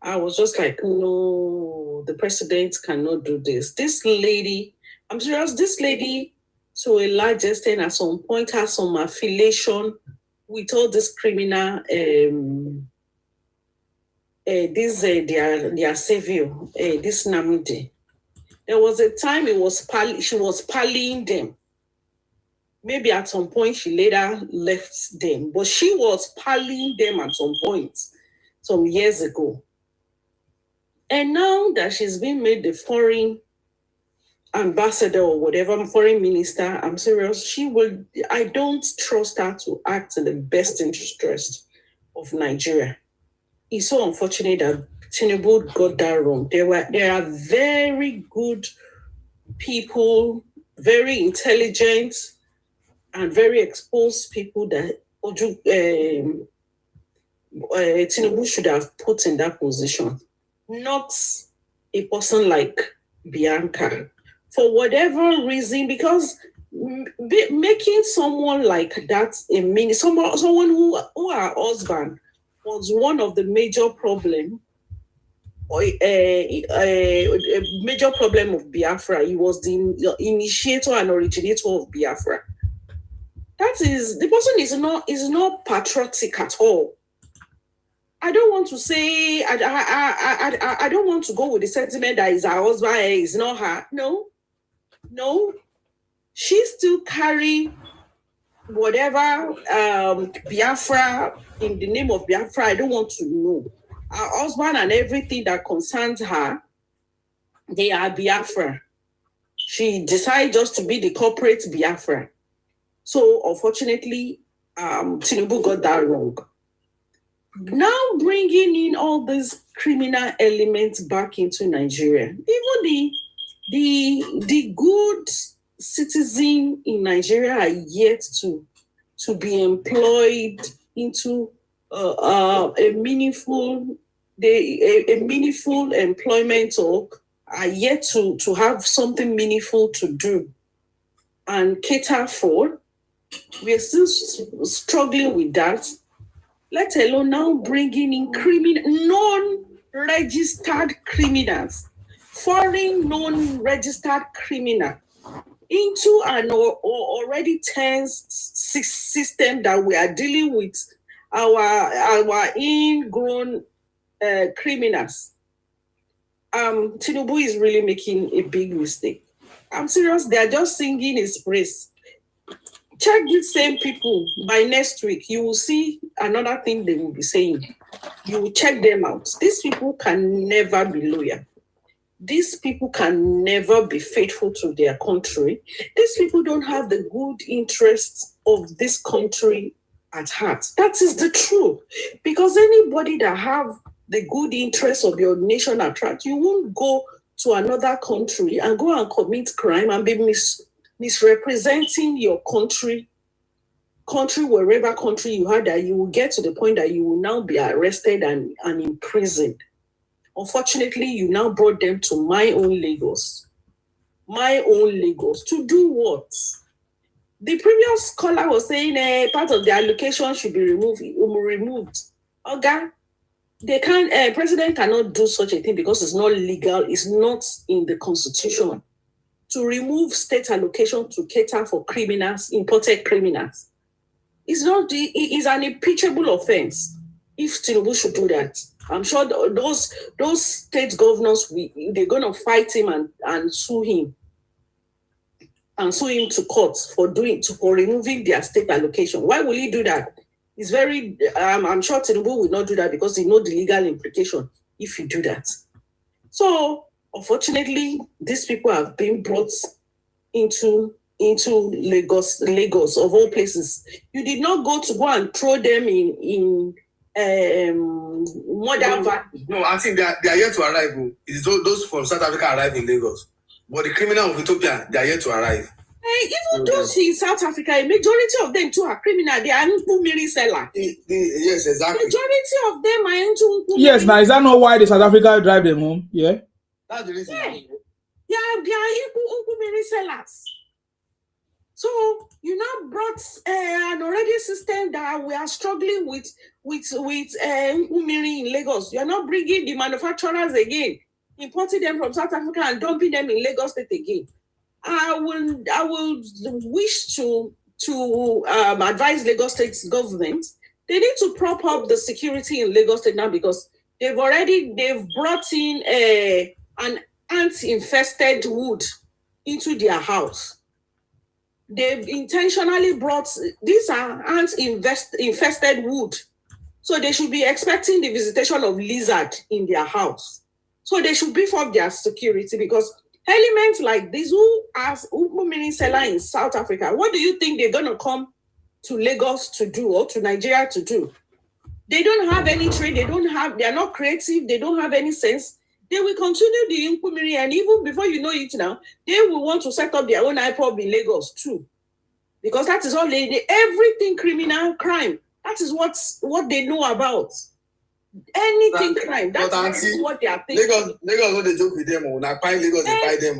I was just like, no, the president cannot do this. This lady, I'm serious, this lady, to a large extent, at some point, has some affiliation with all this criminal, their savior, this Namdi. There was a time she was pallying them. Maybe at some point she later left them, but she was pallying them at some point, some years ago. And now that she's been made the foreign ambassador or whatever, foreign minister, I'm serious, I don't trust her to act in the best interest of Nigeria. It's so unfortunate that Tinubu got that wrong. There are very good people, very intelligent and very exposed people that Tinubu should have put in that position. Not a person like Bianca. For whatever reason, because making someone like that someone who her husband was one of the major problem, or a major problem of Biafra. He was the initiator and originator of Biafra. That is, the person is not patriotic at all. I don't want to say, I don't want to go with the sentiment that is her husband, is not her. No. She still carry whatever Biafra, in the name of Biafra, I don't want to know. Her husband and everything that concerns her, they are Biafra. She decided just to be the corporate Biafra. So unfortunately, Tinubu got that wrong. Now bringing in all these criminal elements back into Nigeria, even the good citizen in Nigeria are yet to be employed into a meaningful employment, or are yet to have something meaningful to do and cater for. We are still struggling with that. Let alone now bringing in non-registered criminals, foreign non-registered criminal into an already tense system that we are dealing with our ingrown criminals. Tinubu is really making a big mistake. I'm serious. They are just singing his praise. Check these same people. By next week, you will see another thing they will be saying. You will check them out. These people can never be loyal. These people can never be faithful to their country. These people don't have the good interests of this country at heart. That is the truth. Because anybody that have the good interests of your nation at heart, you won't go to another country and go and commit crime and be misrepresenting your country, wherever country you are, that you will get to the point that you will now be arrested and imprisoned. Unfortunately, you now brought them to my own Lagos. To do what? The previous caller was saying part of the allocation should be removed. Okay. They can't, president cannot do such a thing because it's not legal, it's not in the constitution. To remove state allocation to cater for criminals, imported criminals. It's an impeachable offense if Tinubu should do that. I'm sure those state governors, they're going to fight him and sue him. And sue him to court for removing their state allocation. Why will he do that? It's very, I'm sure Tinubu will not do that because he knows the legal implication if you do that. So, unfortunately, these people have been brought into Lagos of all places. You did not go and throw them in modern valley. No, I think they are yet to arrive. It's those from South Africa arrive in Lagos. But the criminal of Ethiopia, they are yet to arrive. Even those in South Africa, a majority of them too are criminal. They are Nkumiri seller. Yes, exactly. Majority of them are into Nkumiri. Yes, now is that not why the South Africa drive them home? Yeah. That's the reason. Yeah. they are Unkumiri sellers. So you now brought an already system that we are struggling with Unkumiri in Lagos. You are not bringing the manufacturers again, importing them from South Africa and dumping them in Lagos State again. I will wish to advise Lagos State government. They need to prop up the security in Lagos State now, because they've brought in an ant-infested wood into their house. They've intentionally brought, these are ant-infested wood. So they should be expecting the visitation of lizard in their house. So they should beef up their security, because elements like this who are seller in South Africa, what do you think they're going to come to Lagos to do, or to Nigeria to do? They don't have any trade. They are not creative. They don't have any sense. They will continue the Nkumiri, and even before you know it now, they will want to set up their own IPOB in Lagos too. Because that is all everything criminal crime. That is what they know about. Anything crime. That's what they are thinking. Lagos no dey joke with them. Now find Lagos, they find them.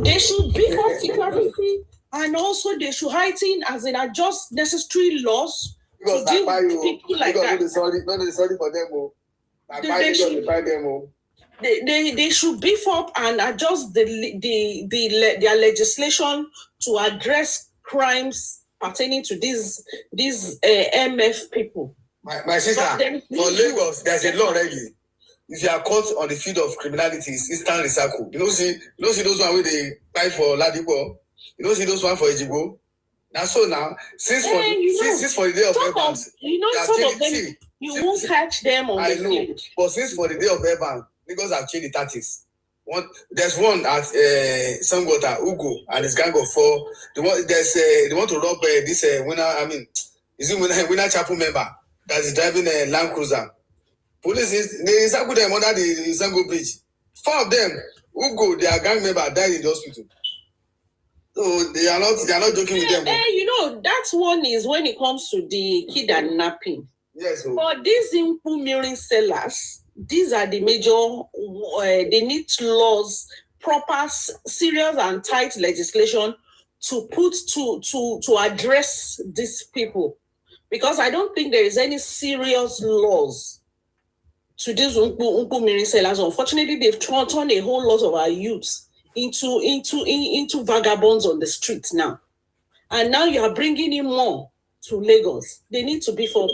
They should beef up security, and also they should heighten, as in adjust necessary laws to deal with people like that. Not sorry for them. They should beef up and adjust their legislation to address crimes pertaining to these MF people. My sister, for Lagos, there's a law already. If you are caught on the field of criminality, it's instant recycle. You don't see those one where they fight for Ladipo. You don't see those one for Ejibo. Now, so now, since for the day of Evans, some of them, you won't catch them on the field. But since for the day of Evans, Lagos have changed the tactics. There's one at Sangota, Ugo, and his gang of four. They want to rob this winner. I mean, is it winner chapel member that is driving a Land Cruiser? Police they circle them under the Sango Bridge. 4 of them, Ugo, their gang member, died in the hospital. So they are not joking with them. That one is when it comes to the kidnapping. Yes. But these Nkumiri sellers, these are the major. They need laws, proper, serious, and tight legislation to put to address these people, because I don't think there is any serious laws to these Nkumiri sellers. Unfortunately, they've turned a whole lot of our youths into vagabonds on the streets now, and now you are bringing in more to Lagos. They need to be for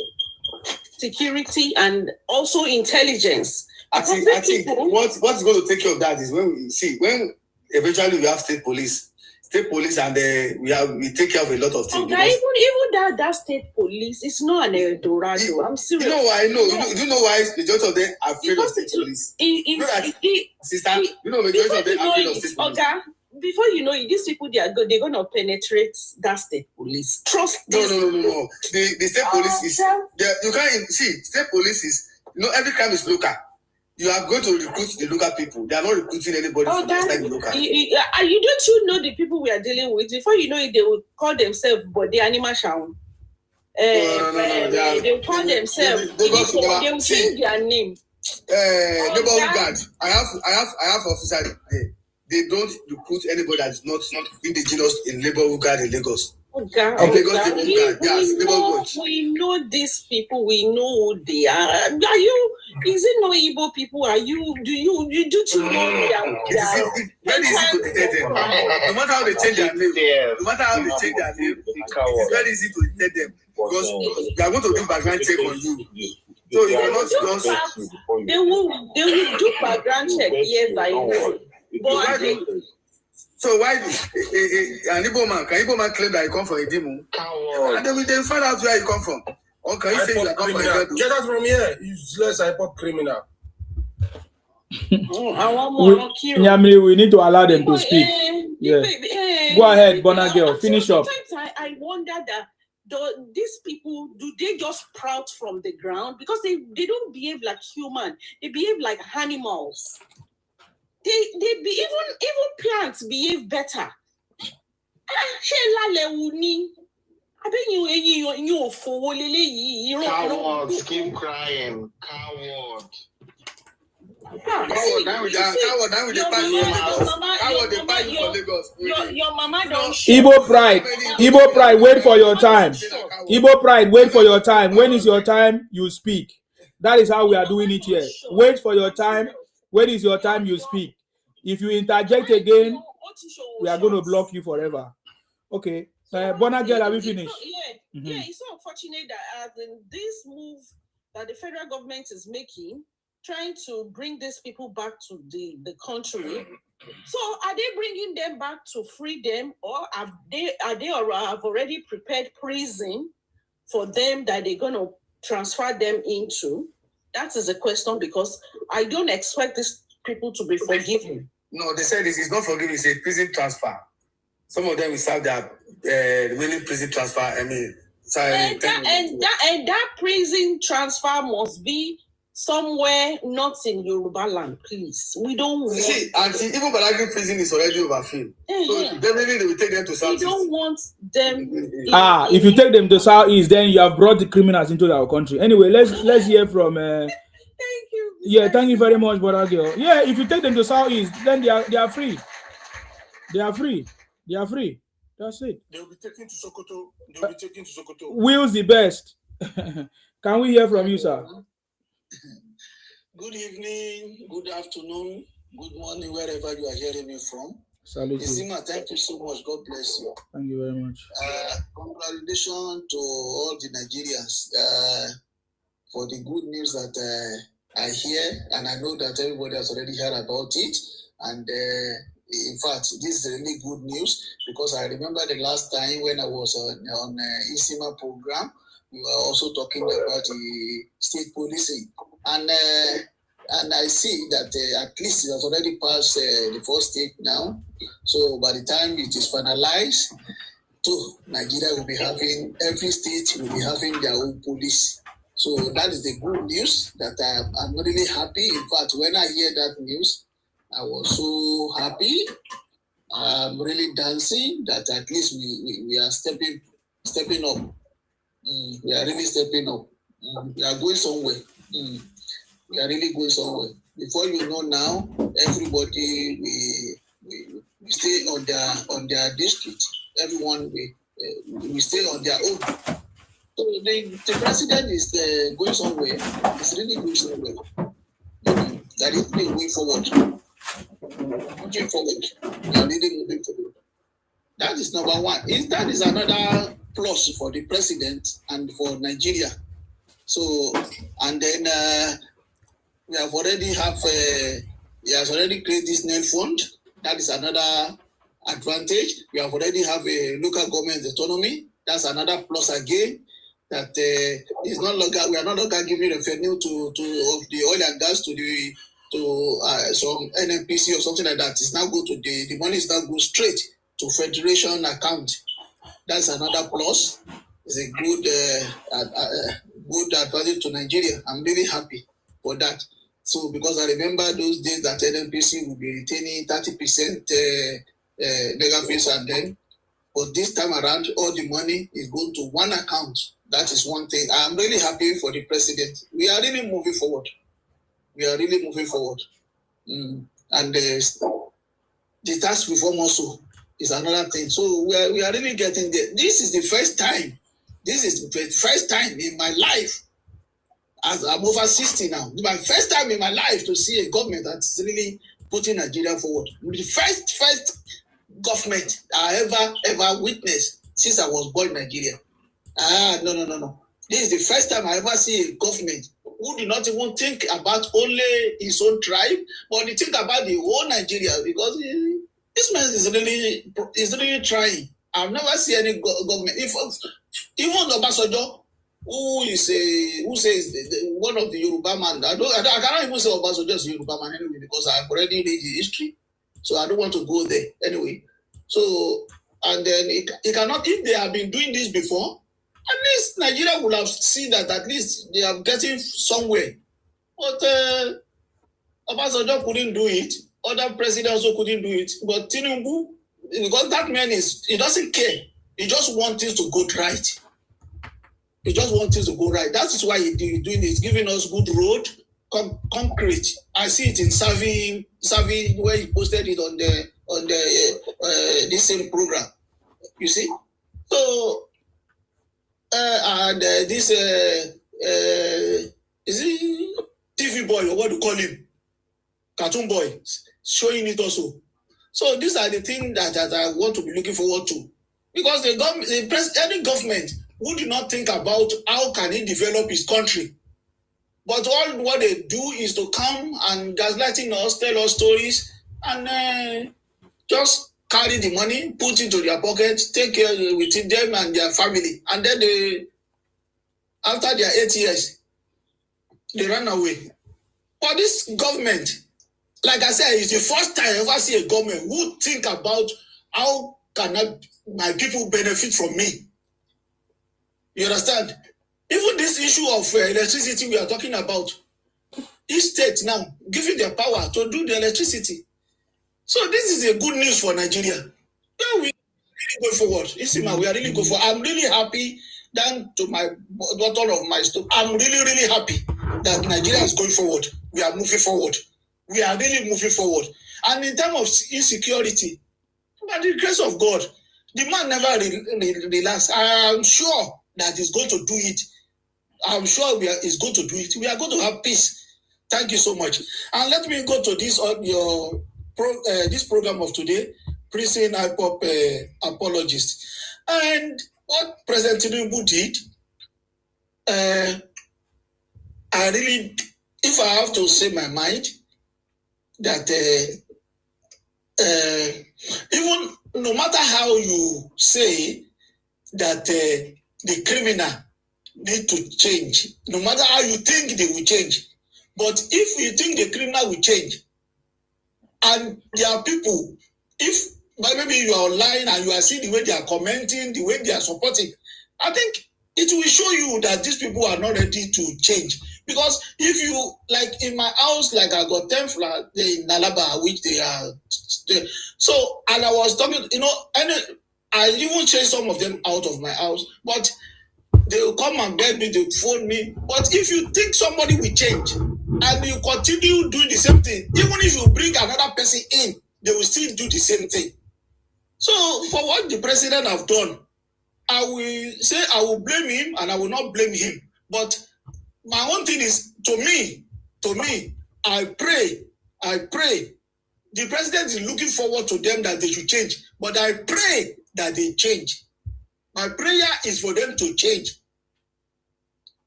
security and also intelligence. I think what's going to take care of that is when eventually we have state police, and we take care of a lot of things. Okay, even that state police is not an Eldorado. I'm serious. You know why? Do you know why majority of them are afraid of state police? Sister, majority of them are afraid of state police. Okay, before you know it, these people they're gonna penetrate that state police. Trust this. No. The state police is you can't see state police is every crime is local. You are going to recruit the local people. They are not recruiting anybody from outside the local. You know the people we are dealing with. Before you know it, they will call themselves but the animal shown. They will call themselves. They will change their name. Neighborhood guard. I have officers there. They don't recruit anybody that is not indigenous in neighborhood guard in Lagos. We know these people. We know who they are. Are you? Is it no Igbo people? Are you? Do you know them? It's very easy to detect them. No matter how they change their name, it's very easy to detect them because they are going to do background check on you. So you cannot just. They will do background check. Yes, I know. But so why an Igbo man claim that he come from a demo? And then we find out where he come from. Or can you say you come from a demo? Get out from here, useless IPOB criminal. We need to allow them to speak. Go ahead, Bona girl. Finish up. Sometimes I wonder that these people, do they just sprout from the ground? Because they don't behave like human. They behave like animals. Even plants behave better. Cowards, keep crying. Coward. Your mama don't. Igbo pride, wait for your time. Igbo pride, wait for your time. When is your time, you speak. That is how we are doing it here. Wait for your time. When is your time, you speak. If you interject again, we are going to block you forever. Okay. Bona girl, have we finished? Yeah, it's so unfortunate that this move that the federal government is making, trying to bring these people back to the country. So are they bringing them back to free them, or have already prepared prison for them that they're going to transfer them into? That is a question, because I don't expect these people to be forgiven. No, they said it's not forgiven, it's a prison transfer. Some of them will serve their really prison transfer. I mean, sorry, that prison transfer must be somewhere not in Yoruba land, please. We don't want. See, even Badagry prison is already overfilled. So definitely they will take them to Southeast. We don't want them. If you take them to Southeast, then you have brought the criminals into our country. Anyway, let's hear from. Thank you. Yeah, thank you very much, brother girl. Yeah, if you take them to Southeast, then they are free. They are free. They are free. That's it. They will be taken to Sokoto. They will be taken to Sokoto. Will's the best. Can we hear from you, sir? Good evening, good afternoon, good morning, wherever you are hearing me from. Salute. Isima, thank you so much. God bless you. Thank you very much. Congratulations to all the Nigerians for the good news that I hear, and I know that everybody has already heard about it. And in fact, this is really good news, because I remember the last time when I was on Isima program, we were also talking about the state policing, and I see that at least it has already passed the first stage now. So by the time it is finalized, Nigeria will be having, every state will be having their own police. So that is the good news that I'm really happy. In fact, when I hear that news, I was so happy. I'm really dancing that at least we are stepping up. We are really stepping up. We are going somewhere. We are really going somewhere. Before you know now, everybody we stay on their district. Everyone we stay on their own. So the president is going somewhere. It's really going somewhere. That is moving forward. Moving forward. We are really moving forward. That is number one. That is another plus for the president and for Nigeria. So, and then he has already created this net fund. That is another advantage. We have already have a local government autonomy. That's another plus again. That is no longer, we are no longer giving revenue to of the oil and gas to some NNPC or something like that. It's now go to the money is now go straight to federation account. That's another plus. It's a good advantage to Nigeria. I'm really happy for that. So because I remember those days that NNPC will be retaining 30% legal fees, and then, but this time around, all the money is going to one account. That is one thing. I'm really happy for the president. We are really moving forward. And the tax reform also is another thing. So we are really getting there. This is the first time. This is the first time in my life, as I'm over 60 now, my first time in my life to see a government that's really putting Nigeria forward. The first government I ever witnessed since I was born in Nigeria. No. This is the first time I ever see a government who did not even think about only his own tribe, but they think about the whole Nigeria, because this man is really trying. I've never seen any government. Even Obasanjo, who says one of the Yoruba man. I cannot even say Obasanjo is a Yoruba man anyway, because I've already read the history, so I don't want to go there anyway. So, and then it cannot, if they have been doing this before, at least Nigeria would have seen that at least they are getting somewhere. But Obasanjo couldn't do it. Other presidents also couldn't do it. But Tinubu, because that man he doesn't care. He just wants things to go right. That is why he's doing it, giving us good road, concrete. I see it in Savi where he posted it on the this same program. You see, so and this is it TV boy or what do you call him, cartoon boy, showing it also. So these are the things that I want to be looking forward to, because any government who do not think about how can he develop his country, but all what they do is to come and gaslighting us, tell us stories, and just carry the money, put into their pockets, take care with them and their family, and then after their 8 years, they run away. But this government, like I said, it's the first time I ever see a government who think about how can my people benefit from me. You understand? Even this issue of electricity we are talking about, each state now giving their power to do the electricity. So this is a good news for Nigeria. Yeah, we really go forward. We are really going forward. I'm really happy. Down to my bottom of my stove, I'm really, really happy that Nigeria is going forward. We are moving forward. We are really moving forward. And in terms of insecurity, by the grace of God, the man never relaxed. I am sure that he's going to do it. I'm sure he's going to do it. We are going to have peace. Thank you so much. And let me go to this this program of today, Prison IPOB Apologist. And what President Tinubu did, I really, if I have to say my mind, that even no matter how you say that the criminal need to change, no matter how you think they will change, but if you think the criminal will change, and there are people, if maybe you are online and you are seeing the way they are commenting, the way they are supporting, I think it will show you that these people are not ready to change. Because if you, like in my house, like I got 10 flats in Alaba, which they are, so, and I was talking, and I even chased some of them out of my house, but they will come and beg me, they will phone me. But if you think somebody will change, and you continue doing the same thing, even if you bring another person in, they will still do the same thing. So for what the president have done, I will say I will blame him and I will not blame him. But my own thing is, to me, I pray. The president is looking forward to them that they should change. But I pray that they change. My prayer is for them to change.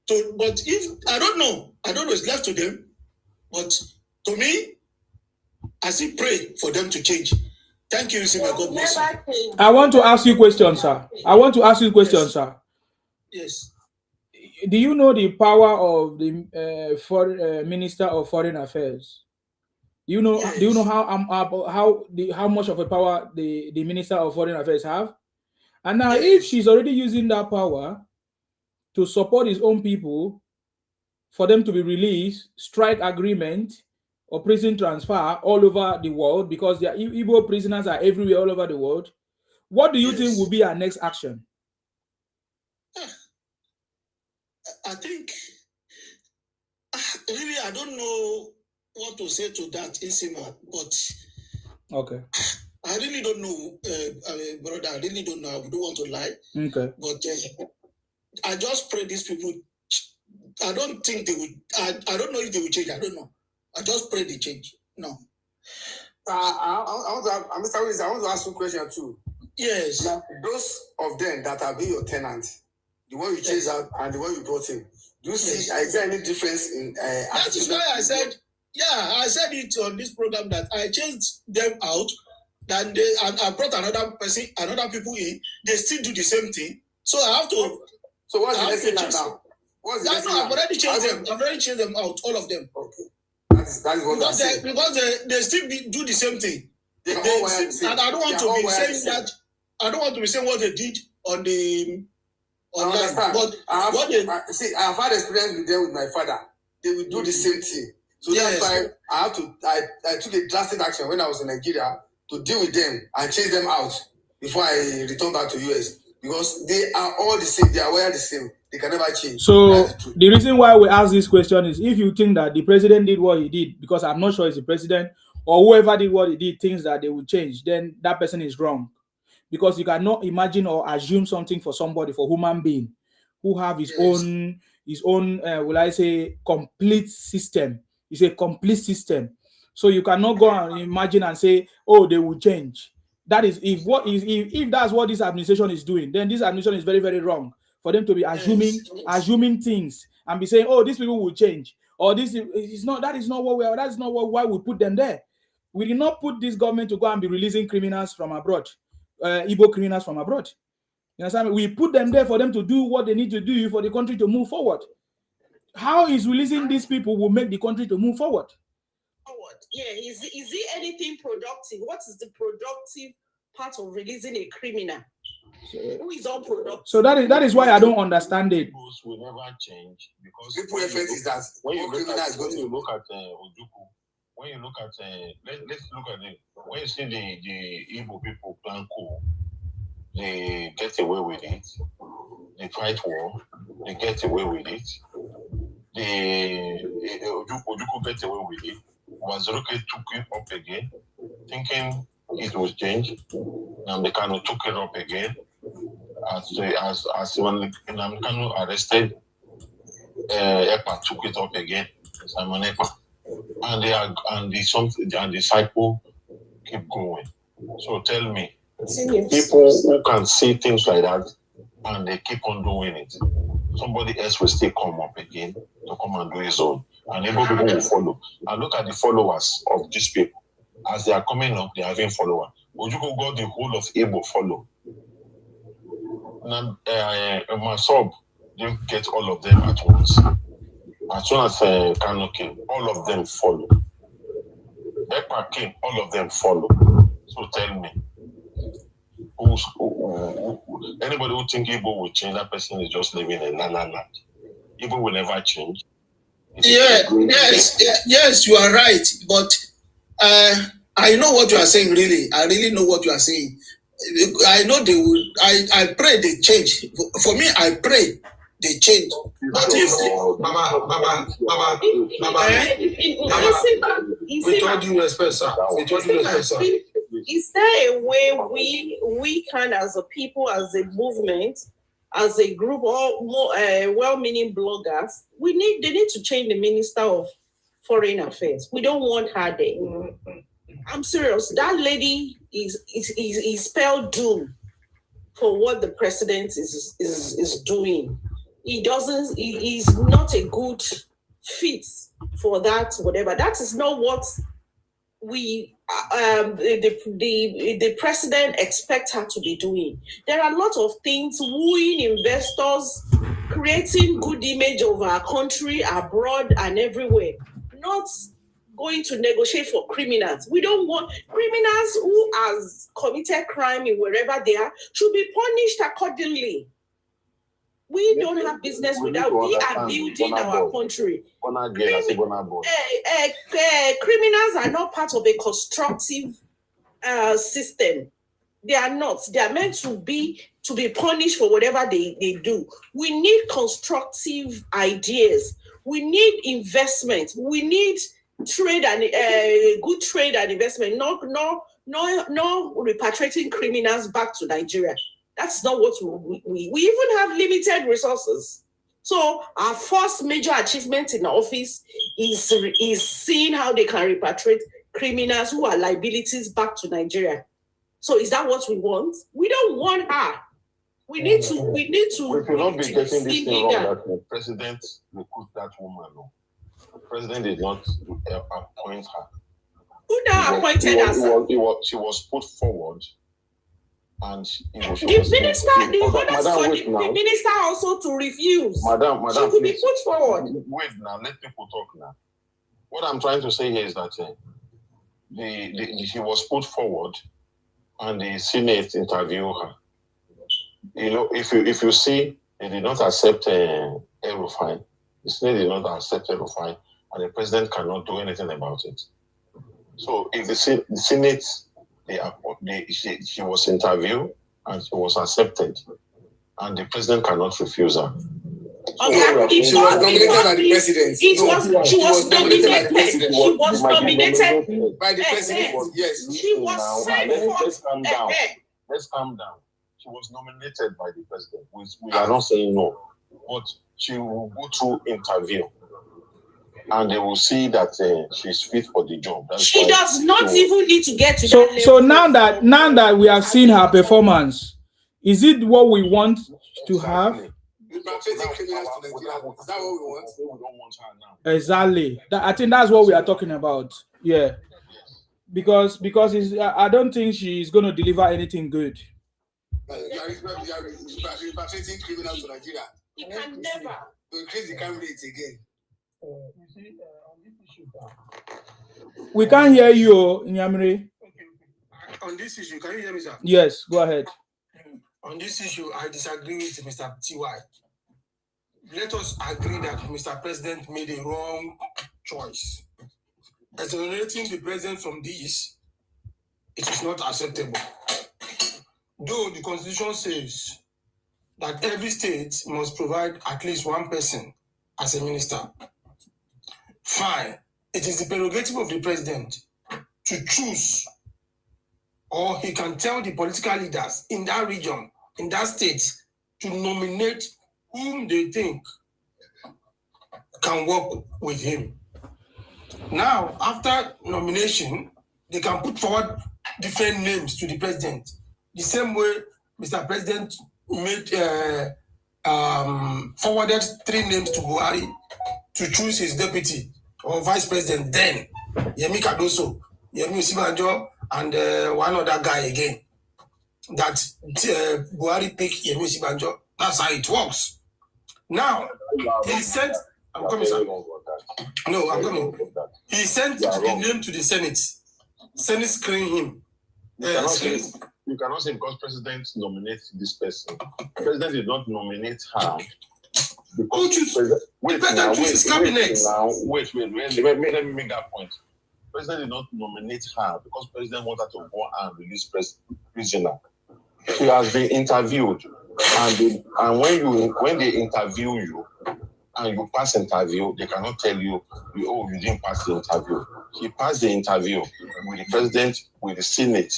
So, but if, I don't know, it's left to them. But to me, I still pray for them to change. Thank you, Sima. God bless you. I want to ask you a question, sir. Sir. Yes. Do you know the power of the Minister of Foreign Affairs? Do you know? Yes. Do you know how much of a power the Minister of Foreign Affairs have? And now, if she's already using that power to support his own people, for them to be released, strike agreement or prison transfer all over the world, because the Igbo prisoners are everywhere all over the world, what do you think will be our next action? I think, really, I don't know what to say to that, Isima, but okay. I really don't know, brother. I really don't know. I don't want to lie. Okay. But I just pray these people. I don't think they would. I don't know if they will change. I don't know. I just pray they change. No. I want to ask you a question too. Yes. Now, those of them that have been your tenants, the one you chased out and the one you brought in, do you see? Is there any difference in? That is why I said. Yeah, I said it on this program that I chased them out. And I brought another person, another people in. They still do the same thing. So I have to. So what's the lesson now? I've already changed them. I've already changed them out, all of them. Okay. That is what I'm saying. Because they still do the same thing. And I don't want to be saying that. I don't want to be saying what they did on the online. But I've had experience with them with my father. They will do the same thing. So that's why I took a drastic action when I was in Nigeria to deal with them and chase them out before I returned back to US. because they are all the same. They are aware the same. They can never change. So the reason why we ask this question is if you think that the president did what he did, because I'm not sure it's the president or whoever did what he did thinks that they will change, then that person is wrong. Because you cannot imagine or assume something for somebody, for human being who have his own will I say complete system. It's a complete system. So you cannot go and imagine and say, oh, they will change. That is if that's what this administration is doing, then this administration is very, very wrong for them to be assuming things and be saying, oh, these people will change. Or this is not why we put them there. We did not put this government to go and be releasing criminals from abroad. Igbo criminals from abroad. You understand? We put them there for them to do what they need to do for the country to move forward. How is releasing these people will make the country to move forward? Yeah, is it anything productive? What is the productive part of releasing a criminal? Who is unproductive? So that is why I don't understand it. Will never change because people effect is that when you look at Ojukwu, when you look at let's look at it. When you see the Igbo people plan coup, they get away with it. They fight war, they get away with it. The Ojukwu get away with it. Wazuruke took it up again, thinking it was changed. Namdekano took it up again. As when Namdekano arrested, Ekpa took it up again. Simon Ekpa. And the cycle keep going. So tell me, people who can see things like that and they keep on doing it, somebody else will still come up again to come and do his own. And able people will follow. And look at the followers of these people. As they are coming up, they are having followers. Ojukwu got the whole of Igbo follow. Masob didn't get all of them at once. As soon as Kano came, all of them follow. Ekpa came, all of them follow. So tell me, anybody who think Igbo will change, that person is just living in la-la land. Igbo will never change. Yes, you are right. But I know what you are saying, really. I really know what you are saying. I know they will. I pray they change. For me, I pray they change. But if with all due respect, sir. With all due respect, sir. Is there a way we can, as a people, as a movement, as a group, or more well-meaning bloggers, they need to change the Minister of Foreign Affairs. We don't want her there. I'm serious. That lady is spelled doom for what the president is doing. He's not a good fit for that, whatever. That is not what we the president expects her to be doing. There are a lot of things, wooing investors, creating good image of our country abroad and everywhere, not going to negotiate for criminals. We don't want criminals who has committed crime in wherever they are should be punished accordingly. We don't have business without. We are building our country. Criminals are not part of a constructive system. They are not. They are meant to be punished for whatever they do. We need constructive ideas. We need investment. We need trade and good trade and investment. No repatriating criminals back to Nigeria. That's not what we even have limited resources. So our first major achievement in the office is seeing how they can repatriate criminals who are liabilities back to Nigeria. So is that what we want? We don't want her. We need to. We should not be getting this thing wrong that the president recruit that woman. No. The president did not appoint her. Who now appointed her? She was put forward. And the minister also to refuse. Madam, she could be put forward. Wait now, let people talk now. What I'm trying to say here is that she was put forward, and the Senate interviewed her. You know, if you see, they did not accept El-Rufai. The Senate did not accept El-Rufai, and the president cannot do anything about it. So if the Senate. She was interviewed and she was accepted. and the president cannot refuse her. Okay, she was nominated by the president. She was nominated by the president. She was nominated by the president. Yes. She was sent for. Let's calm down. Let's calm down. She was nominated by the president. We are not saying no, but she will go through interview, and they will see that she's fit for the job. She does not even need to get to that level. So now that we have seen her performance, is it what we want to have? Exactly. I think that's what we are talking about. Yeah. Because I don't think she's going to deliver anything good. You are repatriating criminals to Nigeria. You can never. To increase the crime rate again. We can't hear you, Nyamiri. On this issue, can you hear me, sir? Yes, go ahead. On this issue, I disagree with Mr. T.Y. Let us agree that Mr. President made a wrong choice. Exonerating the president from this, it is not acceptable. Though the Constitution says that every state must provide at least one person as a minister. Fine. It is the prerogative of the president to choose, or he can tell the political leaders in that region, in that state, to nominate whom they think can work with him. Now, after nomination, they can put forward different names to the president. The same way Mr. President made forwarded 3 names to Buhari to choose his deputy or vice president then. Yemi Cardoso, Yemi Osibanjo, and one other guy again. That Buhari picked Yemi Osibanjo. That's how it works. Now, he sent... I'm coming, sir. No, I'm coming. He sent the name to the Senate. Senate screened him. You cannot say because president nominates this person. President did not nominate her. Who chooses? Wait, let me make that point. President did not nominate her because president wanted to go and release prisoner. She has been interviewed, and when they interview you and you pass interview, they cannot tell you, you didn't pass the interview. She passed the interview with the president, with the Senate.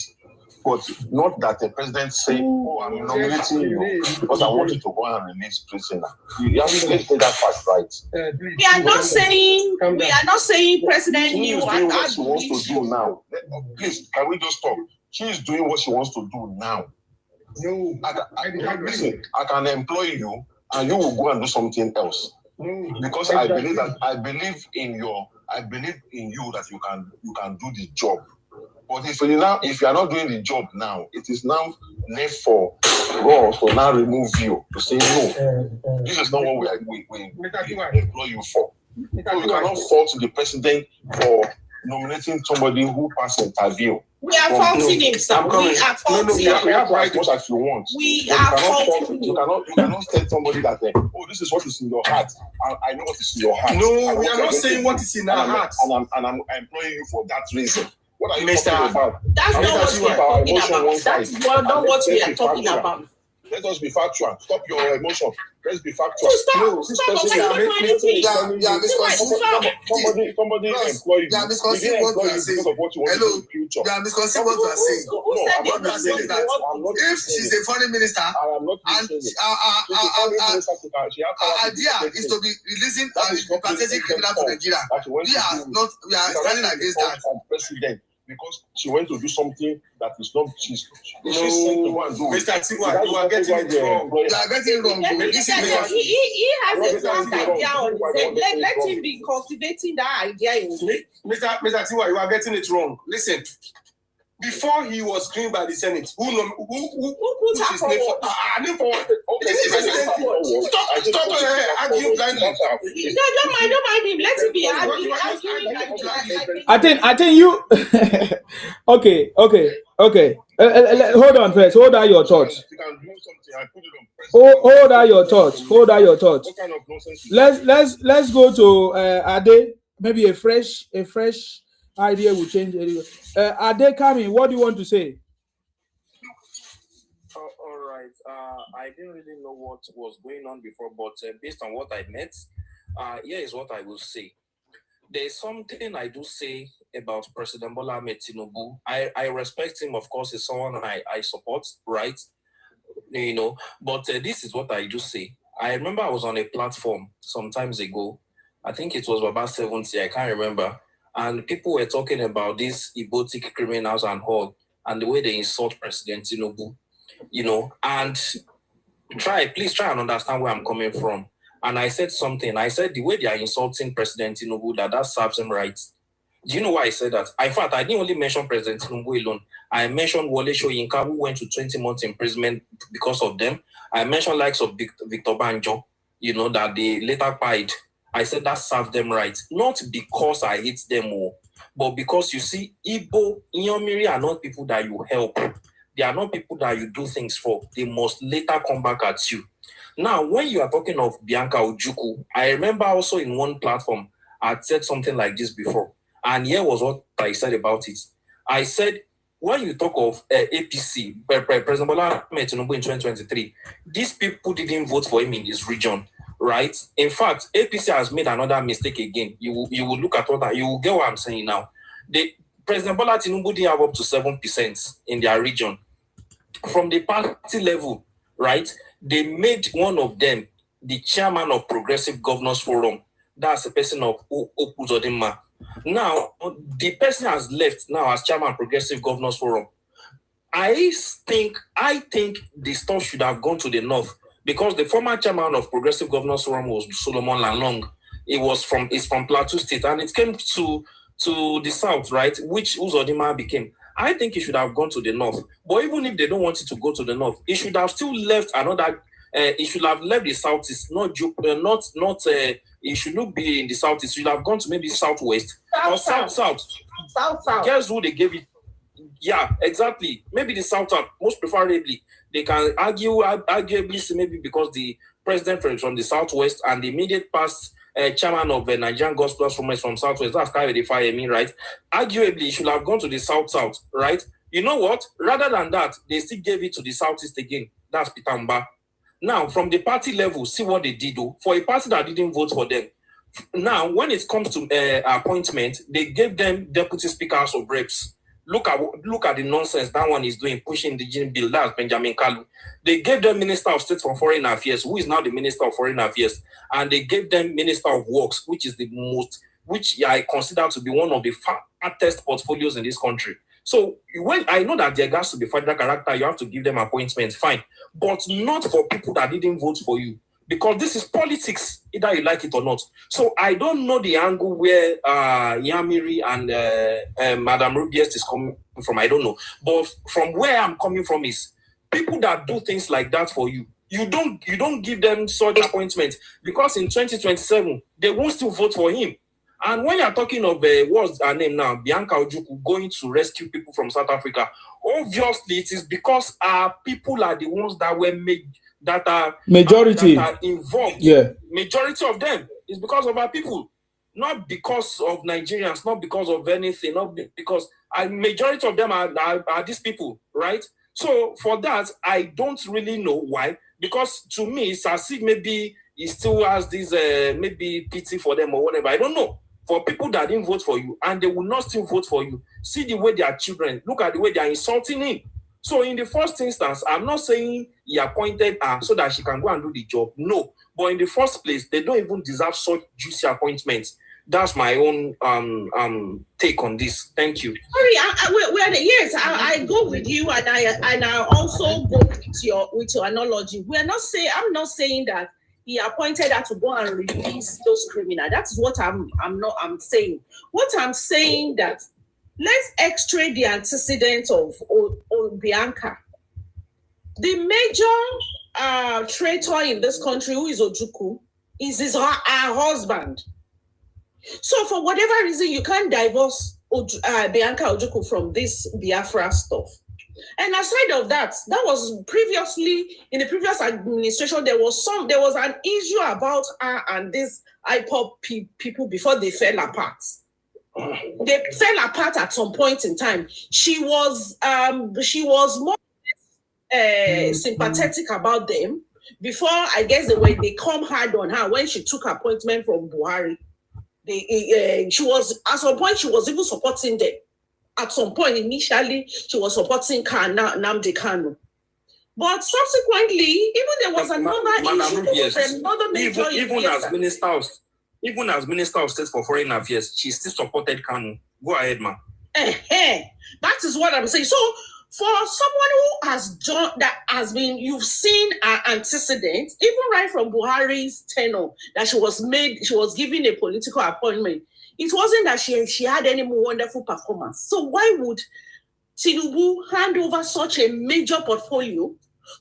But not that the president say, I'm nominating you because I want you to go and release prisoner. You have to get that part right. We are not saying president knew what she wants to do now. Please, can we just stop? She is doing what she wants to do now. No, I can employ you and you will go and do something else. Because I believe in you that you can do the job. But if you are not doing the job now, it is now left for us to now remove you to say no. This is not what we employ you for. So you cannot fault the president for nominating somebody who passed interview. We are faulting him, sir. We are faulting him. We have as much as you want. We are faulting him. You cannot tell somebody that, this is what is in your heart. I know what is in your heart. No, we are not saying what is in our heart. And I'm employing you for that reason. What are you Mr. talking about? That's not what we are talking about. That's not what we are talking about. Let us be factual. Stop your emotion. Let's be factual. Stop. Somebody employ you. Misconceiving what you are saying. Hello. You are misconceiving what you are saying. I'm not saying that if she's a foreign minister and our idea is to be releasing repatriating criminals to Nigeria, we are standing against that. Because she went to do something that is not she's sent to go and do. Mr. Tiwa, you are getting it wrong. You are getting it wrong. He has a wrong idea on his head. Let him be cultivating that idea in him. Mr. Tiwa, you are getting it wrong. Listen. Before he was screened by the Senate, who put his name for? Stop arguing blindly. No, don't mind him. Let him be arguing. I think you. Okay. Hold on first. Hold on your thoughts. Hold on your thoughts. Let's go to Ade. Maybe a fresh idea will change anyway. Ade Kami, what do you want to say? All right. right. I didn't really know what was going on before, but based on what I met, here is what I will say. There's something I do say about President Bola Ahmed Tinubu. I respect him, of course, he's someone I support, right? You know, but this is what I do say. I remember I was on a platform some times ago. I think it was about 70, I can't remember. And people were talking about these Ibotic criminals and all, and the way they insult President Tinubu, you know, and please try and understand where I'm coming from. And I said something. I said the way they are insulting President Tinubu, that serves him right. Do you know why I said that? In fact, I didn't only mention President Tinubu alone. I mentioned Wole Soyinka, who went to 20 months imprisonment because of them. I mentioned likes of Victor Banjo, you know, that they later pied. I said that served them right. Not because I hate them all, but because you see, Igbo, Inyomiri are not people that you help. They are not people that you do things for. They must later come back at you. Now, when you are talking of Bianca Ojukwu, I remember also in one platform, I said something like this before. And here was what I said about it. I said, when you talk of APC, President Bola Ahmed Tinubu in 2023, these people didn't vote for him in his region, right? In fact, APC has made another mistake again. You will look at what you will get what I'm saying now. President Bola Tinubu didn't have up to 7% in their region. From the party level, right? They made one of them the chairman of Progressive Governors Forum. That's a person of Opuzodima. Now, the person has left now as chairman of Progressive Governors Forum. I think the stuff should have gone to the north, because the former chairman of Progressive Governors Forum was Solomon Lalong. It's from Plateau State, and it came to the south, right? Which Uzodima became. I think it should have gone to the north. But even if they don't want it to go to the north, it should have still left another. It should have left the southeast, it should not be in the southeast. It should have gone to maybe southwest or south. Guess who they gave it? Yeah, exactly. Maybe the south, most preferably. They can arguably maybe because the president from the southwest and the immediate past chairman of Nigerian Gospel Forum from southwest. That's kind of the fire me, right? Arguably, it should have gone to the south, right? You know what? Rather than that, they still gave it to the southeast again. That's Pitamba. Now, from the party level, see what they did though. For a party that didn't vote for them. Now, when it comes to appointment, they gave them deputy speakers of reps. Look at the nonsense that one is doing, pushing the gene bill. That's Benjamin Kalu. They gave them Minister of State for Foreign Affairs, who is now the Minister of Foreign Affairs, and they gave them Minister of Works, which I consider to be one of the fattest portfolios in this country. So when I know that there has to be federal character, you have to give them appointments, fine, but not for people that didn't vote for you, because this is politics, either you like it or not. So I don't know the angle where Yamiri and Madam Rubiest is coming from. I don't know, but from where I'm coming from is people that do things like that for you. You don't give them such appointments, because in 2027 they won't still vote for him. And when you're talking of what's her name now, Bianca Ojukwu, going to rescue people from South Africa, obviously it is because our people are the ones that were made, that are involved. Yeah, majority of them is because of our people, not because of Nigerians, not because of anything, not because majority of them are these people, right? So for that, I don't really know why, because to me it's as if maybe he still has this maybe pity for them or whatever. I don't know. For people that didn't vote for you and they will not still vote for you, see the way their children, look at the way they are insulting him. So in the first instance, I'm not saying he appointed her so that she can go and do the job. No. But in the first place, they don't even deserve such juicy appointments. That's my own take on this. Thank you. Sorry, yes, I go with you, and I also go with your analogy. I'm not saying that he appointed her to go and release those criminals. That's what I'm saying. What I'm saying that let's extract the antecedents of Bianca. The major traitor in this country, who is Ojukwu, is her husband. So for whatever reason, you can't divorce Bianca Ojukwu from this Biafra stuff. And aside of that, that was previously in the previous administration. There was an issue about her and these IPOB people before they fell apart. They fell apart at some point in time. She was more sympathetic about them. Before, I guess they come hard on her when she took appointment from Buhari. She was at some point she was even supporting them. At some point, initially, she was supporting Nnamdi Kanu. But subsequently, even there was another issue. Even as Minister of State for Foreign Affairs, she still supported Kanu. Go ahead, ma. That is what I'm saying. So, for someone who has done that, you've seen her antecedents, even right from Buhari's tenure, that she was given a political appointment. It wasn't that she had any more wonderful performance. So why would Tinubu hand over such a major portfolio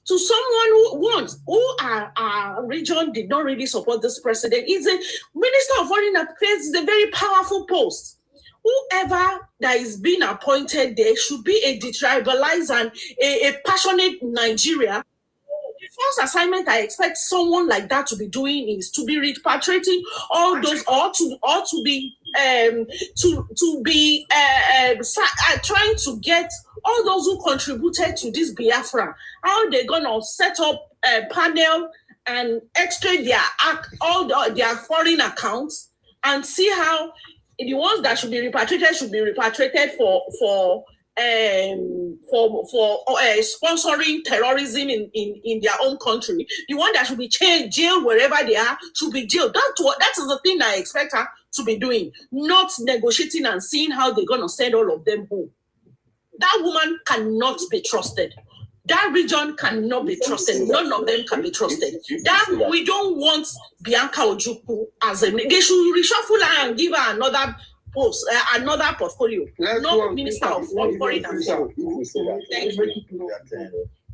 to someone who our region did not really support this president? Is a Minister of Foreign Affairs is a very powerful post. Whoever that is being appointed there should be a detribalized and a passionate Nigeria. The first assignment I expect someone like that to be doing is to be repatriating all those, or to be trying to get all those who contributed to this Biafra. How they're gonna set up a panel and extract their foreign accounts and see how the ones that should be repatriated for sponsoring terrorism in their own country. The one that should be jailed wherever they are should be jailed. That is the thing I expect her to be doing, not negotiating and seeing how they're gonna send all of them home. That woman cannot be trusted. That region cannot be trusted. None of them can be trusted. That we don't want Bianca Ojukwu as they should reshuffle her and give her another post, another portfolio. No Minister of Foreign Affairs. Thank you.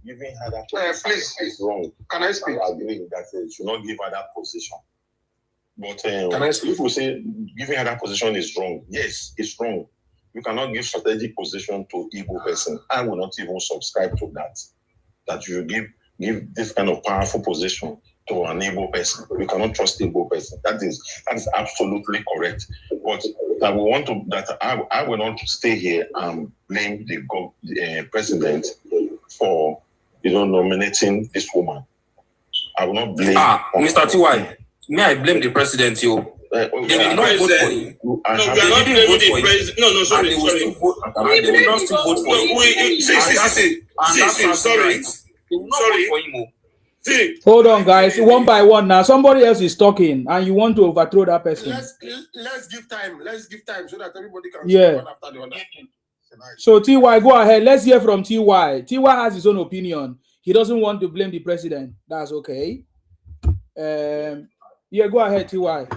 Giving her that position is wrong. Can I speak? I agree that you should not give her that position. But if we say giving her that position is wrong, yes, it's wrong. You cannot give strategic position to Igbo person. I will not even subscribe to that. That you give this kind of powerful position to an Igbo person. You cannot trust Igbo person. That is absolutely correct. But I will not stay here and blame the president for nominating this woman. I will not blame. Mr. T.Y., may I blame the president, you? They will not vote for him. No, we are not blaming the president. No, sorry. They will not still vote for him. Sorry. Hold on, guys. One by one now. Somebody else is talking, and you want to overthrow that person. Let's give time. Let's give time so that everybody can speak one after the other. So TY, go ahead. Let's hear from TY. TY has his own opinion. He doesn't want to blame the president. That's okay. Yeah, go ahead, TY.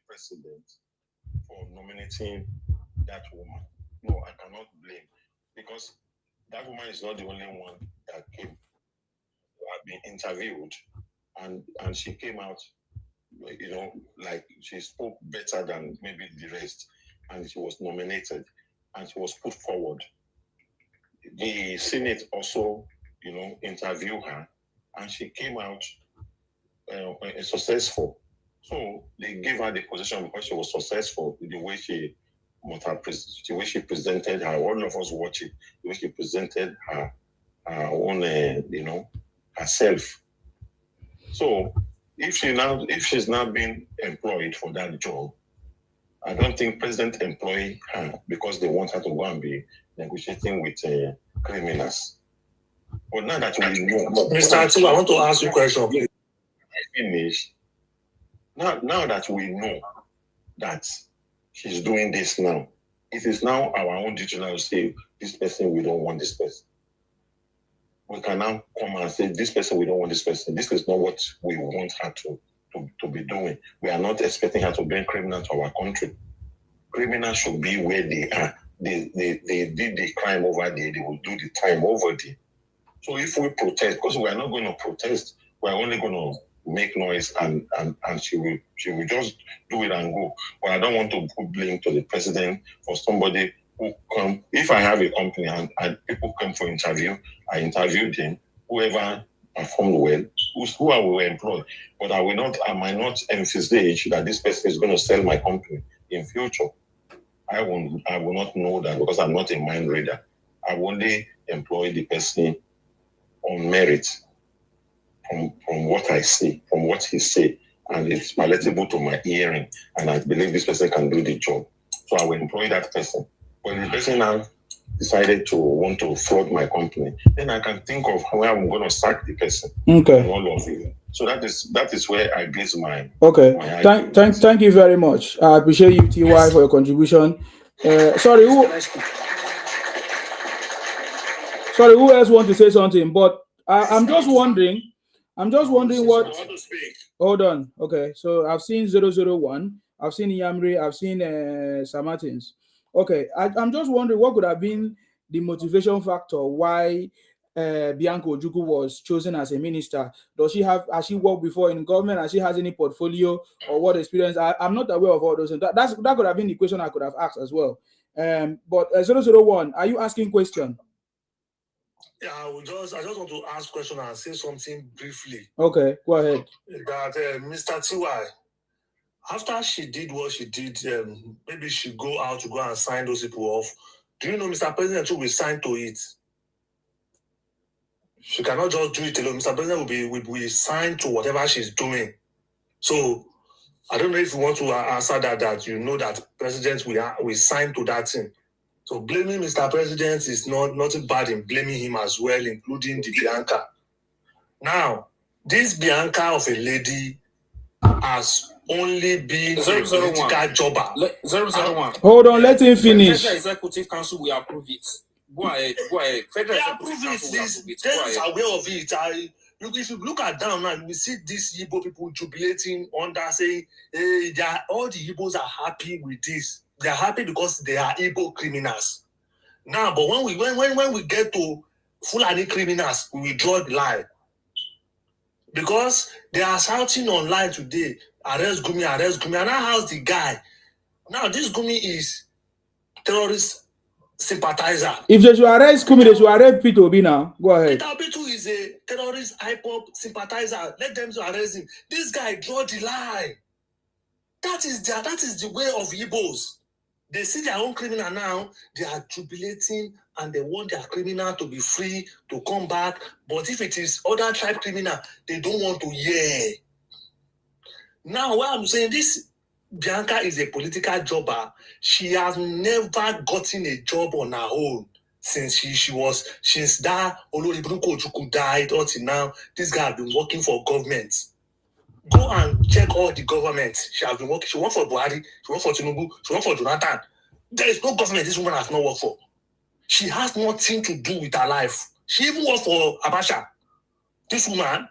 President for nominating that woman. No, I cannot blame, because that woman is not the only one that came. I've been interviewed, and she came out, like she spoke better than maybe the rest, and she was nominated and she was put forward. The Senate also, interviewed her, and she came out successful. So they gave her the position because she was successful with the way she presented her. All of us watch it, the way she presented her own, herself. So if she's now being employed for that job, I don't think president employ her because they want her to go and be negotiating with criminals. But now that we know, Mr. Atiwa, I want to ask you a question. I finish. Now that we know that she's doing this now, it is now our own duty now to say, this person, we don't want this person. We can now come and say, this person, we don't want this person. This is not what we want her to be doing. We are not expecting her to bring criminals to our country. Criminals should be where they are. They did the crime over there, they will do the time over there. So if we protest, because we are not going to protest, we are only going to make noise and she will just do it and go. But I don't want to put blame to the president for somebody who come. If I have a company and people come for interview, I interview them. Whoever performed well, who I will employ. But I might not emphasize that this person is going to sell my company in future. I will not know that because I'm not a mind reader. I only employ the person on merit from what I see, from what he say, and it's palatable to my hearing, and I believe this person can do the job. So I will employ that person. When the person now decided to want to fraud my company, then I can think of how I'm going to sack the person. Okay. And all of it. So that is where I base my okay. My Thank you very much. I appreciate you, TY, for your contribution. Sorry, who else want to say something? But I'm just wondering what. Hold on. Okay, so I've seen 001. I've seen Yamri. I've seen Samartins. Okay, I'm just wondering what could have been the motivation factor why Bianca Ojukwu was chosen as a minister. Has she worked before in government? Has she has any portfolio or what experience? I'm not aware of all those things. That could have been the question I could have asked as well. But 001, are you asking question? Yeah, I just want to ask a question and say something briefly. Okay, go ahead. That Mr. TY, after she did what she did, maybe she go out to go and sign those people off. Do you know Mr. President will sign to it? She cannot just do it alone. Mr. President will sign to whatever she's doing. So I don't know if you want to answer that you know that President will sign to that thing. So blaming Mr. President is nothing bad in blaming him as well, including the Bianca. Now, this Bianca of a lady has only been a political jobber. 001. Hold on, let him finish. Federal Executive Council will approve it. Go ahead. Federal Executive Council will approve it. They are aware of it. If you look at down now, you will see these Igbo people jubilating under saying, all the Igbos are happy with this. They are happy because they are Igbo criminals. Now, but when we get to Fulani criminals, we will draw the line. Because they are shouting online today, arrest Gumi, arrest Gumi. And now how's the guy? Now this Gumi is terrorist sympathizer. If they should arrest Gumi, they should arrest Peter Obi now. Go ahead. Peter Obi too is a terrorist IPOB sympathizer. Let them arrest him. This guy draw the line. That is the way of Ibos. They see their own criminal now, they are jubilating and they want their criminal to be free, to come back. But if it is other tribe criminal, they don't want to hear. Now, what I'm saying, this Bianca is a political jobber. She has never gotten a job on her own since since that Oloribunko Ojukwu died until now. This guy has been working for government. Go and check all the government. She has been working. She worked for Buhari. She worked for Tinubu. She worked for Jonathan. There is no government this woman has not worked for. She has nothing to do with her life. She even worked for Abacha. This woman.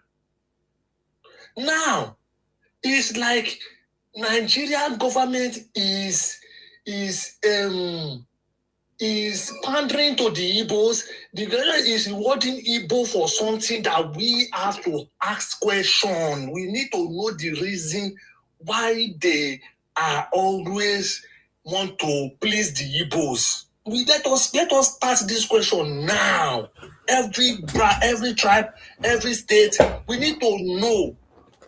Now, it's like Nigerian government is pandering to the Ibos. The government is rewarding Igbo for something that we have to ask question. We need to know the reason why they are always want to please the Ibos. Let us start this question now. Every tribe, every state, we need to know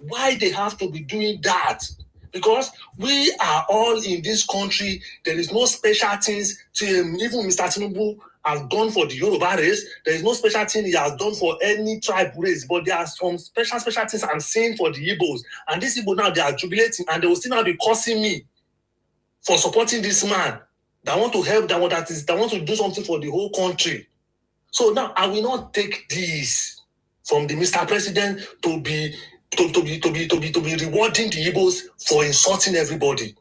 why they have to be doing that. Because we are all in this country, there is no special things to even Mr. Tinubu has done for the Yoruba race. There is no special thing he has done for any tribe race, but there are some special things I'm saying for the Ibos. And these Igbo now, they are jubilating and they will still now be cursing me for supporting this man that want to help, that want to do something for the whole country. So now I will not take this from the Mr. President to be rewarding the Ibos for insulting everybody.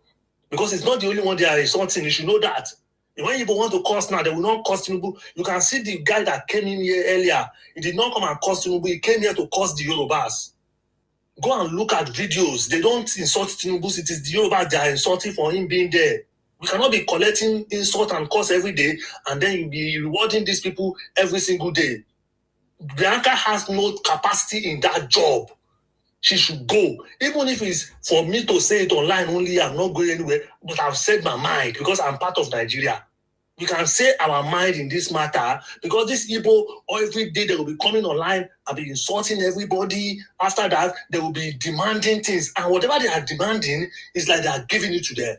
Because it's not the only one they are insulting. You should know that. When Igbo want to curse now, they will not curse Tinubu. You can see the guy that came in here earlier. He did not come and curse Tinubu. He came here to curse the Yorubas. Go and look at videos. They don't insult Tinubu. It is the Yorubas they are insulting for him being there. We cannot be collecting insult and curse every day and then you be rewarding these people every single day. Bianca has no capacity in that job. She should go. Even if it's for me to say it online only, I'm not going anywhere, but I've said my mind because I'm part of Nigeria. We can say our mind in this matter because this Igbo, every day they will be coming online and be insulting everybody. After that, they will be demanding things. And whatever they are demanding is like they are giving it to them.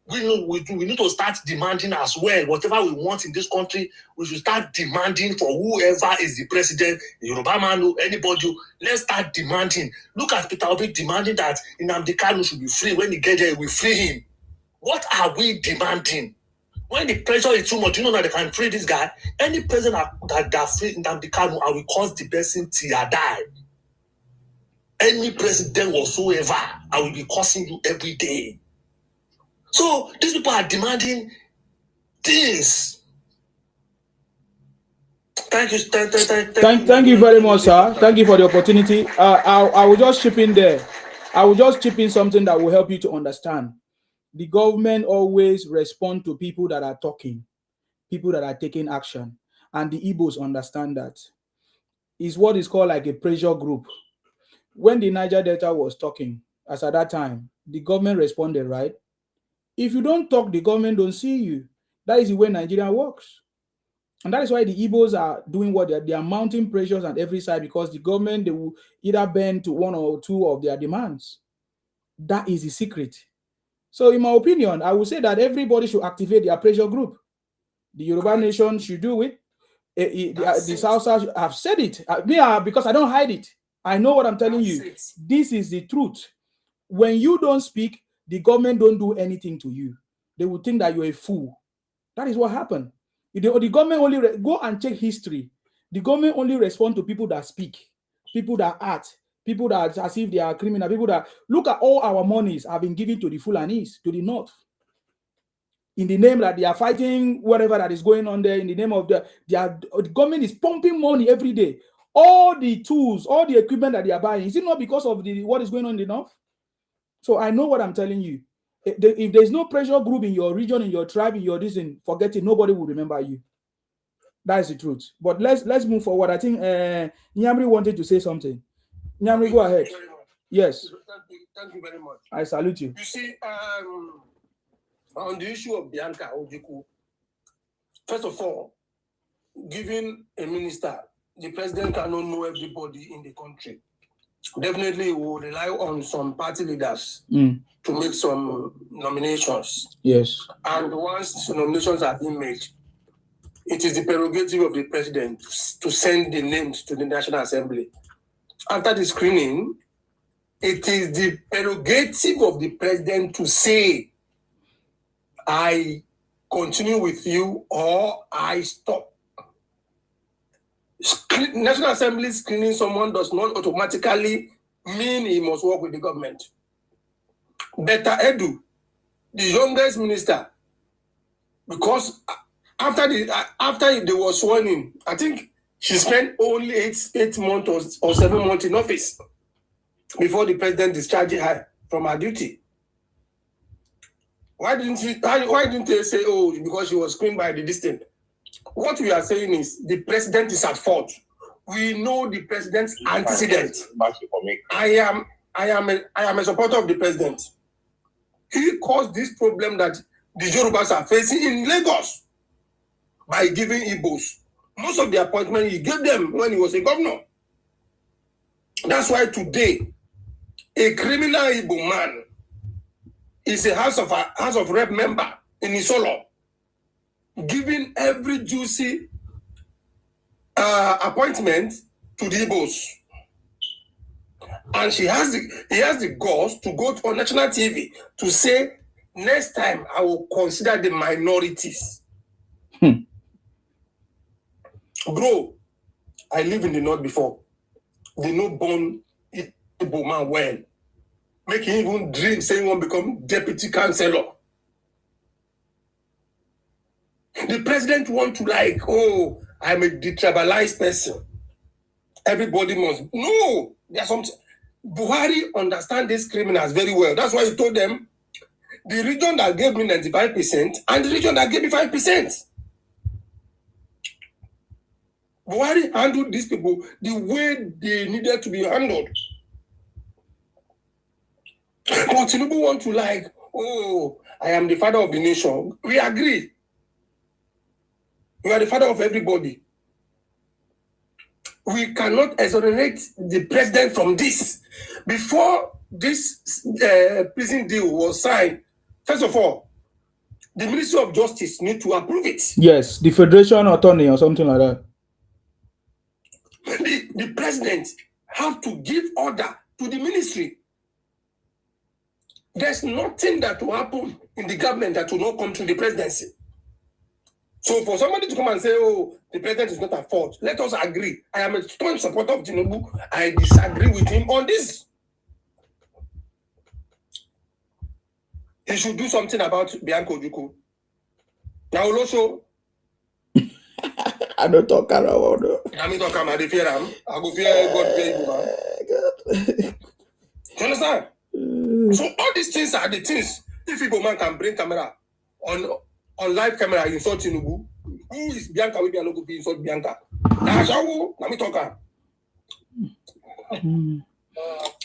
we need to start demanding as well. Whatever we want in this country, we should start demanding for whoever is the president, the Yoruba man, anybody. Let's start demanding. Look at Peter Obi demanding that Nnamdi Kanu should be free. When he gets there, we free him. What are we demanding? When the pressure is too much, you know that they can free this guy. Any president that free Nnamdi Kanu, I will cause the person till I die. Any president whatsoever, I will be cursing you every day. So these people are demanding things. Thank you. Thank you very much, sir. Thank you for the opportunity. I will just chip in there. I will just chip in something that will help you to understand. The government always respond to people that are talking, people that are taking action. And the Ibos understand that. It's what is called like a pressure group. When the Niger Delta was talking, as at that time, the government responded, right? If you don't talk, the government don't see you. That is the way Nigeria works. And that is why the Ibos are doing what they are mounting pressures on every side, because the government, they will either bend to one or two of their demands. That is the secret. So in my opinion, I would say that everybody should activate their pressure group. The Yoruba nation should do it. The South have said it. Because I don't hide it. I know what I'm telling you. This is the truth. When you don't speak, the government don't do anything to you. They will think that you're a fool. That is what happened. The government only go and check history. The government only respond to people that speak, people that act, people that as if they are criminal, people that look at all our monies have been given to the Fulanis, to the north. In the name that they are fighting whatever that is going on there, in the name of the government is pumping money every day. All the tools, all the equipment that they are buying, is it not because of what is going on in the north? So I know what I'm telling you. If there's no pressure group in your region, in your tribe, in your region, forget it. Nobody will remember you. That is the truth. But let's move forward. I think Nyamri wanted to say something. Nyamri, go ahead. Yes. Thank you very much. I salute you. You see, on the issue of Bianca Ojukwu, first of all, giving a minister, the president cannot know everybody in the country. Definitely will rely on some party leaders to make some nominations. Yes. And once the nominations have been made, it is the prerogative of the president to send the names to the National Assembly. After the screening, it is the prerogative of the president to say, I continue with you or I stop. National Assembly screening someone does not automatically mean he must work with the government. Betta Edu, the youngest minister, because after they were sworn in, I think she spent only 8 months or 7 months in office before the president discharged her from her duty. Why didn't they say, oh, because she was screened by the distant? What we are saying is the president is at fault. We know the president's antecedent. I am a supporter of the president. He caused this problem that the Yorubas are facing in Lagos by giving Ibos. Most of the appointments he gave them when he was a governor. That's why today, a criminal Igbo man is a House of Rep member in Isolo, giving every juicy appointment to the Ibos. And he has the guts to go on national TV to say, next time I will consider the minorities. Bro, I live in the north before. They no born Igbo man well. Make him even dream saying one become deputy councillor. The president want to like, oh, I'm a detribalized person. Everybody must. No, there's something. Buhari understand these criminals very well. That's why he told them, the region that gave me 95% and the region that gave me 5%. Buhari handled these people the way they needed to be handled. But Tinubu want to like, oh, I am the father of the nation. We agree. You are the father of everybody. We cannot exonerate the president from this. Before this prison deal was signed, first of all, the Ministry of Justice need to approve it. Yes, the Federation Attorney or something like that. The president have to give order to the ministry. There's nothing that will happen in the government that will not come to the presidency. So for somebody to come and say, oh, the president is not at fault, let us agree. I am a strong supporter of Tinubu. I disagree with him on this. He should do something about Bianca Ojukwu. Now also, I don't talk about it. I mean, talk about the fear. I go fear God, fear you, man. Do you understand? So all these things are the things. If Igbo man can bring camera on live camera, insult Tinubu, who is Bianca? We are not going to insult Bianca. Now, let me talk.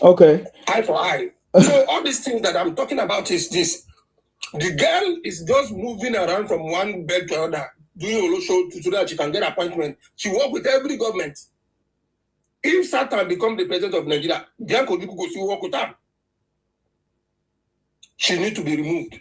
Okay. Eye for eye. So all these things that I'm talking about is this. The girl is just moving around from one bed to another, doing a show so that she can get appointment. She work with every government. If Satan become the president of Nigeria, Bianca Ojukwu go still work with her. She need to be removed.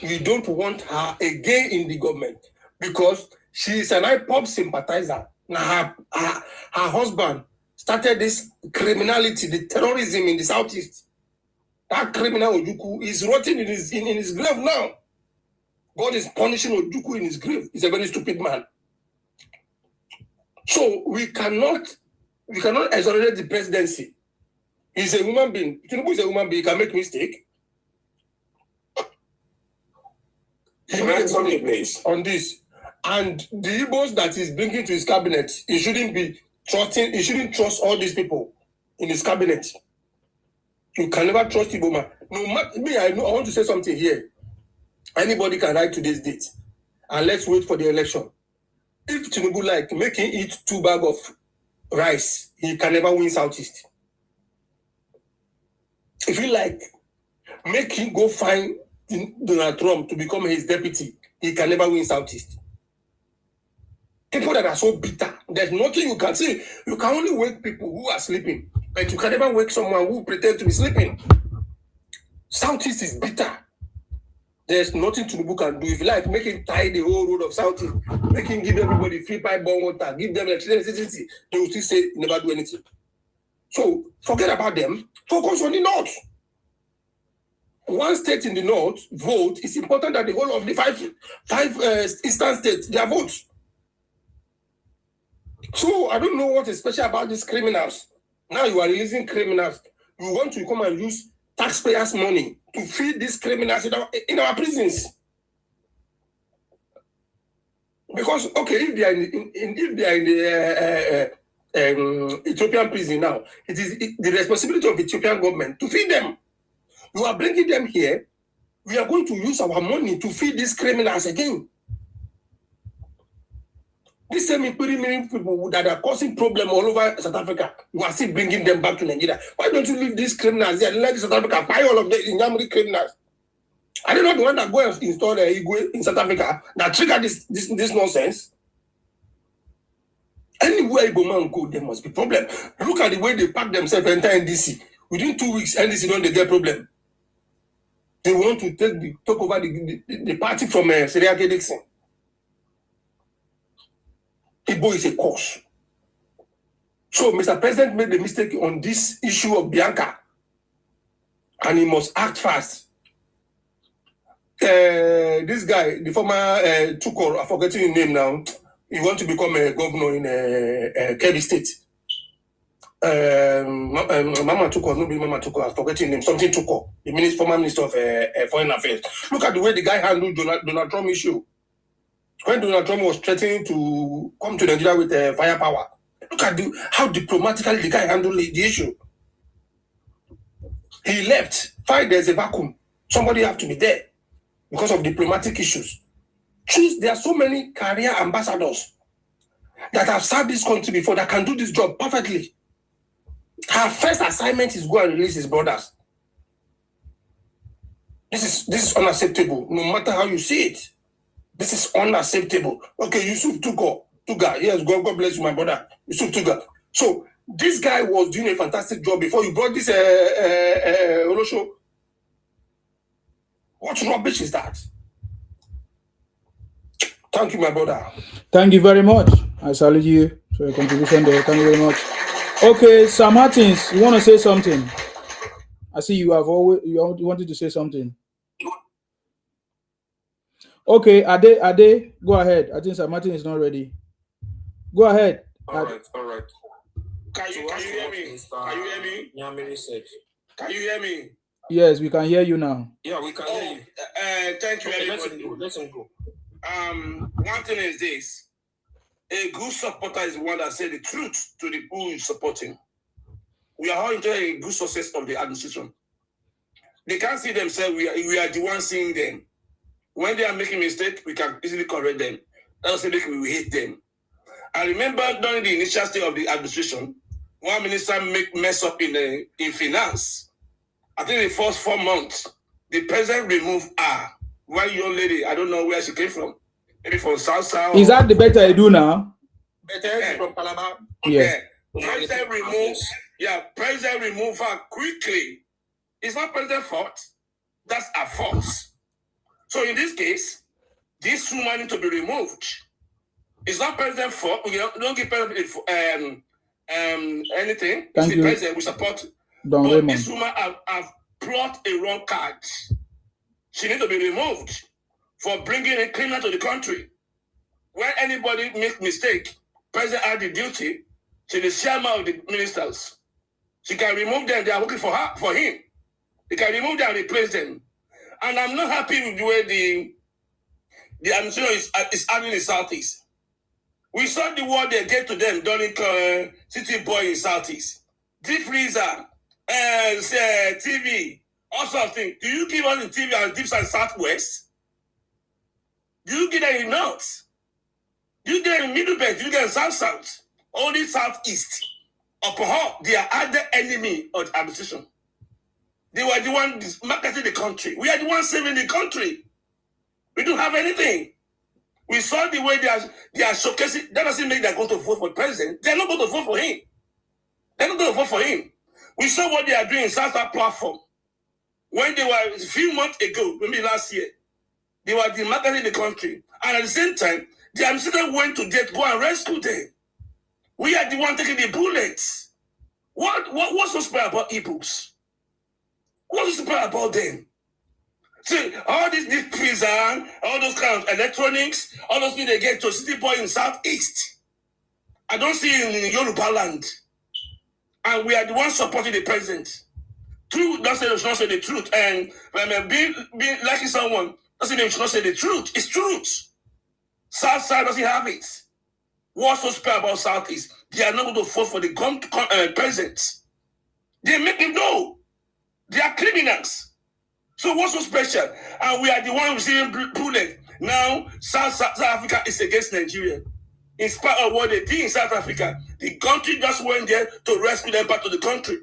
We don't want her again in the government because she is an IPOB sympathizer. Now her husband started this criminality, the terrorism in the southeast. That criminal Ojukwu is rotting in his grave now. God is punishing Ojukwu in his grave. He's a very stupid man. So we cannot exonerate the presidency. He's a human being. Tinubu is a human being. He can make mistake. He made some place on this. And the Ibos that he's bringing to his cabinet, he shouldn't trust all these people in his cabinet. You can never trust Igbo man. No matter me, I want to say something here. Anybody can write today's date. And let's wait for the election. If Tinubu like make him eat 2 bags of rice, he can never win Southeast. If you like, make him go find Donald Trump to become his deputy, he can never win Southeast. People that are so bitter, there's nothing you can say. You can only wake people who are sleeping, but you can never wake someone who pretends to be sleeping. Southeast is bitter. There's nothing Tinubu can do. If you like, make him tie the whole road of Southeast, make him give everybody free pipe bomb water, give them electricity, they will still say never do anything. So forget about them. Focus on the North. One state in the North vote. It's important that the whole of the five eastern states, their votes. So I don't know what is special about these criminals. Now you are releasing criminals. You want to come and use taxpayers' money to feed these criminals in our prisons. Because okay, if they are in the Ethiopian prison now, it is the responsibility of the Ethiopian government to feed them. You are bringing them here. We are going to use our money to feed these criminals again. These same people that are causing problems all over South Africa, you are still bringing them back to Nigeria. Why don't you leave these criminals there? Let South Africa buy all of the Inyamuri criminals. Are they not the one that go and install the Igwe in South Africa that trigger this nonsense? Anywhere Igbo man go, there must be problem. Look at the way they pack themselves enter NDC. Within 2 weeks, NDC don't they get problem. They want to take over the party from Seriake Dixon. Igbo is a cause. So Mr. President made the mistake on this issue of Bianca. And he must act fast. This guy, the former Tukor, I'm forgetting his name now. He wants to become a governor in Kebbi State. Mama Tukor, no be Mama Tukor, I'm forgetting his name. Something Tukor, the former minister of Foreign Affairs. Look at the way the guy handled Donald Trump issue. When Donald Trump was threatening to come to Nigeria with firepower, look at how diplomatically the guy handled the issue. He left. Fine, there's a vacuum. Somebody have to be there because of diplomatic issues. There are so many career ambassadors that have served this country before that can do this job perfectly. Her first assignment is go and release his brothers. This is unacceptable, no matter how you see it. This is unacceptable. Okay, Yusuf Tuga. Yes, God bless you, my brother. Yusuf Tuga. So this guy was doing a fantastic job before you brought this Olosho. What rubbish is that? Thank you, my brother. Thank you very much. I salute you for your contribution there. Thank you very much. Okay, Sam Martins, you want to say something? I see you wanted to say something. Okay, Ade, go ahead. I think Sam Martin is not ready. Go ahead. All right. Can you hear me? Can you hear me? Can you hear me? Yes, we can hear you now. Yeah, we can hear you. Thank you, Okay, everybody. let him go. One thing is this: a good supporter is the one that says the truth to the people who is supporting. We are all enjoying a good success of the administration. They can't see themselves. We are the ones seeing them. When they are making mistakes, we can easily correct them. That doesn't make we hate them. I remember during the initial stage of the administration, one minister mess up in finance. I think the first 4 months, the president removed her. One young lady, I don't know where she came from. Maybe from South. Is that the better I do now? Better from Panama. Yeah. President removed her quickly. It's not president's fault. That's a force. So in this case, this woman needs to be removed. It's not president's fault. We don't give president anything. It's the president we support. Don Raymond. This woman have plot a wrong card. She needs to be removed for bringing a criminal to the country. When anybody makes mistake, president has the duty. She's the chairman of the ministers. She can remove them. They are working for him. They can remove them and replace them. And I'm not happy with the way the administration is handling the Southeast. We saw the word they gave to them during City Boy in Southeast. Deep freezer, TV, all sorts of things. Do you give us the TV and Deep South Southwest? Do you get them in North? Do you get them in Middle Belt? Do you get them South? Only Southeast. They are other enemy of the administration. They were the ones marketing the country. We are the ones saving the country. We don't have anything. We saw the way they are showcasing. That doesn't mean they're going to vote for the president. They're not going to vote for him. They're not going to vote for him. We saw what they are doing in South platform. When they were a few months ago, maybe last year, they were demarketing the country. And at the same time, the administration went to go and rescue them. We are the one taking the bullets. What's so special about Ibos? What's so special about them? See, all this prison, all those kind of electronics, all those things they get to City Boy in Southeast. I don't see it in Yoruba land. And we are the ones supporting the president. Truth doesn't mean we should not say the truth. And being liking someone doesn't mean we should not say the truth. It's truth. South side doesn't have it. What's so special about Southeast? They are not going to vote for the president. They make it know. They are criminals. So what's so special? And we are the one receiving bullet. Now, South Africa is against Nigeria. In spite of what they did in South Africa, the country just went there to rescue them back to the country.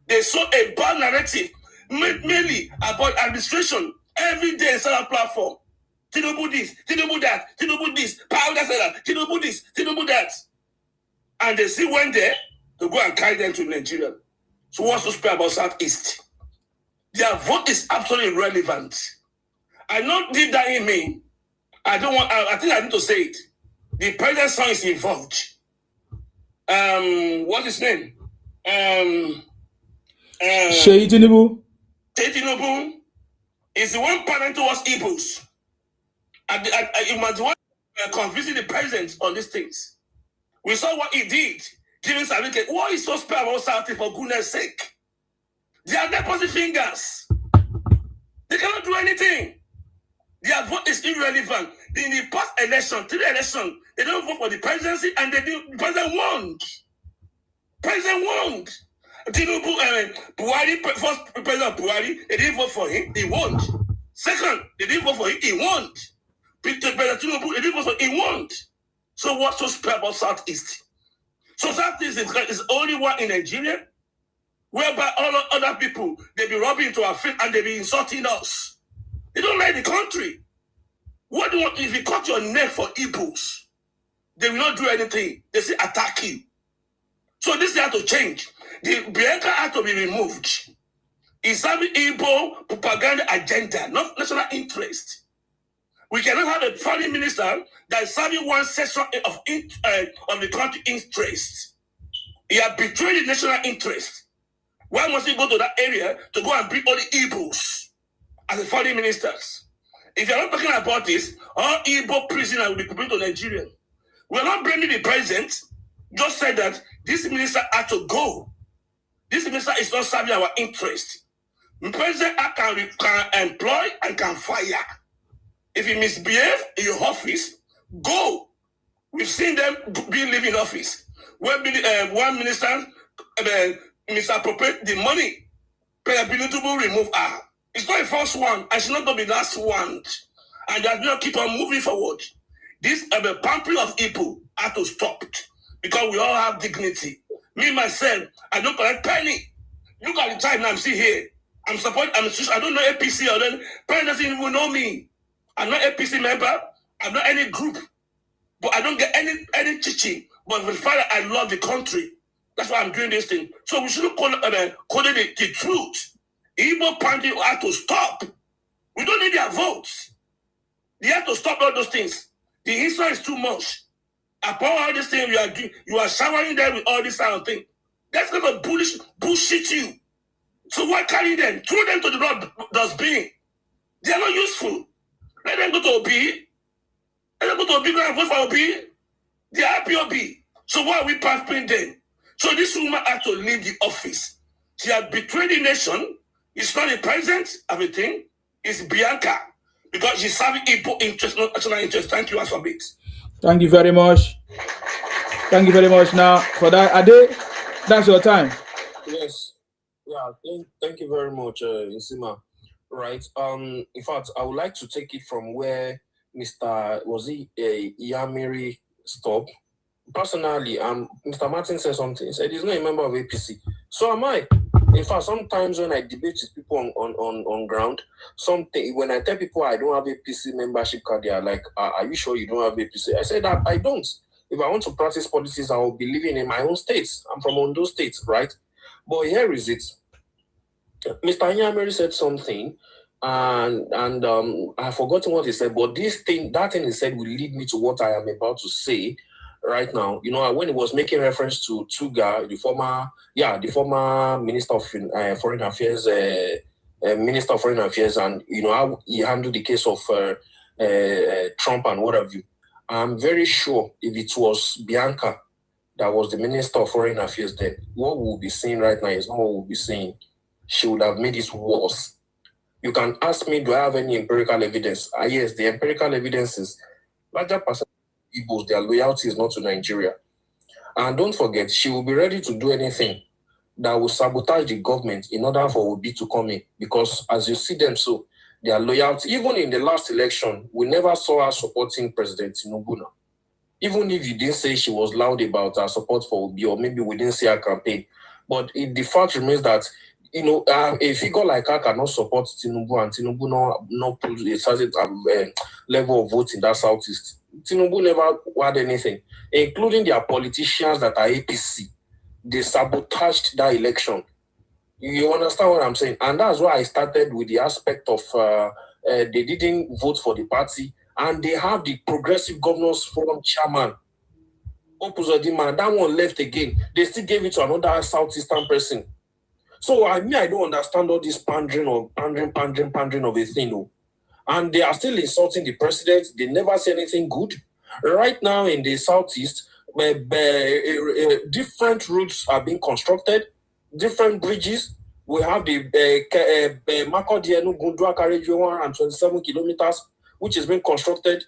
They saw a bad narrative, mainly about administration, every day in South platform. Tinubu this, Tinubu that, Tinubu this, powder seller, Tinubu this, Tinubu that. And they still went there to go and carry them to Nigeria. So what's so special about Southeast? Their vote is absolutely irrelevant. I know deep down in me, I think I need to say it. The president's son is involved. What's his name? Sheyi Tinubu. Sheyi Tinubu is the one partnering towards Ibos. It was the one convincing the president on these things. We saw what he did, giving certificate. What is so special about South, for goodness sake? They are deposit fingers. They cannot do anything. Their vote is irrelevant. In the past election, 3 elections, they don't vote for the presidency, and the president won. President won. Tinubu, Buhari, first president Buhari, they didn't vote for him, he won. Second, they didn't vote for him, he won. President Tinubu, they didn't vote for him, he won. So what's so special about Southeast? So Southeast is only one in Nigeria, whereby all other people, they be rubbing into our feet and they be insulting us. They don't like the country. What do you want? If you cut your neck for Ibos, they will not do anything. They say attack you. So this has to change. The Bianca had to be removed. is serving Igbo propaganda agenda, not national interest. We cannot have a foreign minister that is serving one section of the country interest. He has betrayed the national interest. Why must he go to that area to go and bring all the Ibos as the foreign ministers? If you're not talking about this, all Igbo prisoners will be brought to Nigeria. We're not blaming the president. Just said that this minister had to go. This minister is not serving our interest. The president can employ and can fire. If you misbehave in your office, go. We've seen them be leaving office. When one minister misappropriate the money, President will remove her. It's not the first one, and she's not going to be the last one. And that will keep on moving forward. This pampering of people have to stop because we all have dignity. Me, myself, I don't collect penny. Look at the time now I'm still here. I don't know APC or then parents doesn't even know me. I'm not APC member. I'm not any group. But I don't get any teaching. But with Father, I love the country. That's why I'm doing this thing. So we shouldn't call it the truth. Igbo party have to stop. We don't need their votes. They have to stop all those things. The history is too much. Upon all these things you are doing, you are showering them with all this kind of thing. That's going to bullshit you. So why carry them? Throw them to the dustbin. They are not useful. Let them go to OB. Let them go to OB and vote for OB. They are IPOB. So why are we pampering them? So this woman had to leave the office. She had betrayed the nation. It's not the president of a thing. It's Bianca. Because she's serving Igbo interest, not national interest. Thank you, Alphabet. Thank you very much. Thank you very much. Now, for that, Ade, that's your time. Yes. Yeah, thank you very much, Nsima. Right. In fact, I would like to take it from where Mr. Iyamiri stopped. Personally, Mr. Martin said something. He said he's not a member of APC. So am I. In fact, sometimes when I debate with people on ground, when I tell people I don't have APC membership card, they are like, are you sure you don't have APC? I said that I don't. If I want to practice politics, I will be living in my own states. I'm from Ondo State, right? But here is it. Mr. Iyamiri said something, and I've forgotten what he said, but that thing he said will lead me to what I am about to say right now. You know, when he was making reference to Tuga, the former Minister of Foreign Affairs, Minister of Foreign Affairs, and you know how he handled the case of Trump and what have you. I'm very sure if it was Bianca that was the Minister of Foreign Affairs then, what we'll be seeing right now is not what we'll be seeing. She would have made it worse. You can ask me, do I have any empirical evidence? Yes, the empirical evidence is larger percent of Ibos, their loyalty is not to Nigeria. And don't forget, she will be ready to do anything that will sabotage the government in order for Obi to come in. Because as you see them, so their loyalty, even in the last election, we never saw her supporting President Tinubu now. Even if you didn't say she was loud about her support for Obi, or maybe we didn't see her campaign. But the fact remains that, you know, a figure like her cannot support Tinubu, and Tinubu not put a certain level of votes in that Southeast. Tinubu never had anything, including their politicians that are APC. They sabotaged that election. You understand what I'm saying? And that's why I started with the aspect of they didn't vote for the party, and they have the Progressive Governors Forum chairman, Opuzodima. That one left again. They still gave it to another Southeastern person. So I don't understand all this pandering of a thing. No. And they are still insulting the president. They never say anything good. Right now in the Southeast, different routes are being constructed, different bridges. We have the Makodienu Gundua carriage 127 kilometers, which is being constructed,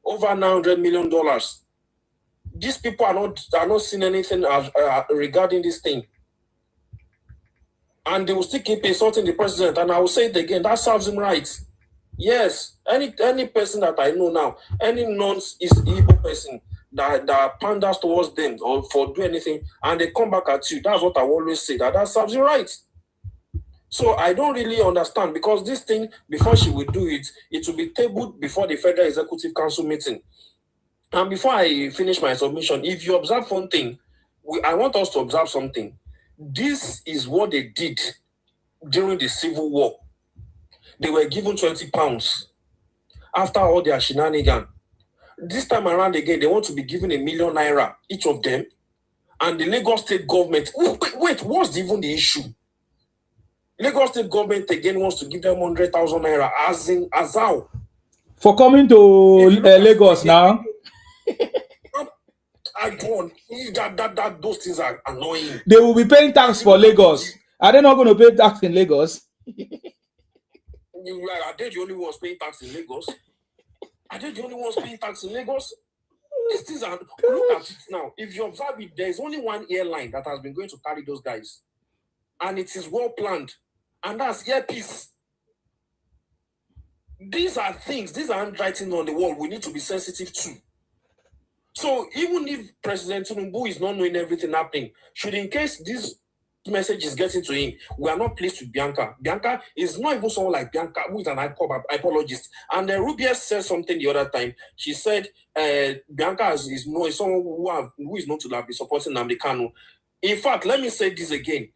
over $900 million. These people are not seeing anything regarding this thing. And they will still keep insulting the president. And I will say it again, that serves him right. Yes, any person that I know now, any non-Igbo person that panders towards them or for doing anything, and they come back at you, that's what I always say, that serves you right. So I don't really understand, because this thing, before she will do it, it will be tabled before the Federal Executive Council meeting. And before I finish my submission, if you observe one thing, I want us to observe something. This is what they did during the Civil War. They were given 20 pounds after all their shenanigans. This time around again, they want to be given ₦1 million each of them. And the Lagos state government, wait, what's even the issue? Lagos state government again wants to give them 100,000 naira as how? For coming to Lagos now. I don't. Those things are annoying. They will be paying tax for Lagos. Are they not going to pay tax in Lagos? Are they the only ones paying tax in Lagos? Are they the only ones paying tax in Lagos? These things are. Look at it now. If you observe it, there is only one airline that has been going to carry those guys, and it is well planned, and that's Earpiece. These are things. These are handwriting on the wall. We need to be sensitive to. So even if President Tinubu is not knowing everything happening, should in case this message is getting to him, we are not pleased with Bianca. Bianca is not even someone like Bianca, who is an IPOB apologist. And Rubius said something the other time. She said Bianca is someone who is known to have been supporting Nnamdi Kanu. In fact, let me say this again.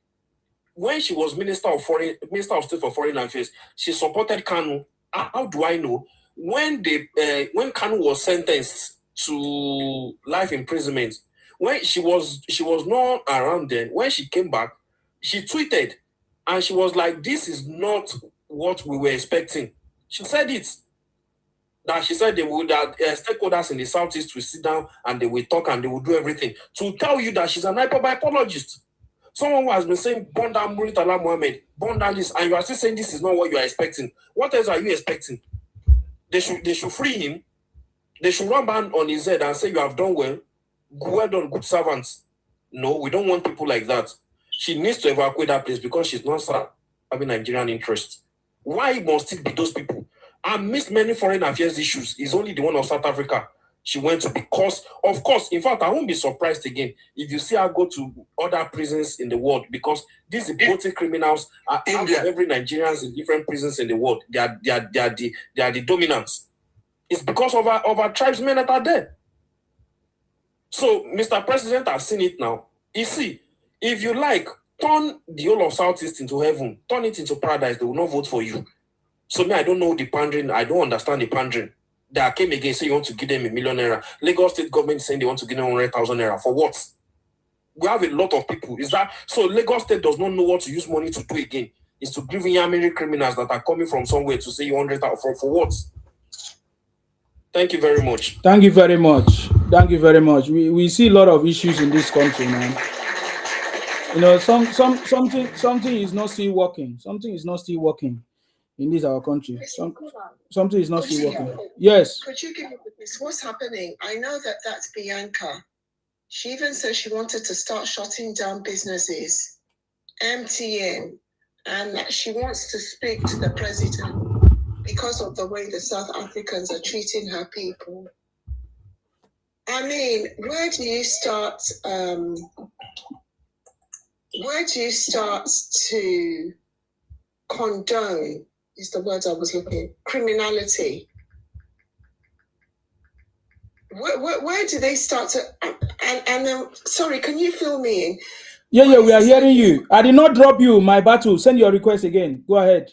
When she was Minister of State for Foreign Affairs, she supported Kanu. How do I know? When Kanu was sentenced to life imprisonment, when she was not around then, when she came back, she tweeted and she was like, this is not what we were expecting. She said it. That she said that stakeholders in the Southeast will sit down and they will talk and they will do everything to tell you that she's an IPOB apologist. Someone who has been saying, burn down Muritala Mohammed, burn down this, and you are still saying this is not what you are expecting. What else are you expecting? They should free him. They should run band on his head and say, you have done well. Well done, good servants. No, we don't want people like that. She needs to evacuate that place because she's not having Nigerian interests. Why must it be those people? I missed many foreign affairs issues. It's only the one of South Africa she went to because, of course, in fact, I won't be surprised again if you see her go to other prisons in the world because these voting criminals are out of every Nigerians in different prisons in the world. They are the dominants. It's because of our tribesmen that are there. So, Mr. President has seen it now. You see, if you like, turn the whole of Southeast into heaven, turn it into paradise, they will not vote for you. So, me, I don't know the pandering. I don't understand the pandering. They came again, say you want to give them ₦1 million. Lagos state government saying they want to give them 100,000 naira. For what? We have a lot of people. Is that so? Lagos state does not know what to use money to do again. It's to give Yamiri criminals that are coming from somewhere to say you 100,000 for what? Thank you very much. Thank you very much. Thank you very much. We see a lot of issues in this country, man. You know, something is not still working. Something is not still working in this our country. Something is not still working. Yes. Could you give me this? What's happening? I know that's Bianca. She even said she wanted to start shutting down businesses, MTN, and that she wants to speak to the president because of the way the South Africans are treating her people. I mean, where do you start to condone, is the word I was looking, criminality? Where do they start to, and then, sorry, can you fill me in? Yeah, we are hearing you. I did not drop you, my battle. Send your request again. Go ahead.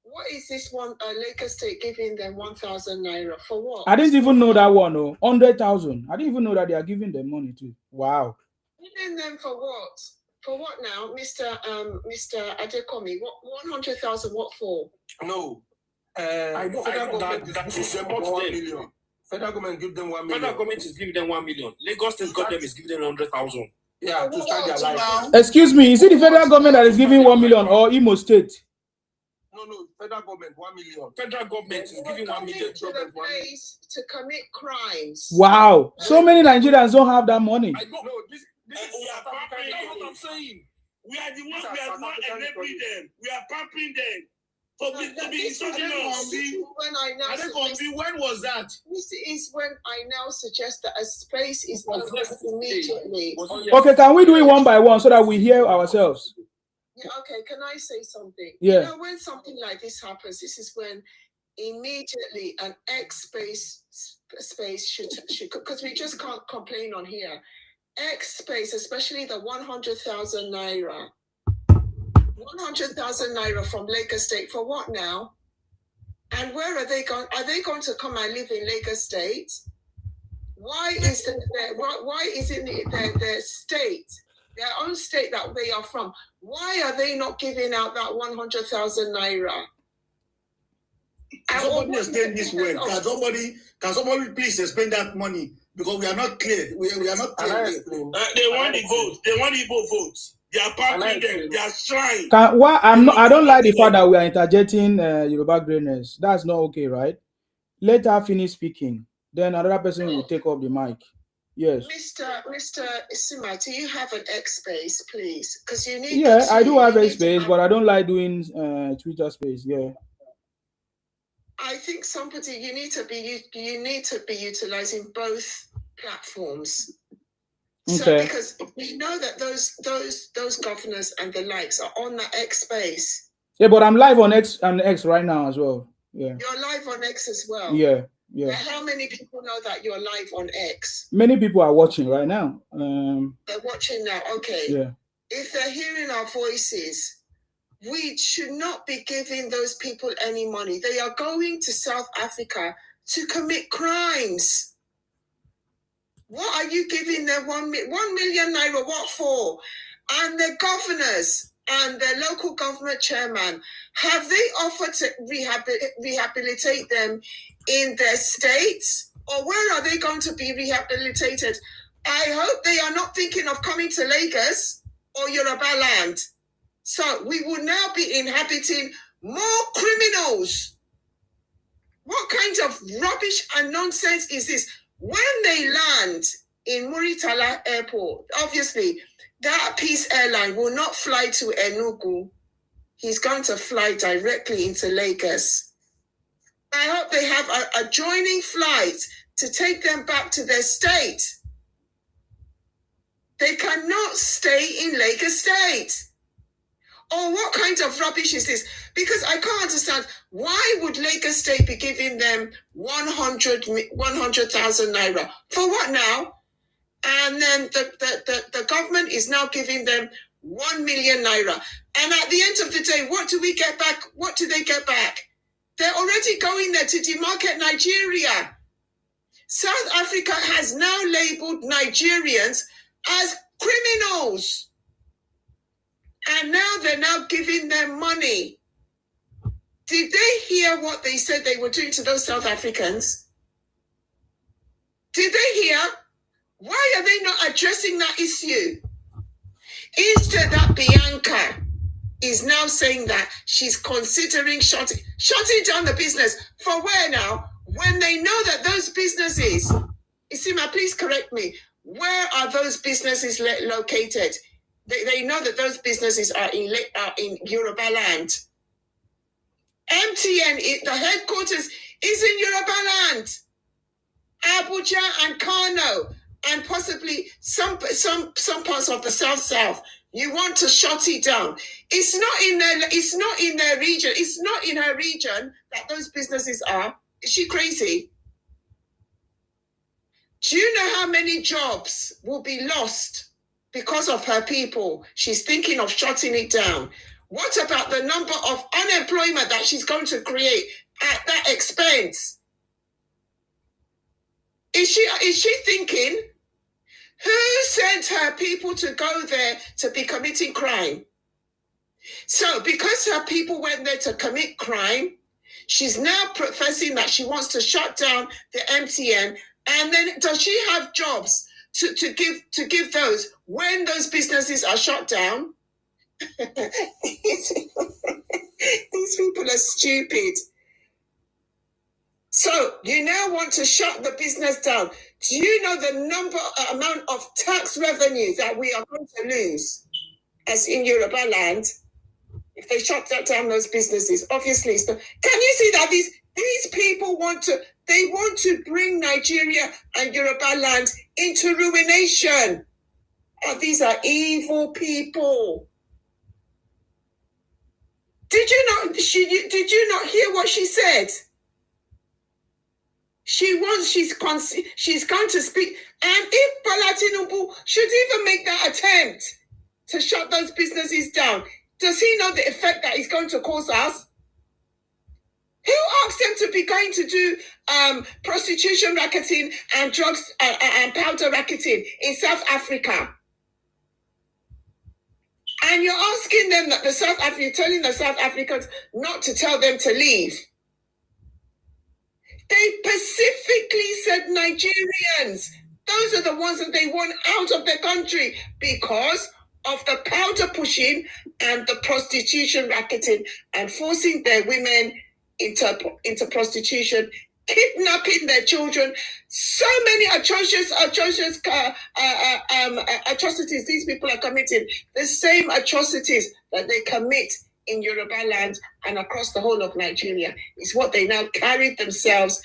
What is this one, Lagos State giving them 1,000 naira for what? I didn't even know that one. Oh, 100,000. I didn't even know that they are giving them money too. Wow. Giving them for what? For what now, Mr. Adekomi? What 100,000? What for? No, I know that is support 1 million. Federal government give them 1 million. Federal government is giving them 1 million. Lagos State government is giving them 100,000. Yeah, to start their life. Excuse me, is it the federal government that is giving 1 million or Imo State? No, federal government 1 million. Federal government is giving 1 million to the place to commit crimes. Wow, so many Nigerians don't have that money. I don't know. This is what I'm saying. We are the ones we are not enabling them. We are pampering them. When was that? This is when I now suggest that a space is opened immediately. Okay, can we do it one by one so that we hear ourselves? Yeah, okay, can I say something? Yeah. You know, when something like this happens, this is when immediately an X space should because we just can't complain on here. X space, especially the 100,000 naira. 100,000 100,000 naira from Lagos State for what now? And where are they going? Are they going to come and live in Lagos State? Why is why isn't it their state, their own state that they are from? Why are they not giving out that 100,000 naira? Somebody explain this well. Can somebody please explain that money? Because we are not clear. We are not clear. They want the vote. They want Igbo votes. They are parking them. They are trying. I don't like the fact that we are interjecting Yoruba greatness. That's not okay, right? Let her finish speaking. Then another person will take up the mic. Yes. Mr. Isima, do you have an X space, please? Because you need. Yeah, I do have a space, but I don't like doing Twitter space. Yeah. I think you need to be utilizing both platforms. Okay. So because we know that those governors and the likes are on the X space. Yeah, but I'm live on X right now as well. Yeah. You're live on X as well. Yeah. Yeah. How many people know that you're live on X? Many people are watching right now. They're watching now. Okay. Yeah. If they're hearing our voices, we should not be giving those people any money. They are going to South Africa to commit crimes. What are you giving them 1 million naira? What for? And the governors and the local government chairman, have they offered to rehabilitate them in their states? Or where are they going to be rehabilitated? I hope they are not thinking of coming to Lagos or Yoruba land. So we will now be inhabiting more criminals. What kind of rubbish and nonsense is this? When they land in Muritala Airport, obviously, that Peace Airline will not fly to Enugu. He's going to fly directly into Lagos. I hope they have a joining flight to take them back to their state. They cannot stay in Lagos State. Oh, what kind of rubbish is this? Because I can't understand, why would Lagos State be giving them 100,000 naira? For what now? And then the government is now giving them 1 million naira. And at the end of the day, what do we get back? What do they get back? They're already going there to demarket Nigeria. South Africa has now labeled Nigerians as criminals. And now they're now giving them money. Did they hear what they said they were doing to those South Africans? Did they hear? Why are they not addressing that issue? Instead, that Bianca is now saying that she's considering shutting down the business. For where now? When they know that those businesses, Isima, please correct me, where are those businesses located? They know that those businesses are in Yoruba land. MTN, the headquarters is in Yoruba land. Abuja and Kano, and possibly some parts of the South. You want to shut it down. It's not in their region. It's not in her region that those businesses are. Is she crazy? Do you know how many jobs will be lost because of her people? She's thinking of shutting it down. What about the number of unemployment that she's going to create at that expense? Is she thinking, who sent her people to go there to be committing crime? So because her people went there to commit crime, she's now professing that she wants to shut down the MTN. And then does she have jobs to give those when those businesses are shut down? These people are stupid. So you now want to shut the business down. Do you know the amount of tax revenue that we are going to lose as in Yoruba land if they shut down those businesses? Obviously, can you see that these people want to bring Nigeria and Yoruba land into ruination? Oh, these are evil people. Did you not hear what she said? She's going to speak. And if Bola Tinubu should even make that attempt to shut those businesses down, Does he know the effect that it's going to cause us? Who asked them to be going to do prostitution racketing and drugs and powder racketing in South Africa? And you're asking them that you're telling the South Africans not to tell them to leave. They specifically said Nigerians. Those are the ones that they want out of the country because of the powder pushing and the prostitution racketing and forcing their women into prostitution, kidnapping their children. So many atrocious atrocities these people are committing. The same atrocities that they commit in Yoruba land and across the whole of Nigeria is what they now carried themselves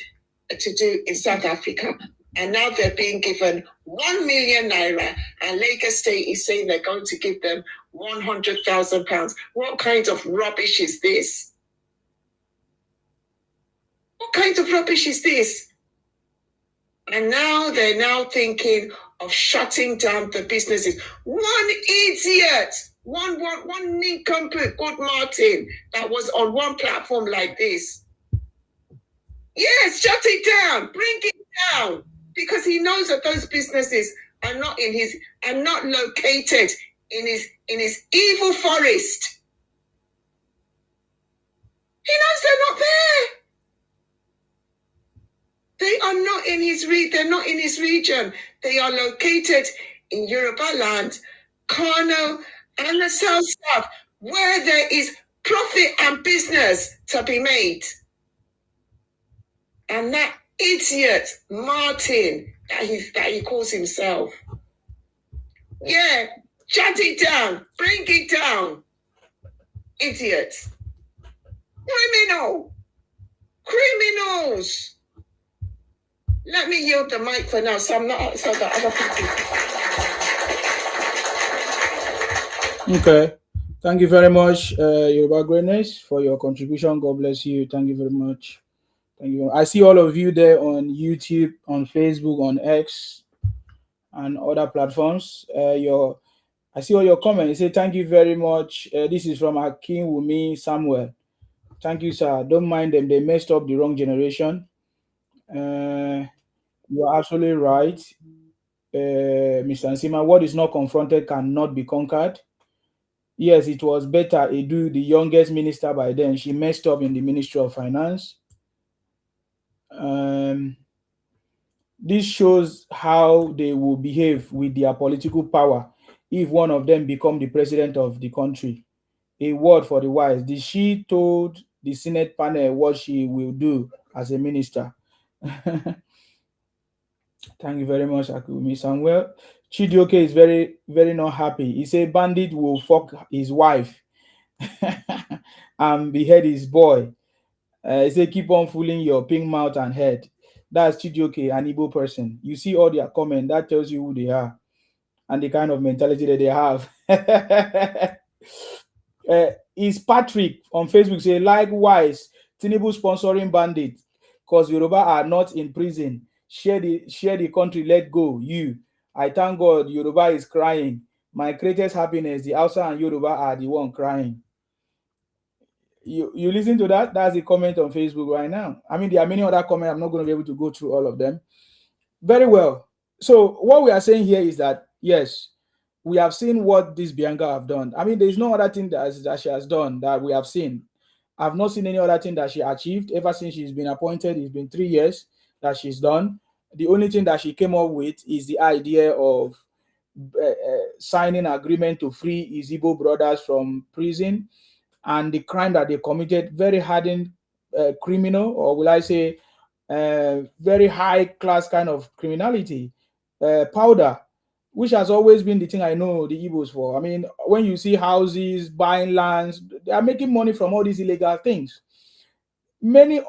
to do in South Africa. And now they're being given 1 million naira, and Lagos State is saying they're going to give them 100,000 pounds. What kind of rubbish is this? What kind of rubbish is this? And now they're now thinking of shutting down the businesses. One idiot, one nincompoop, good Martin, that was on one platform like this. Yes, shut it down, bring it down, because he knows that those businesses are not located in his evil forest. He knows they're not there. They are not in his they're not in his region. They are located in Yoruba land, Kano, and the South, where there is profit and business to be made. And that idiot, Martin, that he calls himself. Yeah, shut it down, bring it down. Idiot. Criminals. Let me yield the mic for now, so that other people. Okay. Thank you very much, Yoruba Greatness, for your contribution. God bless you. Thank you very much. Thank you. I see all of you there on YouTube, on Facebook, on X, and other platforms. I see all your comments. You say thank you very much. This is from Akin Wumi Samuel. Thank you, sir. Don't mind them. They messed up the wrong generation. You are absolutely right, Mr. Nsima. What is not confronted cannot be conquered. Yes, it was better Edu, the youngest minister by then. She messed up in the Ministry of Finance. This shows how they will behave with their political power if one of them become the president of the country. A word for the wise. She told the Senate panel what she will do as a minister. Thank you very much, Akumi Samuel. Chidioke is very, very not happy. He said bandit will fuck his wife and behead his boy. He said keep on fooling your pink mouth and head. That's Chidioke, an Igbo person. You see all their comment, that tells you who they are and the kind of mentality that they have. Is Patrick on Facebook say likewise, Tinubu sponsoring bandits because Yoruba are not in prison. Share the country, let go. I thank God Yoruba is crying. My greatest happiness, the Hausa and Yoruba are the one crying. You listen to that? That's the comment on Facebook right now. I mean, there are many other comments. I'm not going to be able to go through all of them. Very well. So what we are saying here is that, yes, we have seen what this Bianca have done. I mean, there's no other thing that she has done that we have seen. I've not seen any other thing that she achieved ever since she's been appointed. It's been 3 years that she's done. The only thing that she came up with is the idea of signing an agreement to free his Igbo brothers from prison and the crime that they committed, very hardened criminal, or will I say very high class kind of criminality, powder, which has always been the thing I know the Ibos for. I mean, when you see houses, buying lands, they are making money from all these illegal things. Many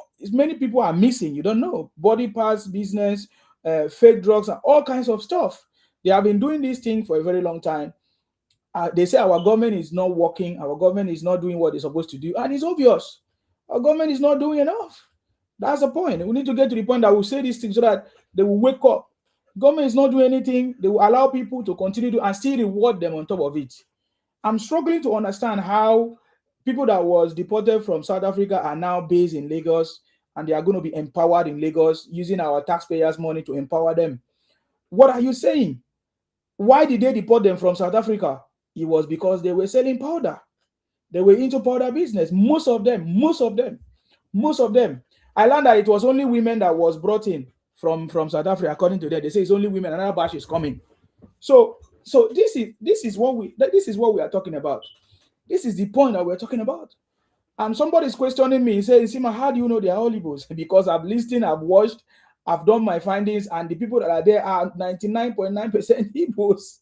people are missing. You don't know. Body parts business, fake drugs, and all kinds of stuff. They have been doing this thing for a very long time. They say our government is not working. Our government is not doing what they're supposed to do. And it's obvious. Our government is not doing enough. That's the point. We need to get to the point that we'll say these things so that they will wake up. Government is not doing anything. They will allow people to continue to and still reward them on top of it. I'm struggling to understand how people that was deported from South Africa are now based in Lagos, and they are going to be empowered in Lagos using our taxpayers' money to empower them. What are you saying? Why did they deport them from South Africa? It was because they were selling powder. They were into powder business. Most of them. I learned that it was only women that was brought in from South Africa, according to them. They say it's only women. Another batch is coming. So this is what we are talking about. This is the point that we're talking about. And somebody's questioning me. He says, Sima, how do you know they are all Ibos? Because I've listened, I've watched, I've done my findings, and the people that are there are 99.9% Ibos.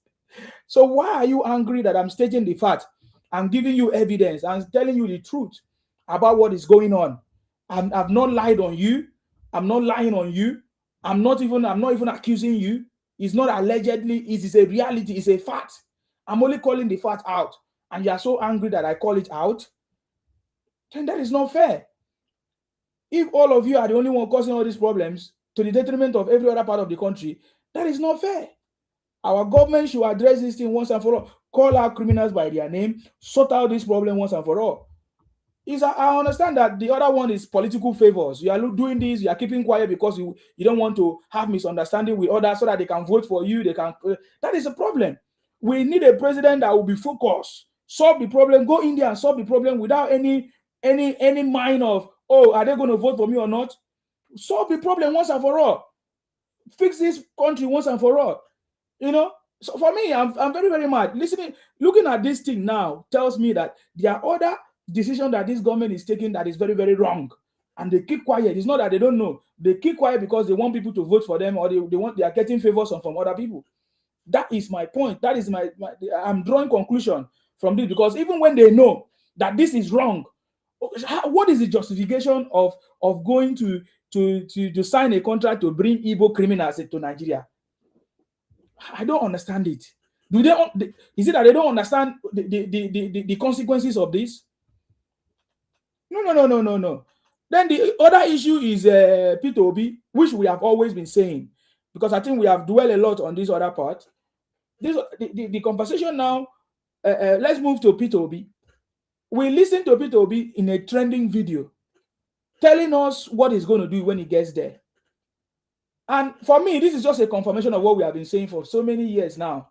So why are you angry that I'm stating the fact? I'm giving you evidence and telling you the truth about what is going on. I've not lied on you. I'm not lying on you. I'm not even accusing you. It's not allegedly. It is a reality. It's a fact. I'm only calling the fact out. And you are so angry that I call it out. Then that is not fair. If all of you are the only one causing all these problems to the detriment of every other part of the country, that is not fair. Our government should address this thing once and for all. Call out criminals by their name. Sort out this problem once and for all. I understand that the other one is political favors. You are doing this, you are keeping quiet because you don't want to have misunderstanding with others so that they can vote for you. That is a problem. We need a president that will be focused, solve the problem, go in there and solve the problem without any mind of, oh, are they going to vote for me or not? Solve the problem once and for all. Fix this country once and for all. So for me, I'm very, very mad. Looking at this thing now tells me that there are other decisions that this government is taking that is very, very wrong. And they keep quiet. It's not that they don't know. They keep quiet because they want people to vote for them, or they are getting favors from other people. That is my point. That is I'm drawing conclusion from this, because even when they know that this is wrong, what is the justification of going to sign a contract to bring Igbo criminals to Nigeria? I don't understand it. Is it that they don't understand the consequences of this? No. Then the other issue is Peter Obi, which we have always been saying, because I think we have dwelled a lot on this other part. The conversation now, let's move to Peter Obi. We listened to Peter Obi in a trending video telling us what he's going to do when he gets there. And for me, this is just a confirmation of what we have been saying for so many years now.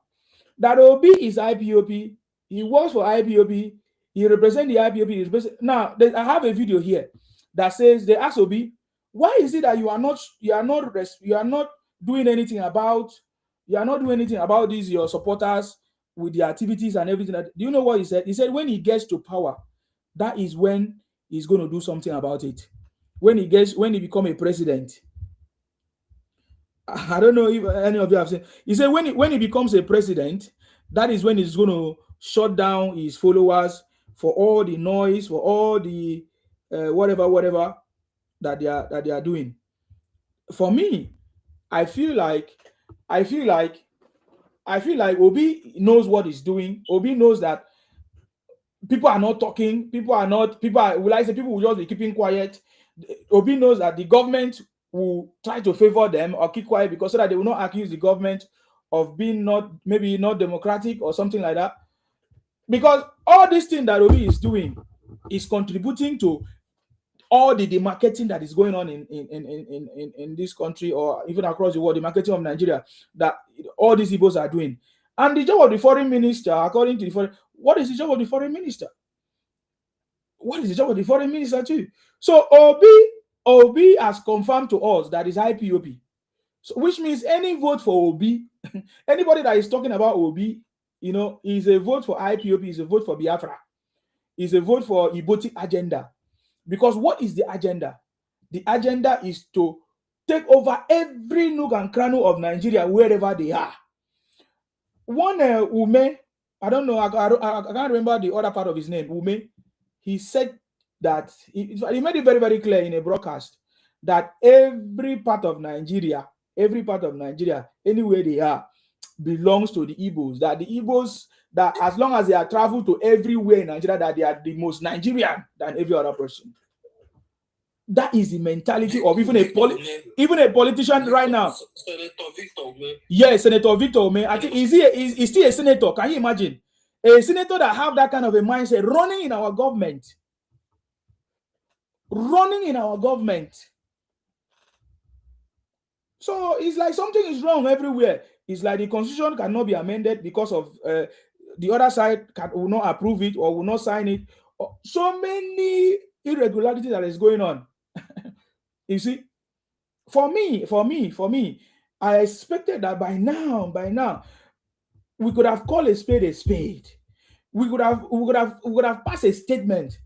That Obi is IPOB. He works for IPOB. He represents the IPOB. Now, I have a video here that says, they ask Obi, why is it that you are not doing anything about these your supporters with the activities and everything? Do you know what he said? He said when he gets to power, that is when he's going to do something about it. When he becomes a president. I don't know if any of you have seen. He said when he becomes a president, that is when he's going to shut down his followers for all the noise, for all the whatever that they are doing. For me, I feel like Obi knows what he's doing. Obi knows that people are not talking. People will just be keeping quiet. Obi knows that the government will try to favor them or keep quiet because so that they will not accuse the government of being not democratic or something like that. Because all this thing that Obi is doing is contributing to all the demarketing that is going on in this country or even across the world, the marketing of Nigeria that all these Ibos are doing. And the job of the foreign minister, according to what is the job of the foreign minister? What is the job of the foreign minister too? So Obi has confirmed to us that is IPOB. So which means any vote for Obi, anybody that is talking about Obi, is a vote for IPOB, is a vote for Biafra, is a vote for Ibotic agenda. Because what is the agenda? The agenda is to take over every nook and cranny of Nigeria wherever they are. One Ume, I don't know, I can't remember the other part of his name, Ume, he said that, he made it very, very clear in a broadcast that every part of Nigeria, anywhere they are, belongs to the Ibos. That the Ibos, that as long as they are traveled to everywhere in Nigeria, that they are the most Nigerian than every other person. That is the mentality of even a politician right now. Senator Victor Ume. Yes, Senator Victor Ume. I think he's still a senator. Can you imagine? A senator that have that kind of a mindset running in our government. Running in our government. So it's like something is wrong everywhere. It's like the constitution cannot be amended because of the other side will not approve it or will not sign it. So many irregularities that is going on. You see, for me, I expected that by now, we could have called a spade a spade. We could have passed a statement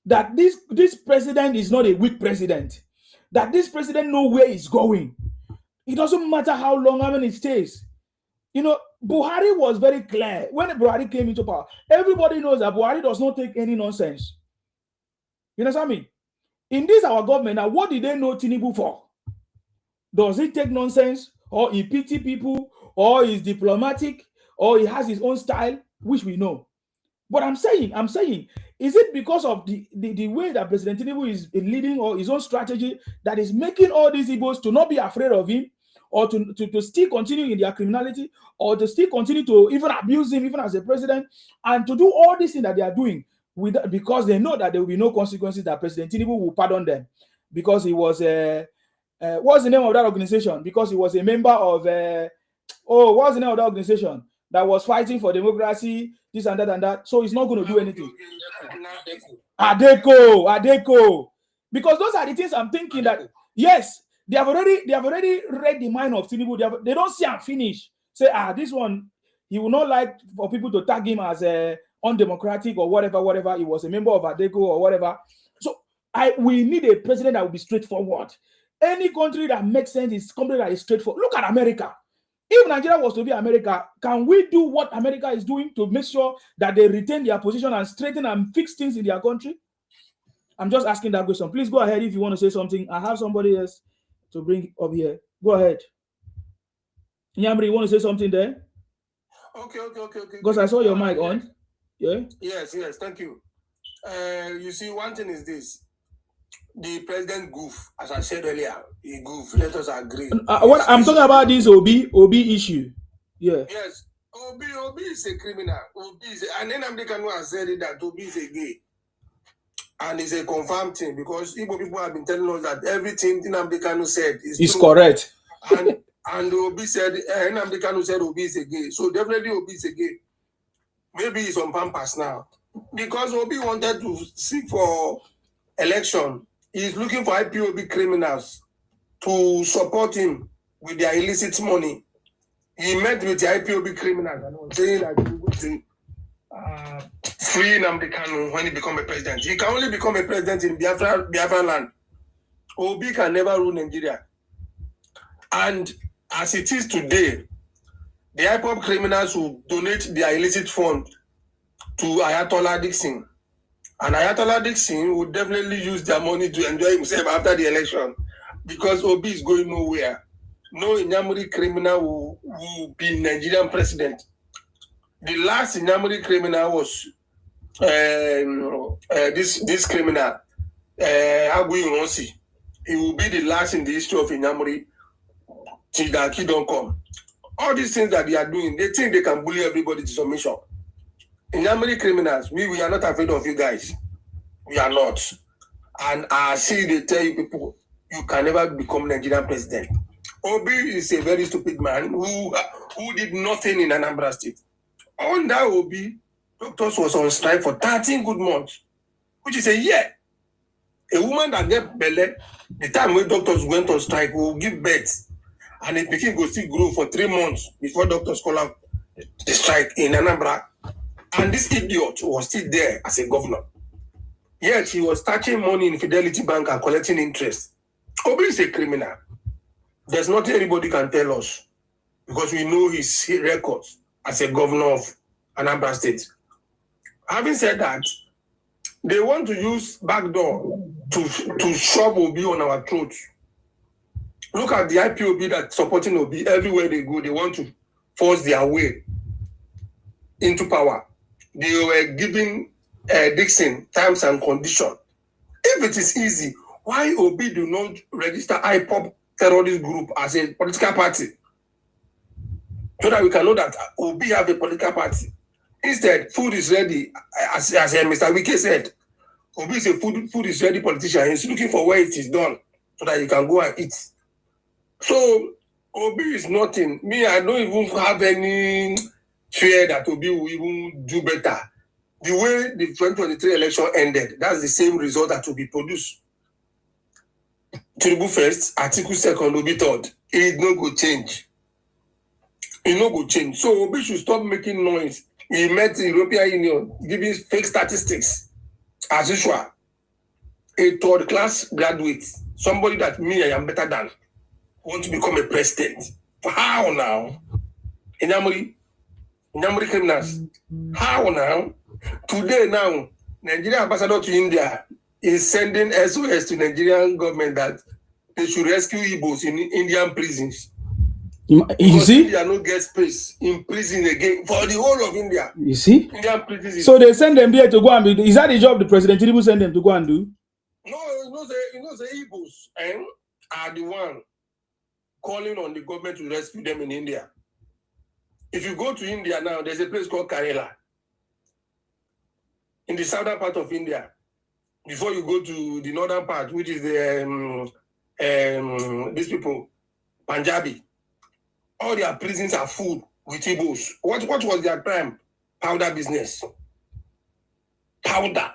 that this president is not a weak president. That this president knows where he's going. It doesn't matter how long, how many it stays. You know, Buhari was very clear. When Buhari came into power, everybody knows that Buhari does not take any nonsense. You understand me? In this, our government, now what did they know Tinubu for? Does he take nonsense? Or he pity people? Or he's diplomatic? Or he has his own style? Which we know. But I'm saying, is it because of the way that President Tinubu is leading or his own strategy that is making all these Ibos to not be afraid of him, or to still continue in their criminality, or to still continue to even abuse him even as a president, and to do all these things that they are doing because they know that there will be no consequences, that President Tinubu will pardon them because he was what's the name of that organization? Because he was a member of what's the name of that organization that was fighting for democracy, this and that. So he's not going to do anything. Adeko. Because those are the things I'm thinking that yes, they have already read the mind of Tinubu. They don't see and finish. Say, this one, he will not like for people to tag him as undemocratic or whatever. He was a member of Adeko or whatever. So we need a president that will be straightforward. Any country that makes sense is country that is straightforward. Look at America. If Nigeria was to be America, can we do what America is doing to make sure that they retain their position and straighten and fix things in their country? I'm just asking that question. Please go ahead if you want to say something. I have somebody else to bring up here. Go ahead. Nyamri, you want to say something there? Okay. Because I saw your mic on. Yeah? Yes, thank you. You see, one thing is this. The president goof, as I said earlier, he goof. Let us agree. What I'm talking about this Obi issue. Yeah. Yes. Obi is a criminal. And then American has said it that Obi is a gay. And it's a confirmed thing because Igbo people have been telling us that everything Nnamdi Kanu said is true. Correct. And Obi said, Nnamdi Kanu said Obi is a gay. So definitely Obi is a gay. Maybe he's on Pampas now. Because Obi wanted to seek for election. He's looking for IPOB criminals to support him with their illicit money. He met with the IPOB criminals and was saying that he would free Nnamdi Kanu when he becomes a president. He can only become a president in Biafra land. Obi can never rule Nigeria. And as it is today, the IPOB criminals will donate their illicit fund to Ayatollah Dixon. And Ayatollah Dixon would definitely use their money to enjoy himself after the election because Obi is going nowhere. No Inyamuri criminal will be Nigerian president. The last Inyamuri criminal was this criminal, Agui Ronsi. He will be the last in the history of Inyamuri till that kid don't come. All these things that they are doing, they think they can bully everybody to submission. Inyamuri criminals, we are not afraid of you guys. We are not. And I see they tell you people, you can never become Nigerian president. Obi is a very stupid man who did nothing in Anambra State. Under Obi, doctors was on strike for 13 good months, which is a year. A woman that get belly, the time when doctors went on strike will give birth, and it became go still grow for 3 months before doctors call out the strike in Anambra. And this idiot was still there as a governor. Yet he was touching money in Fidelity Bank and collecting interest. Obi is a criminal. There's nothing anybody can tell us because we know his records as a governor of Anambra State. Having said that, they want to use backdoor to shove Obi on our throats. Look at the IPOB that's supporting Obi. Everywhere they go, they want to force their way into power. They were giving Dixon terms and conditions. If it is easy, why Obi do not register IPOB terrorist group as a political party? So that we can know that Obi have a political party. Instead, food is ready, as Mr. Wike said. Obi is a food is ready politician. He's looking for where it is done so that he can go and eat. So Obi is nothing. Me, I don't even have any fear that Obi will even do better. The way the 2023 election ended, that's the same result that will be produced. Tinubu first, Atiku second, Obi third. It no go change. It no go change. So Obi should stop making noise. He met the European Union giving fake statistics. As usual, a third class graduate, somebody that me, I am better than, want to become a president. How now? Inyamuri criminals. How now? Today now, Nigerian ambassador to India is sending SOS to Nigerian government that they should rescue Ibos in Indian prisons. You see? India no get space in prison again for the whole of India. You see? Indian prisons. So they send them there to go and be. Is that the job the President Tinubu send them to go and do? No, the Ibos are the one calling on the government to rescue them in India. If you go to India now, there's a place called Kerala. In the southern part of India, before you go to the northern part, which is the these people, Punjabi, all their prisons are full with Ibos. What was their crime? Powder business. Powder.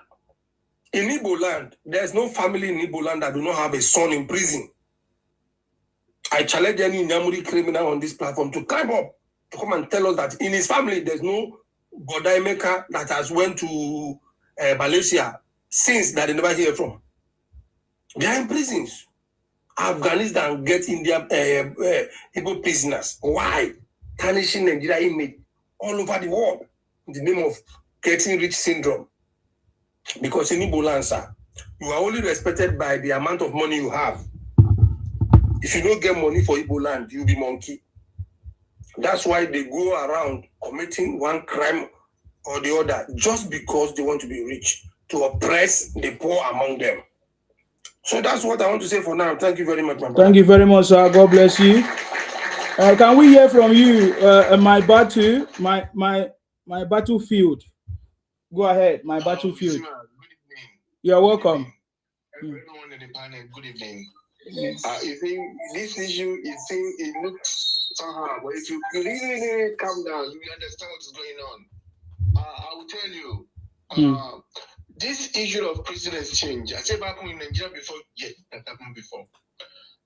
In Igbo land, there's no family in Igbo land that do not have a son in prison. I challenge any Nyamuri criminal on this platform to climb up, to come and tell us that in his family, there's no Godai maker that has went to Malaysia since that they never hear from. They are in prisons. Afghanistan get India Igbo prisoners. Why? Tarnishing Nigeria image all over the world in the name of getting rich syndrome. Because in Igbo land, sir, you are only respected by the amount of money you have. If you don't get money for Igbo land, you'll be monkey. That's why they go around committing one crime or the other just because they want to be rich, to oppress the poor among them. So that's what I want to say for now. Thank you very much, my brother. Thank you very much, sir. God bless you. Can we hear from you, my battlefield? Go ahead, my battlefield. You're welcome. Everyone in the panel, good evening. You think this issue it looks somehow, but if you really calm down, you will understand what's going on. I will tell you, this issue of president's change, I said back in Nigeria before, yes, that happened before.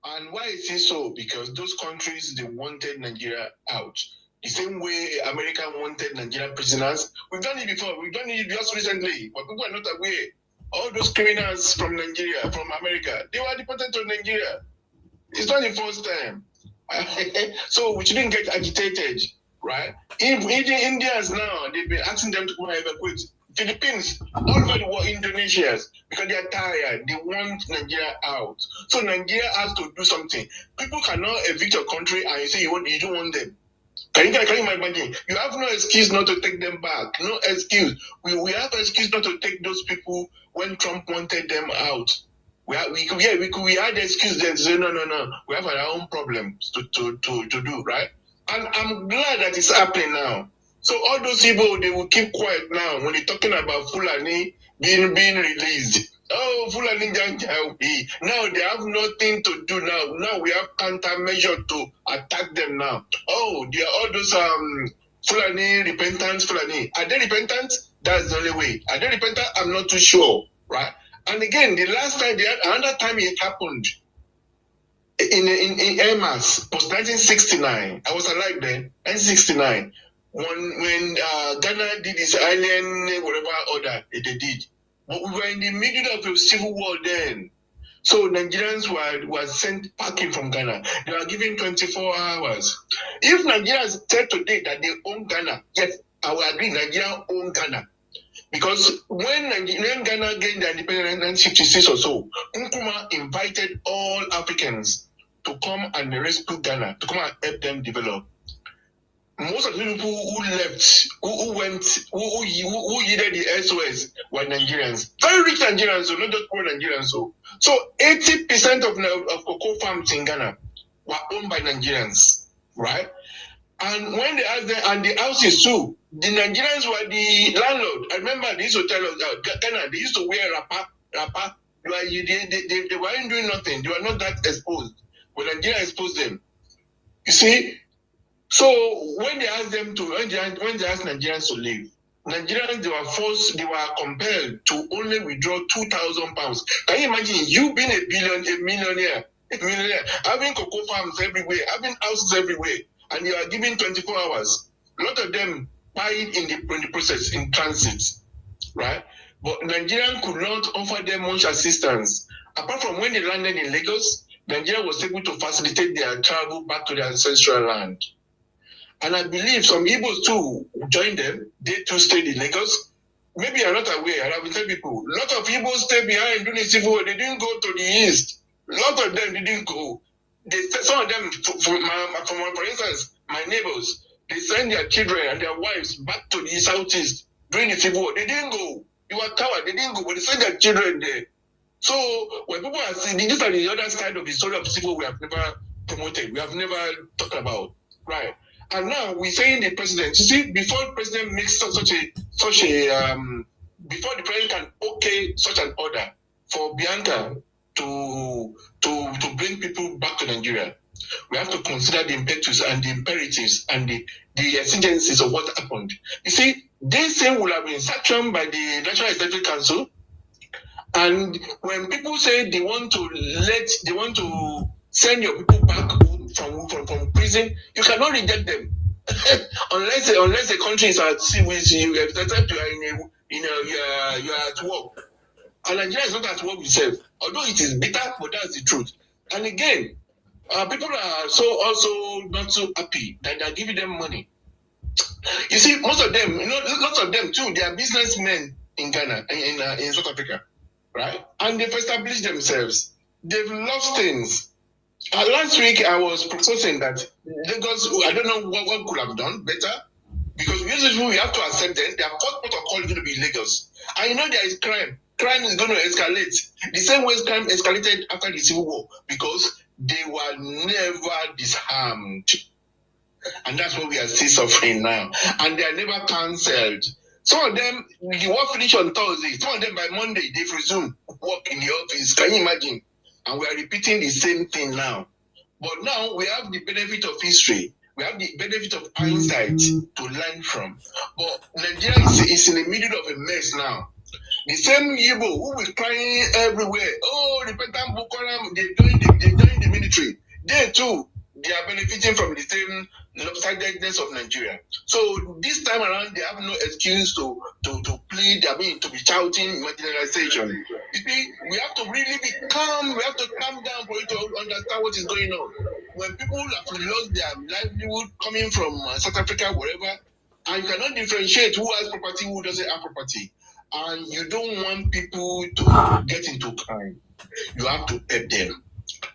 And why is it so? Because those countries, they wanted Nigeria out. The same way America wanted Nigerian prisoners. We've done it before. We've done it just recently, but people are not aware. All those criminals from Nigeria, from America, they were deported to Nigeria. It's not the first time. So we shouldn't get agitated, right? Even Indians now, they've been asking them to come and evacuate. Philippines, all over the world, Indonesia, because they are tired. They want Nigeria out. So Nigeria has to do something. People cannot evict your country and you say you don't want them. Can you imagine? You have no excuse not to take them back. No excuse. We have excuse not to take those people when Trump wanted them out. We had the excuse then to say no. We have our own problems to do, right? And I'm glad that it's happening now. So all those people, they will keep quiet now when they're talking about Fulani being released. Oh, Fulani Janjawi. Now they have nothing to do now. Now we have countermeasure to attack them now. Oh, they are all those Fulani repentant Fulani. Are they repentant? That's the only way. Are they repentant? I'm not too sure, right? And again, the last time, another time it happened in Emas, post 1969. I was alive then, 1969. When Ghana did this island, whatever order they did. But we were in the middle of a civil war then. So Nigerians were sent packing from Ghana. They were given 24 hours. If Nigerians said today that they own Ghana, yes, I will agree, Nigeria own Ghana. Because when Ghana gained their independence in 1956 or so, Nkrumah invited all Africans to come and rescue Ghana, to come and help them develop. Most of the people who left, who yielded the SOS were Nigerians. Very rich Nigerians, so not just poor Nigerians. So 80% of cocoa farms in Ghana were owned by Nigerians, right? And when they asked them, and the houses too, the Nigerians were the landlord. I remember they used to tell us, Ghana, they used to wear wrapper. They weren't doing nothing. They were not that exposed. But Nigeria exposed them. You see? So when they asked them to, when they asked Nigerians to leave, Nigerians, they were compelled to only withdraw £2,000. Can you imagine you being a millionaire, having cocoa farms everywhere, having houses everywhere, and you are given 24 hours? A lot of them died in the process, in transit, right? But Nigeria could not offer them much assistance. Apart from when they landed in Lagos, Nigeria was able to facilitate their travel back to their ancestral land. And I believe some Ibos too joined them. They too stayed in Lagos. Maybe you're not aware, and I will tell people, a lot of Ibos stayed behind during the civil war. They didn't go to the east. A lot of them didn't go. Some of them, for instance, my neighbors, they sent their children and their wives back to the southeast during the civil war. They didn't go. You were coward. They didn't go, but they sent their children there. So when people are saying, these are the other side of the story of civil war we have never promoted. We have never talked about, right? And now we're saying the president. You see, before the president makes before the president can okay such an order for Bianca to bring people back to Nigeria, we have to consider the impetus and the imperatives and the exigencies of what happened. You see, this thing will have been sanctioned by the National Executive Council. And when people say they want to send your people back from prison, you cannot reject them unless the country is at sea with you. Except you are at work, and Nigeria is not at work itself. Although it is bitter, but that's the truth. And again, people are also not so happy that they are giving them money. You see, most of them, lots of them too, they are businessmen in Ghana, in South Africa, right? And they've established themselves. They've lost things. Last week, I was proposing that Lagos, I don't know what could have done better, because usually we have to accept that their first protocol is going to be Lagos. And there is crime. Crime is going to escalate. The same way crime escalated after the Civil War, because they were never disarmed. And that's what we are still suffering now. And they are never cancelled. Some of them, the work finish on Thursday. Some of them by Monday, they've resumed work in the office. Can you imagine? And we are repeating the same thing now. But now we have the benefit of history. We have the benefit of hindsight to learn from. But Nigeria is in the middle of a mess now. The same Igbo who was crying everywhere, oh, the Petan Bukoram, they joined the military. They too, they are benefiting from the same lopsidedness of Nigeria. So this time around, they have no excuse to plead, to be shouting marginalization. You see, we have to really be calm. We have to calm down for you to understand what is going on. When people have lost their livelihood coming from South Africa, wherever, and you cannot differentiate who has property, who doesn't have property, and you don't want people to get into crime, you have to help them.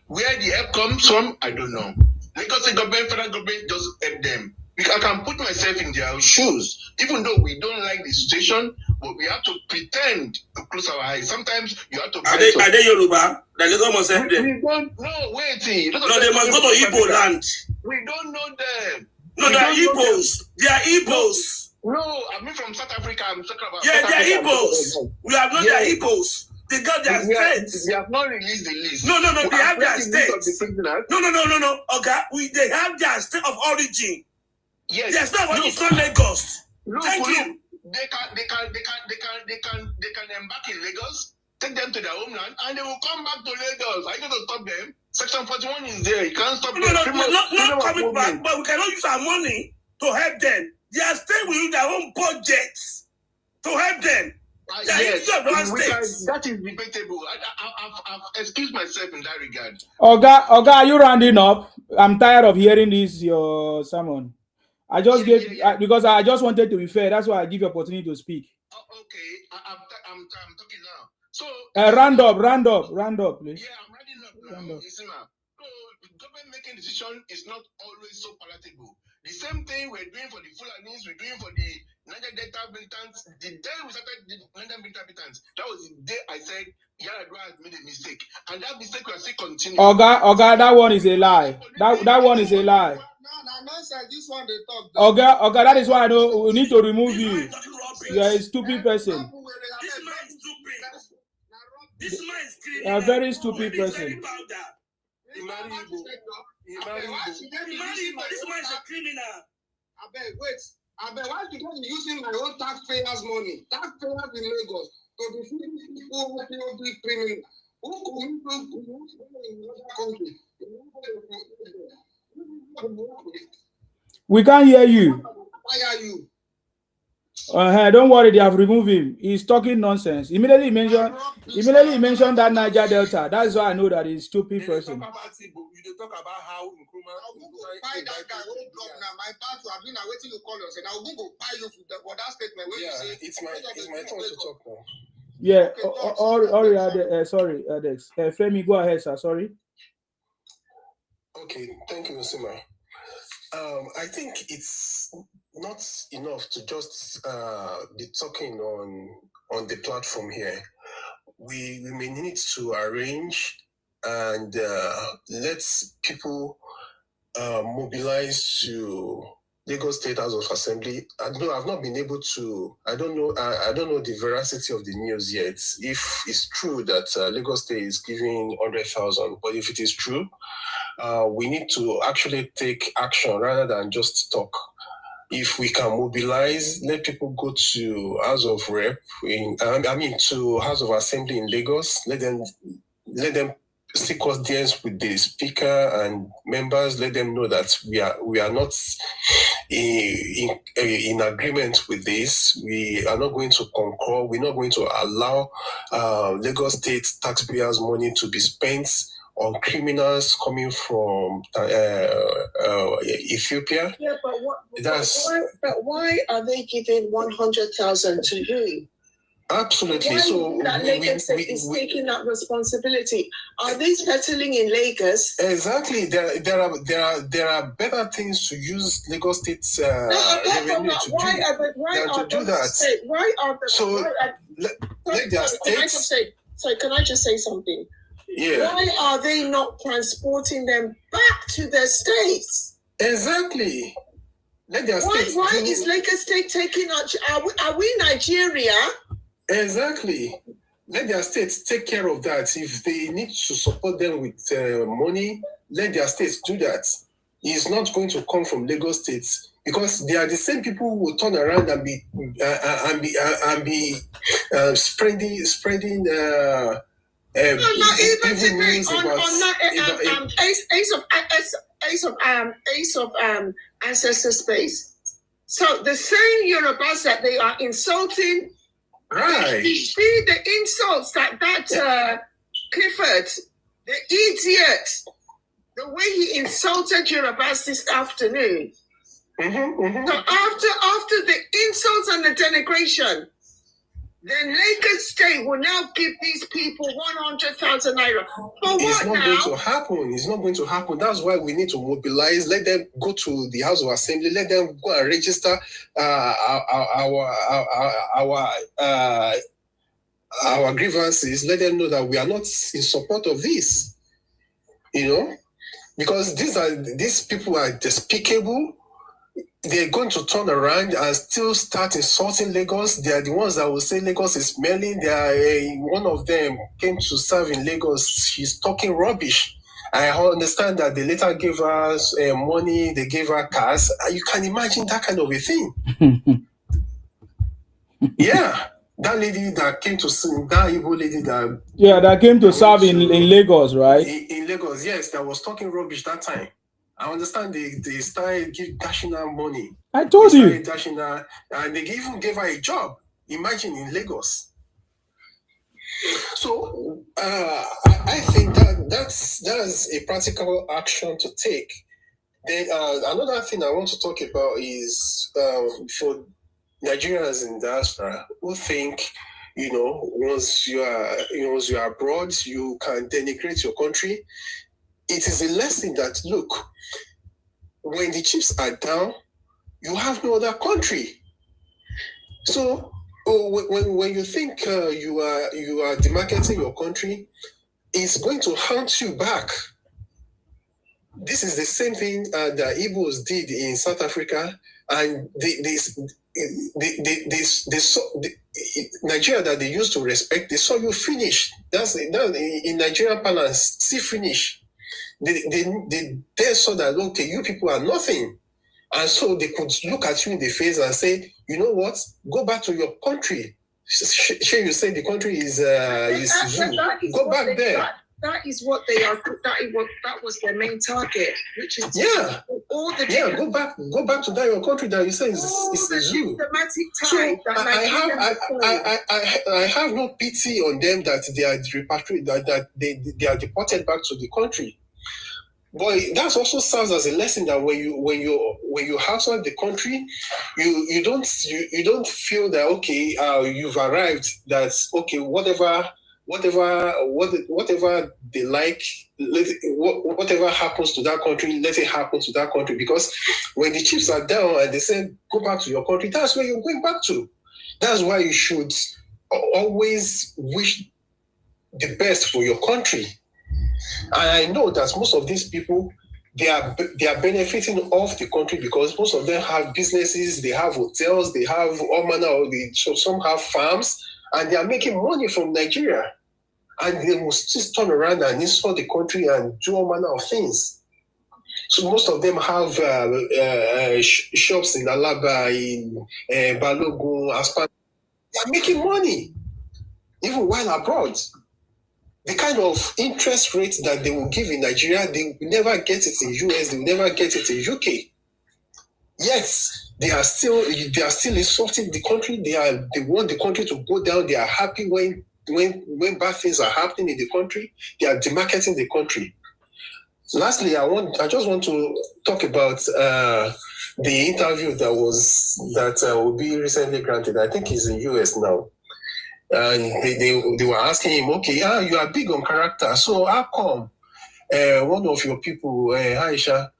Where the help comes from, I don't know. Because the government, federal government, just help them. Because I can put myself in their shoes, even though we don't like the situation, but we have to pretend to close our eyes. Sometimes you have to. Are they Yoruba? The Lagos must help them. We don't know. Wait, no, they must go to Igbo land. We don't know them. No, they are Ibos. They are Ibos. No, I mean from South Africa. I'm talking about. Yeah, they are Ibos. We have not their Ibos. They got their states. They have not released the list. No, they have their states. No. Okay, they have their state of origin. Yes. Their state of origin is not Lagos. Thank you. They can embark in Lagos, take them to their homeland, and they will come back to Lagos. Are you going to stop them? Section 41 is there. You can't stop them. Not coming back, but we cannot use our money to help them. They are staying with their own budgets to help them. Yes, that is debatable. I've excused myself in that regard. Oga, are you rounding up? I'm tired of hearing this, your sermon. I just because I just wanted to be fair. That's why I give you opportunity to speak. Okay, I'm talking now. So round up, please. Yeah, I'm rounding up now. Listen now. So government making decision is not always so palatable. The same thing we're doing for the Fulanis, we're doing for the Niger Delta militants. The day we started the Niger Delta militants, that was the day I said Yaradua has made a mistake, and that mistake will still continue. Oga, that one is a lie. That one is a lie. No, nonsense. This one they talk. Okay, that is why I know we need to remove you. You are a stupid person. This man is stupid. This man is You are a very stupid person. This man is a criminal. I bet, wait. I bet, why did I using my own taxpayers' money? Taxpayers in Lagos to be feeding people who POB criminals. Who could in another country? We can't hear you. Why are you? Don't worry, they have removed him. He's talking nonsense. Immediately mentioned that Niger Delta. That's why I know that he's a stupid person. You talk about how buy that guy who block now. My battle, I've been waiting to call us, and I'll go buy you for that statement. Yeah, it's my turn to talk now. Yeah, sorry, Alex. Femi, go ahead, sir. Sorry. Okay, thank you, Osima. I think it's not enough to just be talking on the platform here. We may need to arrange and let people mobilize to Lagos State House of Assembly. I've not been able to. I don't know the veracity of the news yet. If it's true that Lagos State is giving 100,000, but if it is true, we need to actually take action rather than just talk. If we can mobilize, let people go to House of Rep, to House of Assembly in Lagos. Let them seek audience with the speaker and members. Let them know that we are not in agreement with this. We are not going to concur. We're not going to allow Lagos State taxpayers' money to be spent on criminals coming from Ethiopia. Yeah, but why are they giving 100,000 to you? Absolutely. Why So that Lagos State is taking that responsibility? Are they settling in Lagos? Exactly. There are better things to use Lagos State's revenue to do that. Let their states. Can I just say something? Yeah. Why are they not transporting them back to their states? Exactly. Let their states. Why is Lagos State taking out? Are we Nigeria? Exactly. Let their states take care of that. If they need to support them with money, let their states do that. It's not going to come from Lagos State because they are the same people who will turn around and be spreading. Ace of ancestor space. So the same Yorubas that they are insulting, right? See the insults that Clifford, the idiot, the way he insulted Yorubas this afternoon. So after the insults and the denigration, then Lagos State will now give these people 100,000 naira. It's not going to happen. It's not going to happen. That's why we need to mobilize. Let them go to the House of Assembly. Let them go and register our grievances. Let them know that we are not in support of this. Because these people are despicable. They're going to turn around and still start insulting Lagos. They are the ones that will say Lagos is smelling. One of them came to serve in Lagos. She's talking rubbish. I understand that they later gave us money. They gave her cars. You can imagine that kind of a thing. Yeah. That lady that came to sing, that Igbo lady that... Yeah, that came to serve in Lagos, right? In Lagos, yes. That was talking rubbish that time. I understand they started dashing her money. I told you. Dashing her, and they even gave her a job. Imagine in Lagos. So I think that's a practical action to take. Then another thing I want to talk about is for Nigerians in diaspora who think, once you are abroad, you can denigrate your country. It is a lesson that, look, when the chips are down, you have no other country. So when you think you are demarketing your country, it's going to haunt you back. this is the same thing the Ibos did in South Africa, and they saw Nigeria that they used to respect. They saw you finish. That's in Nigerian balance. See finish. They saw that okay, you people are nothing, and so they could look at you in the face and say, you know what, go back to your country. You say the country is zoo. Go back there. That is what they are. That was their main target, which is all the go back to that your country that you say is a zoo. So I have no pity on them that they are repatriated, that they are deported back to the country. But that also serves as a lesson that when you outside the country, you don't feel that okay, you've arrived. That's okay. Whatever they like, whatever happens to that country, let it happen to that country. Because when the chips are down and they say go back to your country, that's where you're going back to. That's why you should always wish the best for your country. And I know that most of these people, they are benefiting off the country because most of them have businesses, they have hotels, they have all manner of some have farms, and they are making money from Nigeria. And they will still turn around and install the country and do all manner of things. So most of them have shops in Alaba, in Balogun, Aspan. They are making money, even while abroad. The kind of interest rate that they will give in Nigeria, they will never get it in US, they will never get it in UK. Yes, they are still insulting the country. They want the country to go down. They are happy when bad things are happening in the country. They are demarketing the country. Lastly, I just want to talk about the interview that will be recently granted. I think he's in US now. And they were asking him, okay, you are big on character, so how come one of your people, Aisha,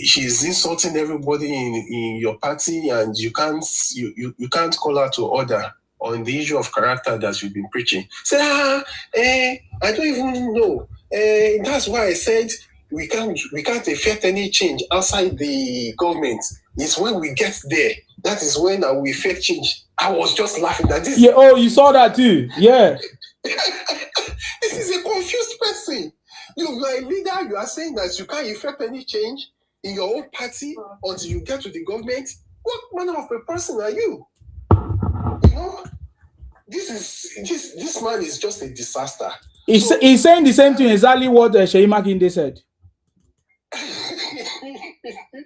she's insulting everybody in your party, and you can't call her to order on the issue of character that you've been preaching? Say, I don't even know. That's why I said we can't effect any change outside the government. It's when we get there, that is when we effect change. I was just laughing at this. Yeah, oh, you saw that too. Yeah. This is a confused person. You are a leader, you are saying that you can't effect any change in your own party until you get to the government. What manner of a person are you? You know, this man is just a disaster. He's saying the same thing exactly what Sheyi Makinde said.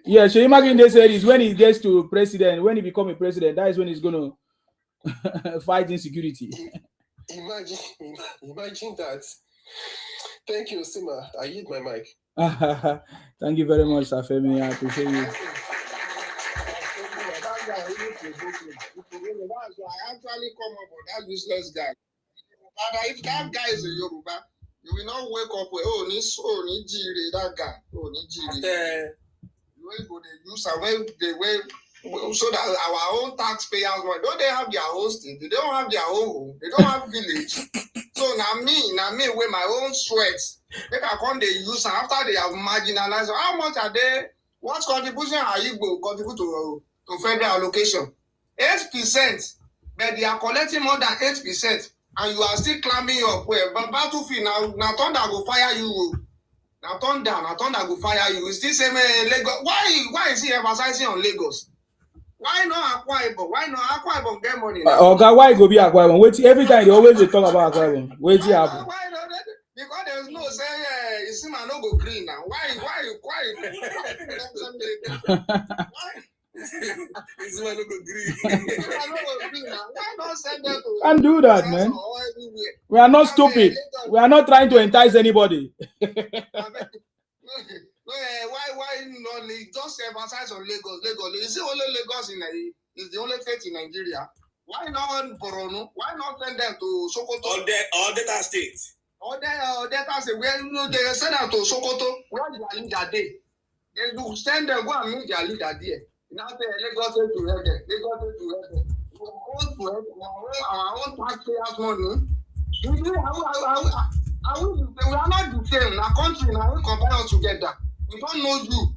Yeah, Sheyi Makinde said is when he gets to president, when he becomes a president, that is when he's going to fight insecurity. Imagine that. Thank you, Sima. I yield my mic. Thank you very much, Safemi. I appreciate you. I actually come up with that useless guy. And if that guy is a Yoruba, you will not wake up with that guy. You will go to use so that our own taxpayers, don't they have their own state? They don't have their own home. They don't have village. So now me with my own sweat, they can come they use after they have marginalized. How much are they? What contribution are you going to contribute to federal allocation? 8%, but they are collecting more than 8%, and you are still climbing up. But battlefield now thunder go fire you. Now thunder go fire you. It's this same Lagos. Why is he emphasizing on Lagos? Why not Akwa Ibom? Why not Akwa Ibom get money now? Why go be Akwa Ibom? Wait, every time they always talk about Akwa Ibom. Wait, happen. Because there's no say you see man no go green now. Why? This man no go green. Why not send them to? Can't do that, man. We are not stupid. We are not trying to entice anybody. Why not just emphasize on Lagos? Is it only Lagos is the only state in Nigeria? Why not Borno? Why not send them to Sokoto? Or Delta State. Or Delta State. Where they send them to Sokoto, where their leader dey. They do send them, go and meet their leader there. Now say Lagos to heaven. Our own taxpayers' money. We are not the same. Our country now we compare us together. We don't know you.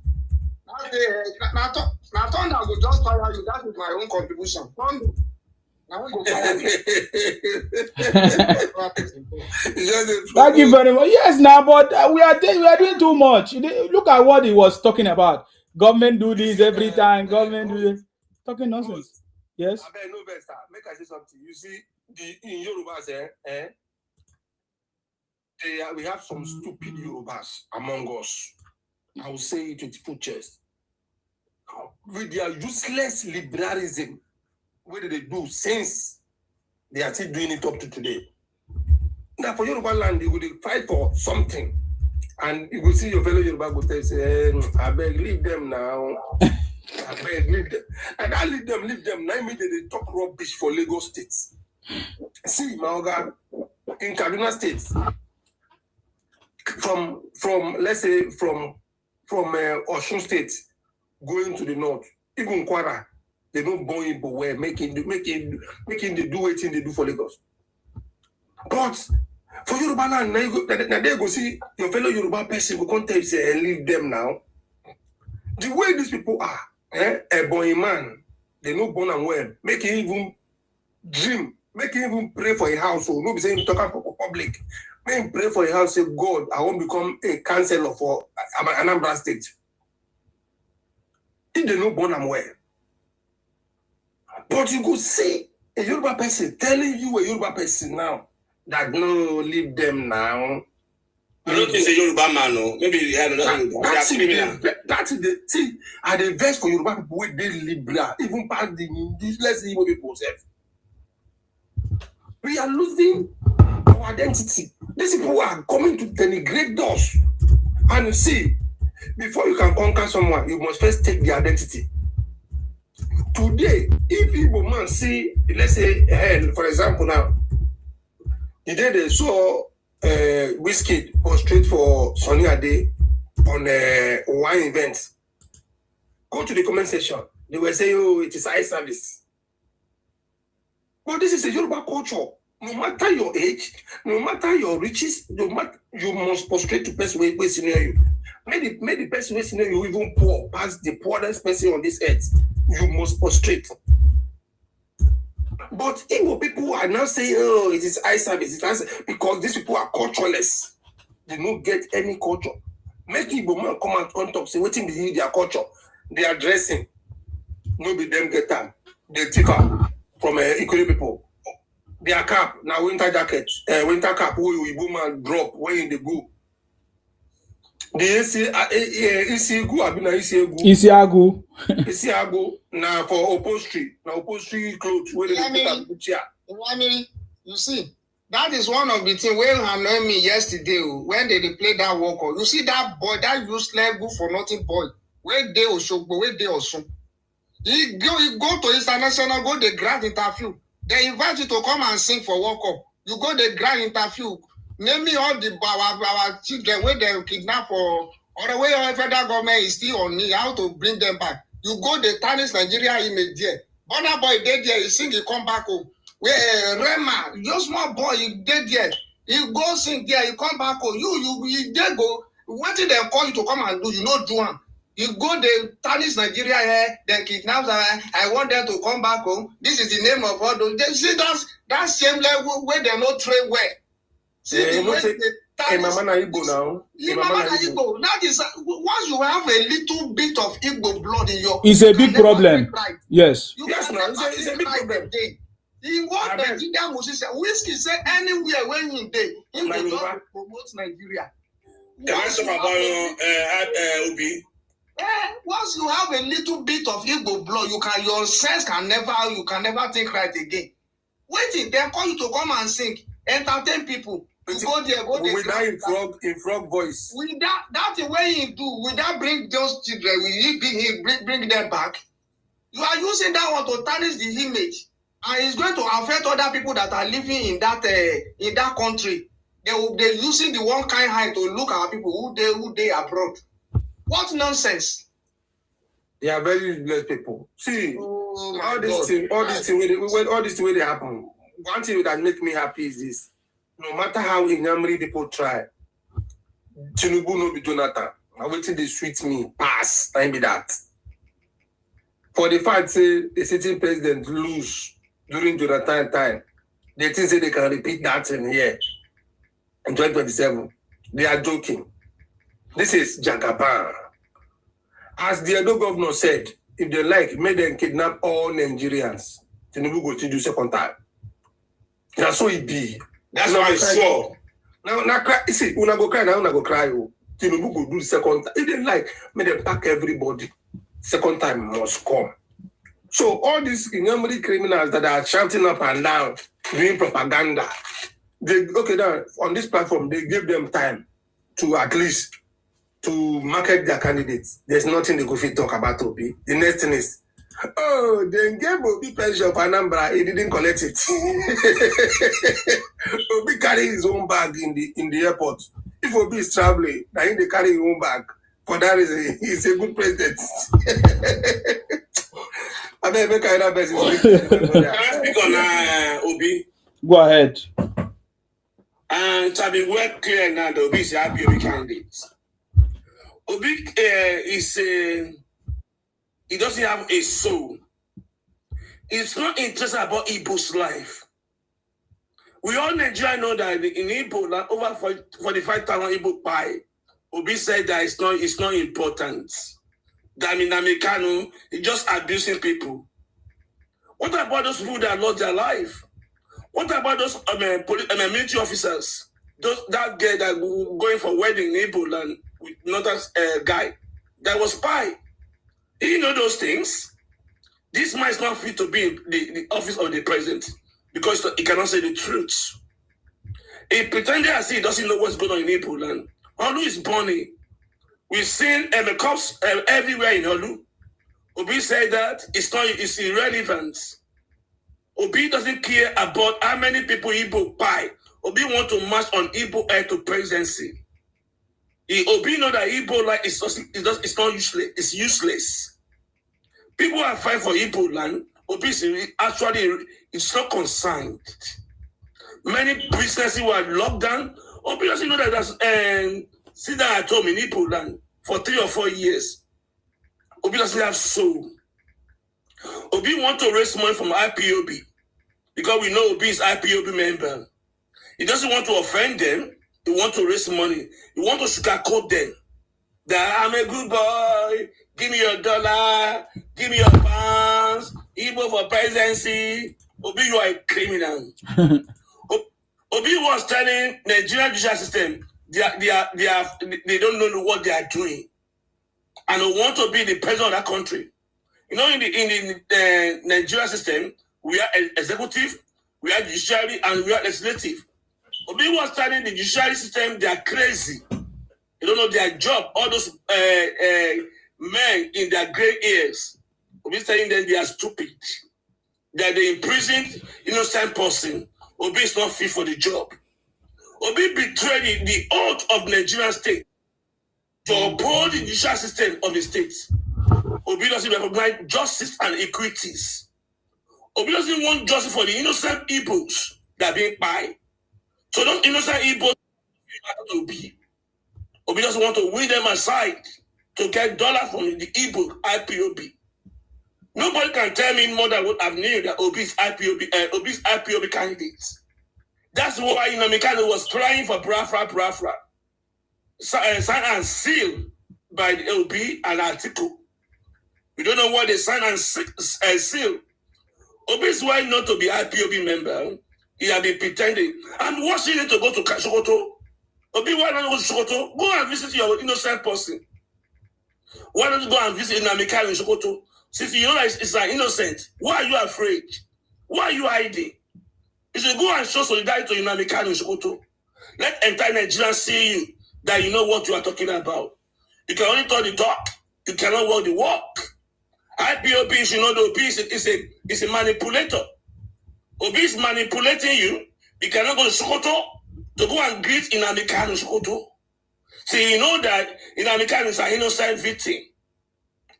Now thunder will just fire you. That is my own contribution. Thunder. Now we go fire you. Thank you very much. Yes, now, but we are doing too much. Look at what he was talking about. Government do this every time. Government do this. Talking nonsense. Yes. I no better. Make I say something. You see, in Yorubas, we have some stupid Yorubas among us. I will say it with full chest. With their useless liberalism, what do they do since they are still doing it up to today? Now, for Yoruba land, they will fight for something. And you will see your fellow Yoruba go tell say, I beg, leave them now. I beg, leave them. And I leave them. Now immediately they talk rubbish for Lagos State. See, Maoga, in Kaduna State, from let's say, from Osun State, going to the north, even Kwara, they don't born in Bowe, making they do everything they do for Lagos. But for Yoruba land, now they go see your fellow Yoruba person will come tell you, say, leave them now. The way these people are, a boy man, they no born and well, make him even dream, make him even pray for a house. So no be saying talk for public. Make him pray for a house, say, God, I won't become a councillor for Anambra State. If they no born and well. But you go see a Yoruba person telling you a Yoruba person now that no, leave them now. I don't think it's a Yoruba man, no. Maybe they had another Yoruba. That's the see. I the best for Yoruba people where they liberal, even past the useless Igbo people self. We are losing our identity. These people are coming to denigrate us. And see, before you can conquer someone, you must first take the identity. Today, if Igbo man see, let's say, hell, for example, now, the day they saw Whiskey go straight for Sunny Ade on one event, go to the comment section. They will say, oh, it is eye service. But this is a Yoruba culture. No matter your age, no matter your riches, you must prostrate to person who is near you. Make the person who is near you even poor, past the poorest person on this earth. You must prostrate. But Igbo people are now saying, oh, it is eye service. Because these people are cultureless. They don't get any culture. Make Igbo man come and come talk, say, waiting behind their culture. They are dressing. No be them get time. They take up from Ikori people. Their cap, now winter jacket, winter cap, where Igbo man drop, where in the go. The Isiagu now for upholstery. Now upholstery clothes where they put up chair. You see, that is one of the things where annoyed me yesterday when they played that walk. You see that boy, that useless good for nothing boy. Where they Oshogbo, where they also. He go to international, go the grand interview. They invite you to come and sing for World Cup. You go the grand interview. Name me all the our children where they kidnap or the way our federal government is still on me, how to bring them back. You go the tarnish Nigeria image there. Bonner boy dead there, he sing, he come back home. Where Rema, your small boy, he dead there. He go sing there, he come back home. You there go. What did they call you to come and do? You know do one. You go the tarnish Nigeria here, then kidnap them. I want them to come back home. This is the name of all those. They see that same level where they not train well. See the way they Igbo now. Igbo. That is once you have a little bit of Igbo blood in your. It's a big problem. Yes. Yes, now it's a big problem. In what Nigerian musician, Whiskey say anywhere when he dey, he will just promote Nigeria. Once you have a little bit of Igbo blood, your sense can never think right again. Waiting, they call you to come and sing, entertain people. You go there, with that in frog voice. With that's the way he do. Will that bring those children? Will he bring them back? You are using that one to tarnish the image, and it's going to affect other people that are living in that country. They're using the one kind eye to look at people who they abroad. What nonsense! They are very useless people. See, all this thing where they happen. One thing that make me happy is this. no matter how Inyamri people try, Tinubu no be Jonathan. I waiting they sweet me pass. I be that. For the fact say the sitting president lose during Jonathan time, they think say they can repeat that in here in 2027. They are joking. This is Jagaban. As the Edo governor said, if they like, may them kidnap all Nigerians. Tinubu go to do second time. That's so it be. That's why I saw. Now cry. You see, una go cry, now una go cry. Tinubu go do the second time. If they like, may them pack everybody. Second time must come. So all these Inyamri criminals that are shouting up and down, doing propaganda, they now on this platform, they give them time to at least to market their candidates. There's nothing they go fit talk about Obi. The next thing is, oh, they gave Obi pension for Anambra, he didn't collect it. Obi carry his own bag in the airport. If Obi is traveling, then they carry his own bag. For that reason, he's a good president. I mean, make another person speak. Can I speak on Obi? Go ahead. And to be well clear now, the Obi is a IPOB candidate. Obi he doesn't have a soul. He's not interested about Ibos' life. We all Nigeria know that in Igbo, like over 45,000 Igbo pie. Obi said that it's not important. That Minamekano is just abusing people. What about those people that lost their life? What about those military officers? That girl that going for wedding in Igbo land with another guy that was spy. You know those things. This man is not fit to be in the office of the president because he cannot say the truth. He pretended as he doesn't know what's going on in Igbo land. Olu is burning. We've seen cops everywhere in Olu. Obi said that it's irrelevant. Obi doesn't care about how many people Igbo buy. Obi want to march on Igbo heir to presidency. Obi know that Igbo like it's not useless. It's useless. People are fighting for Igbo land. Obi is actually it's not concerned. Many businesses were locked down. Obi doesn't know that there's sit down at home in Igbo land for 3 or 4 years. Obi doesn't have soul. Obi want to raise money from IPOB because we know Obi is IPOB member. He doesn't want to offend them. He want to raise money. He want to sugarcoat them. That I'm a good boy. Give me your dollar. Give me your pounds. Igbo for presidency. Obi, you are a criminal. Obi was telling Nigerian judicial system they don't know what they are doing, and they want to be the president of that country. You know, in the Nigerian system, we are executive, we are judiciary, and we are legislative. Obi was telling the judiciary system they are crazy. They don't know their job. All those men in their gray hairs. Obi is telling them they are stupid. That they imprisoned innocent person. Obi is not fit for the job. Obi betrayed the oath of Nigerian state to uphold the judicial system of the state. Obi doesn't recognize justice and equities. Obi doesn't want justice for the innocent Ibos that are being paid. So those innocent Ibos to be. Obi doesn't want to win them aside to get dollars from the Igbo IPOB. Nobody can tell me more than what I've known that Obi's IPOB candidates. That's why Namikano was trying for Biafra. Signed and sealed by the LB and article. We don't know what they signed and sealed. Obi's why not to be IPOB member. He had been pretending. I'm watching it to go to Sokoto. Obi, why not go to Sokoto? Go and visit your innocent person. Why don't you go and visit Namikano in Sokoto? Since you know that it's an innocent, why are you afraid? Why are you hiding? You should go and show solidarity to Namikano in Sokoto. Let entire Nigeria see you that you know what you are talking about. You can only talk the talk. You cannot walk the walk. IPOB, you should know the Obi is a manipulator. Obi is manipulating you. You cannot go to Sokoto to go and greet Namikano in Sokoto. See, you know that Namikano is an innocent victim.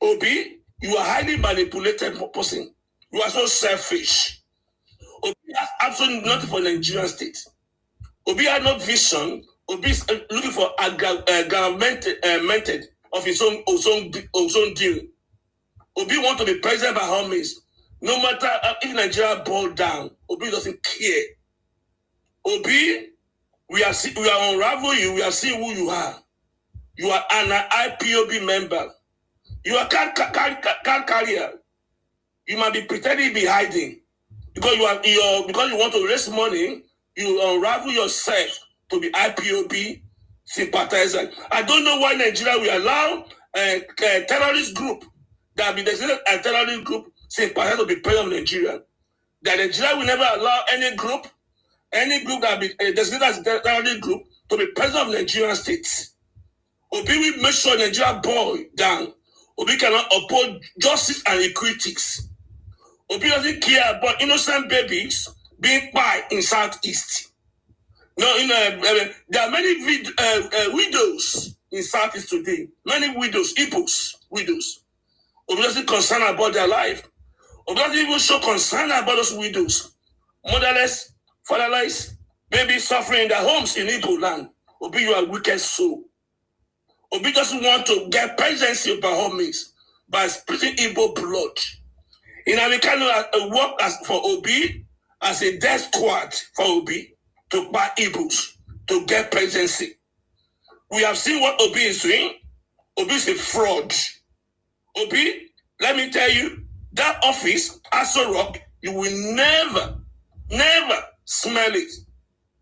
Obi, you are highly manipulated person. You are so selfish. Obi has absolutely nothing for the Nigerian state. Obi had no vision. Obi is looking for a government method of his own deal. Obi want to be president by all means. No matter if Nigeria boiled down, Obi doesn't care. Obi, we are unravel you. We are seeing who you are. You are an IPOB member. You are card carrier. You might be pretending to be hiding because because you want to raise money. You unravel yourself to be IPOB sympathizer. I don't know why Nigeria will allow a terrorist group that be designated a terrorist group sympathizer to be president of Nigeria. That Nigeria will never allow any group that be designated as a terrorist group to be president of Nigerian states. Obi will make sure Nigeria boil down. Obi cannot uphold justice and equities. Obi doesn't care about innocent babies being by in Southeast. No, there are many widows in Southeast today. Many widows, Ibos widows. Obi doesn't concern about their life. Obi doesn't even show concern about those widows. Motherless, fatherless, babies suffering in their homes in Igbo land. Obi, you are a wicked soul. Obi doesn't want to get presidency by all means by splitting Igbo blood. In Americano, work for Obi as a death squad for Obi to buy Ibos to get presidency. We have seen what Obi is doing. Obi is a fraud. Obi, let me tell you, that office, Aso Rock, you will never smell it.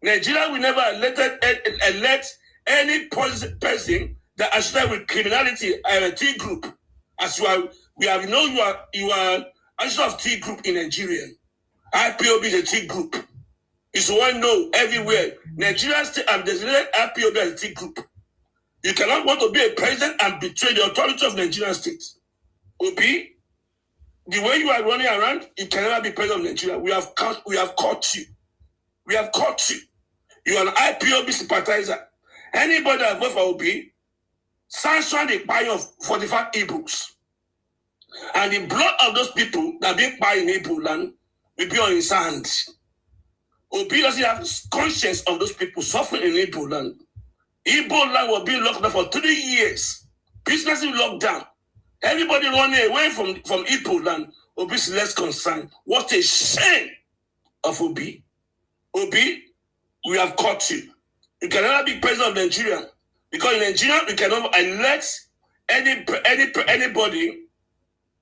Nigeria will never elect any person that associated with criminality and a T group. As you are, we have known you are associated of T group in Nigeria. IPOB is a T group. It's one know everywhere. Nigeria state have designated IPOB as a T group. You cannot want to be a president and betray the authority of Nigerian state. Obi, the way you are running around, you can never be president of Nigeria. We have caught you. We have caught you. You are an IPOB sympathizer. Anybody that vote for Obi, sanction the buy of 45 Ibos. And the blood of those people that being buy in Igbo land will be on his hands. Obi doesn't have conscience of those people suffering in Igbo land. Igbo land was being locked down for 3 years. Business is locked down. Everybody running away from Igbo land. Obi is less concerned. What a shame of Obi. Obi, we have caught you. You can never be president of Nigeria. Because in Nigeria, we cannot elect anybody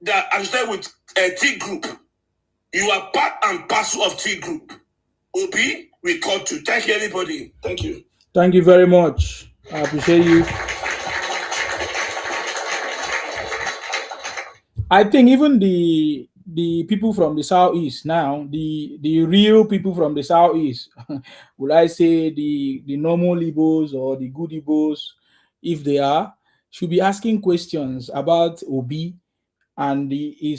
that associated with a T group. You are part and parcel of T group. Obi, we caught you. Thank you, everybody. Thank you. Thank you very much. I appreciate you. I think even the people from the southeast now, the real people from the southeast, would I say the normal Ibos or the good Ibos, if they are, should be asking questions about Obi and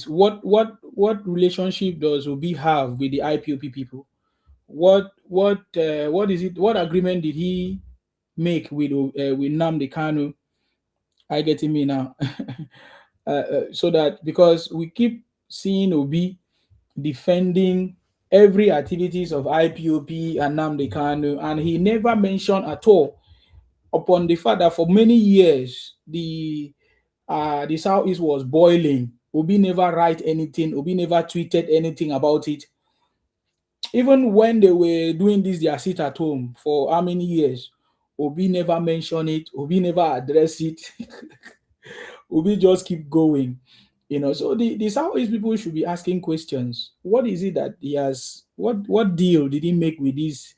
what relationship does Obi have with the IPOP people? What is it? What agreement did he make with Nnamdi Kanu? I getting me now. So that because we keep seeing Obi defending every activities of IPOP and Nnamdi Kanu, and he never mentioned at all upon the fact that for many years the Southeast was boiling. Obi never write anything. Obi never tweeted anything about it. Even when they were doing this, their sit at home for how many years, Obi never mentioned it. Obi never addressed it. Obi just keep going, So the Southeast people should be asking questions. What is it that he has? What deal did he make with this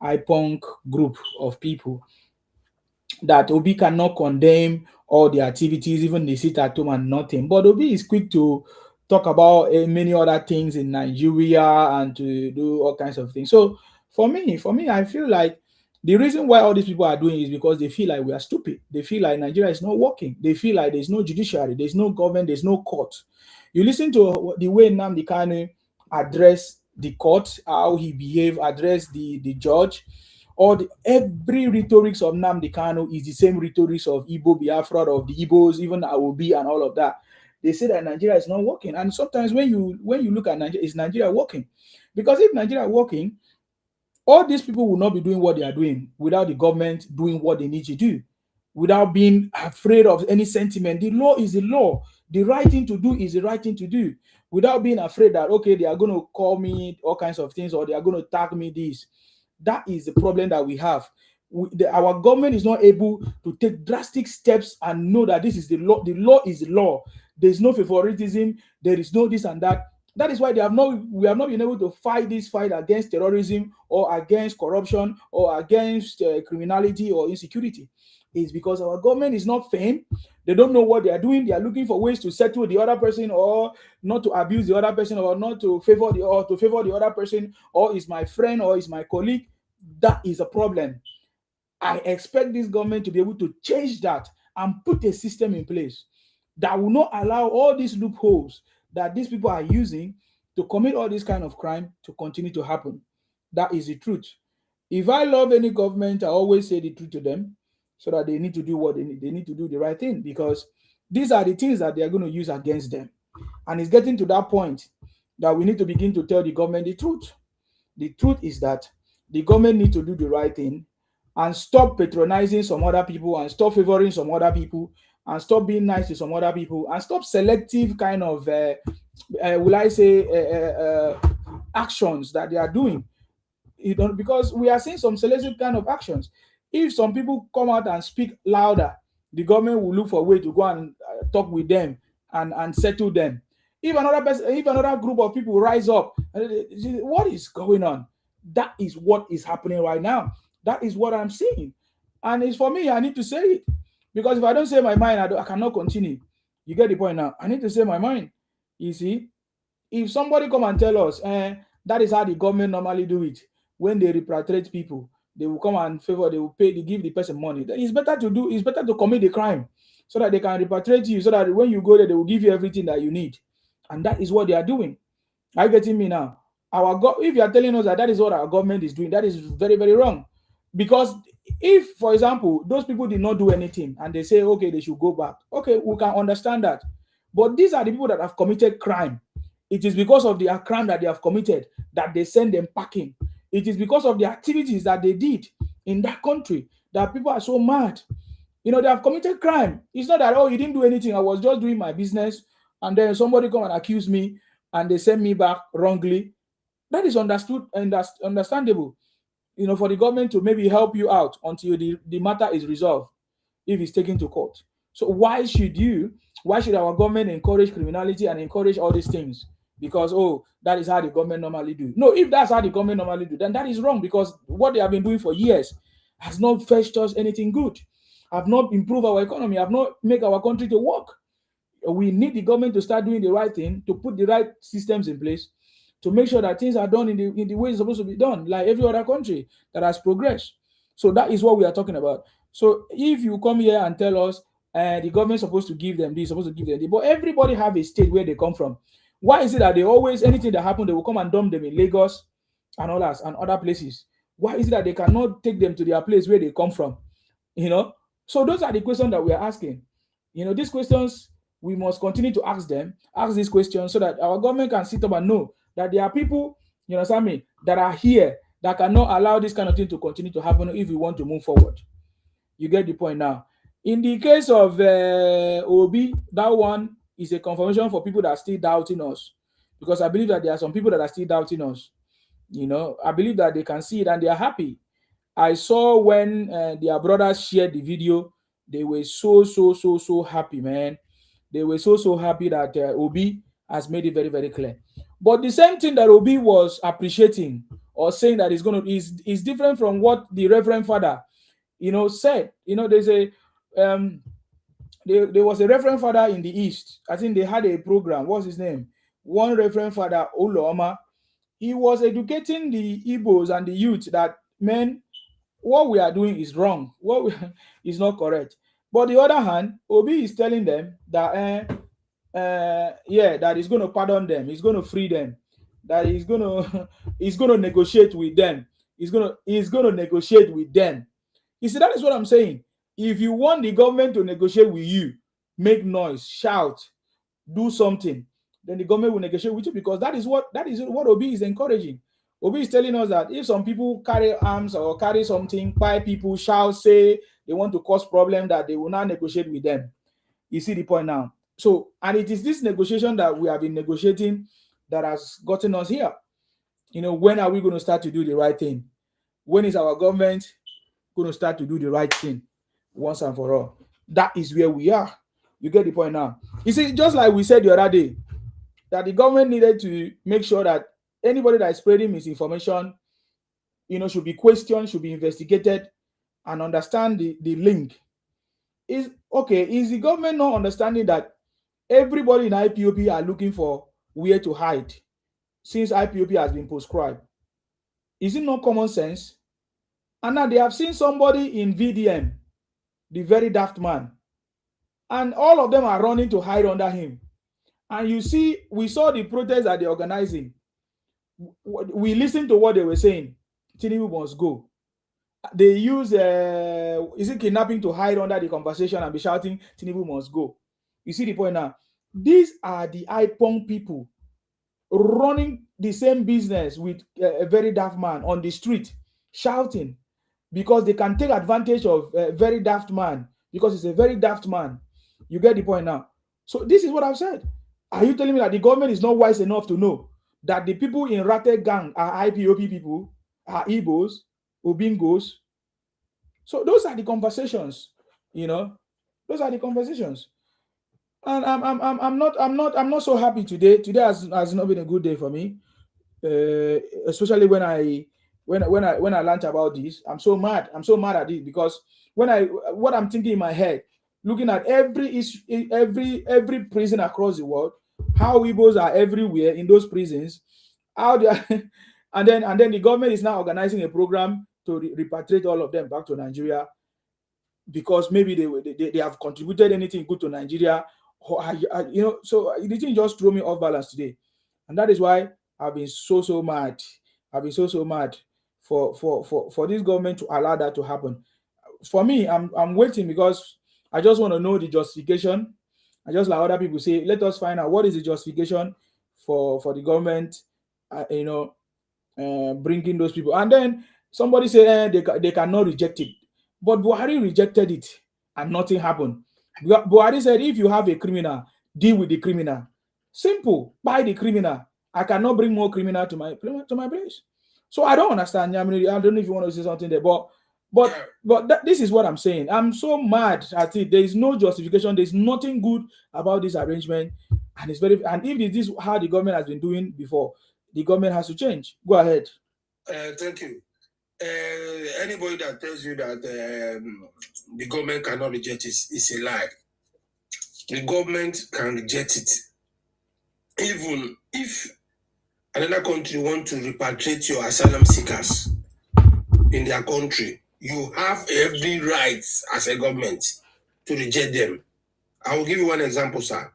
IPONK group of people that Obi cannot condemn all the activities, even they sit at home and nothing? But Obi is quick to talk about many other things in Nigeria and to do all kinds of things. So for me, I feel like the reason why all these people are doing is because they feel like we are stupid. They feel like Nigeria is not working. They feel like there's no judiciary, there's no government, there's no court. You listen to the way Nnamdi Kanu addressed the court, how he behaved, addressed the judge. Every rhetorics of Nnamdi Kanu is the same rhetorics of IPOB Biafra, of the Ibos, even IPOB and all of that. They say that Nigeria is not working. And sometimes when you look at Nigeria, is Nigeria working? Because if Nigeria working, all these people will not be doing what they are doing without the government doing what they need to do, without being afraid of any sentiment. The law is the law. The right thing to do is the right thing to do, without being afraid that, okay, they are going to call me all kinds of things, or they are going to tag me this. That is the problem that we have. Our government is not able to take drastic steps and know that this is the law. The law is the law. There is no favoritism. There is no this and that. That is why we have not been able to fight this fight against terrorism, or against corruption, or against criminality or insecurity. It's because our government is not firm. They don't know what they are doing. They are looking for ways to settle the other person, or not to abuse the other person, or not to favor the other person, or is my friend, or is my colleague. That is a problem. I expect this government to be able to change that and put a system in place that will not allow all these loopholes that these people are using to commit all this kind of crime to continue to happen. That is the truth. If I love any government, I always say the truth to them, so that they need to do what they need. They need to do the right thing, because these are the things that they are going to use against them. And it's getting to that point that we need to begin to tell the government the truth. The truth is that the government needs to do the right thing and stop patronizing some other people, and stop favoring some other people, and stop being nice to some other people, and stop selective kind of, actions that they are doing. Because we are seeing some selective kind of actions. If some people come out and speak louder, the government will look for a way to go and talk with them and settle them. If another group of people rise up, what is going on? That is what is happening right now. That is what I'm seeing. And it's for me, I need to say it. Because if I don't say my mind, I cannot continue. You get the point now? I need to say my mind. You see? If somebody come and tell us, that is how the government normally do it. When they repatriate people, they will come and favor, they will pay, they give the person money. It's better to commit the crime, so that they can repatriate you, so that when you go there, they will give you everything that you need. And that is what they are doing. Are you getting me now? If you are telling us that is what our government is doing, that is very, very wrong. Because if, for example, those people did not do anything and they say, okay, they should go back, okay, we can understand that. But these are the people that have committed crime. It is because of the crime that they have committed that they send them packing. It is because of the activities that they did in that country that people are so mad. They have committed crime. It's not that, oh, you didn't do anything, I was just doing my business, and then somebody come and accuse me and they send me back wrongly. That is understandable, for the government to maybe help you out until the matter is resolved, if it's taken to court. So why should our government encourage criminality and encourage all these things? Because, oh, that is how the government normally do. No, if that's how the government normally do, then that is wrong, because what they have been doing for years has not fetched us anything good, have not improved our economy, have not make our country to work. We need the government to start doing the right thing, to put the right systems in place, to make sure that things are done in the way it's supposed to be done, like every other country that has progressed. So that is what we are talking about. So if you come here and tell us the government is supposed to give them this, supposed to give them this, but everybody have a state where they come from. Why is it that they always, anything that happens, they will come and dump them in Lagos and others and other places? Why is it that they cannot take them to their place where they come from? So those are the questions that we are asking. These questions, we must continue to ask these questions, so that our government can sit up and know that there are people, you understand me, that are here that cannot allow this kind of thing to continue to happen if we want to move forward. You get the point now. In the case of Obi, that one is a confirmation for people that are still doubting us, because I believe that there are some people that are still doubting us. I believe that they can see it and they are happy. I saw when their brothers shared the video, they were so happy, man. They were so happy that Obi has made it very, very clear. But the same thing that Obi was appreciating or saying that is different from what the Reverend Father, said. There's a there was a Reverend Father in the East. I think they had a program. What's his name? One Reverend Father Oloma. He was educating the Ibos and the youth that, man, what we are doing is wrong. Is not correct. But the other hand, Obi is telling them that that he's going to pardon them, he's going to free them, that he's going to negotiate with them. He's going to negotiate with them. You see, that is what I'm saying. If you want the government to negotiate with you, make noise, shout, do something, then the government will negotiate with you, because that is what Obi is encouraging. Obi is telling us that if some people carry arms or carry something, buy people shall say they want to cause problem, that they will not negotiate with them. You see the point now. So, and it is this negotiation that we have been negotiating that has gotten us here. You know, when are we going to start to do the right thing? When is our government going to start to do the right thing once and for all? That is where we are. You get the point now. You see, just like we said the other day, that the government needed to make sure that anybody that is spreading misinformation, you know, should be questioned, should be investigated, and understand the link. Is the government not understanding that everybody in IPOB are looking for where to hide since IPOB has been proscribed? Is it not common sense? And now they have seen somebody in VDM, the very daft man, and all of them are running to hide under him. And you see, we saw the protests that they're organizing. We listened to what they were saying. Tinubu must go. They use is it kidnapping to hide under the conversation and be shouting Tinubu must go. You see the point now. These are the IPOB people running the same business with a very daft man on the street shouting because they can take advantage of a very daft man because it's a very daft man. You get the point now. So this is what I've said. Are you telling me that the government is not wise enough to know that the people in Rate Gang are IPOB people, are Ibos, Obingos? So those are the conversations, you know. Those are the conversations. And I'm not so happy today. Today has not been a good day for me. Especially when I learned about this. I'm so mad at it because what I'm thinking in my head, looking at every prison across the world, how Ibos are everywhere in those prisons, how they are, and then the government is now organizing a program to repatriate all of them back to Nigeria because maybe they have contributed anything good to Nigeria, you know. So the thing just threw me off balance today, and that is why I've been so mad. I've been so mad for this government to allow that to happen. For me, I'm waiting because I just want to know the justification. I just like other people say, let us find out what is the justification for the government, you know, bringing those people. And then somebody say they cannot reject it, but Buhari rejected it and nothing happened. Buhari said, if you have a criminal, deal with the criminal. Simple. Buy the criminal. I cannot bring more criminal to my place. So I don't understand. I mean, I don't know if you want to say something there, but this is what I'm saying. I'm so mad at it. There is no justification. There's nothing good about this arrangement, and it's very. And if this is how the government has been doing before, the government has to change. Go ahead. Thank you. Anybody that tells you that the government cannot reject it is a lie. The government can reject it. Even if another country wants to repatriate your asylum seekers in their country, you have every right as a government to reject them. I will give you one example, sir.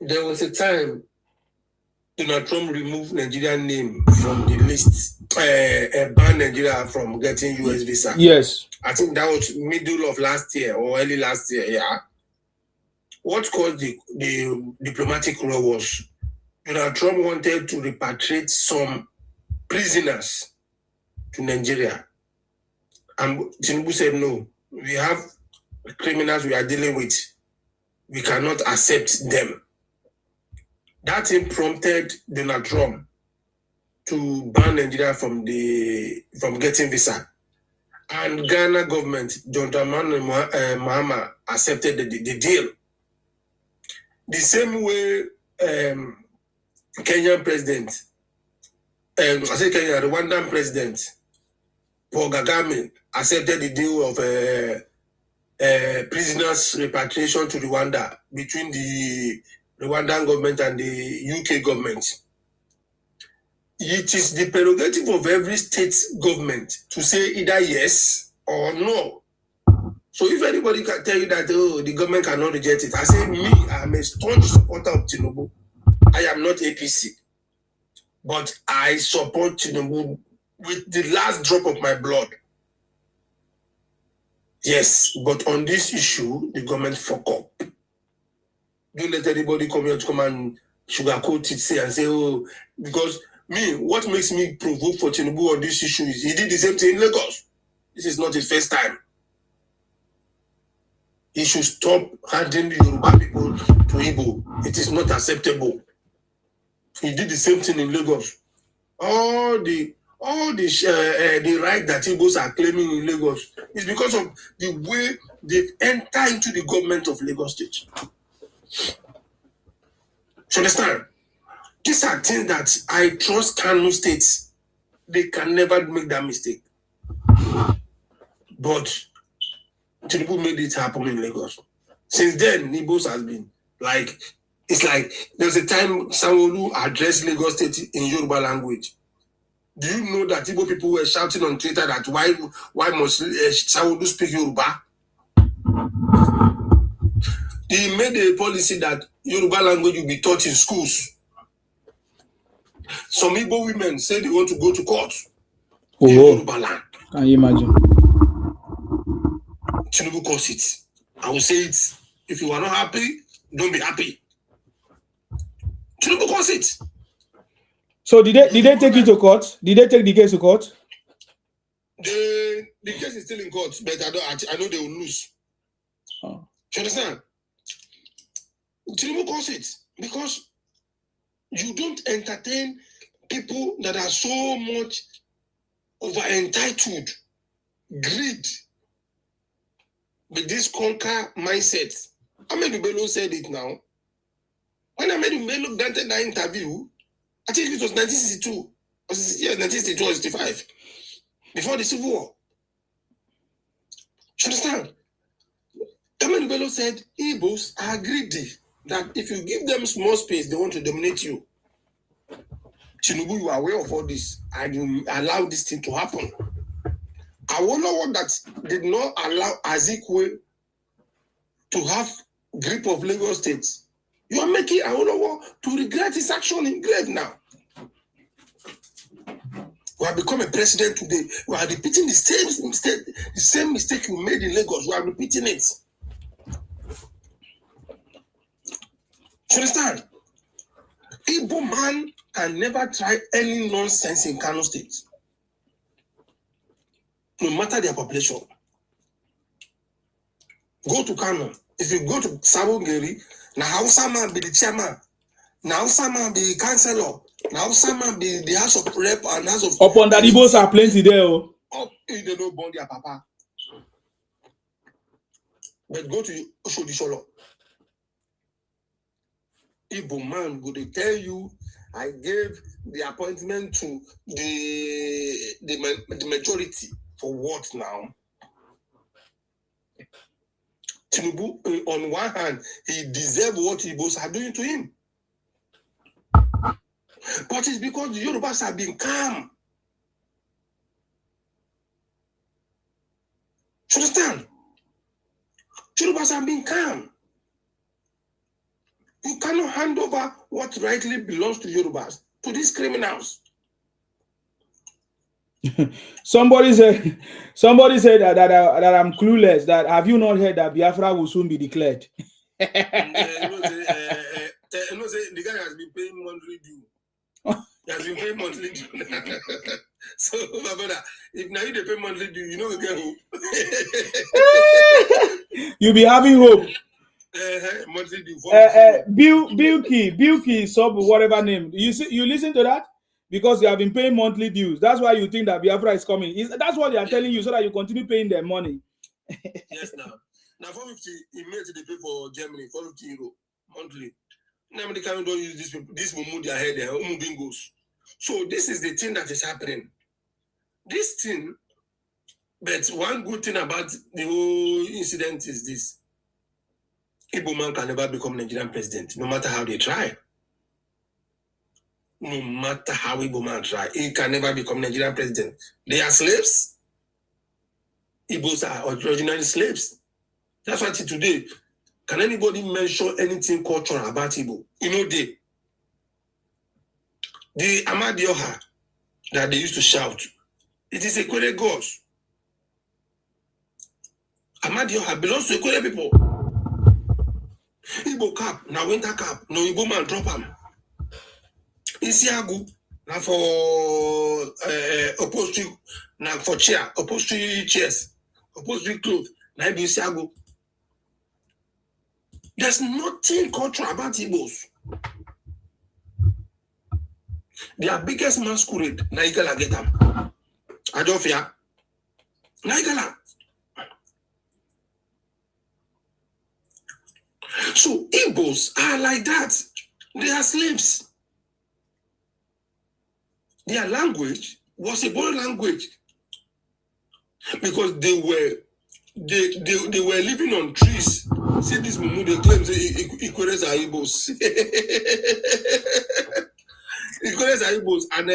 There was a time Donald Trump removed Nigerian name from the list, banned Nigeria from getting US visa. Yes. I think that was middle of last year or early last year, yeah. What caused the diplomatic row was Donald Trump wanted to repatriate some prisoners to Nigeria. And Tinubu said, no, we have criminals we are dealing with. We cannot accept them. That prompted Donald Trump to ban Nigeria from getting visa. And Ghana government, John Dramani Mahama, accepted the deal. The same way Kenyan president, Rwandan president, Paul Kagame, accepted the deal of prisoners repatriation to Rwanda between the Rwandan government and the UK government. It is the prerogative of every state government to say either yes or no. So if anybody can tell you that the government cannot reject it, I say me, I'm a staunch supporter of Tinubu. I am not APC, but I support Tinubu with the last drop of my blood. Yes, but on this issue, the government fuck up. Don't let anybody come here to come and sugarcoat it, say, because Me, what makes me provoke for Tinubu on this issue is he did the same thing in Lagos. This is not his first time. He should stop handing the Yoruba people to Igbo. It is not acceptable. He did the same thing in Lagos. All the right that Ibos are claiming in Lagos is because of the way they enter into the government of Lagos State. You understand? These are things that I trust Kano states. They can never make that mistake. But Tinubu made it happen in Lagos. Since then, Ibos has been like, it's like there's a time Sanwo-Olu addressed Lagos State in Yoruba language. Do you know that Igbo people were shouting on Twitter that why must Sanwo-Olu speak Yoruba? He made a policy that Yoruba language will be taught in schools. Some Igbo women say they want to go to court in Yoruba land. Can you imagine? Tinubu calls it. I will say it. If you are not happy, don't be happy. Tinubu calls it. So did they take it to court? Did they take the case to court? The case is still in court, but I know they will lose. Oh. Do you understand? Tinubu calls it because you don't entertain people that are so much over entitled, greed, with this conquer mindset. Ahmed Bello said it now. When Ahmed Bello granted that interview, I think it was 1962, 1962 or 65, before the Civil War. You understand? Ahmed Bello said, Ibos are greedy, that if you give them small space, they want to dominate you. Tinubu, you are aware of all this, and you allow this thing to happen. I wonder what that did not allow Azikwe to have grip of Lagos State. You are making Awolowo to regret his action in grave now. We have become a president today. We are repeating the same mistake you made in Lagos. We are repeating it. You understand? Igbo man can never try any nonsense in Kano State, no matter their population. Go to Kano. If you go to Sabongeri, now Hausa man be the chairman, now Hausa man be the councillor, now Hausa man be the House of Rep and House of. Upon that, Ibos are plenty there. Up if they don't burn their papa. But go to Oshodi-Solo. Igbo man go to tell you, I gave the appointment to the majority. For what now? Tinubu, on one hand, he deserves what Ibos are doing to him. But it's because the Yorubas have been calm. You understand? Yorubas have been calm. You cannot hand over what rightly belongs to Yorubas to these criminals. Somebody said that I'm clueless. That have you not heard that Biafra will soon be declared? The guy has been paying monthly due. He has been paying monthly due. So, my brother, if now you pay monthly due, you know you get hope. You'll be having hope. Monthly due. Bilky, sub whatever name. You listen to that? Because you have been paying monthly dues. That's why you think that Biafra is coming. That's what they are telling you, so that you continue paying their money. Yes, now 450 immediately they pay for Germany, 450 euro monthly. Now they don't use this people. This will move their head there. Bingos. So this is the thing that is happening. This thing, but one good thing about the whole incident is this: Igbo man can never become Nigerian president, no matter how they try. No matter how Igbo man try, he can never become Nigerian president. They are slaves. Igbos are originally slaves. That's why today, can anybody mention anything cultural about Igbo? You know, the Amadioha that they used to shout, it is Ekwere gods. Amadioha belongs to Ekwere people. Igbo cap, now winter cap, no Igbo man drop him. Isiagu, Now for upholstery, now for chair, upholstery chairs, upholstery clothes. Now you see, there's nothing cultural about Ibos. Their biggest masquerade, Naigala get them. Adolfia, Naigala. So Ibos are like that. They are slaves. Their language was a borrowed language because they were living on trees. See this Mumu, they claim Equators are Ibos. Equators are Ibos, and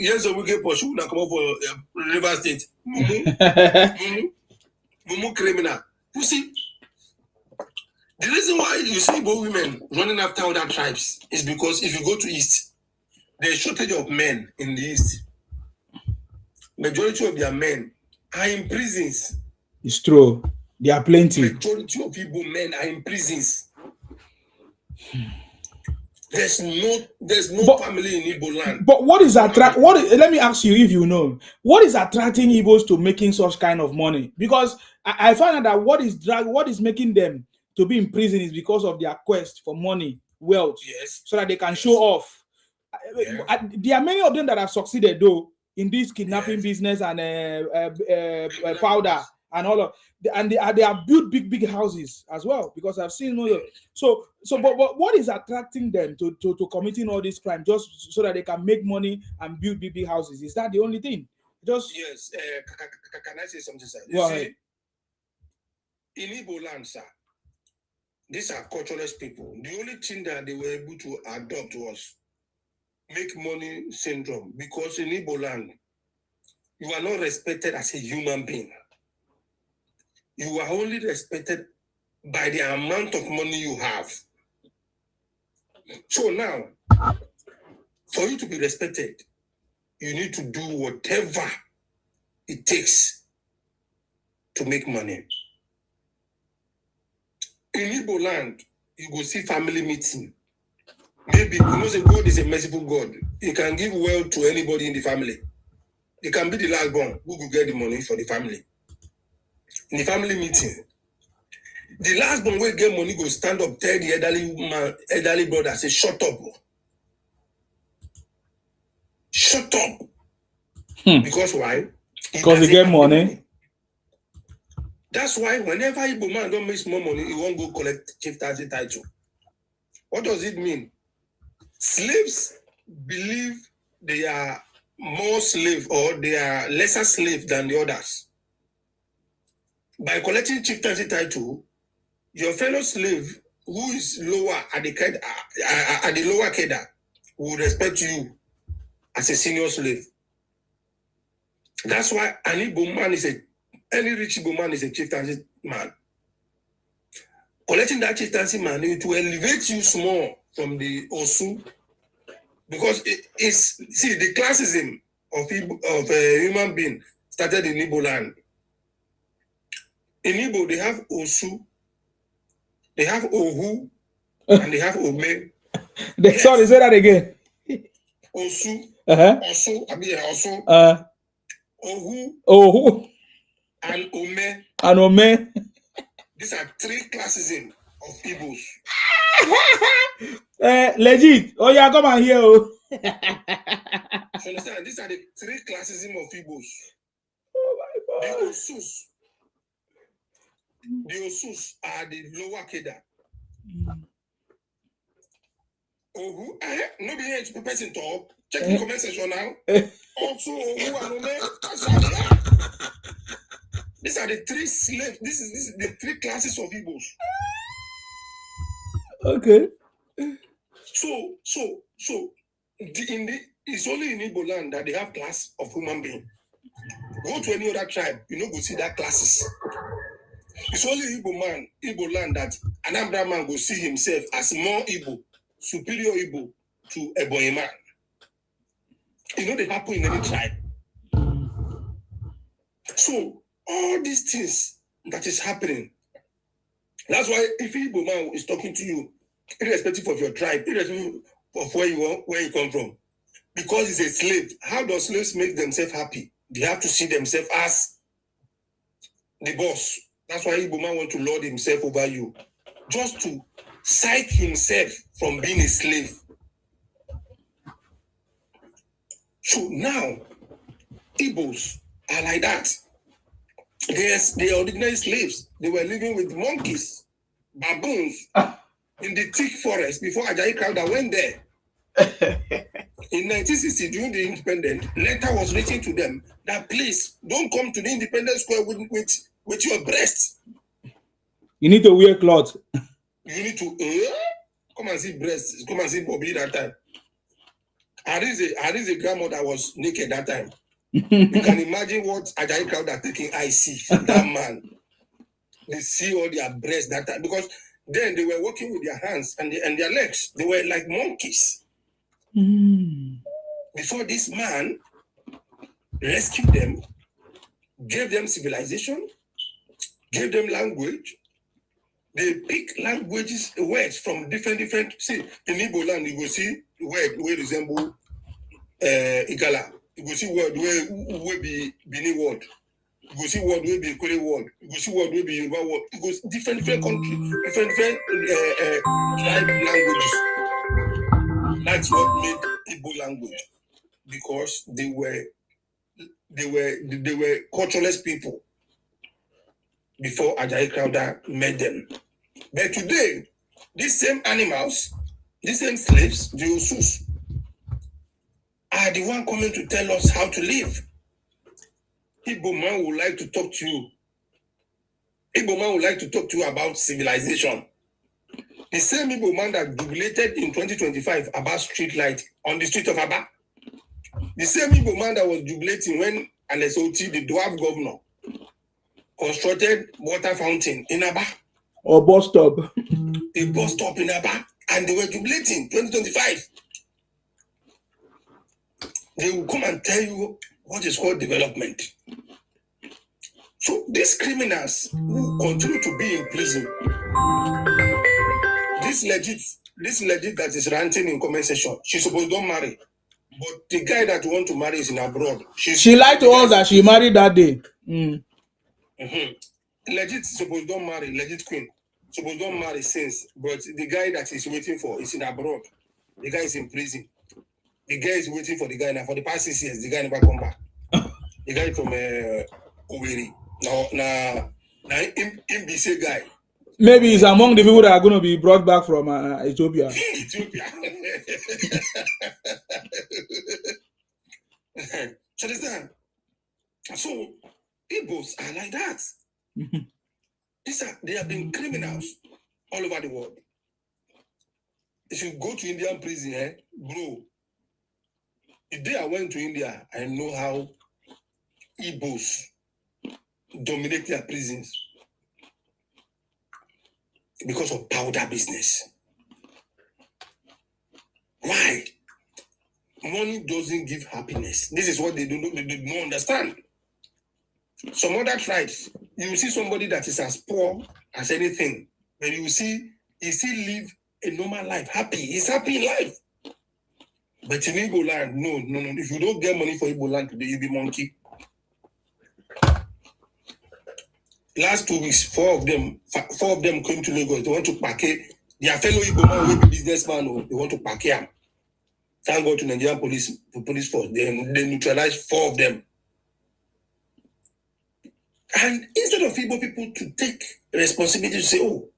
years of wicked pursue now come up for River State. Mumu criminal. You see, the reason why you see Igbo women running after other tribes is because if you go to East, there's a shortage of men in the East. Majority of their men are in prisons. It's true. There are plenty. Majority of Igbo men are in prisons. There's no family in Igbo land. But what is let me ask you if you know, what is attracting Igbos to making such kind of money? Because I found out that what is making them to be in prison is because of their quest for money, wealth, so that they can show off. Yeah. There are many of them that have succeeded though in this kidnapping business and powder and all of, and they have built big houses as well, because I've seen but what is attracting them to committing all this crime just so that they can make money and build big houses? Is that the only thing? Just yes. Can I say something, sir? See, in Igbo land, sir, these are cultureless people. The only thing that they were able to adopt was make money syndrome, because in Igbo land, you are not respected as a human being. You are only respected by the amount of money you have. So now, for you to be respected, you need to do whatever it takes to make money. In Igbo land, you go see family meeting. Maybe, you know, say God is a merciful God. He can give wealth to anybody in the family. He can be the last born who will get the money for the family. In the family meeting, the last born will get money, go stand up, tell the elderly brother, say, shut up. Shut up. Because why? Because they get money. That's why whenever Igbo man don't make more money, he won't go collect chieftaincy title. What does it mean? Slaves believe they are more slave or they are lesser slave than the others. By collecting chieftaincy title, your fellow slave who is lower at the lower cadre will respect you as a senior slave. That's why any rich Igbo man is a chieftaincy man. Collecting that chieftaincy man, it will elevate you small from the Osu, because the classism of a human being started in Igbo land. In Igbo, they have Osu, they have Ohu, and they have Ome. Sorry, say that again. Osu, Osu, Ohu, and Ome. And Ome. These are three classism of Ibos. Legit. Oh yeah, come on here. So understand, these are the three classism of Ibos. Oh my God. The Osus are the lower cadre. Ohu, no be here to person talk. Check the comment section now. Also, Ohu and Ome. These are the three slaves. This is the three classes of Ibos. Okay. So it's only in Igbo land that they have class of human being. Go to any other tribe, you know, go see that classes. It's only Igbo land that an Anambra man go see himself as more Igbo, superior Igbo to Ebonyi man. You know, they happen in any tribe. So all these things that is happening, that's why if Igbo man is talking to you, irrespective of your tribe, irrespective of where you come from, because he's a slave. How do slaves make themselves happy? They have to see themselves as the boss. That's why Igbo man want to lord himself over you, just to psych himself from being a slave. So now, Ibos are like that. Yes, they are ordinary slaves. They were living with monkeys, baboons, in the thick forest before Ajayi Crowther went there. In 1960, during the independence, letter was written to them that please don't come to the Independence Square with your breast. You need to wear clothes. You need to come and see breasts. Come and see Bobby that time. Hari's a grandmother was naked that time. You can imagine what Ajayi Crowther taking I see. That man. They see all their breasts that time. Because then they were working with their hands and their legs. They were like monkeys. Before this man rescued them, gave them civilization, gave them language. They pick languages, words from different. See, in Igbo land, you will see word where resemble Igala. You will see word where be Bini word. You will see word where be Kore word. You will see word where be Yoruba word. You go different countries, different tribe languages. That's what made Igbo language, because they were cultureless people before Ajayi Crowther met them. But today, these same animals, these same slaves, the Osus, are the one coming to tell us how to live. Igbo man would like to talk to you. Igbo man would like to talk to you about civilization. The same Igbo man that jubilated in 2025 about street light on the street of Aba. The same Igbo man that was jubilating when Alesoti, the dwarf governor, constructed water fountain in Aba. Or bus stop. A bus stop in Aba. And they were jubilating 2025. They will come and tell you what is called development. So these criminals who continue to be in prison, this legit that is ranting in comment section, she's supposed to don't marry. But the guy that want to marry is in abroad. She lied to us that she married that day. Legit supposed don't marry, legit queen. Supposed don't marry since, but the guy that is waiting for is in abroad. The guy is in prison. The guy is waiting for the guy now. For the past 6 years, the guy never come back. The guy from Oweri. Now, MBC guy. Maybe he's among the people that are going to be brought back from Ethiopia. Ethiopia. Understand? So, Ibos are like that. They have been criminals all over the world. If you go to Indian prison, bro, the day I went to India, I know how Ibos dominate their prisons because of powder business. Why? Money doesn't give happiness. This is what they don't understand. Some other tribes, you will see somebody that is as poor as anything, but you will see he still live a normal life, happy. He's happy in life. But in Igbo land, no. If you don't get money for Igbo land today, you'll be monkey. Last 2 weeks, four of them came to Lagos. They want to package their fellow Igbo man will be businessman. They want to package them. Thank God to Nigerian police force. They neutralized 4 of them. And instead of Igbo people to take responsibility to say, oh,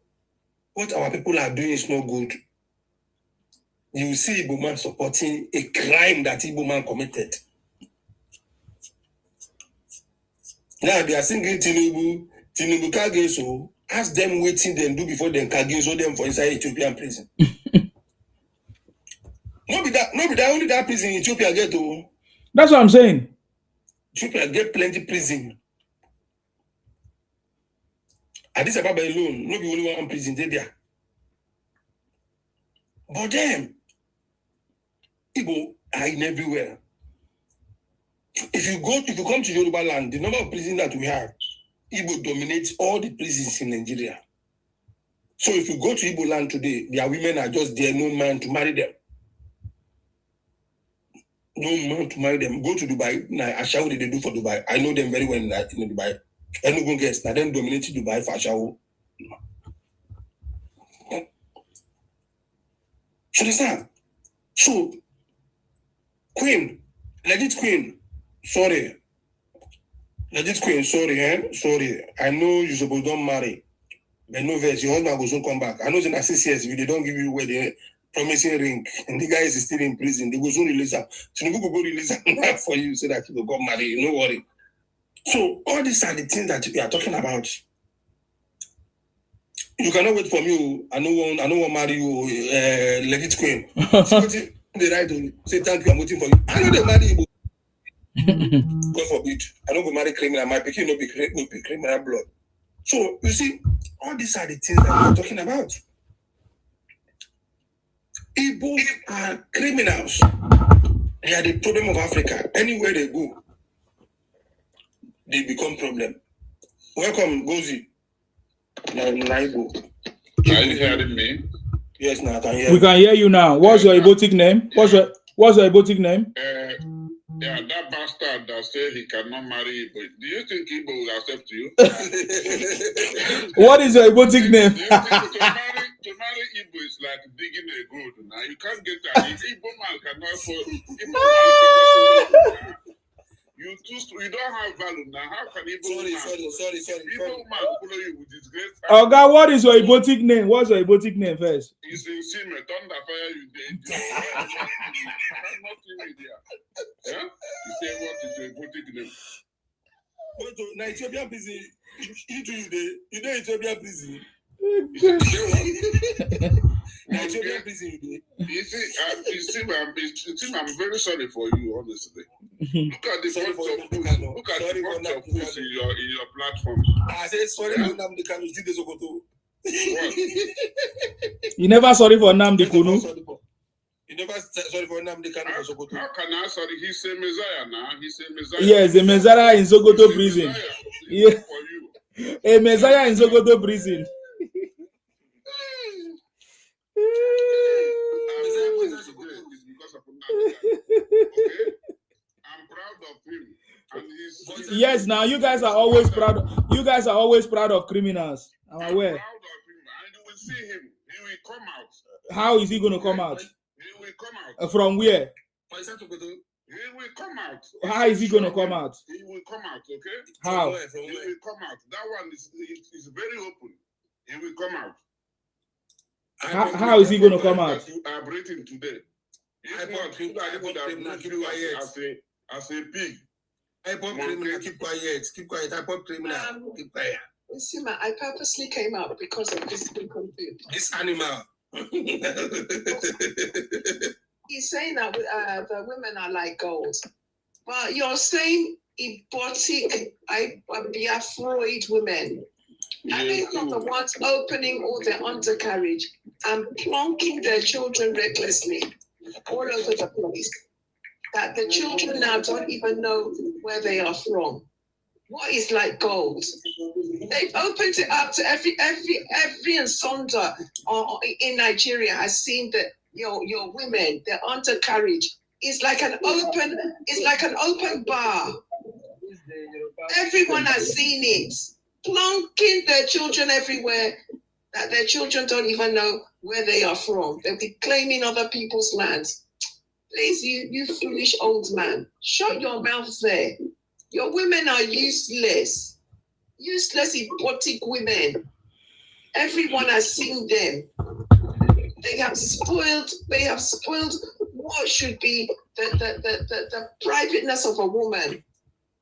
what our people are doing is not good, you will see Igbo man supporting a crime that Igbo man committed. Now they are singing Tinubu Kageso. Ask them waiting them do before them Kageso them for inside Ethiopian prison. No be that only that prison in Ethiopia get to. That's what I'm saying. Ethiopia get plenty prison. Addis Ababa alone, no be only one prison there. But then, Igbo are in everywhere. If you come to Yoruba land, the number of prisons that we have, Igbo dominates all the prisons in Nigeria. So if you go to Igbo land today, their women are just there, no man to marry them. don't want to marry them. Go to Dubai. Now, Ashawo they do for Dubai. I know them very well in Dubai. I don't go guess. Now them dominated Dubai for Ashawo. You understand? So, Queen, legit Queen, sorry. Legit Queen, sorry, sorry. I know you supposed don't marry. But no verse, your husband will soon come back. I know in 6 years, if they don't give you where they promising ring, and the guy is still in prison, they will soon release him. So you go release him for you so that you will go marry, no worry. So all these are the things that we are talking about. You cannot wait for me. I don't want to marry you, legit Queen. So they right to say thank you, I'm waiting for you. I know they marry you. God forbid. I don't go marry criminal. My pikin no be criminal blood. So you see, all these are the things that we are talking about. Ibos are criminals. They are the problem of Africa. Anywhere they go, they become problem. Welcome, Gozi. Naibo. Are you hearing me? Yes, now I can hear. We can hear you now. What's your Ibotic name? What's your Ibotic name? Yeah, that bastard that said he cannot marry Igbo. Do you think Igbo will accept you? What is your Ibotic name? To marry Igbo is like digging a gold. Now you can't get that. Igbo man cannot afford. You don't have value now. How can Igbo sorry. Igbo man follow you with his great? Oh God, what is your Ibotic name? What's your Ibotic name first? He's in Sime, thunder fire you there. Yeah? You say what is your Ibotic name? Go to Ethiopian prison. You know Ethiopian prison. Ethiopian prison. You see, I'm very sorry for you, honestly. Look at the bunch of puss in your platform. I said sorry for Namdi Kanu. You never sorry for Namdi Kanu. You never sorry for Namdi Kanu. How can I sorry? He's a Messiah now. He's a Messiah. Yes, a Messiah in Sokoto prison. Yeah. A Messiah in Sokoto prison. I'm proud of him. And yes, now you guys are always proud. You guys are always proud of criminals. I'm aware. Proud of him, and you will see him. He will come out. How is he going to come out? He will come out. From where? He will come out. How is he going to come out? He will come out. Okay. How? He will come out. That one is very open. He will come out. How is he going to come out? I'm breathing today. If not, people are able to as a pig. IPOB criminal, keep quiet. IPOB criminal, keep quiet. Sima, I purposely came out because of this This animal. He's saying that the women are like gold. But you're saying Ibotic, Biafroid women. I think not the ones opening all their undercarriage and plonking their children recklessly all over the place. That the children now don't even know where they are from. What is like gold? They've opened it up to every ensonder in Nigeria has seen that your women, their undercarriage is like an open bar. Everyone has seen it. Plonking their children everywhere, that their children don't even know where they are from. They'll be claiming other people's lands. Please, you foolish old man, shut your mouth there. Your women are useless. Useless, Ibotic women. Everyone has seen them. They have spoiled what should be the privateness of a woman.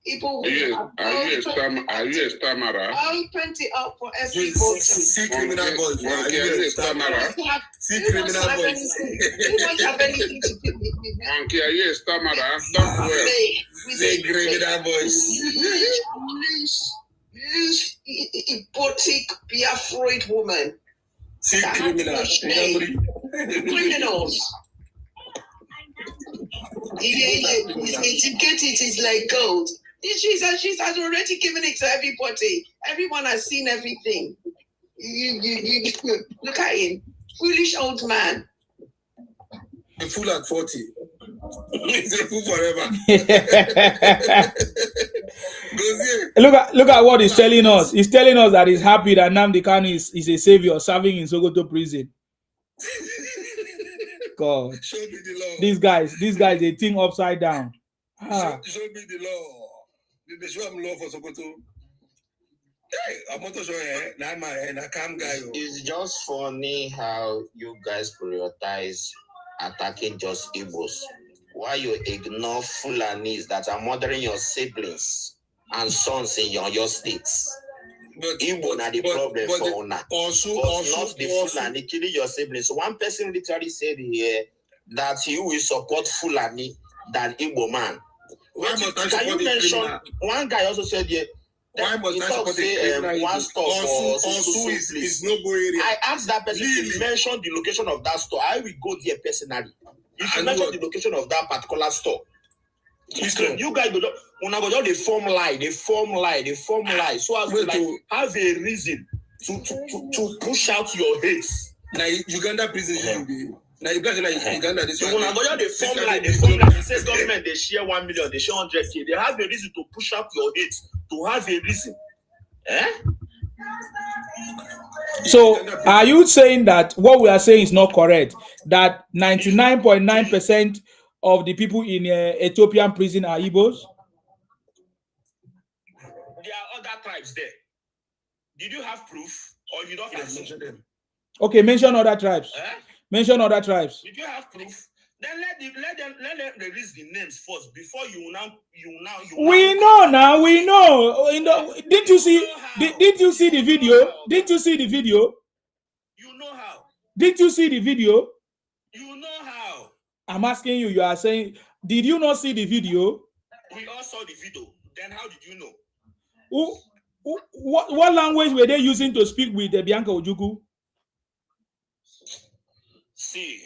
People are you a stammerer? Opened it up for everybody. See criminal boys. Are you a stammerer? See criminal boys. You don't have anything to do with me. Monkey, are you a stammerer? Stop well. See criminal boys. Loose, Ibotic, Biafroid woman. See criminals. Criminals. It is like gold. She's has already given it to everybody. Everyone has seen everything. You look at him, foolish old man. A fool at 40. He's a fool forever. Look at what he's telling us. He's telling us that he's happy that Nnamdi Kanu is a savior serving in Sokoto prison. God. Show me the law. These guys, they think upside down. Show me the law. They show him law for Sokoto. Hey, I'm not sure. It's just funny how you guys prioritize attacking just Ibos, while you ignore Fulanis that are murdering your siblings and sons in your states. Igbo are the problem for Una. Also, not the Fulani killing your siblings. One person literally said here that he will support Fulani than Igbo man. Can you mention? One guy also said here. Why must I support one store for is no go area? I asked that person to mention the location of that store. I will go there personally. You should mention the location of that particular store. You guys go down, they form lie. So as to have a reason to push out your hate. Now Uganda prison will be. Now Uganda this one. They form lie. It says government they share 1 million, they share 100K. They have a reason to push out your hate. To have a reason. So are you saying that what we are saying is not correct? That 99.9% of the people in Ethiopian prison are Ibos? There are other tribes there. Did you have proof or you don't have proof? Okay, mention other tribes. Mention other tribes. Did you have proof? Then let them release the names first before you now. We know. Didn't you see? Did you see the video? Didn't you see the video? You know how. Didn't you see the video? You know how. I'm asking you. You are saying, did you not see the video? We all saw the video. Then how did you know? What language were they using to speak with Bianca Ojukwu? See.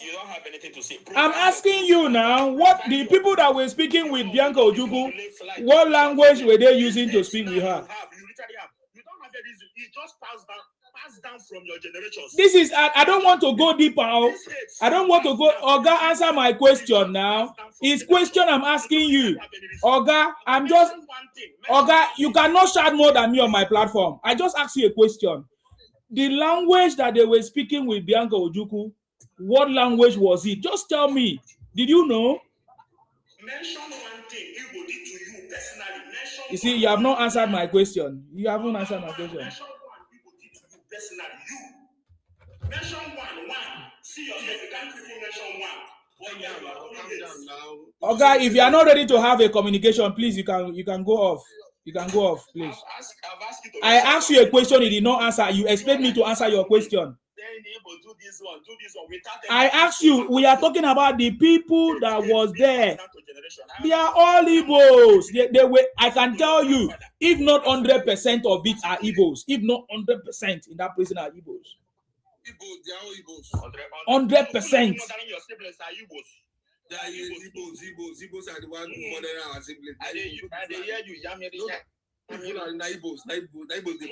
You don't have anything to say. I'm asking you now, what the people that were speaking with Bianca Ojukwu, what language were they using to speak with her? You don't have a reason. You just pass down from your generations. This is, I don't want to go deeper. I don't want to go. Oga, answer my question now. It's question I'm asking you. Oga, Oga, you cannot shout more than me on my platform. I just asked you a question. The language that they were speaking with Bianca Ojukwu, what language was it? Just tell me. Did you know? Mention one thing it will do to you personally. You see, you have not answered my question. You haven't answered my question. Mention one people did to you personally. You mention one. See yourself. You can't even mention one. Okay, if you are not ready to have a communication, please, you can go off. You can go off, please. I asked you a question, you did not answer. You expect me to answer your question. Do this one. I asked you, we are talking about the people that was there. They are all Ibos. They were, I can tell you, if not 100% of it are Ibos, if not 100% in that prison are Ibos. They are all Ibos. 100%. They are Ibos are the one who murder our siblings. I hear you, Ibos, they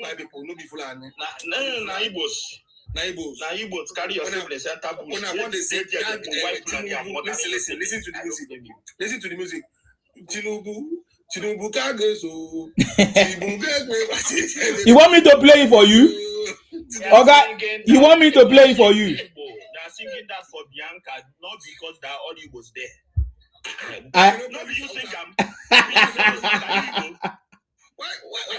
buy people, no be Fulani. No, Ibos. Ibos carry your siblings and taboo. Listen to the music. Listen to the music. You want me to play it for you? Okay, you want me to play it for you? They are singing that for Bianca, not because they are all Ibos there. No, you sing them. Why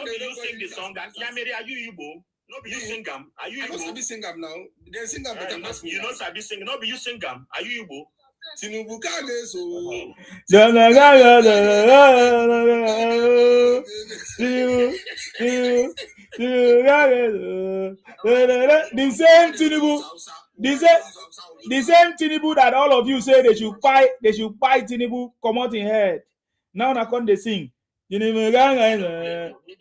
do you sing the song? Yamere, are you Igbo? No, be you sing them. Are you Igbo? I don't sing them now. They sing them, but I'm not singing. You know, Sabi sing. No, be you sing them. Are you Igbo? Tinubu kage so. The same Tinubu. The same Tinubu that all of you say they should buy Tinubu come out in head. Now I can't they sing. You don't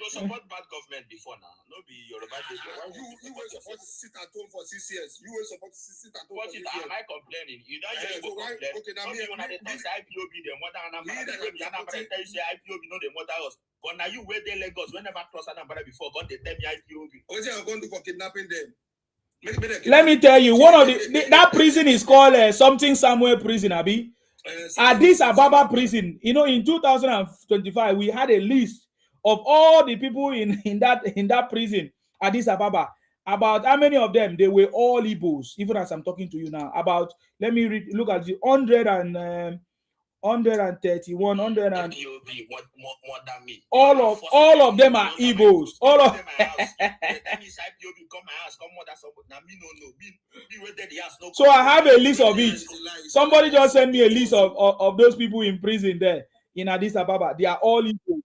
support bad government before now. No be your bad government. You will support sit at home for 6 years. You will support sit at home for 6 years. Am I complaining? You don't hear me complain. Okay, now me when I tell IPOB the mother Anambra. Tell you say IPOB no the mother us. But now you where they Lagos whenever cross Anambra before God they tell me IPOB. What you are going to do for kidnapping them? Let me tell you, one of that prison is called something somewhere prison, Abi. Addis Ababa prison, you know, in 2025, we had a list of all the people in that prison, Addis Ababa. About how many of them? They were all Ibos, even as I'm talking to you now. About, let me read, look at the 131, 100 and all of them are Ibos. All of So I have a list of it. Somebody just sent me a list of those people in prison there in Addis Ababa. They are all Ibos.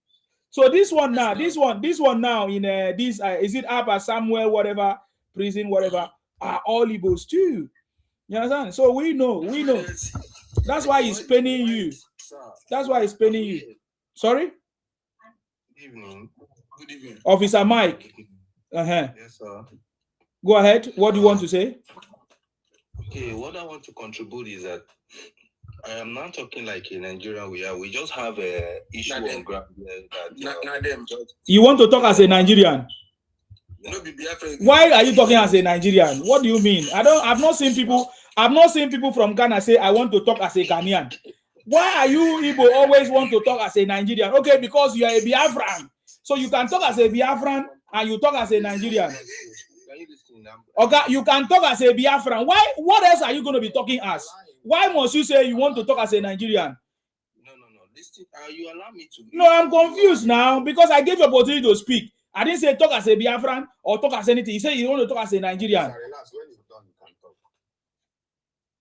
So this one now, this one now in this is it Upper Samuel, whatever prison, whatever, are all Ibos too. You understand? So we know. That's why he's paying you. That's why he's paying you. Sorry? Good evening. Good evening. Officer Mike. Yes, sir. Go ahead. What do you want to say? Okay, what I want to contribute is that I am not talking like in Nigeria we just have a issue on ground that You want to talk as a Nigerian? Why are you talking as a Nigerian? What do you mean? I've not seen people from Ghana say I want to talk as a Ghanaian. Why are you Igbo always want to talk as a Nigerian? Okay, because you are a Biafran. So you can talk as a Biafran and you talk as a Nigerian. Okay, you can talk as a Biafran. Why? What else are you going to be talking as? Why must you say you want to talk as a Nigerian? No. Listen, you allow me to. No, I'm confused now because I gave you opportunity to speak. I didn't say talk as a Biafran or talk as anything. You say you want to talk as a Nigerian.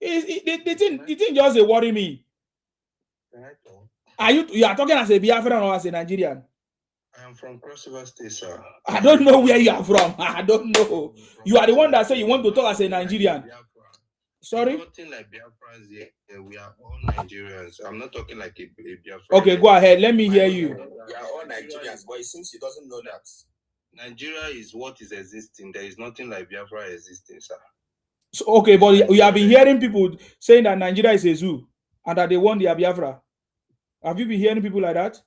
The thing just worry me. You are talking as a Biafran or as a Nigerian? I am from Cross River State, sir. I don't know where you are from. I don't know. You are the one that say you want to talk as a Nigerian. Sorry? Nothing like Biafrans here. We are all Nigerians. I'm not talking like a Biafran. Okay, go ahead. Let me hear you. We are all Nigerians, but it seems he doesn't know that. Nigeria is what is existing. There is nothing like Biafra existing, sir. So, okay, but we have been hearing people saying that Nigeria is a zoo and that they want their Biafra. Have you been hearing people like that?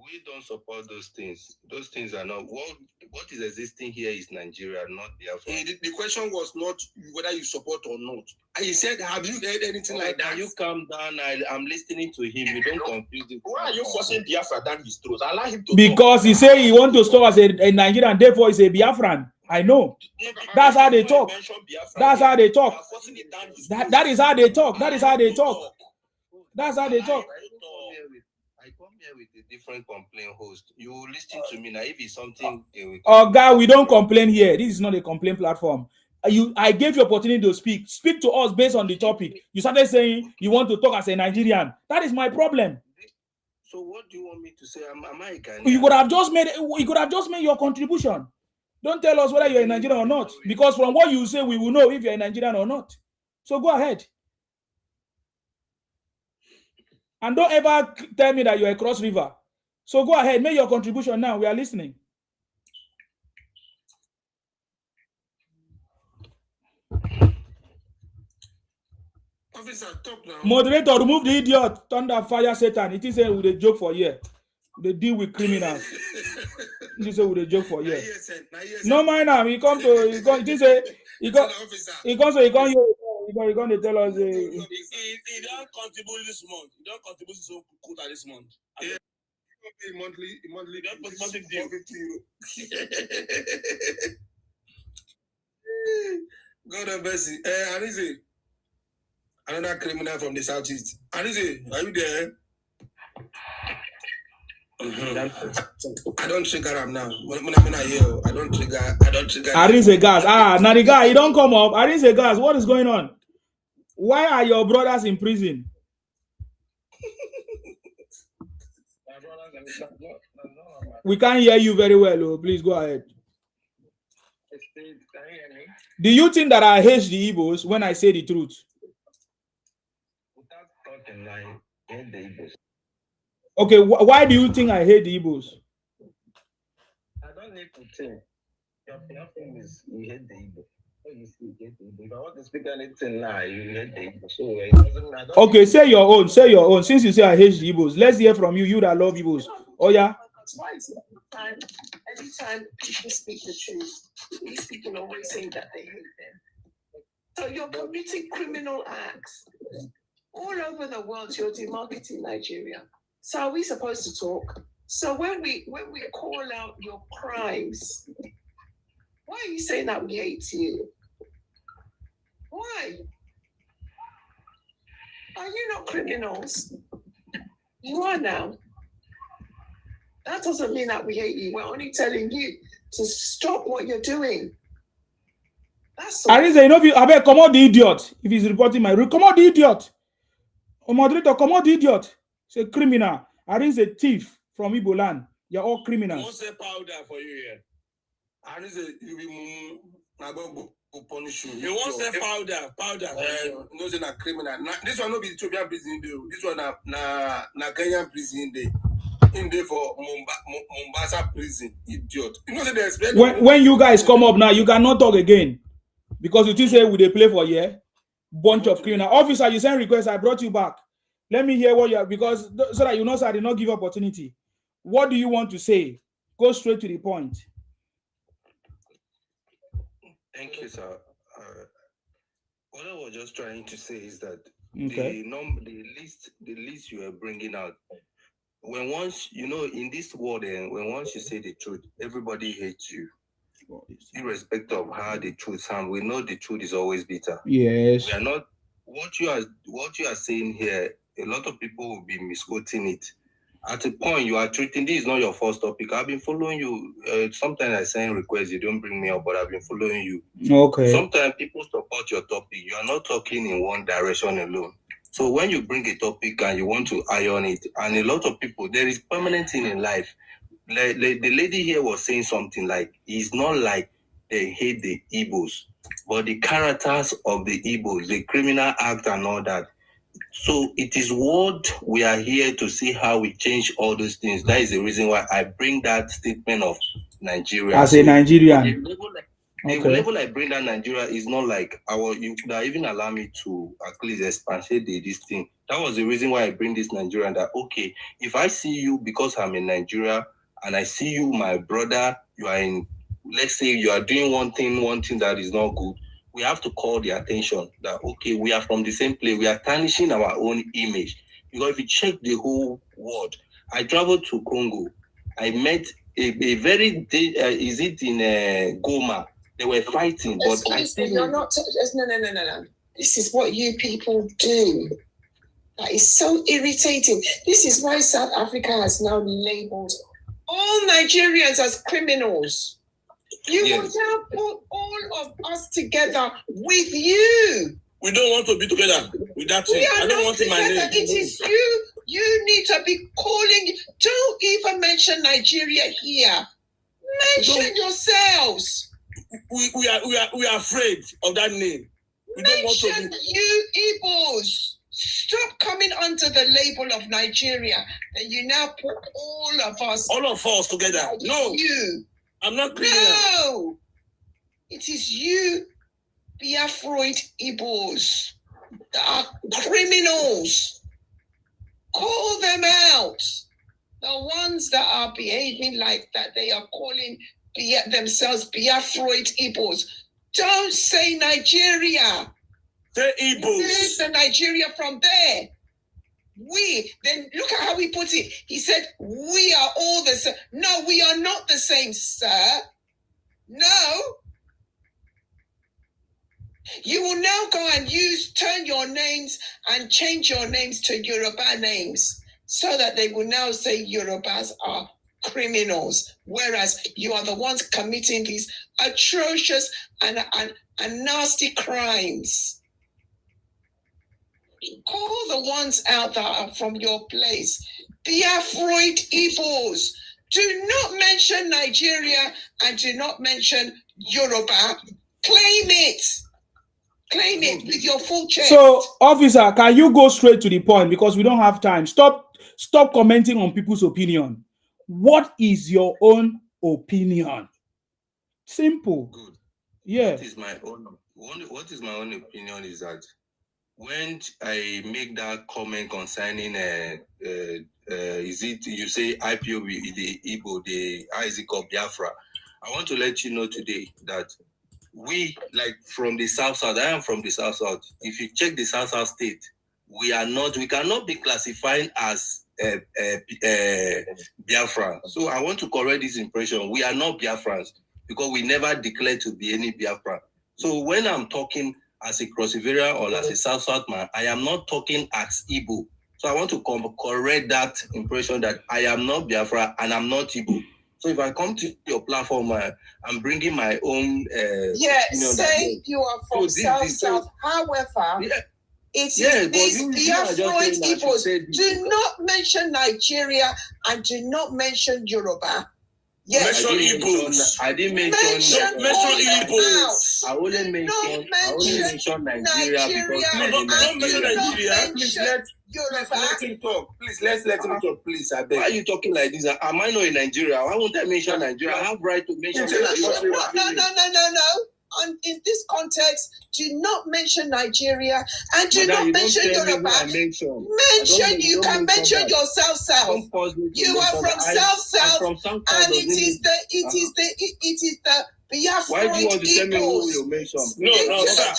We don't support those things. Those things are not what is existing here is Nigeria, not Biafra. The question was not whether you support or not. He said, have you heard anything like that? You calm down. I'm listening to him. You don't confuse it. Why are you forcing Biafra down his throat? Allow him to because he say he want to stop as a Nigerian, therefore he's a Biafran. I know. That's how they talk. That's how they talk. That is how they talk. That is how they talk. That's how they talk. I come here with a different complaint host. You listen to me now. If it's something, oh God, we don't complain here. This is not a complaint platform. I gave you opportunity to speak. Speak to us based on the topic. You started saying you want to talk as a Nigerian. That is my problem. So what do you want me to say? Am I a Ghanaian? You could have just made your contribution. Don't tell us whether you're a Nigerian or not, because from what you say, we will know if you're a Nigerian or not. So go ahead. And don't ever tell me that you're a Cross River. So go ahead, make your contribution now. We are listening. Officer, talk now. Moderator, remove the idiot. Thunder, fire, Satan. It is a with a joke for you. They deal with criminals. It is a with a joke for you. No mind now. He come to. He come to tell us. He don't contribute this month. He don't contribute his own quota this month. Monthly. Monthly deal. God have mercy. Anize, another criminal from the southeast. Anize, are you there? I don't trigger him now. When I'm here, I don't trigger. Arinze gas. Now the guy, he don't come up. Arinze gas. What is going on? Why are your brothers in prison? We can't hear you very well. Oh, please go ahead. Do you think that I hate the Ibos when I say the truth? Okay, why do you think I hate the Ibos? I don't need to think. Your thing is you hate the Igbo. If I want to speak anything now, you hate the Igbo. So it doesn't matter. Okay, say your own. Say your own. Since you say I hate the Ibos, let's hear from you. You that love Ibos. Oh yeah. Anytime people speak the truth, these people always say that they hate them. So you're committing criminal acts. all over the world, you're demarketing Nigeria. So are we supposed to talk? So when we call out your crimes, why are you saying that we hate you? Why? Are you not criminals? You are now. That doesn't mean that we hate you. We're only telling you to stop what you're doing. That's all. I didn't say, I bet come out the idiot. If he's reporting my room, come out the idiot. O moderator, come out the idiot. Say criminal. I didn't say thief from Igbo land. You're all criminals. I won't say powder for you here. I didn't say you be punish you. You won't say powder. No, say na criminal. This one no be Ethiopian prison day. This one na Kenyan prison day. In there for Mombasa prison, idiot. You know say they expect when you guys come up now, you cannot talk again. Because you think say we they play for year. Bunch of criminal. Officer, you send request, I brought you back. Let me hear what you are, because so that you know, sir, I did not give opportunity. What do you want to say? Go straight to the point. Thank you, sir. What I was just trying to say is that Okay. the list you are bringing out, when once you know in this world, when once you say the truth, everybody hates you, irrespective of how the truth sounds. We know the truth is always bitter. Yes. We are not what you are saying here. A lot of people will be misquoting it. At a point, you are treating this is not your first topic. I've been following you. Sometimes I send requests, you don't bring me up, but I've been following you. Okay. Sometimes people support your topic. You are not talking in one direction alone. So when you bring a topic and you want to iron it, and a lot of people, there is permanent thing in life. The lady here was saying something like, it's not like they hate the Ibos, but the characters of the Ibos, the criminal act and all that. So it is what we are here to see how we change all those things. That is the reason why I bring that statement of Nigeria. As a Nigerian. The level I bring down Nigeria is not like you could even allow me to at least expatiate this thing. That was the reason why I bring this Nigerian, that okay, if I see you because I'm in Nigeria and I see you, my brother, you are in, let's say you are doing one thing that is not good, we have to call the attention that okay, we are from the same place, we are tarnishing our own image. Because if you check the whole world, I traveled to Congo, I met a very is it in Goma? They were fighting, but I still you're not. No. This is what you people do. That is so irritating. This is why South Africa has now labeled all Nigerians as criminals. You will now put all of us together with you. We don't want to be together with that thing. I don't want in my name. It is you. You need to be calling. Don't even mention Nigeria here. Mention yourselves. We are afraid of that name. We don't want to be. You Ibos. Stop coming under the label of Nigeria. And you now put all of us together. No. You. I'm not criminal. No. It is you, Biafra Ibos, that are criminals. Call them out. The ones that are behaving like that, they are calling themselves Biafra Ibos. Don't say Nigeria. Say Ibos. There's the Nigeria from there. Then look at how he put it. He said, we are all the same. No, we are not the same, sir. No. You will now go and turn your names and change your names to Yoruba names so that they will now say Yorubas are criminals, whereas you are the ones committing these atrocious and nasty crimes. Call the ones out that are from your place. Biafra Ibos. Do not mention Nigeria and do not mention Yoruba. Claim it. Claim it with your full chest. So, officer, can you go straight to the point because we don't have time? Stop commenting on people's opinion. What is your own opinion? Simple. Good. Yeah. What is my own opinion is that when I make that comment concerning is it you say IPOB the Igbo, the IPOB Biafra, I want to let you know today that we, like from the South, I am from the South. If you check the South state, we cannot be classified as Biafran. So I want to correct this impression. We are not Biafrans because we never declared to be any Biafran. So when I'm talking as a Crossivera or as a South man, I am not talking as Igbo. So I want to correct that impression that I am not Biafra and I'm not Igbo. So if I come to your platform, I'm bringing my own. Say you are from South. However, it is these Biafroid Ibos. Do not mention Nigeria and do not mention Yoruba. Yes, I didn't mention Ibos. I only mention Nigeria because don't mention Nigeria. Please let him talk. Please let him talk. Please, I beg. Why are you talking like this? Am I not in Nigeria? Why won't I mention Nigeria? I have right to mention Nigeria. No. In this context, do not mention Nigeria and do not mention Yoruba. You can mention yourself, South. You are from South, and it is the Biafra. Why do you want to tell me who you mention? No, sir.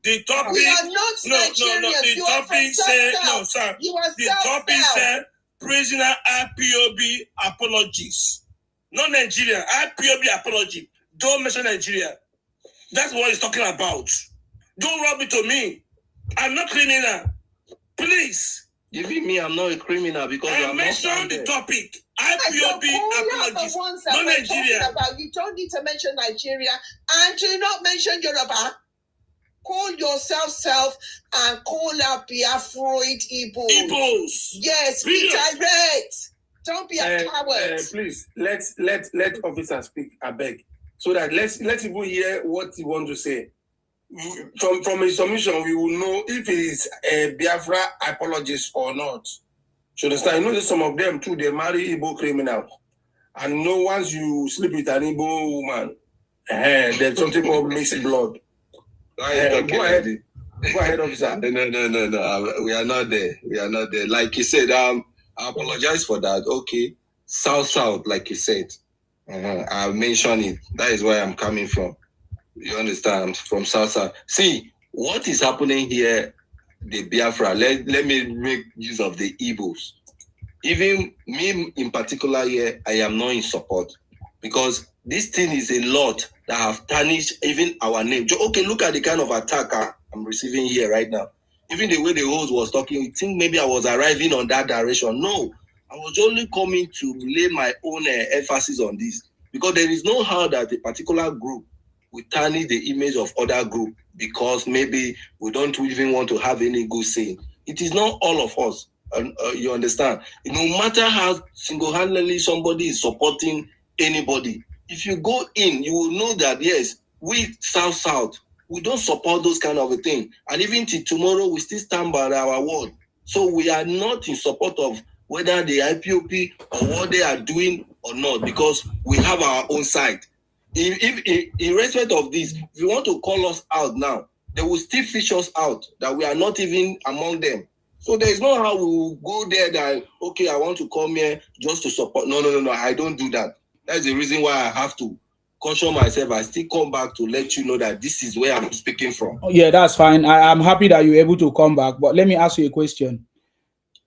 The topic. We are not Nigerians. The topic said no, sir. The topic said prisoner IPOB apologists. Not Nigeria. IPOB apology. Don't mention Nigeria. That's what he's talking about. Don't rub it to me. I'm not criminal. Please. Even me, I'm not a criminal because I mentioned the topic. IPOB apologists. Not Nigeria. You don't need to mention Nigeria and do not mention Yoruba. Call yourself South and call out Biafroid Ibos. Ibos. Yes, be direct. Don't be a coward. Please, let officer speak, I beg. So that let people hear what he wants to say. From his submission, we will know if he is a Biafra apologist or not. So understand? You know that some of them too, they marry Igbo criminals. And you know once you sleep with an Igbo woman, there's something called mixed blood. Go ahead, officer. No. We are not there. Like you said, I apologize for that. Okay. South, like you said. I mentioned it. That is where I'm coming from. You understand? From South. See, what is happening here, the Biafra, let me make use of the Ibos. Even me in particular here, I am not in support. Because this thing is a lot that have tarnished even our name. Okay, look at the kind of attack I'm receiving here right now. Even the way the host was talking, you think maybe I was arriving on that direction. No. I was only coming to lay my own emphasis on this because there is no how that a particular group will tarnish the image of other group because maybe we don't even want to have any good saying. It is not all of us. You understand? No matter how single-handedly somebody is supporting anybody, if you go in, you will know that yes, we South, we don't support those kind of a thing. And even till tomorrow, we still stand by our word. So we are not in support of whether the IPOP or what they are doing or not, because we have our own side. If in respect of this, if you want to call us out now, they will still fish us out that we are not even among them. So there is no how we will go there that, okay, I want to come here just to support. No, I don't do that. That's the reason why I have to caution myself. I still come back to let you know that this is where I'm speaking from. Yeah, that's fine. I'm happy that you're able to come back, but let me ask you a question.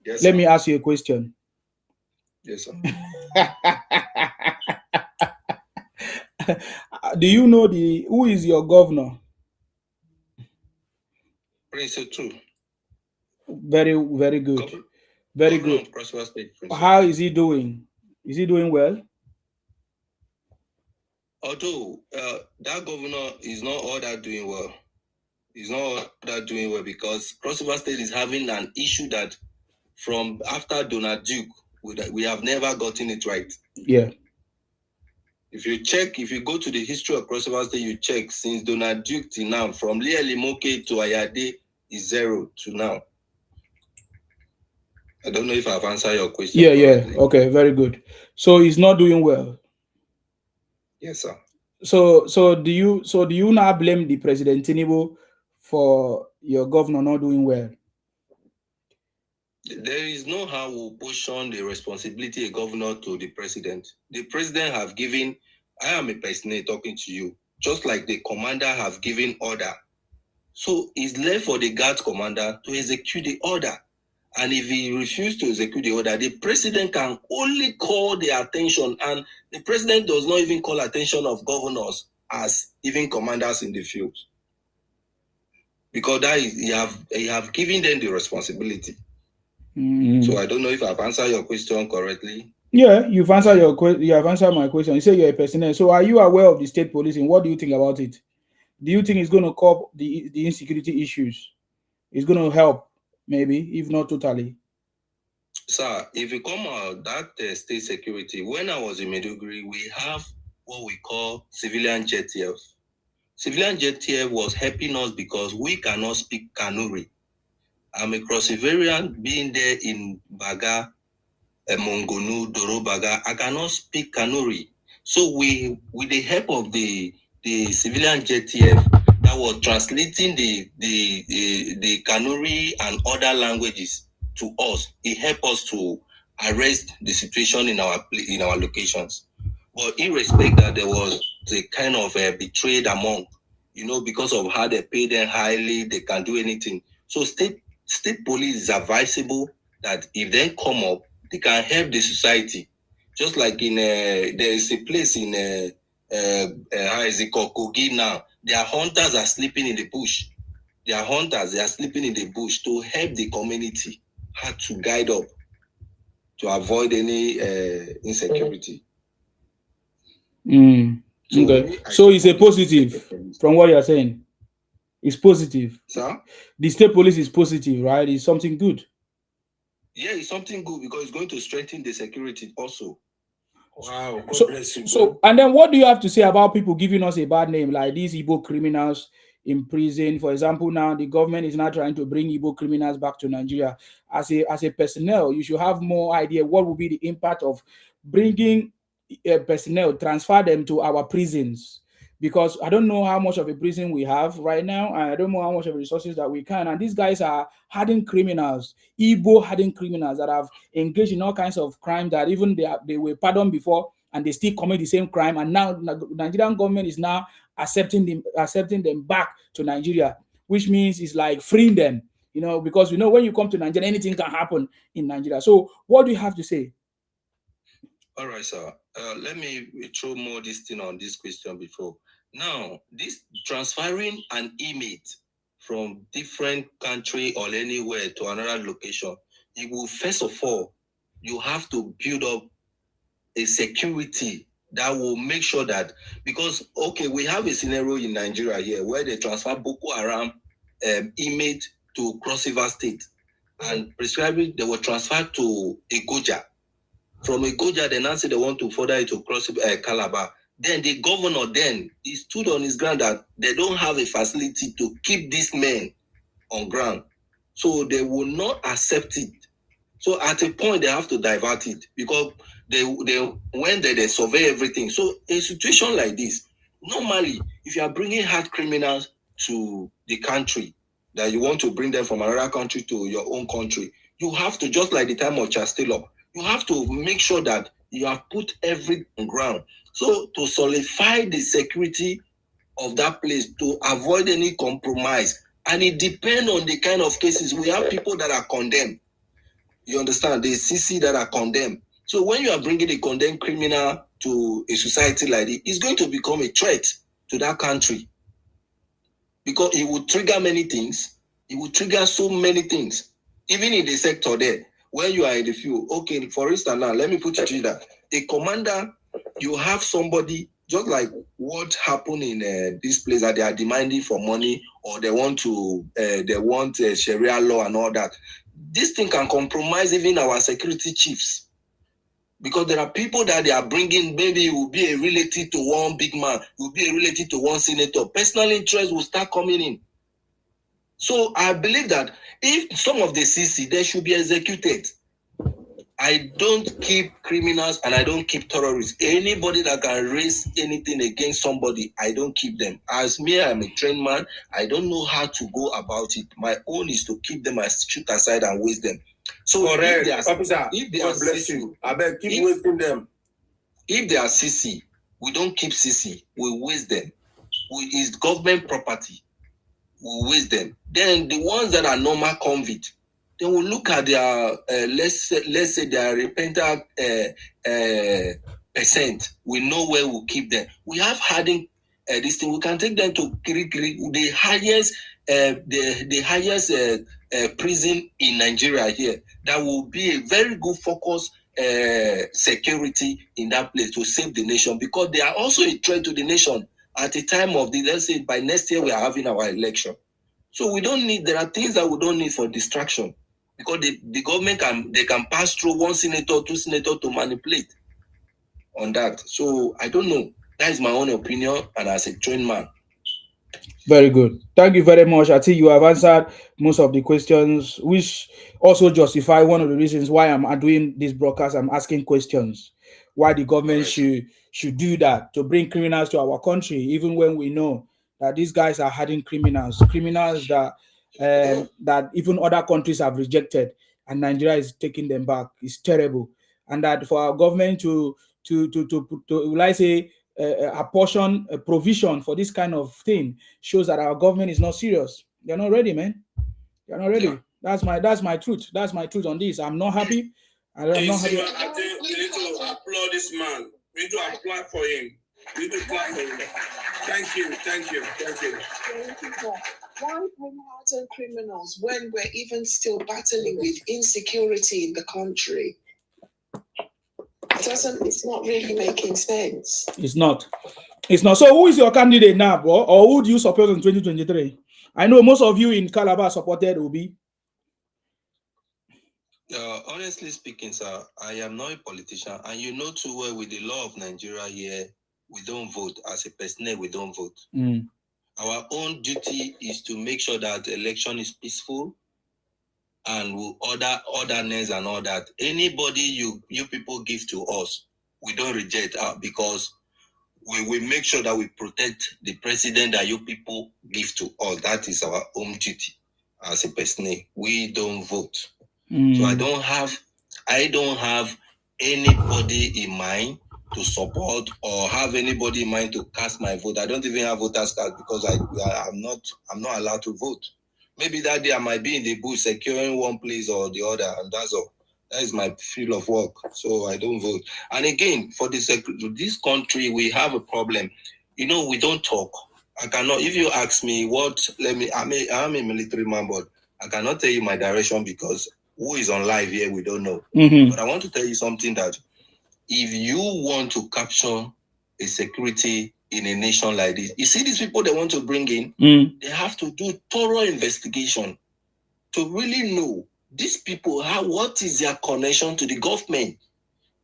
Yes, let me ask you a question. Yes, sir. Do you know who is your governor? Prince 2. Very, very good. Very good. How is he doing? Is he doing well? Although that governor is not all that doing well. He's not all that doing well because Cross River State is having an issue that from after Donald Duke, we have never gotten it right. Yeah. If you go to the history of Cross River State, you check since Donald Duke till now, from Lia Limoke to Ayade is 0 to now. I don't know if I've answered your question. Yeah. Okay, very good. So he's not doing well. Yes, sir. So do you now blame the President Tinubu for your governor not doing well? There is no how we push on the responsibility of governor to the president. The president have given, I am a person talking to you, just like the commander have given order So it's left for the guard commander to execute the order. And if he refuses to execute the order, the president can only call the attention, and the president does not even call attention of governors as even commanders in the field. Because that is, you have given them the responsibility. So I don't know if I've answered your question correctly. Yeah, you've answered you have answered my question. You say you're a personnel. So are you aware of the state policing? What do you think about it? Do you think it's going to curb the insecurity issues? It's going to help, maybe, if not totally. Sir, if you come out that state security, when I was in Maiduguri, we have what we call civilian JTF. Civilian JTF was helping us because we cannot speak Kanuri. I'm a cross-Ivarian being there in Baga, Mongonu, Doro Baga. I cannot speak Kanuri. So we, with the help of the civilian JTF that was translating the Kanuri and other languages to us, it helped us to arrest the situation in our locations. But irrespective that there was a kind of betrayed among, because of how they pay them highly, they can do anything. So state police is advisable that if they come up, they can help the society. Just like there is a place in how is it called, Kogi now. Their hunters are sleeping in the bush. They are sleeping in the bush to help the community how to guide up to avoid any insecurity. Okay. So it's a positive from what you're saying. It's positive. Sir? The state police is positive, right? It's something good. Yeah, it's something good because it's going to strengthen the security also. Wow. God bless you, So, and then what do you have to say about people giving us a bad name, like these Igbo criminals in prison? For example, now the government is now trying to bring Igbo criminals back to Nigeria. As a personnel, you should have more idea what will be the impact of bringing personnel, transfer them to our prisons. Because I don't know how much of a prison we have right now, and I don't know how much of resources that we can. And these guys are hardened criminals, Igbo hardened criminals that have engaged in all kinds of crime that even they were pardoned before, and they still commit the same crime. And now the Nigerian government is now accepting them back to Nigeria, which means it's like freeing them, because when you come to Nigeria, anything can happen in Nigeria. So what do you have to say? All right, sir. Let me throw more this thing on this question before. Now, this transferring an inmate from different country or anywhere to another location, it will, first of all, you have to build up a security that will make sure that, because, okay, we have a scenario in Nigeria here where they transfer Boko Haram inmate to Cross River State, and prescribing they were transferred to Egoja. From Egoja, they now say they want to further it to Cross Calabar. Then the governor he stood on his ground that they don't have a facility to keep these men on ground. So they will not accept it. So at a point, they have to divert it because when they survey everything. So in a situation like this, normally, if you are bringing hard criminals to the country, that you want to bring them from another country to your own country, you have to, just like the time of Chastelop, you have to make sure that you have put everything on ground. So to solidify the security of that place, to avoid any compromise, and it depends on the kind of cases. We have people that are condemned. You understand? The CC that are condemned. So when you are bringing a condemned criminal to a society like this, it's going to become a threat to that country. Because it will trigger many things. It will trigger so many things. Even in the sector there, when you are in the field. Okay, for instance, now, let me put it to you that a commander, you have somebody, just like what happened in this place, that they are demanding for money, or they want Sharia law and all that. This thing can compromise even our security chiefs. Because there are people that they are bringing, maybe it will be a relative to one big man, it will be a relative to one senator. Personal interest will start coming in. So I believe that if some of the CC, they should be executed. I don't keep criminals and I don't keep terrorists. Anybody that can raise anything against somebody, I don't keep them. As me, I'm a trained man. I don't know how to go about it. My own is to keep them and shoot aside and waste them. So correct. If they are CC, I beg, keep wasting them. If they are CC, we don't keep CC. We waste them. It's government property. we'll waste them. Then the ones that are normal convict, then we'll look at their let's say their repentant percent. We know where we'll keep them. We have hardened this thing. We can take them to Kirikiri, the highest prison in Nigeria here. That will be a very good focus security in that place to save the nation, because they are also a threat to the nation at the time of the, let's say by next year we are having our election. So we don't need, there are things that we don't need for distraction, because the government can pass through one senator, two senators to manipulate on that. So I don't know. That is my own opinion, and as a trained man. Very good. Thank you very much. I think you have answered most of the questions, which also justify one of the reasons why I'm doing this broadcast. I'm asking questions. Why the government should do that to bring criminals to our country, even when we know that these guys are hardened criminals that that even other countries have rejected, and Nigeria is taking them back. It's terrible. And that for our government to like say a provision for this kind of thing shows that our government is not serious. They're not ready, man. They're not ready. Yeah. That's my truth. That's my truth on this. I'm not happy. I'm not happy. I think we need to applaud this man. We need to apply for him. We need to apply for him. Thank you. Why bring hardened criminals when we're even still battling with insecurity in the country? It's not really making sense. It's not. So who is your candidate now, bro? Or who do you support in 2023? I know most of you in Calabar supported Obi. Honestly speaking, sir, I am not a politician, and you know too well with the law of Nigeria here, we don't vote. As a personnel, we don't vote. Our own duty is to make sure that the election is peaceful, and we'll order orderness and all that. Anybody you people give to us, we don't reject because we will make sure that we protect the president that you people give to us. That is our own duty as a personnel. We don't vote. So I don't have anybody in mind to support or have anybody in mind to cast my vote. I don't even have voters card because I'm not allowed to vote. Maybe that day I might be in the bush securing one place or the other, and that's all. That is my field of work. So I don't vote. And again, for this country, we have a problem. We don't talk. I cannot. If you ask me I'm a military man, but I cannot tell you my direction because who is on live here, we don't know. But I want to tell you something, that if you want to capture a security in a nation like this, you see these people they want to bring in, they have to do thorough investigation to really know these people, what is their connection to the government?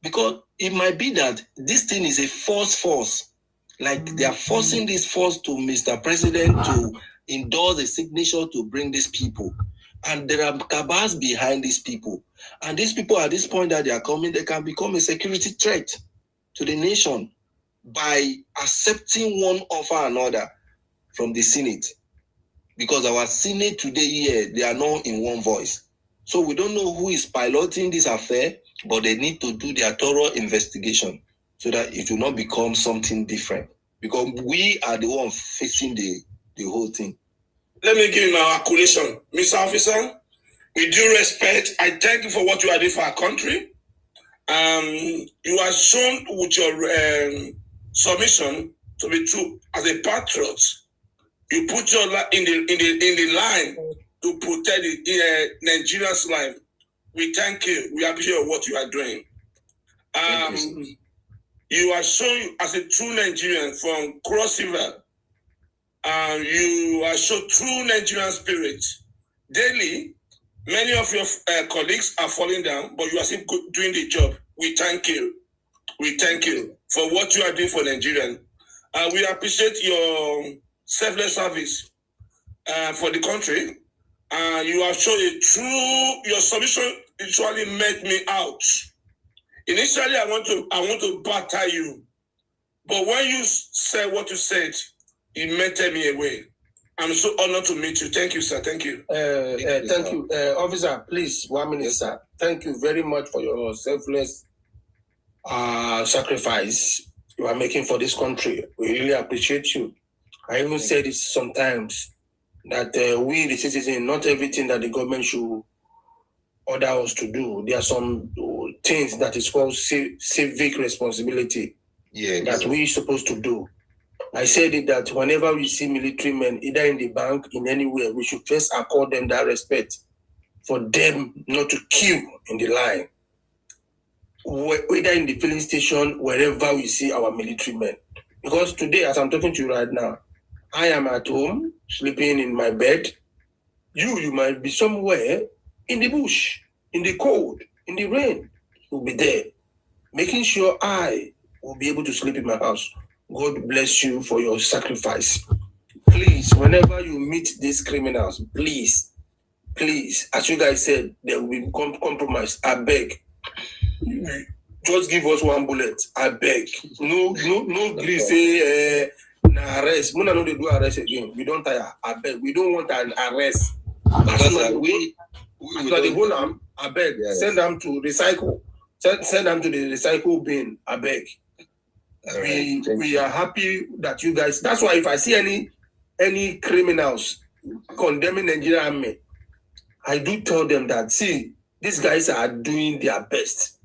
Because it might be that this thing is a force. Like they are forcing this force to Mr. President to endorse a signature to bring these people. And there are cabals behind these people. And these people at this point that they are coming, they can become a security threat to the nation by accepting one offer another from the Senate. Because our Senate today here, they are not in one voice. So we don't know who is piloting this affair, but they need to do their thorough investigation so that it will not become something different. Because we are the one facing the whole thing. Let me give you my accolation. Mr. Officer, with due respect, I thank you for what you are doing for our country. You are shown with your submission to be true as a patriot. You put your life in the line to protect the Nigeria's life. We thank you. We appreciate what you are doing. You are shown as a true Nigerian from Cross River. You are shown true Nigerian spirit. Daily, many of your colleagues are falling down, but you are still doing the job. We thank you. We thank you for what you are doing for Nigerians. We appreciate your selfless service for the country. You have shown your submission actually made me out. Initially, I want to batter you, but when you said what you said, it melted me away. I'm so honored to meet you. Thank you, sir. Thank you. Thank you. Officer, please, 1 minute, sir. Thank you very much for your selfless sacrifice you are making for this country. We really appreciate you. I even said it sometimes. that we, the citizen, not everything that the government should order us to do. There are some things that is called civic responsibility that we're supposed to do. I said it that whenever we see military men, either in the bank, in anywhere, we should first accord them that respect for them not to queue in the line. Whether in the filling station, wherever we see our military men. Because today, as I'm talking to you right now, I am at home, sleeping in my bed. You might be somewhere in the bush, in the cold, in the rain. You'll be there, making sure I will be able to sleep in my house. God bless you for your sacrifice. Please, whenever you meet these criminals, please, as you guys said, there will be compromise. I beg. Just give us one bullet. I beg. No, please say arrest. We don't do arrest again. We don't tire. I beg. We don't want an arrest. We hold them. I beg. Yes. Send them to recycle. Send them to the recycle bin. I beg. We are happy that you guys. That's why if I see any criminals condemning Nigerian army, I do tell them that, see, these guys are doing their best.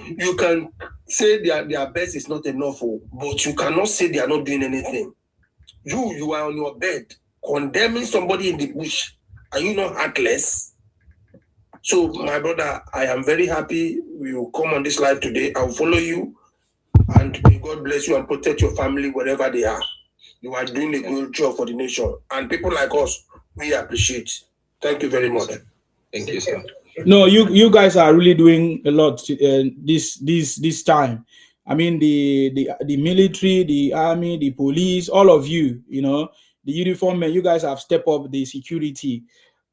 You can say their best is not enough, but you cannot say they are not doing anything. You are on your bed condemning somebody in the bush. Are you not heartless? So, my brother, I am very happy we will come on this live today. I will follow you, and may God bless you and protect your family wherever they are. You are doing a good job for the nation, and people like us, we appreciate. Thank you very much. Thank you, sir. No, you guys are really doing a lot this time. I mean, the military, the army, the police, all of you, the uniform men, you guys have stepped up the security,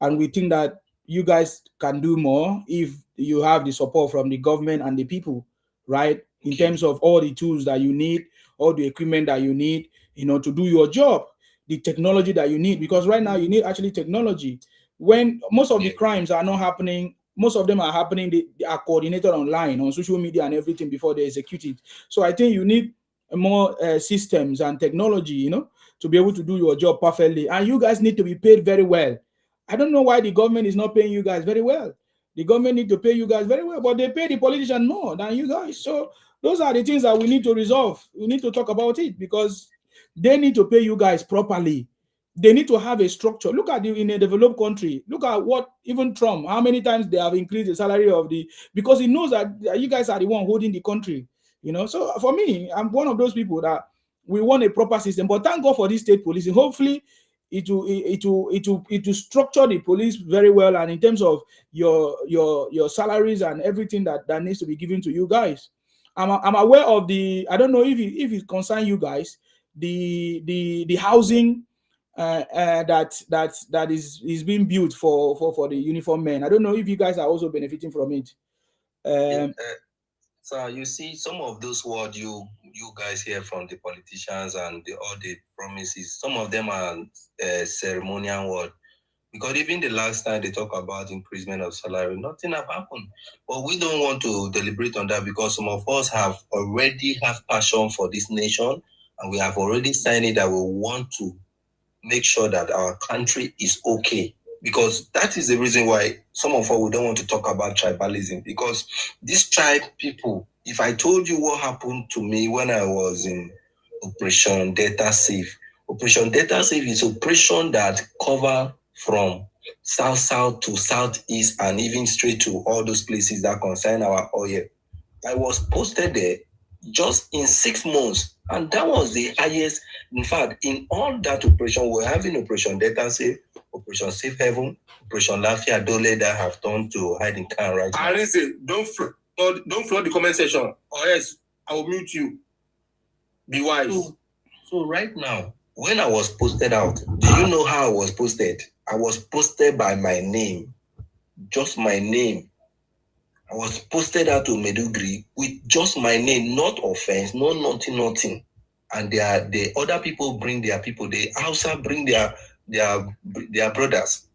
and we think that you guys can do more if you have the support from the government and the people, right? In terms of all the tools that you need, all the equipment that you need, to do your job, the technology that you need, because right now you need actually technology. When most of the crimes are not happening, most of them are happening, they are coordinated online, on social media and everything before they execute it. So I think you need more systems and technology, to be able to do your job perfectly. And you guys need to be paid very well. I don't know why the government is not paying you guys very well. The government need to pay you guys very well, but they pay the politicians more than you guys. So those are the things that we need to resolve. We need to talk about it because they need to pay you guys properly. They need to have a structure. Look at in a developed country. Look at what even Trump, how many times they have increased the salary of because he knows that you guys are the one holding the country. So for me, I'm one of those people that we want a proper system. But thank God for this state policing. Hopefully, it will structure the police very well, and in terms of your salaries and everything that needs to be given to you guys. I'm aware of I don't know if it concerns you guys, the housing that is being built for the uniform men. I don't know if you guys are also benefiting from it. So you see, some of those words you guys hear from the politicians and all the promises, some of them are ceremonial word. Because even the last time they talk about increasement of salary, nothing have happened. But we don't want to deliberate on that because some of us already have passion for this nation, and we have already signed it that we want to make sure that our country is okay. Because that is the reason why some of us, we don't want to talk about tribalism. Because these tribe people, if I told you what happened to me when I was in Operation Data Safe is operation that cover from south to southeast and even straight to all those places that concern our oil. I was posted there just in 6 months, and that was the highest. In fact, in all that operation, we're having Operation Data Safe, Operation Safe Haven, Operation Lafia Dole that have turned to hiding can right now. Arinze, don't flood the comment section, or else I will mute you. Be wise. So right now, when I was posted out, do you know how I was posted? I was posted by my name, just my name. I was posted out to Medugri with just my name, not offense, no nothing. And the other people bring their people. The Hausa bring their brothers.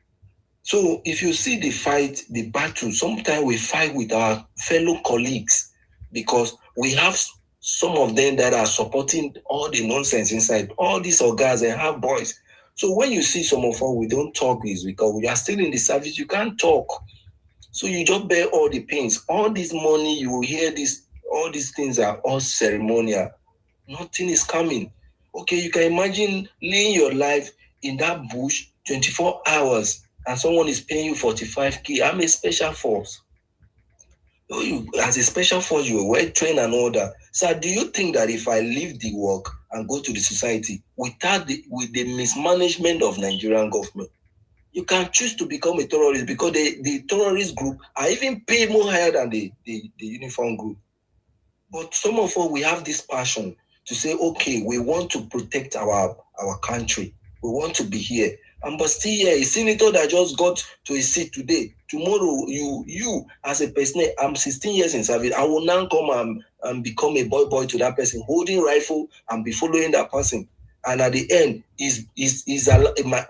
So if you see the fight, the battle, sometimes we fight with our fellow colleagues because we have some of them that are supporting all the nonsense inside. All these guys and have boys. So when you see some of us, we don't talk is because we are still in the service, you can't talk. So you just bear all the pains. All this money, you will hear this, all these things are all ceremonial. Nothing is coming. Okay, you can imagine laying your life in that bush 24 hours and someone is paying you 45K. I'm a special force. You, as a special force, you were well trained and all that. So do you think that if I leave the work and go to the society with the mismanagement of Nigerian government, you can choose to become a terrorist because the terrorist group are even paid more higher than the uniform group. But some of us, we have this passion to say, okay, we want to protect our country. We want to be here. And but still here, a senator that just got to a seat today. Tomorrow, you as a person, I'm 16 years in service. I will now come and become a boy to that person, holding rifle and be following that person. And at the end,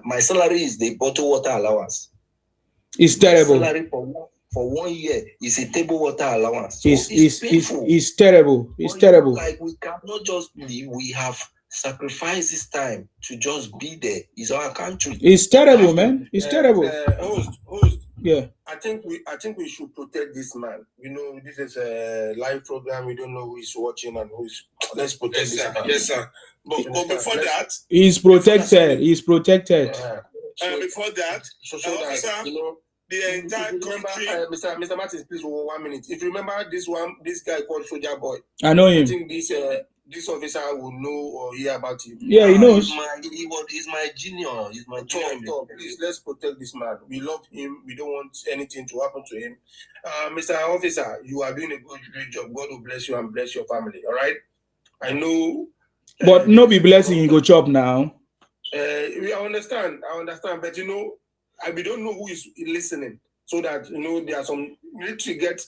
my salary is the bottled water allowance. It's terrible. My salary for 1 year is a table water allowance. So it's terrible. It's terrible. Like we cannot just leave. We have sacrificed this time to just be there. It's our country. It's terrible, man. It's terrible. Host. Yeah. I think we should protect this man. You know, this is a live program. We don't know who is watching and who is. Let's protect this man. Yes, sir. But before that, he's protected. He's protected. Before that, that, you know, the entire country. Mr. Martins, please 1 minute. If you remember this guy called Soldier Boy, I know him. I think this officer will know or hear about him. Yeah, he knows. He's my junior. He's my junior. Please, let's protect this man. We love him. We don't want anything to happen to him. Mr. Officer, you are doing a great job. God will bless you and bless your family. All right. I know. But no be blessing you go chop now. I understand. But you know, we don't know who is listening. So that you know there are some military get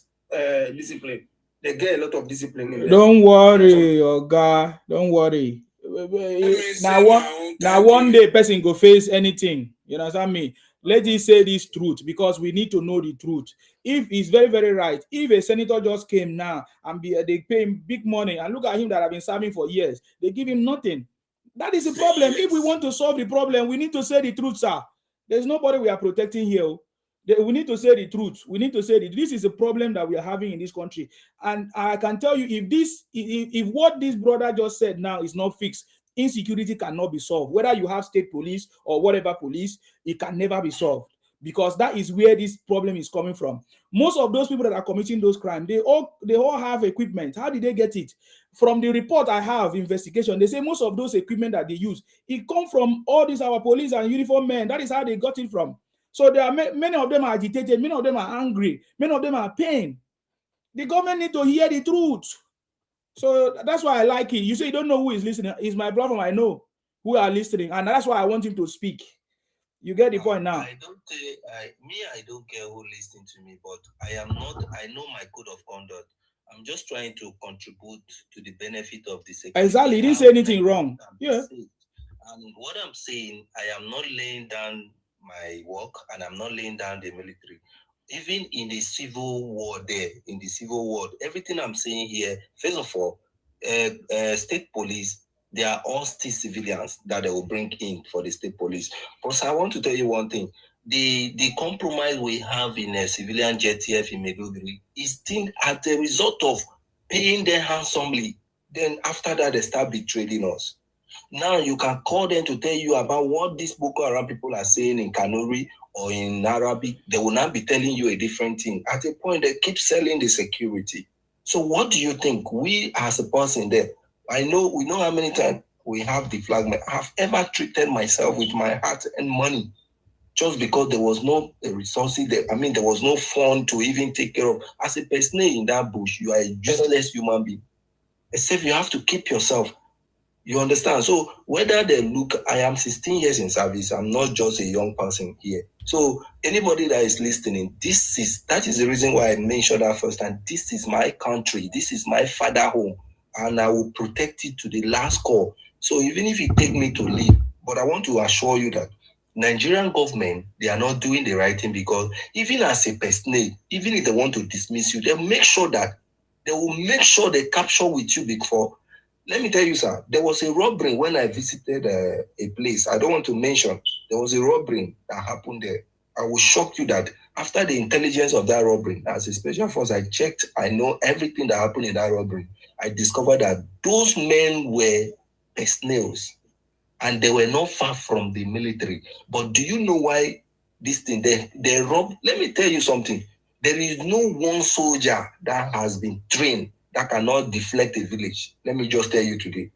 discipline. They get a lot of discipline in there. Don't worry, Oga. Don't worry. Now one day person go face anything. You understand me? Let us say this truth because we need to know the truth. If it's very, very right, if a senator just came now and they pay him big money and look at him that have been serving for years, they give him nothing. That is the problem. If we want to solve the problem, we need to say the truth, sir. There's nobody we are protecting here. We need to say the truth. We need to say that this is a problem that we are having in this country. And I can tell you, if what this brother just said now is not fixed, insecurity cannot be solved. Whether you have state police or whatever police, it can never be solved. Because that is where this problem is coming from. Most of those people that are committing those crimes, they all have equipment. How did they get it? From the report I have, investigation, they say most of those equipment that they use, it comes from all these our police and uniform men. That is how they got it from. So there are many of them are agitated, many of them are angry, many of them are pain. The government need to hear the truth. So that's why I like it. You say you don't know who is listening. It's my platform. I know who are listening, and that's why I want him to speak. You get the point now. I don't care who listening to me, but I know my code of conduct. I'm just trying to contribute to the benefit of the security. Exactly. He didn't say anything wrong. Yeah. And what I'm saying, I am not laying down my work and I'm not laying down the military. Even in the civil war everything I'm saying here, first of all, state police, they are all still civilians that they will bring in for the state police. But I want to tell you one thing. The compromise we have in a civilian JTF in Maiduguri is still as a result of paying them handsomely. Then after that, they start betraying us. Now you can call them to tell you about what these Boko Haram people are saying in Kanuri or in Arabic. They will not be telling you a different thing. At a point, they keep selling the security. So what do you think? We as a person there, we know how many times we have the flag. I've ever treated myself with my heart and money just because there was no resources there. I mean, there was no fund to even take care of. As a person in that bush, you are a useless human being. Except you have to keep yourself. You understand? So whether they look, I am 16 years in service. I'm not just a young person here. So anybody that is listening, that is the reason why I mentioned that first time. This is my country. This is my father home. And I will protect it to the last call. So even if it take me to leave, but I want to assure you that Nigerian government, they are not doing the right thing because even as a person, even if they want to dismiss you, they will make sure they capture with you before Let me tell you, sir, there was a robbery when I visited a place. I don't want to mention. There was a robbery that happened there. I was shocked you that after the intelligence of that robbery, as a special force, I checked, I know everything that happened in that robbery. I discovered that those men were snails and they were not far from the military. But do you know why this thing, they rob? Let me tell you something. There is no one soldier that has been trained that cannot deflect a village. Let me just tell you today.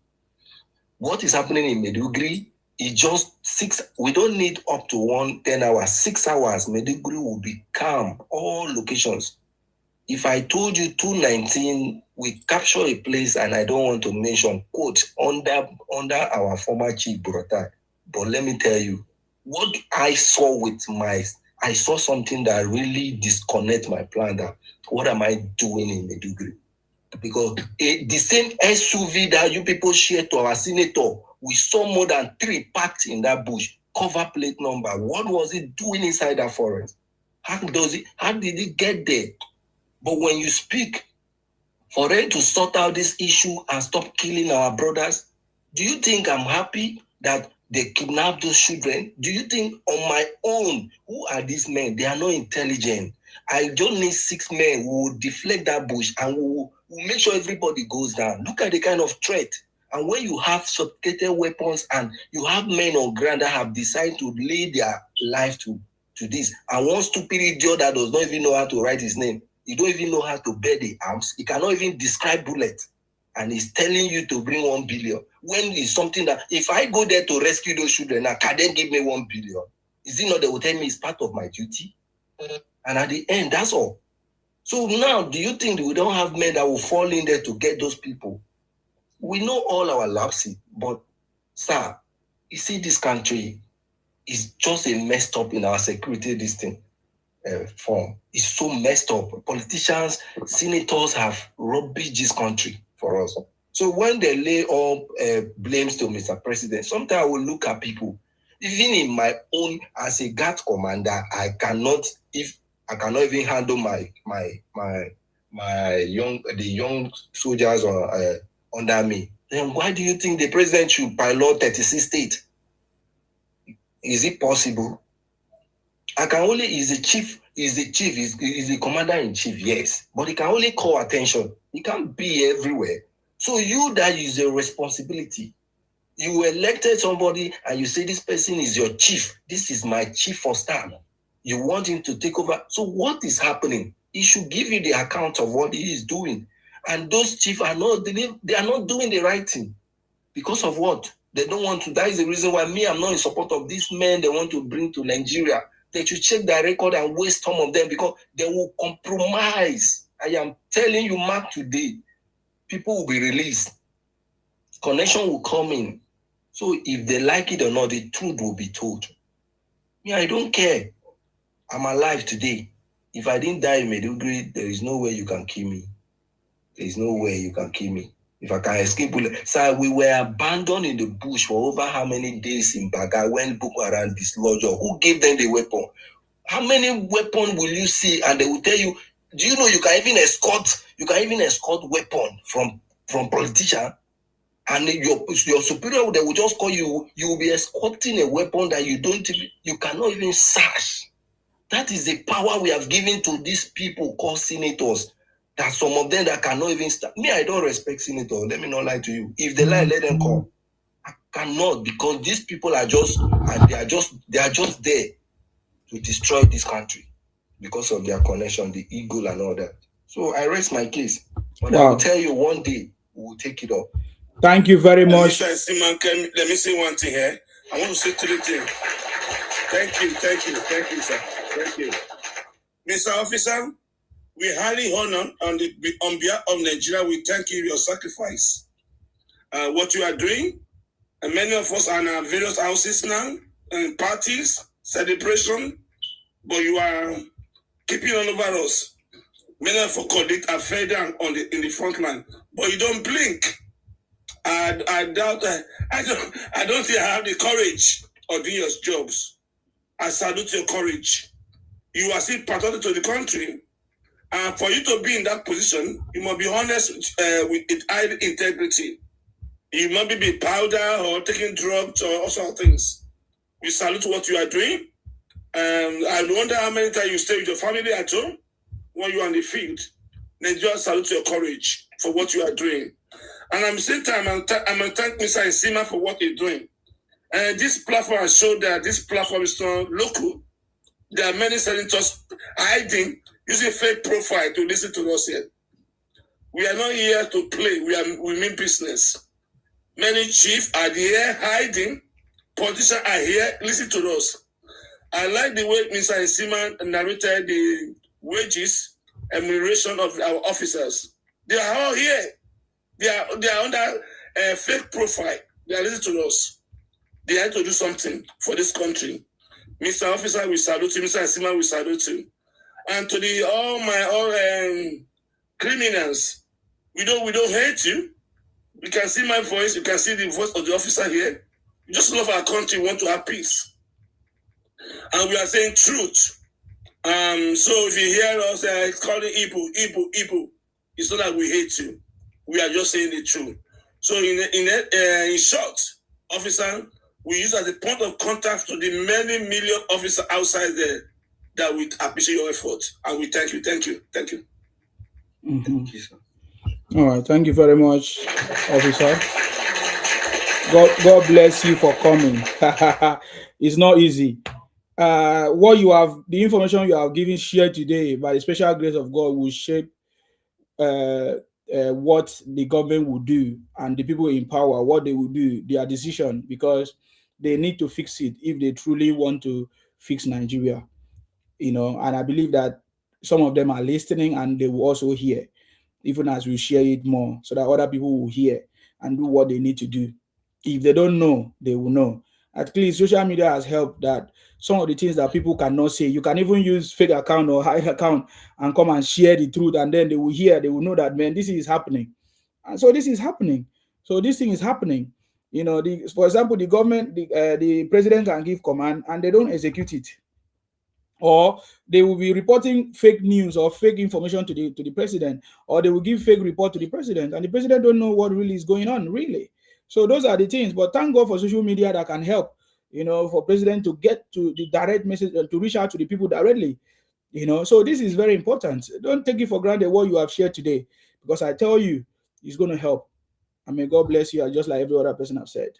What is happening in Maiduguri is just 6. We don't need up to 10 hours. 6 hours, Maiduguri will be calm. All locations. If I told you 219, we capture a place, and I don't want to mention quote under our former chief Burata. But let me tell you, what I saw with I saw something that really disconnect my plan. That what am I doing in Maiduguri? Because the same SUV that you people share to our senator, we saw more than 3 packed in that bush. Cover plate number. What was it doing inside that forest? How did it get there? But when you speak for them to sort out this issue and stop killing our brothers, do you think I'm happy that they kidnapped those children? Do you think on my own, who are these men? They are not intelligent. I don't need 6 men who will deflect that bush and who will make sure everybody goes down. Look at the kind of threat. And when you have sophisticated weapons and you have men on ground that have decided to lay their life to this, and one stupid idiot that does not even know how to write his name, he don't even know how to bear the arms, he cannot even describe bullets, and he's telling you to bring 1 billion. When it's something that, if I go there to rescue those children, now, can they give me 1 billion? Is it not they will tell me it's part of my duty? And at the end, that's all. So now, do you think we don't have men that will fall in there to get those people? We know all our lapses, but sir, you see this country is just a messed up in our security, this thing. Form. It's so messed up. Politicians, senators have rubbished this country for us. So when they lay all blames to Mr. President, sometimes I will look at people. Even in my own, as a guard commander, I cannot even handle the young soldiers under me. Then why do you think the president should pilot 36 states? Is it possible? I can only, he's the commander-in-chief, yes. But he can only call attention. He can't be everywhere. So you, that is a responsibility. You elected somebody and you say this person is your chief. This is my chief of staff. You want him to take over. So what is happening? He should give you the account of what he is doing. And those chiefs are not doing the right thing. Because of what? They don't want to. That is the reason why I'm not in support of these men they want to bring to Nigeria. They should check their record and waste some of them because they will compromise. I am telling you, Mark, today, people will be released. Connection will come in. So if they like it or not, the truth will be told. Me, I don't care. I'm alive today. If I didn't die in Maiduguri, there is no way you can kill me. There is no way you can kill me. If I can escape bullet. Sir, we were abandoned in the bush for over how many days in Baga when Boko Haram dislodged? Who gave them the weapon? How many weapons will you see? And they will tell you, do you know you can even escort weapon from politicians? And your superior, they will just call you, you will be escorting a weapon that you cannot even search. That is the power we have given to these people called senators. That some of them that cannot even start. Me, I don't respect senators. Let me not lie to you. If they lie, let them come. I cannot, because these people are just there to destroy this country because of their connection, the ego and all that. So I rest my case. But I will tell you one day we will take it up. Thank you very much. Let me say one thing here. I want to say 3 things. Thank you, sir. Thank you. Mr. Officer, we highly honor on behalf of Nigeria, we thank you for your sacrifice. What you are doing, and many of us are in our various houses now, and parties, celebration, but you are keeping on over us. Many of our colleagues are fed down in the front line, but you don't blink. I doubt that. I don't think I have the courage of doing your jobs. I salute your courage. You are still patriotic to the country. And for you to be in that position, you must be honest with high integrity. You might be powder or taking drugs or all sorts of things. We salute what you are doing. I wonder how many times you stay with your family at home when you are on the field. Nigeria salute your courage for what you are doing. And at the same time, I'm going to thank Mr. Nsima for what he's doing. And this platform has shown that this platform is not local. There are many senators hiding, using fake profile to listen to us here. We are not here to play. We mean business. Many chiefs are here hiding. Politicians are here listening to us. I like the way Mr. Nsima narrated the wages and remuneration of our officers. They are all here. They are under a fake profile. They are listening to us. They have to do something for this country. Mr. Officer, we salute you. Mr. Nsima, we salute you. And to all criminals, we don't hate you. You can see my voice. You can see the voice of the officer here. We just love our country. We want to have peace. And we are saying truth. So if you hear us calling Ibo, it's not that we hate you. We are just saying the truth. So in short, officer, we use as a point of contact to the many million officers outside there that we appreciate your effort. And we thank you. Mm-hmm. Thank you, sir. All right. Thank you very much, officer. God bless you for coming. It's not easy. The information you have given shared today by the special grace of God will shape what the government will do and the people in power, what they will do, their decision, because they need to fix it if they truly want to fix Nigeria. And I believe that some of them are listening and they will also hear, even as we share it more, so that other people will hear and do what they need to do. If they don't know, they will know. At least social media has helped that some of the things that people cannot say, you can even use fake account or high account and come and share the truth, and then they will hear, they will know that, man, this is happening. And so this is happening. So this thing is happening. For example, the government, the president can give command and they don't execute it. Or they will be reporting fake news or fake information to the president, or they will give fake report to the president, and the president don't know what really is going on, really. So those are the things. But thank God for social media that can help, for president to get to the direct message and to reach out to the people directly. So this is very important. Don't take it for granted what you have shared today, because I tell you, it's going to help. And may God bless you, just like every other person have said.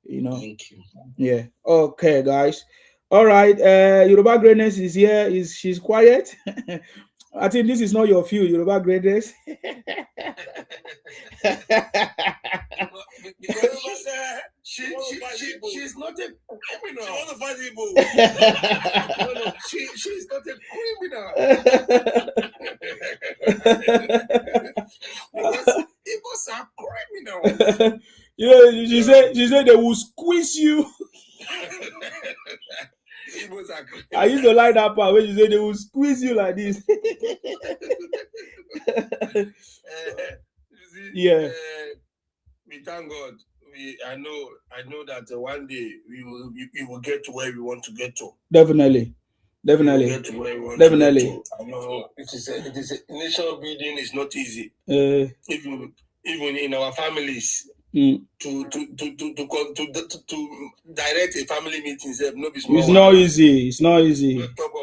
Thank you. Yeah. Okay, guys. All right. Yoruba Greatness is here. She's quiet. I think this is not your field, Yoruba Greatness. Because she's not a criminal. She wants to fight Igbo. No, she's not a criminal. Because Igbos are criminals. She said they will squeeze you. I used to like that part when you say they will squeeze you like this. Yeah. We thank God. I know that one day we will get to where we want to get to. Definitely. I know it is nation building is not easy. Even in our families. To direct a family meeting, it's not easy. It's not easy. Not talk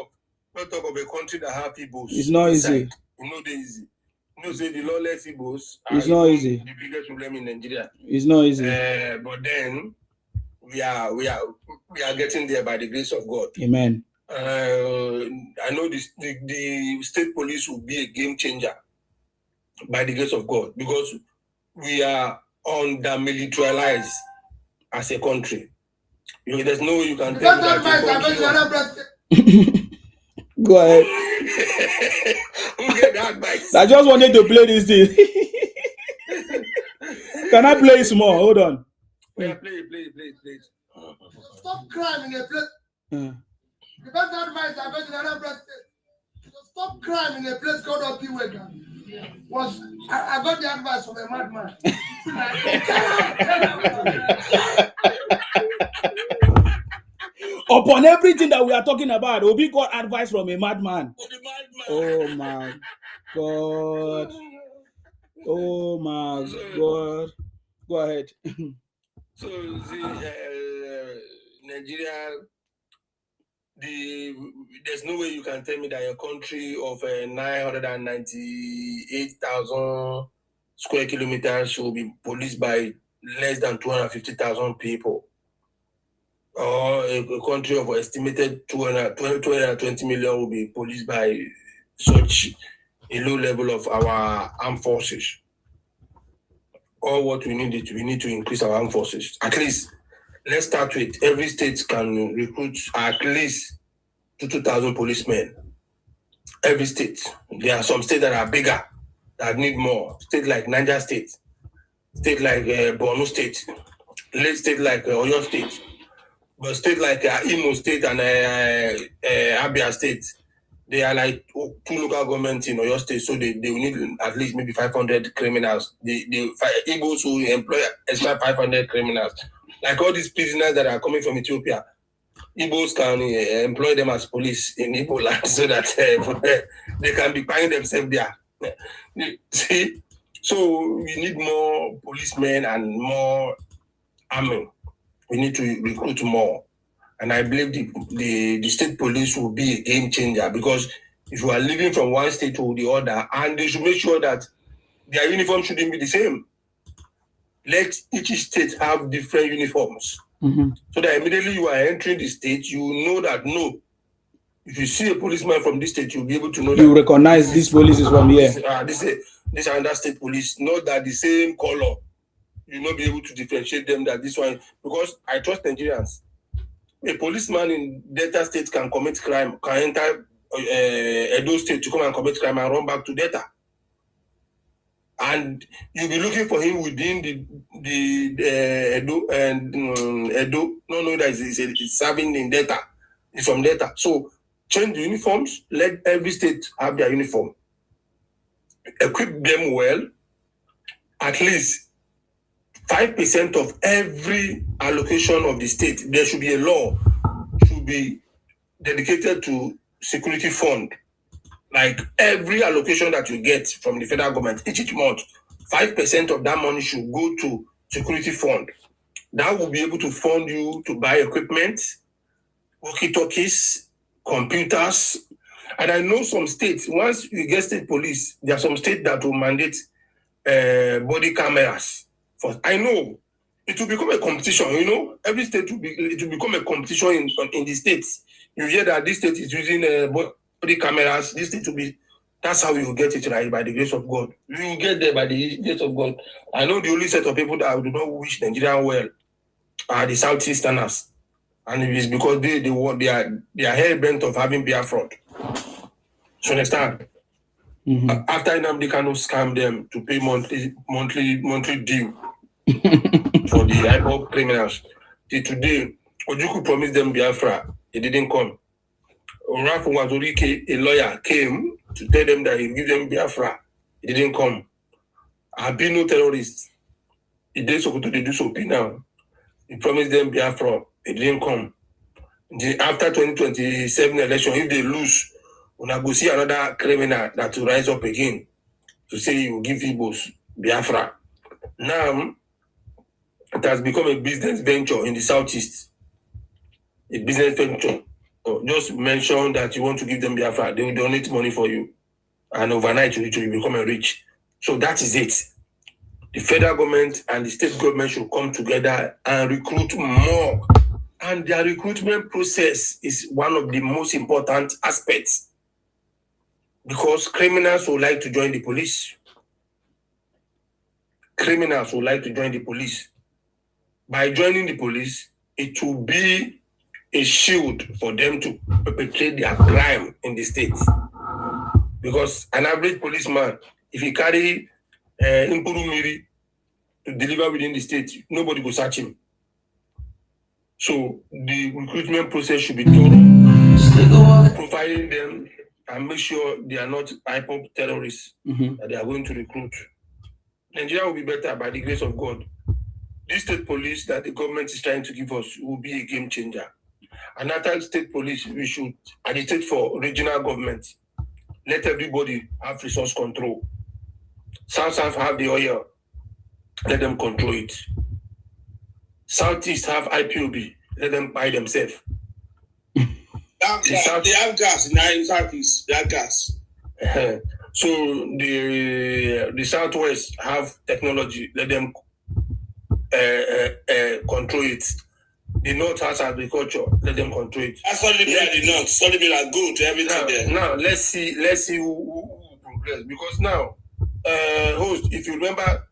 of a country that have Ibos. It's not easy. Easy. Say the lawless Ibos. It's not easy. The biggest problem in Nigeria. It's not easy. But then we are getting there by the grace of God. Amen. I know the state police will be a game changer by the grace of God, because we are under-militarized as a country. There's no way you can tell me that. Go ahead. I just wanted to play this thing. Can I play some more? Hold on. Yeah, play it. Stop crime in a place. The best advice I've heard in another state. Stop crime in a place called Opiwega. I got the advice from a madman. Upon everything that we are talking about, Obi got advice from a madman. Oh my God. Oh my God. Go ahead. So, Nigeria, there's no way you can tell me that a country of 998,000 square kilometers should be policed by less than 250,000 people. Or a country of estimated 220 million will be policed by such a low level of our armed forces. All what we need is we need to increase our armed forces. At least, let's start with every state can recruit at least 2,000 policemen. Every state. There are some states that are bigger, that need more. State like Niger State, state like Borno State, state like Oyo State, but state like Imo State and Abia State, they are like two local governments in Oyo State, so they will need at least maybe 500 criminals. The Ibos will employ extra 500 criminals. Like all these prisoners that are coming from Ethiopia, Ibos can employ them as police in Igbo land so that they can be buying themselves there. See? So we need more policemen and more army. We need to recruit more. And I believe the state police will be a game changer, because if you are living from one state to the other, and they should make sure that their uniform shouldn't be the same. Let each state have different uniforms. So that immediately you are entering the state, you know that no. If you see a policeman from this state, you'll be able to know you recognize this police is from here. This under state police, not that the same color. You'll not be able to differentiate them that this one, because I trust Nigerians. A policeman in Delta State can commit crime, can enter Edo State to come and commit crime and run back to Delta. And you'll be looking for him within the Edo and Edo. No, that is serving in Delta. It's from Delta. So change the uniforms. Let every state have their uniform. Equip them well. At least 5% of every allocation of the state, there should be a law, should be dedicated to security fund. Like every allocation that you get from the federal government each month, 5% of that money should go to security fund. That will be able to fund you to buy equipment, walkie-talkies, computers. And I know some states, once you get state police, there are some states that will mandate body cameras. I know it will become a competition. Every state will become a competition in the states. You hear that this state is using body cameras. This state will be. That's how we will get it right, by the grace of God. We will get there by the grace of God. I know the only set of people that do not wish Nigeria well are the Southeasterners, and it is because they are hell bent of having Biafra. So understand? After Nnamdi Kanu scammed them to pay monthly due for the IPOB criminals, till today, Ojukwu promised them Biafra. It didn't come. Orafu Wazorike, a lawyer, came to tell them that he will give them Biafra. It didn't come. I've been no terrorist. He did so to do so now. He promised them Biafra. It didn't come. After 2027 election, if they lose, we'll go see another criminal that will rise up again to say he will give Ibos Biafra. Now, it has become a business venture in the Southeast. A business venture. Just mention that you want to give them Biafra, they will donate money for you. And overnight, you will become a rich. So that is it. The federal government and the state government should come together and recruit more. And their recruitment process is one of the most important aspects. Because criminals would like to join the police. Criminals would like to join the police. By joining the police, it will be a shield for them to perpetrate their crime in the state. Because an average policeman, if he carry Impurumiri to deliver within the state, nobody will search him. So the recruitment process should be thorough, profiling them and make sure they are not IPOB terrorists that they are going to recruit. Nigeria will be better by the grace of God. This state police that the government is trying to give us will be a game changer. Another state police, we should agitate for regional government. Let everybody have resource control. South have the oil. let them control it. Southeast have IPOB, let them buy themselves. They have gas in Southeast. They have gas. So the Southwest have technology, let them control it. The North has agriculture, let them control it. That's only the North. Solid are good. Everything there. Now let's see who progress, because now, host, if you remember,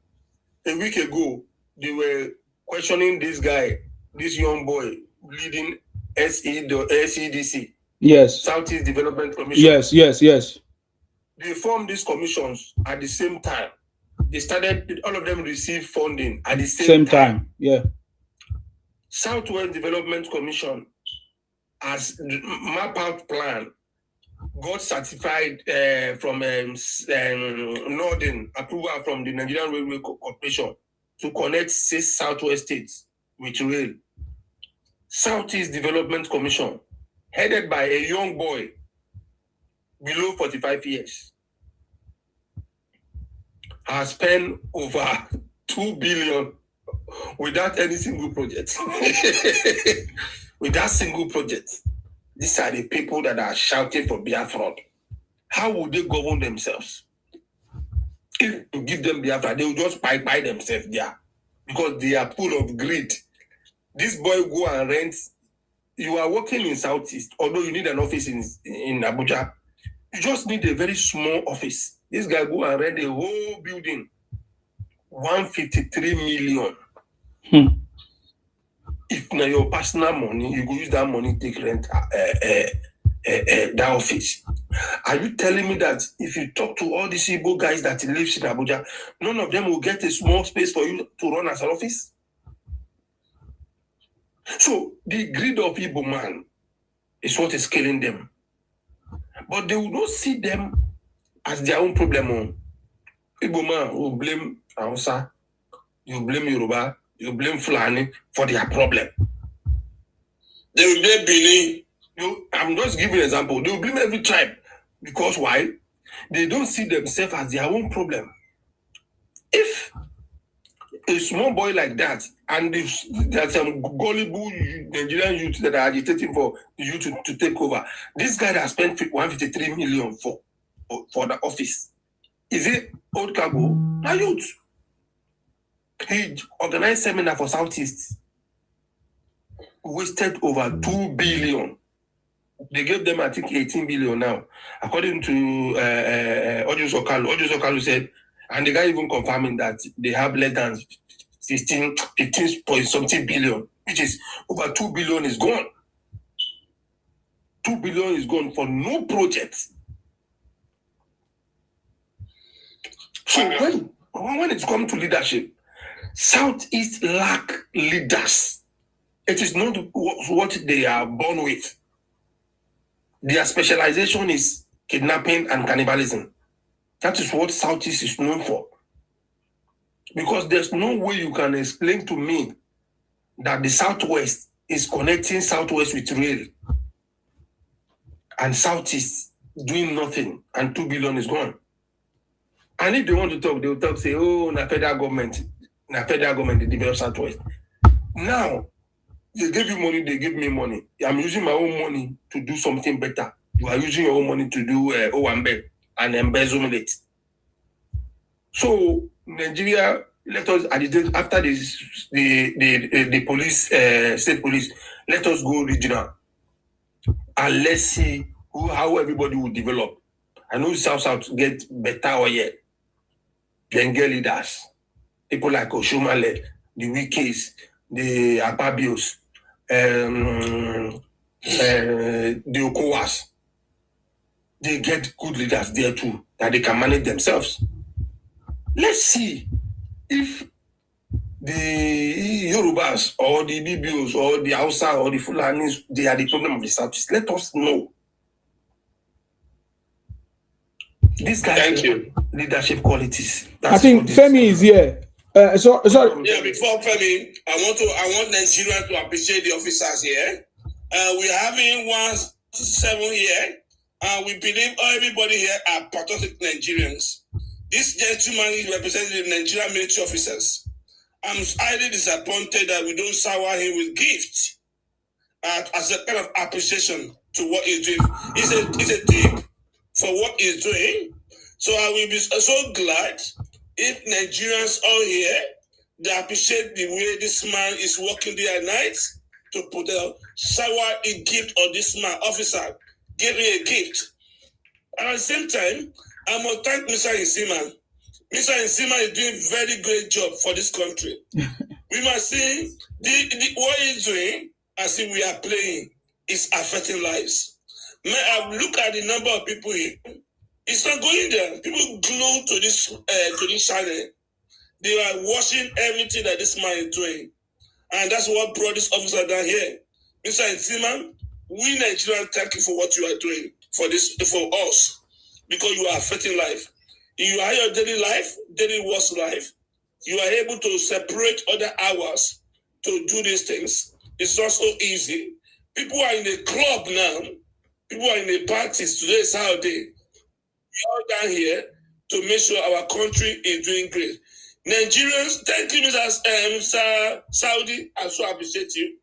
a week ago they were questioning this guy, this young boy leading SEDC. Yes. Southeast Development Commission. Yes. They formed these commissions at the same time. They started, all of them received funding at the same time. Yeah. Southwest Development Commission as map out plan got certified from Northern approval from the Nigerian Railway Corporation to connect 6 Southwest states with rail. Southeast Development Commission, headed by a young boy below 45 years, has spent over 2 billion without any single project. Without single project. These are the people that are shouting for Biafra. How would they govern themselves? If you give them Biafra, they will just buy themselves there because they are full of greed. This boy go and rent. You are working in Southeast, although you need an office in Abuja. You just need a very small office. This guy go and rent a whole building, 153 million. If na your personal money, you go use that money take rent that office. Are you telling me that if you talk to all these Igbo guys that lives in Abuja, none of them will get a small space for you to run as an office? So the greed of Igbo man is what is killing them. But they will not see them as their own problem. Igbo man will blame Hausa, you blame Yoruba, you blame Fulani for their problem. They will blame Bini. I'm just giving an example. They will blame every tribe. Because why? They don't see themselves as their own problem. If a small boy like that, and if there's some gullible Nigerian youth that are agitating for you to take over, this guy that spent 153 million for the office, is it old cargo? Now youth. He organized seminar for Southeast, wasted over 2 billion. They gave them, I think, 18 billion now. According to Ojo Sokalu said, and the guy even confirming that they have less than 15 point something billion, which is over 2 billion is gone. 2 billion is gone for no project. So when it comes to leadership, Southeast lack leaders. It is not what they are born with. Their specialization is kidnapping and cannibalism. That is what Southeast is known for. Because there's no way you can explain to me that the Southwest is connecting Southwest with rail and Southeast doing nothing and 2 billion is gone. And if they want to talk, they will talk, say, oh, na federal government, they develop Southwest. Now, they give you money, they give me money. I'm using my own money to do something better. You are using your own money to do Owambe and embezzlement. So, Nigeria, let us agitate after this, the police, state police, let us go regional. And let's see how everybody will develop. I know South get better or yet. Then get leaders. People like Oshomale, the Wikis, the Apabios, the Okowas. They get good leaders there too, that they can manage themselves. Let's see if the Yorubas or the Ibos or the Hausa or the Fulanis, they are the problem of the Southeast. Let us know. This guy's leadership qualities. I think Femi is here. Sorry. Yeah, before Femi, I want Nigerians to appreciate the officers here. We're having 1-7 here, and we believe everybody here are patriotic Nigerians. This gentleman is representing the Nigerian military officers. I'm highly disappointed that we don't shower him with gifts as a kind of appreciation to what he's doing. It's a tip for what he's doing. So I will be so glad if Nigerians all here, they appreciate the way this man is working day and night to put a shower a gift on this man, officer. Give me a gift. And at the same time, I must thank Mr. Nsima. Mr. Nsima is doing a very great job for this country. We must see what he's doing as if we are playing is affecting lives. Look at the number of people here. It's not going there. People glued to this channel. They are watching everything that this man is doing. And that's what brought this officer down here. Mr. Nsima, we Nigerians thank you for what you are doing for us. Because you are affecting life. You are your daily life, daily work life. You are able to separate other hours to do these things. It's not so easy. People are in a club now. People are in the parties. Today is Saturday. We are down here to make sure our country is doing great. Nigerians, thank you, Mr. Saudi. I so appreciate you.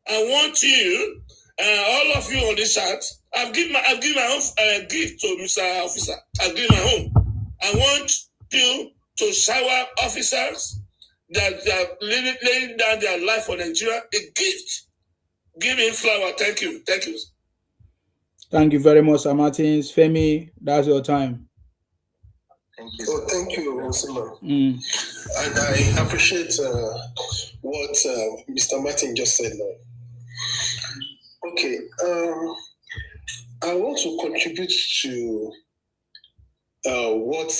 I want you, all of you on this chat. I've given my own gift to Mr. Officer. I've given my own. I want you to shower officers that are laying down their life for Nigeria a gift. Give him flower. Thank you. Thank you. Thank you very much, Sir Martins. Femi, that's your time. Thank you. Oh, thank you, Osima. And I appreciate what Mr. Martin just said now. Okay. I want to contribute to what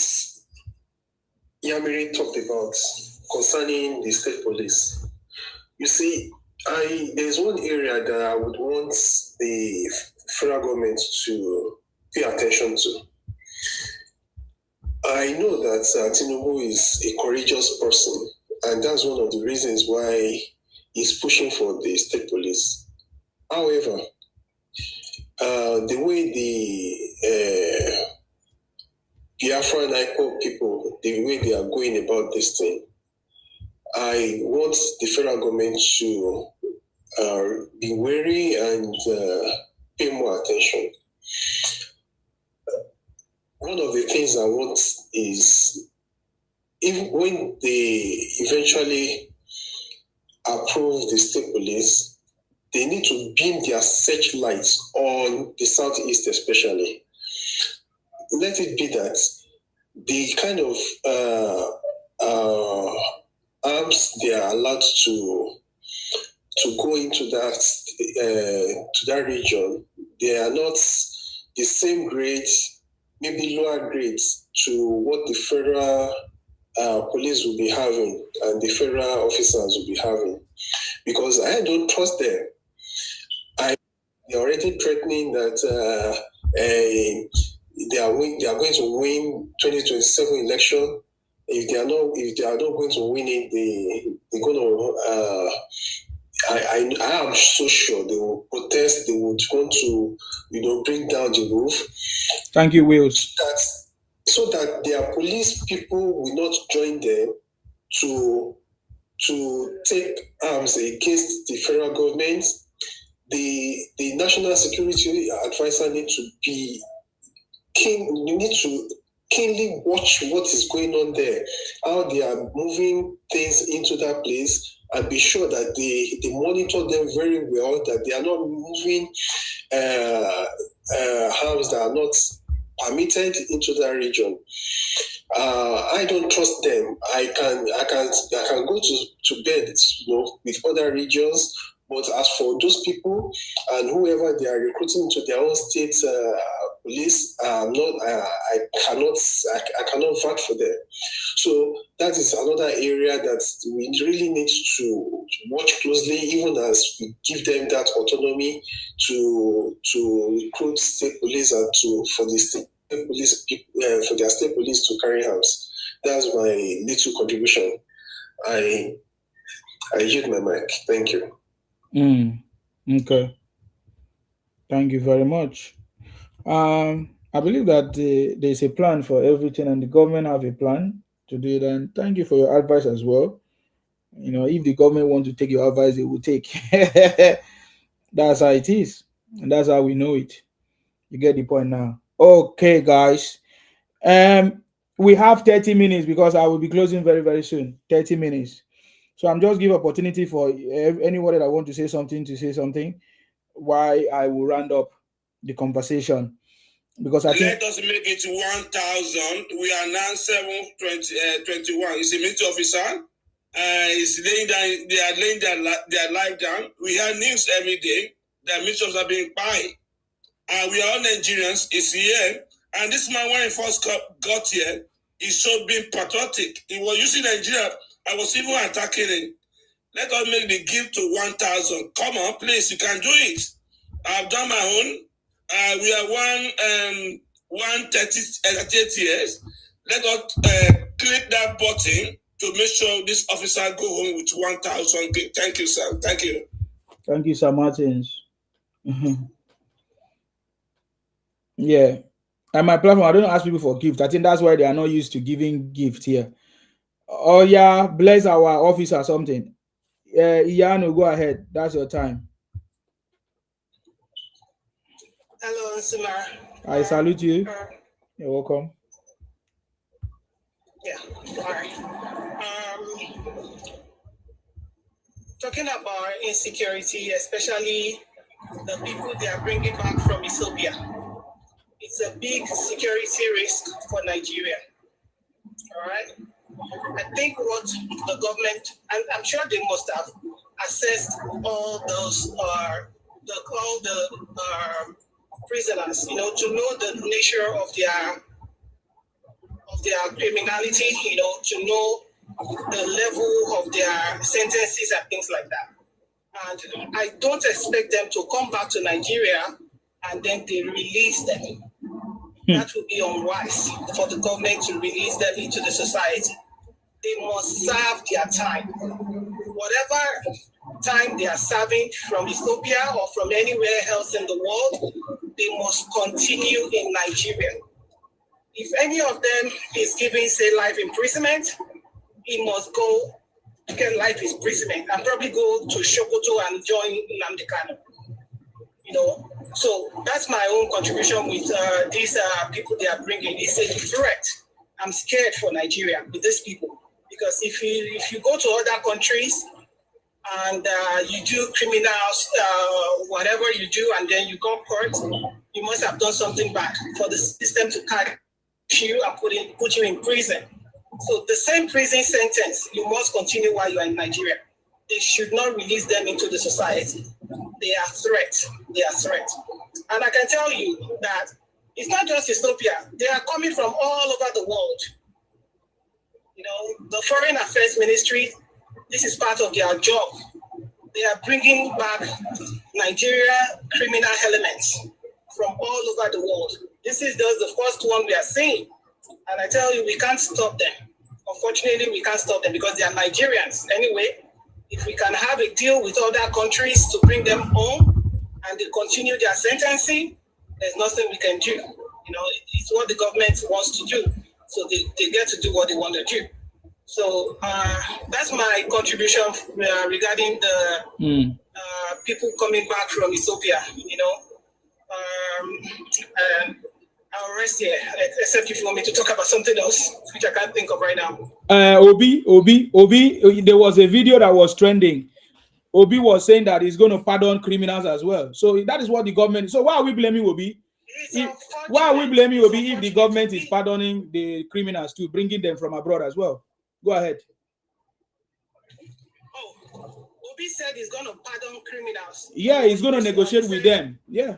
Yamiri talked about concerning the state police. You see, there's one area that I would want the federal government to pay attention to. I know that Tinubu is a courageous person, and that's one of the reasons why he's pushing for the state police. However, the way the Biafra and IPOB people, the way they are going about this thing, I want the federal government to be wary and pay more attention. One of the things I want is, even when they eventually approve the state police, they need to beam their searchlights on the southeast especially. Let it be that the kind of arms they are allowed to go into that region, they are not the same grades, maybe lower grades to what the federal police will be having and the federal officers will be having, because I don't trust them. They're already threatening that they are going to win 2027 election. If they are not going to win it, they're going to. I am so sure they will protest. They would want to, bring down the roof. Thank you, Wills. So that their police people will not join them to take arms against the federal government. The national security advisor need to be keen. You need to keenly watch what is going on there, how they are moving things into that place, and be sure that they monitor them very well, that they are not moving arms that are not permitted into that region. I don't trust them. I can go to bed, with other regions. But as for those people and whoever they are recruiting into their own state police, I cannot vote for them. So that is another area that we really need to watch closely, even as we give them that autonomy to recruit state police and for the state police for their state police to carry arms. That's my little contribution. I yield my mic. Thank you. Okay. Thank you very much. I believe that there's a plan for everything, and the government have a plan to do it. And thank you for your advice as well. You know, if the government want to take your advice, they will take. That's how it is. And that's how we know it. You get the point now. Okay, guys. We have 30 minutes because I will be closing very, very soon. 30 minutes. So I'm just giving opportunity for anyone that want to say something why I will round up the conversation. Because I think let us make it 1,000. We are now 721. It's a military officer. Is laying down. They are laying their life down. We hear news every day that militias are being buyed, and we are all Nigerians. It's here, and this man, when he first got here, he showed being patriotic. He was using Nigeria. I was even attacking him. Let us make the gift to 1,000. Come on, please. You can do it. I've done my own. We are 138 years. Let us click that button to make sure this officer go home with 1,000. Thank you, sir. Thank you. Thank you, Sir Martins. Yeah. And my platform, I don't ask people for gift. I think that's why they are not used to giving gift here. Oh yeah, bless our office or something. Iyano, go ahead. That's your time. Hello, Sima. I salute you. You're welcome. Yeah, all right. Talking about insecurity, especially the people they are bringing back from Ethiopia, it's a big security risk for Nigeria. All right. I think what the government, and I'm sure they must have assessed all those prisoners, you know, to know the nature of their criminality, you know, to know the level of their sentences and things like that. And I don't expect them to come back to Nigeria and then they release them. That would be unwise for the government to release them into the society. They must serve their time. Whatever time they are serving from Ethiopia or from anywhere else in the world, they must continue in Nigeria. If any of them is given, say, life imprisonment, he must go get life imprisonment and probably go to Sokoto and join Nnamdi Kanu. You know, so that's my own contribution with these people they are bringing. It's a threat. I'm scared for Nigeria with these people because if you go to other countries and you do criminals, whatever you do, and then you go court, you must have done something bad for the system to catch you and put you in prison. So the same prison sentence, you must continue while you are in Nigeria. They should not release them into the society. They are threats. They are threats. And I can tell you that it's not just Ethiopia. They are coming from all over the world. You know, the Foreign Affairs Ministry, this is part of their job. They are bringing back Nigeria criminal elements from all over the world. This is just the first one we are seeing. And I tell you, we can't stop them. Unfortunately, we can't stop them because they are Nigerians. Anyway, if we can have a deal with other countries to bring them home and they continue their sentencing, there's nothing we can do. You know, it's what the government wants to do. So they get to do what they want to do. So that's my contribution regarding the people coming back from Ethiopia, you know. I'll rest here, except if you want me to talk about something else, which I can't think of right now. Obi, there was a video that was trending. Obi was saying that he's going to pardon criminals as well. So that is what the government... So why are we blaming Obi? Why are we blaming Obi if the government is pardoning the criminals too, bringing them from abroad as well? Go ahead. Oh, Obi said he's going to pardon criminals. Yeah, he's going to negotiate with them. Yeah.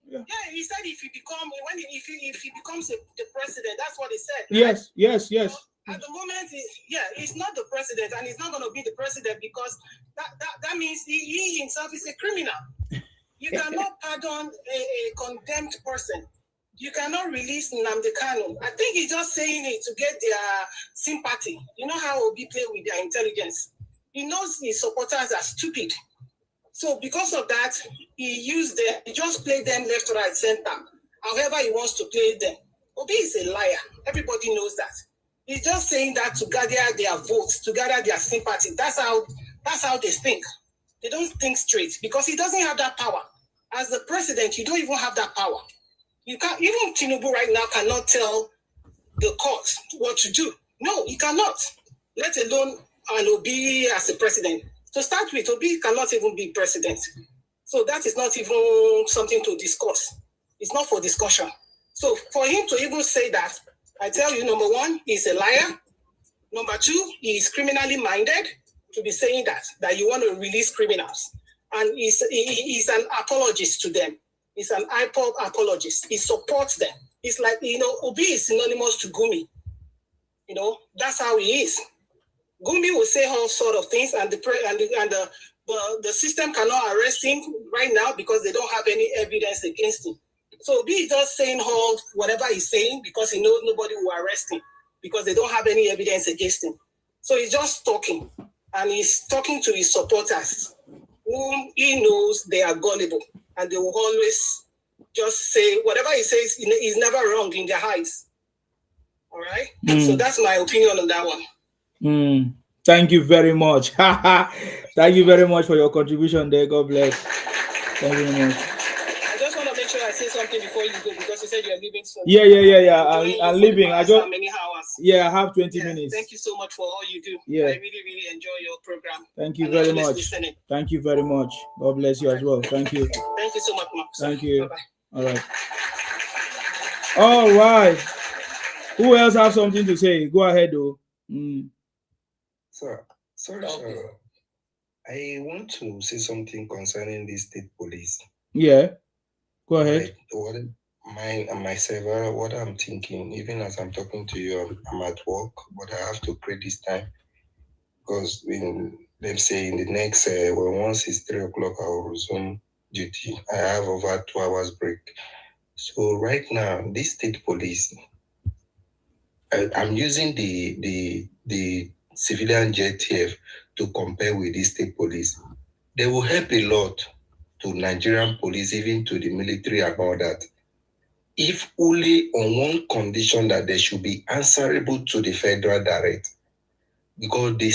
Yeah, he said if he becomes the president, that's what he said. Yes, right? Yes. So at the moment, he's not the president, and he's not going to be the president because that means he himself is a criminal. You cannot pardon a condemned person. You cannot release Nnamdi Kanu. I think he's just saying it to get their sympathy. You know how Obi play with their intelligence. He knows his supporters are stupid. So because of that, he just played them left, right, center, however he wants to play them. Obi is a liar. Everybody knows that. He's just saying that to gather their votes, to gather their sympathy. That's how they think. They don't think straight because he doesn't have that power. As the president, you don't even have that power. You can't. Even Tinubu right now cannot tell the court what to do. No, he cannot. Let alone an Obi as a president. To start with, Obi cannot even be president. So that is not even something to discuss. It's not for discussion. So for him to even say that, I tell you, number one, he's a liar. Number two, he is criminally minded to be saying that you want to release criminals. And he's an apologist to them. He's an IPOB apologist. He supports them. It's like, Obi is synonymous to Gumi. That's how he is. Gumi will say all sort of things, and the system cannot arrest him right now because they don't have any evidence against him. So Obi is just saying whatever he's saying because he knows nobody will arrest him because they don't have any evidence against him. So he's just talking, and he's talking to his supporters, whom he knows they are gullible, and they will always just say whatever he says is never wrong in their eyes. All right? So that's my opinion on that one. Thank you very much. Thank you very much for your contribution there. God bless. Thank you very much. I just want to make sure I say something before you go because you said you're leaving soon. Yeah. I'm leaving. I just many hours. I have 20 minutes. Thank you so much for all you do. Yeah. I really, really enjoy your program. Thank you very much. Listening. Thank you very much. God bless you as well. Thank you. Thank you so much, Mark. Thank you. Bye-bye. All right. All right. Who else have something to say? Go ahead, though. Sorry. I want to say something concerning the state police. Yeah. Go ahead. What I'm thinking, even as I'm talking to you, I'm at work, but I have to pray this time because let's say in the next, once it's 3 o'clock, I will resume duty. I have over 2 hours break. So right now, this state police, I'm using the civilian JTF to compare with the state police. They will help a lot to Nigerian police, even to the military and all that, if only on one condition that they should be answerable to the federal direct, because the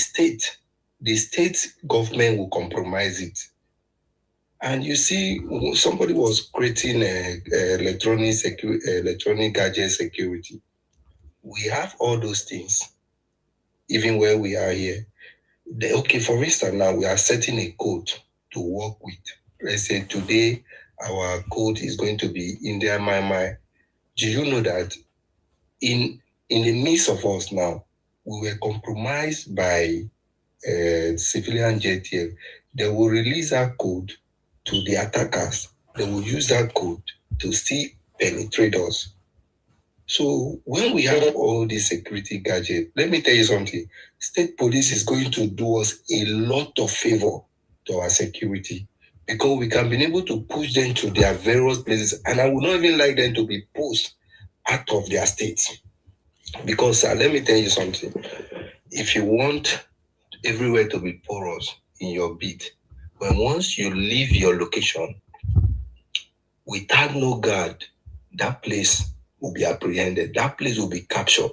state government will compromise it. And you see, somebody was creating electronic gadget security. We have all those things, even where we are here. For instance, now we are setting a code to work with. Let's say today our code is going to be India My. Do you know that in the midst of us now, we were compromised by civilian JTF? They will release that code to the attackers. They will use that code to still penetrate us. So when we have all these security gadgets, let me tell you something. State police is going to do us a lot of favor to our security because we can be able to push them to their various places. And I would not even like them to be pushed out of their states. Because let me tell you something. If you want everywhere to be porous in your bid, when once you leave your location without no guard, that place will be apprehended. That place will be captured.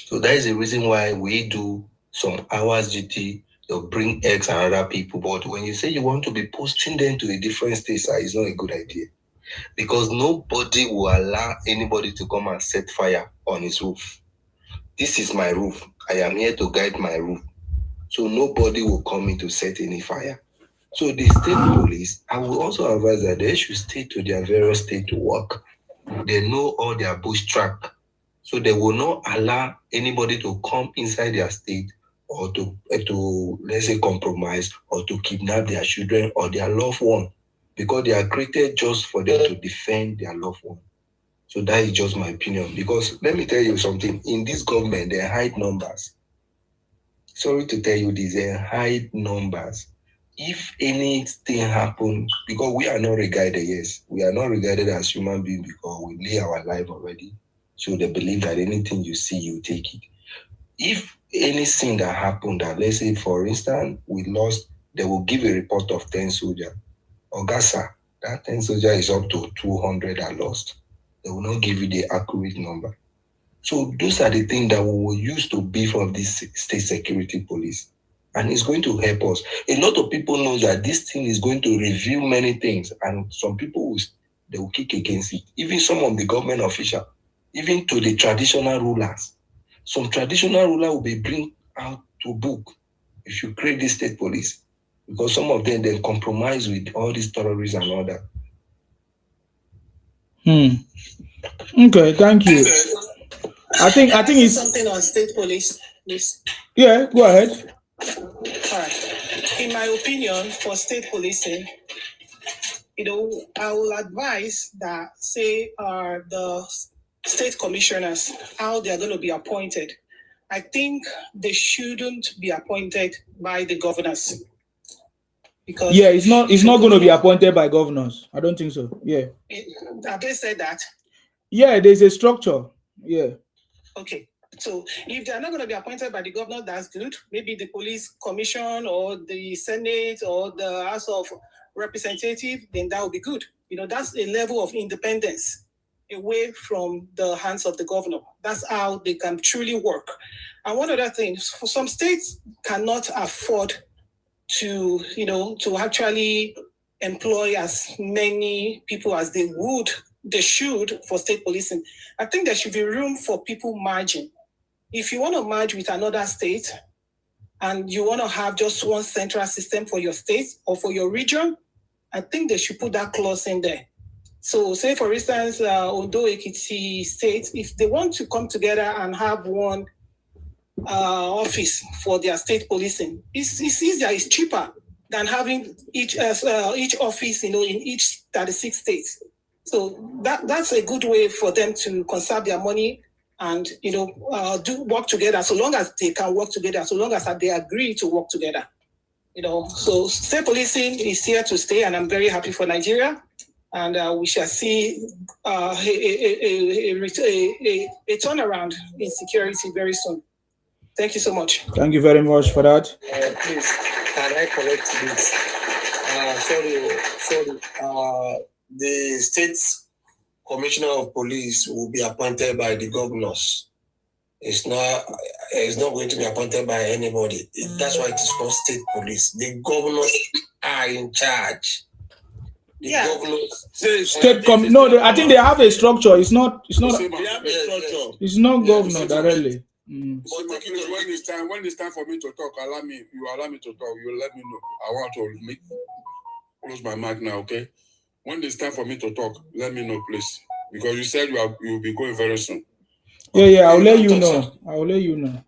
So that is the reason why we do some hours duty. They'll bring X and other people. But when you say you want to be posting them to a different state, it's not a good idea. Because nobody will allow anybody to come and set fire on his roof. This is my roof. I am here to guide my roof. So nobody will come in to set any fire. So the state police, I will also advise that they should stay to their various state to work. They know all their bush track. So they will not allow anybody to come inside their state or to let's say, compromise or to kidnap their children or their loved one, because they are created just for them to defend their loved one. So that is just my opinion. Because let me tell you something, in this government, they hide numbers. Sorry to tell you this, they hide numbers. If anything happens, because we are not regarded, yes, we are not regarded as human beings because we live our life already. So they believe that anything you see, you take it. If anything that happened, that let's say, for instance, we lost, they will give a report of 10 soldiers. Ogasa, that 10 soldiers is up to 200 are lost. They will not give you the accurate number. So those are the things that we will use to beef up this state security police. And it's going to help us. A lot of people know that this thing is going to review many things, and some people they will kick against it. Even some of the government officials, even to the traditional rulers. Some traditional ruler will be bring out to book if you create this state police, because some of them then compromise with all these terrorists and all that. Okay, thank you. I think it's something on state police, please. Yeah, go ahead. All right. In my opinion, for state policing, I will advise that, say, the state commissioners, how they are going to be appointed. I think they shouldn't be appointed by the governors. Because it's not going to be appointed by governors. I don't think so. Yeah. Have they said that? Yeah, there's a structure. Yeah. Okay. So if they are not going to be appointed by the governor, that's good. Maybe the police commission or the Senate or the House of Representatives, then that would be good. That's a level of independence away from the hands of the governor. That's how they can truly work. And one other thing, for some states cannot afford to actually employ as many people as they should for state policing. I think there should be room for people merging. If you want to merge with another state and you want to have just one central system for your state or for your region, I think they should put that clause in there. So say, for instance, Ondo Ekiti state, if they want to come together and have one office for their state policing, it's easier, it's cheaper than having each office, in each 36 states. So that's a good way for them to conserve their money and do work together, so long as they can work together, so long as they agree to work together. So state policing is here to stay, and I'm very happy for Nigeria. And we shall see a turnaround in security very soon. Thank you so much. Thank you very much for that. Please, can I correct this? Sorry. The state commissioner of police will be appointed by the governors. It's not going to be appointed by anybody. That's why it is called state police. The governors are in charge. I think they have a structure. It's not. They have a structure. It's not governor directly. But when it's time for me to talk, allow me to talk. You let me know. I want to close my mic now, okay? When it's time for me to talk, let me know, please. Because you said you will be going very soon. Yeah, I'll let you know. No.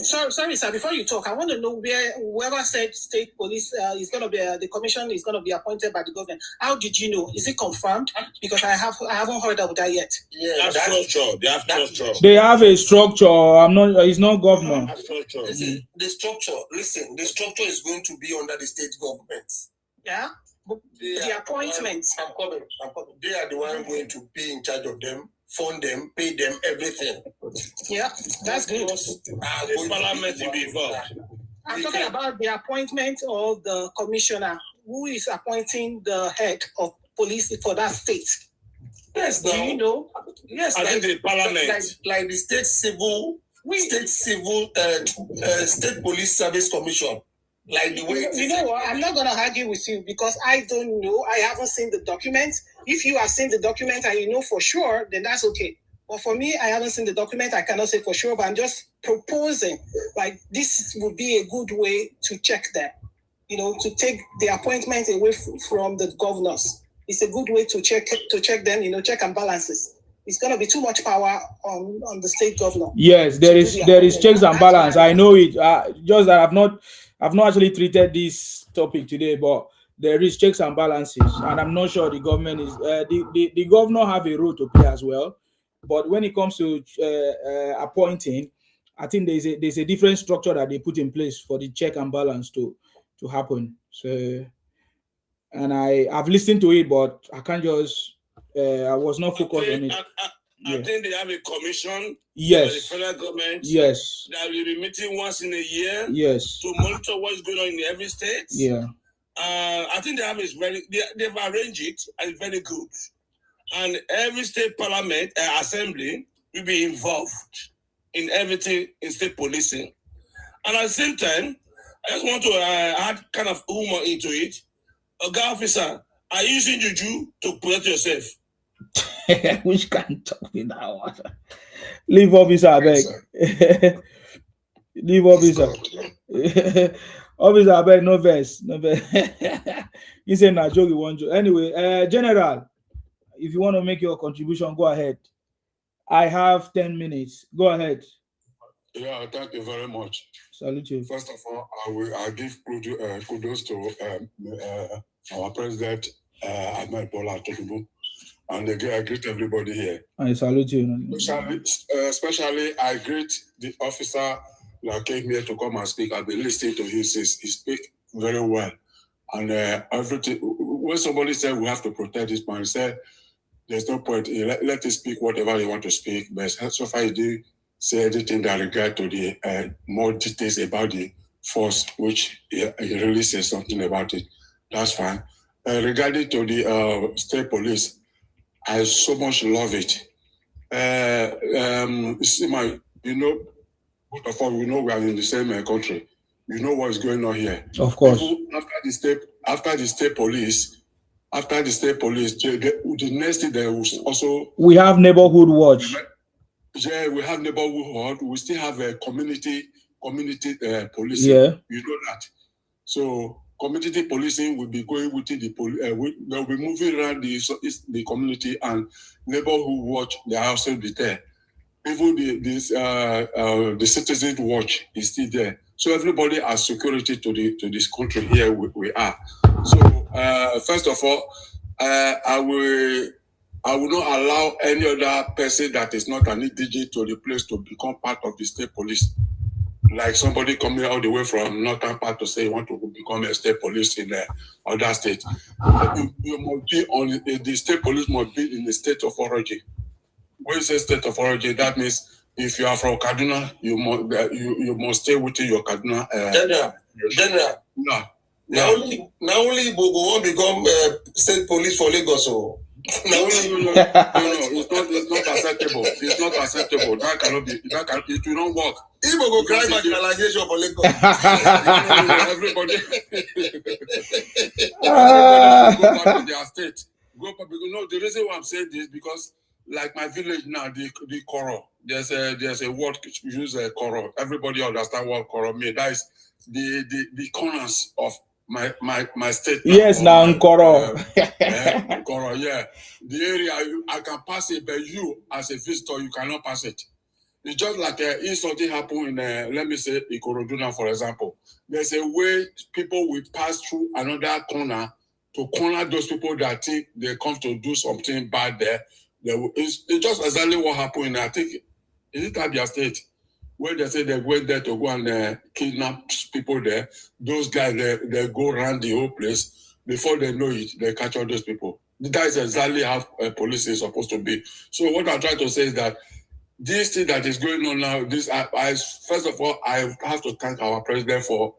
Sorry, sir. Before you talk, I want to know where whoever said state police is going to be the commission is going to be appointed by the government. How did you know? Is it confirmed? Because I haven't heard of that yet. Yeah, structure. They have structure. They have a structure. It's not governor. The structure. Listen, the structure is going to be under the state government. Yeah. The appointments. I'm coming. They are the one going to be in charge of them, fund them, pay them, everything. Yeah, that's good. The parliament will be involved. I'm talking about the appointment of the commissioner who is appointing the head of police for that state. Yes, do you know? Yes, I think the parliament, like the state police service commission. Like the way you know what? I'm not going to argue with you because I don't know. I haven't seen the document. If you have seen the document and you know for sure, then that's okay. But for me, I haven't seen the document. I cannot say for sure, but I'm just proposing like this would be a good way to check that. To take the appointment away from the governors. It's a good way to check them. Check and balances. It's going to be too much power on the state governor. Yes, there is checks and balance. I know it. Just that I've not actually treated this topic today, but there is checks and balances, and I'm not sure the government is the governor have a role to play as well. But when it comes to appointing, I think there's a different structure that they put in place for the check and balance to happen. So, and I've listened to it, but I can't just I was not focused on it. I think they have a commission. Yes. The federal government. Yes. That will be meeting once in a year. Yes. To monitor what is going on in every state. Yeah. I think they have they've arranged it and it's very good. And every state parliament assembly will be involved in everything in state policing. And at the same time, I just want to add kind of humor into it. A guy officer, are you using juju to protect yourself? Which can't talk with that one. Leave officer, I beg. Leave officer. Officer, I beg, no verse. No verse. He said, nah, joke, you want to. Anyway, General, if you want to make your contribution, go ahead. I have 10 minutes. Go ahead. Yeah, thank you very much. Salute you. First of all, I give kudos to our president, Ahmed Bola Tinubu, and again, I greet everybody here. I salute you. Especially, I greet the officer that came here to come and speak. I've been listening to him since he speak very well. And everything, when somebody said we have to protect this man, he said there's no point, let him speak whatever he want to speak, but so far he did say anything that regard to the more details about the force, which he really says something about it. That's fine. Regarding to the state police, I so much love it. You know, both of us, we know we are in the same country. You know what is going on here. Of course. People, after the state police, the next thing there was also... We have neighborhood watch. Yeah, we have neighborhood watch. We still have a community policing. Yeah. You know that. So community policing will be going within the they'll be moving around the community, and neighborhood watch, they are also be there. Even the citizen watch is still there. So everybody has security to this country here we are. So first of all, I will not allow any other person that is not an indigent to the place to become part of the state police. Like somebody coming all the way from northern part to say you want to become a state police in other state. You must be on the state police must be in the state of origin. When you say state of origin, that means if you are from Kaduna, you must stay within your Kaduna. General. No. Now only Bogo won't become state police for Lagos. So. No, it's not acceptable. It's not acceptable. That cannot be. It will not work. If Bogo cry marginalization for Lagos, everybody go back to their state. Go back. No, the reason why I'm saying this is because, like my village now, the koro. There's a word we use koro. Everybody understand what koro means. That is the corners of my state. Yes, now koro. Koro, yeah. The area I can pass it, but you as a visitor you cannot pass it. It's just like if something happened in let me say Ikorodu now, for example. There's a way people will pass through another corner to corner those people that think they come to do something bad there. It's just exactly what happened in, I think, is it Abia State, where they say they went there to go and kidnap people there. Those guys, they go around the whole place. Before they know it, they catch all those people. That is exactly how police is supposed to be. So what I'm trying to say is that this thing that is going on now, first of all, I have to thank our president for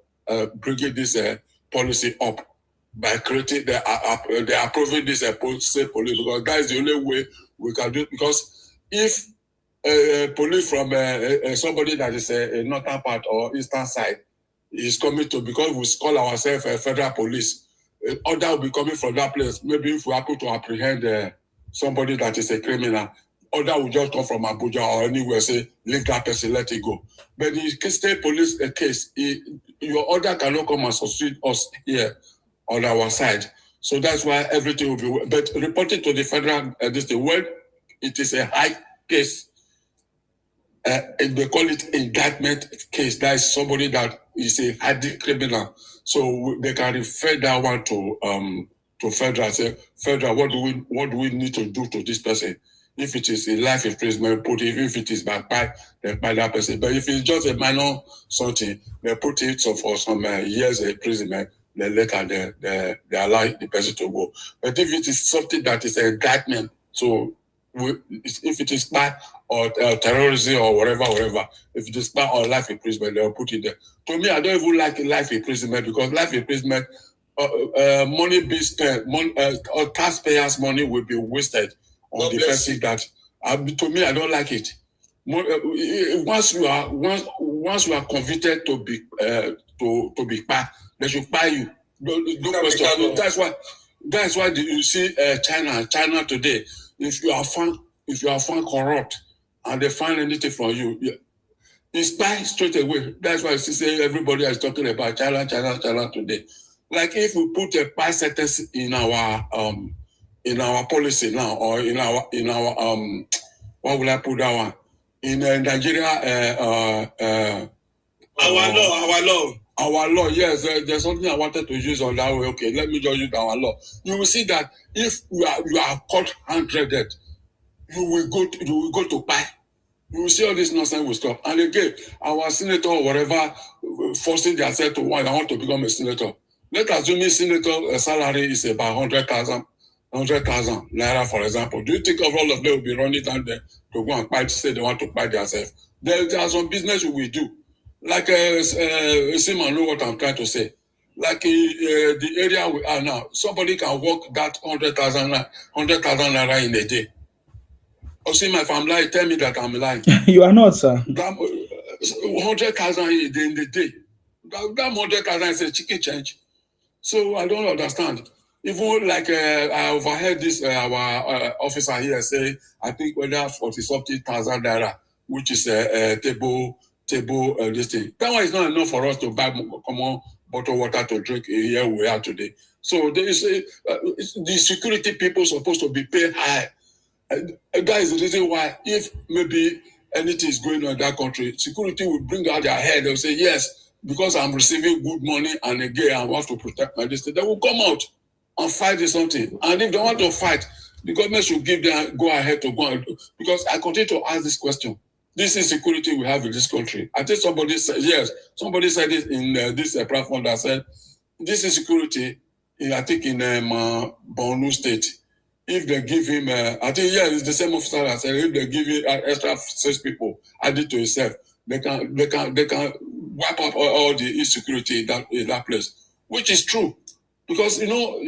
bringing this policy up by creating, they approving this state police, because that is the only way we can do it. Because if police from somebody that is a northern part or eastern side is coming to, because we call ourselves federal police, order will be coming from that place. Maybe if we happen to apprehend somebody that is a criminal, order will just come from Abuja or anywhere, say, leave that person, let it go. But in the state police case, your order cannot come and succeed us here on our side. So that's why everything will be, but reporting to the federal when it is a high case, they call it indictment case. That is somebody that is a hardened criminal. So they can refer that one to federal. Say, federal, what do we need to do to this person? If it is a life imprisonment, put it. If it is by that person. But if it's just a minor something, they put it for some years imprisonment. Then later they allow the person to go. But if it is something that is an indictment, so if it is spy or terrorism or whatever, if it is spy or life imprisonment, they'll put it there. To me, I don't even like life imprisonment, because life imprisonment, money be spent, taxpayers' money will be wasted on the person that. To me, I don't like it. Once you are convicted to be bad, they should buy you. Don't question. That's why you see China today. If you are found corrupt and they find anything from you, it's buy straight away. That's why you see everybody is talking about China today. Like if we put a buy sentence in our policy now, or in our what will I put that one? In Nigeria, our law, yes, there's something I wanted to use on that way. Okay, let me just use our law. You will see that if you are caught hand-handed, you will go to buy. You will see all this nonsense will stop. And again, our senator or whatever forcing themselves to I want to become a senator. Let's assume a senator salary is about 100,000 naira, for example. Do you think of all of them will be running down there to go and buy, say they want to buy themselves? There are some business we will do. Like Simon know what I'm trying to say. Like the area we are now, somebody can work that 100,000 naira in a day. Or see, if I'm lying, tell me that I'm lying. You are not, sir. 100,000 in the day. That 100,000 is a chicken change. So I don't understand. Even like I overheard this our officer here say, I think whether 40-something thousand naira, which is a table this thing. That one is not enough for us to buy common bottled water to drink here we are today. So there is the security people supposed to be paid high. That is the reason why if maybe anything is going on in that country, security will bring out their head. They'll say, yes, because I'm receiving good money and again I want to protect my district. They will come out and fight this something. And if they want to fight, the government should give them go ahead to go and do. Because I continue to ask this question. This insecurity we have in this country. I think somebody said, yes, somebody said it in this platform that said, this insecurity, I think in Borno State, if they give him, I think, yeah, it's the same officer that said, if they give him extra 6 people added to himself, they can wipe up all the insecurity in that place, which is true. Because, you know,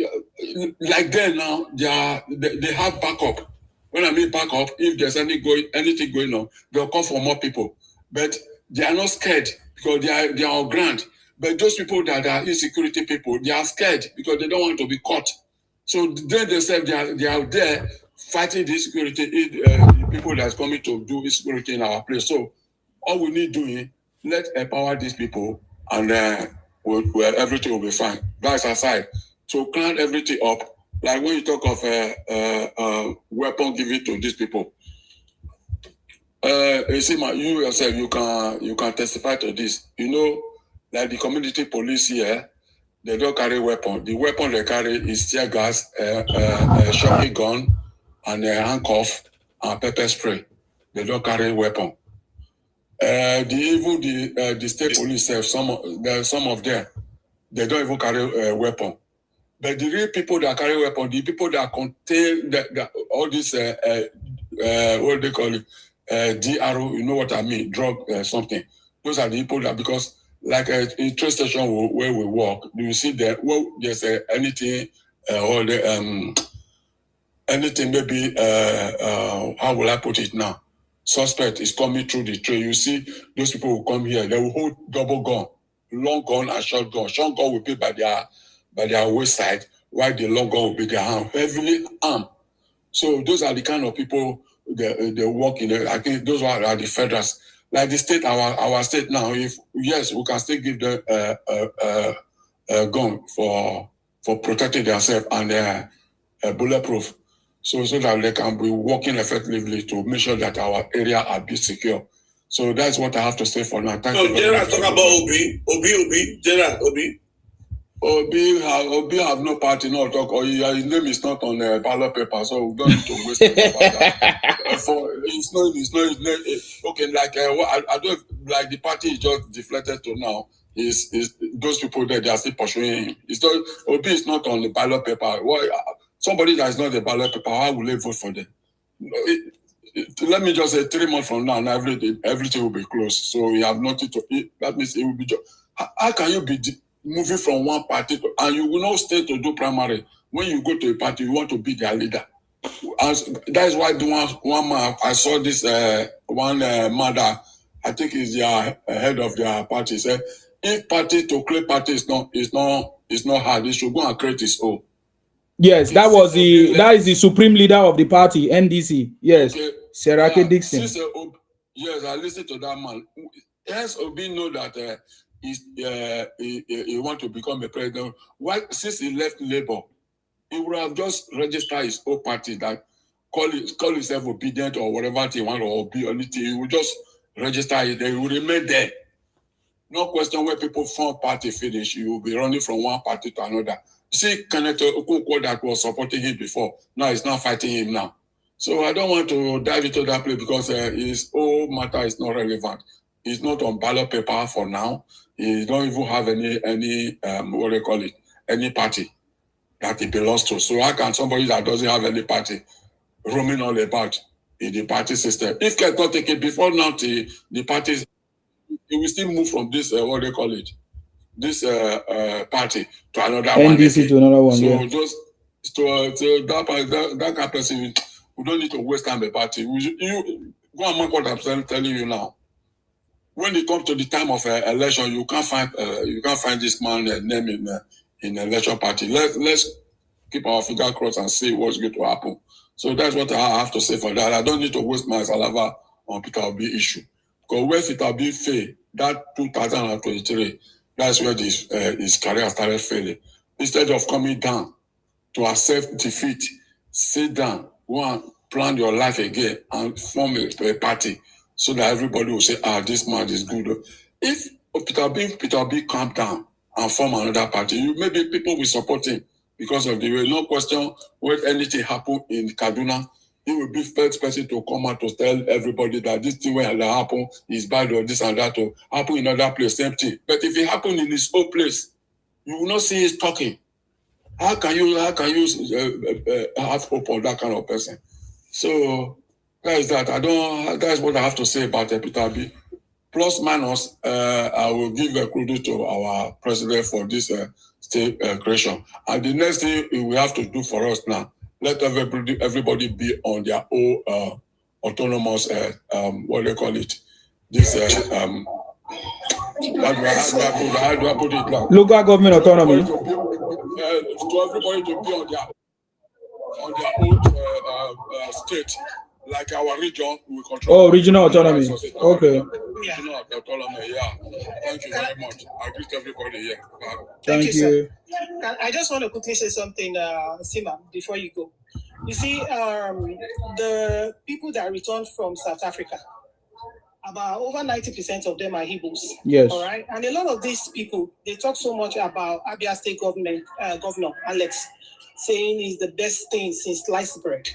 like them now, they have backup. When I mean backup, if there's anything going on, they'll call for more people. But they are not scared because they are on ground. But those people that are insecurity people, they are scared because they don't want to be caught. So they themselves, they are there fighting the insecurity, the people that's coming to do insecurity in our place. So all we need doing, let's empower these people and everything will be fine. That's aside. So clean everything up. Like when you talk of weapon given to these people, you see, you yourself, you can testify to this. You know, like the community police here, they don't carry weapon. The weapon they carry is tear gas, shotgun gun, and a handcuff and pepper spray. They don't carry weapon. The state police have some of them. They don't even carry a weapon. But the real people that carry weapon, the people that contain all this, what they call it, DRO, you know what I mean, drug something. Those are the people that, because like in train station where we work, you see that there's anything, anything maybe, how will I put it now? Suspect is coming through the train. You see those people will come here, they will hold double gun, long gun and short gun. Short gun will be by their waist, while the long gun will be their hand, heavily armed. So those are the kind of people they work in. I think those are the federals. Like the state, our state now, if yes, we can still give them a gun for protecting themselves and bulletproof. So that they can be working effectively to make sure that our area are be secure. So that's what I have to say for now. Thank you. General, talk about Obi. General, Obi. Obi have no party, no talk. His name is not on the ballot paper, so we don't need to waste time about that. It's not. Okay, like I don't like the party is just deflected to now. Is those people that they are still pursuing him? It's not Obi is not on the ballot paper. Why somebody that is not the ballot paper? How will they vote for them? Let me just say 3 months from now, everything will be closed. So we have nothing to eat. That means it will be just. How can you be moving from one party and you will not stay to do primary? When you go to a party, you want to be their leader. That's why the one man I saw this one mother, I think is their head of their party, said if party to create party is not hard, they should go and create his own. Yes, that is the supreme leader of the party, NDC. Yes, okay. Serake Dixon. Yes, I listened to that man. Yes, Obi know that he want to become a president. Why, since he left Labour, he would have just registered his own party that call himself obedient or whatever he want, or be anything. He would just register it. He will remain there. No question when people form party finish, you will be running from one party to another. See, Kenneth Okonkwo that was supporting him before, now he's not fighting him now. So I don't want to dive into that place because his whole matter is not relevant. He's not on ballot paper for now. He don't even have any what do you call it, any party that he belongs to. So how can somebody that doesn't have any party roaming all about in the party system? If Kenneth not take it before now, the parties, he will still move from this what do you call it, this party to another NDC one. To another one. So yeah. just to that kind of person, we don't need to waste time the party. You go and mark what I'm telling you now. When it comes to the time of election, you can't find this man name in election party. Let's keep our finger crossed and see what's going to happen. So that's what I have to say for that. I don't need to waste my saliva on Peter Obi issue. Because when Peter Obi failed, that 2023, that's where his career started failing. Instead of coming down to accept defeat, sit down, go and plan your life again and form a party so that everybody will say, this man is good. If Peter Obi calm down and form another party, maybe people will support him because of the way. No question, when anything happen in Kaduna, he will be first person to come out to tell everybody that this thing will happen is bad or this and that to happen in another place, same thing. But if it happen in his own place, you will not see his talking. How can you have hope on that kind of person? So that is that. That's what I have to say about Peter Obi. Plus minus, I will give a credit to our president for this state creation. And the next thing we have to do for us now, let everybody be on their own autonomous, what do they call it? This, how do I put it now? Local government autonomy. To everybody to be on their own state. Like our region, we control. Oh, regional autonomy. Okay. Regional autonomy, yeah. Thank you very much. I greet everybody here. Thank you. I just want to quickly say something, Sima, before you go. You see, the people that returned from South Africa, about over 90% of them are Ibos. Yes. All right. And a lot of these people, they talk so much about Abia State governor Alex, saying it's the best thing since sliced bread.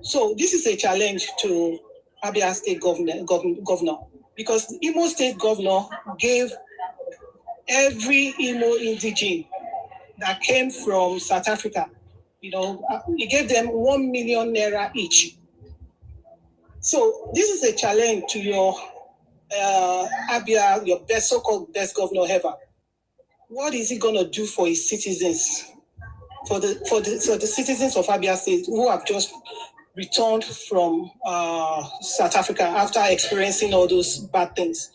So this is a challenge to Abia State governor, because the Imo State governor gave every Imo indigene that came from South Africa, he gave them 1 million naira each. So this is a challenge to your Abia, your best so-called best governor ever. What is he gonna do for his citizens? For the citizens of Abia State who have just returned from South Africa after experiencing all those bad things.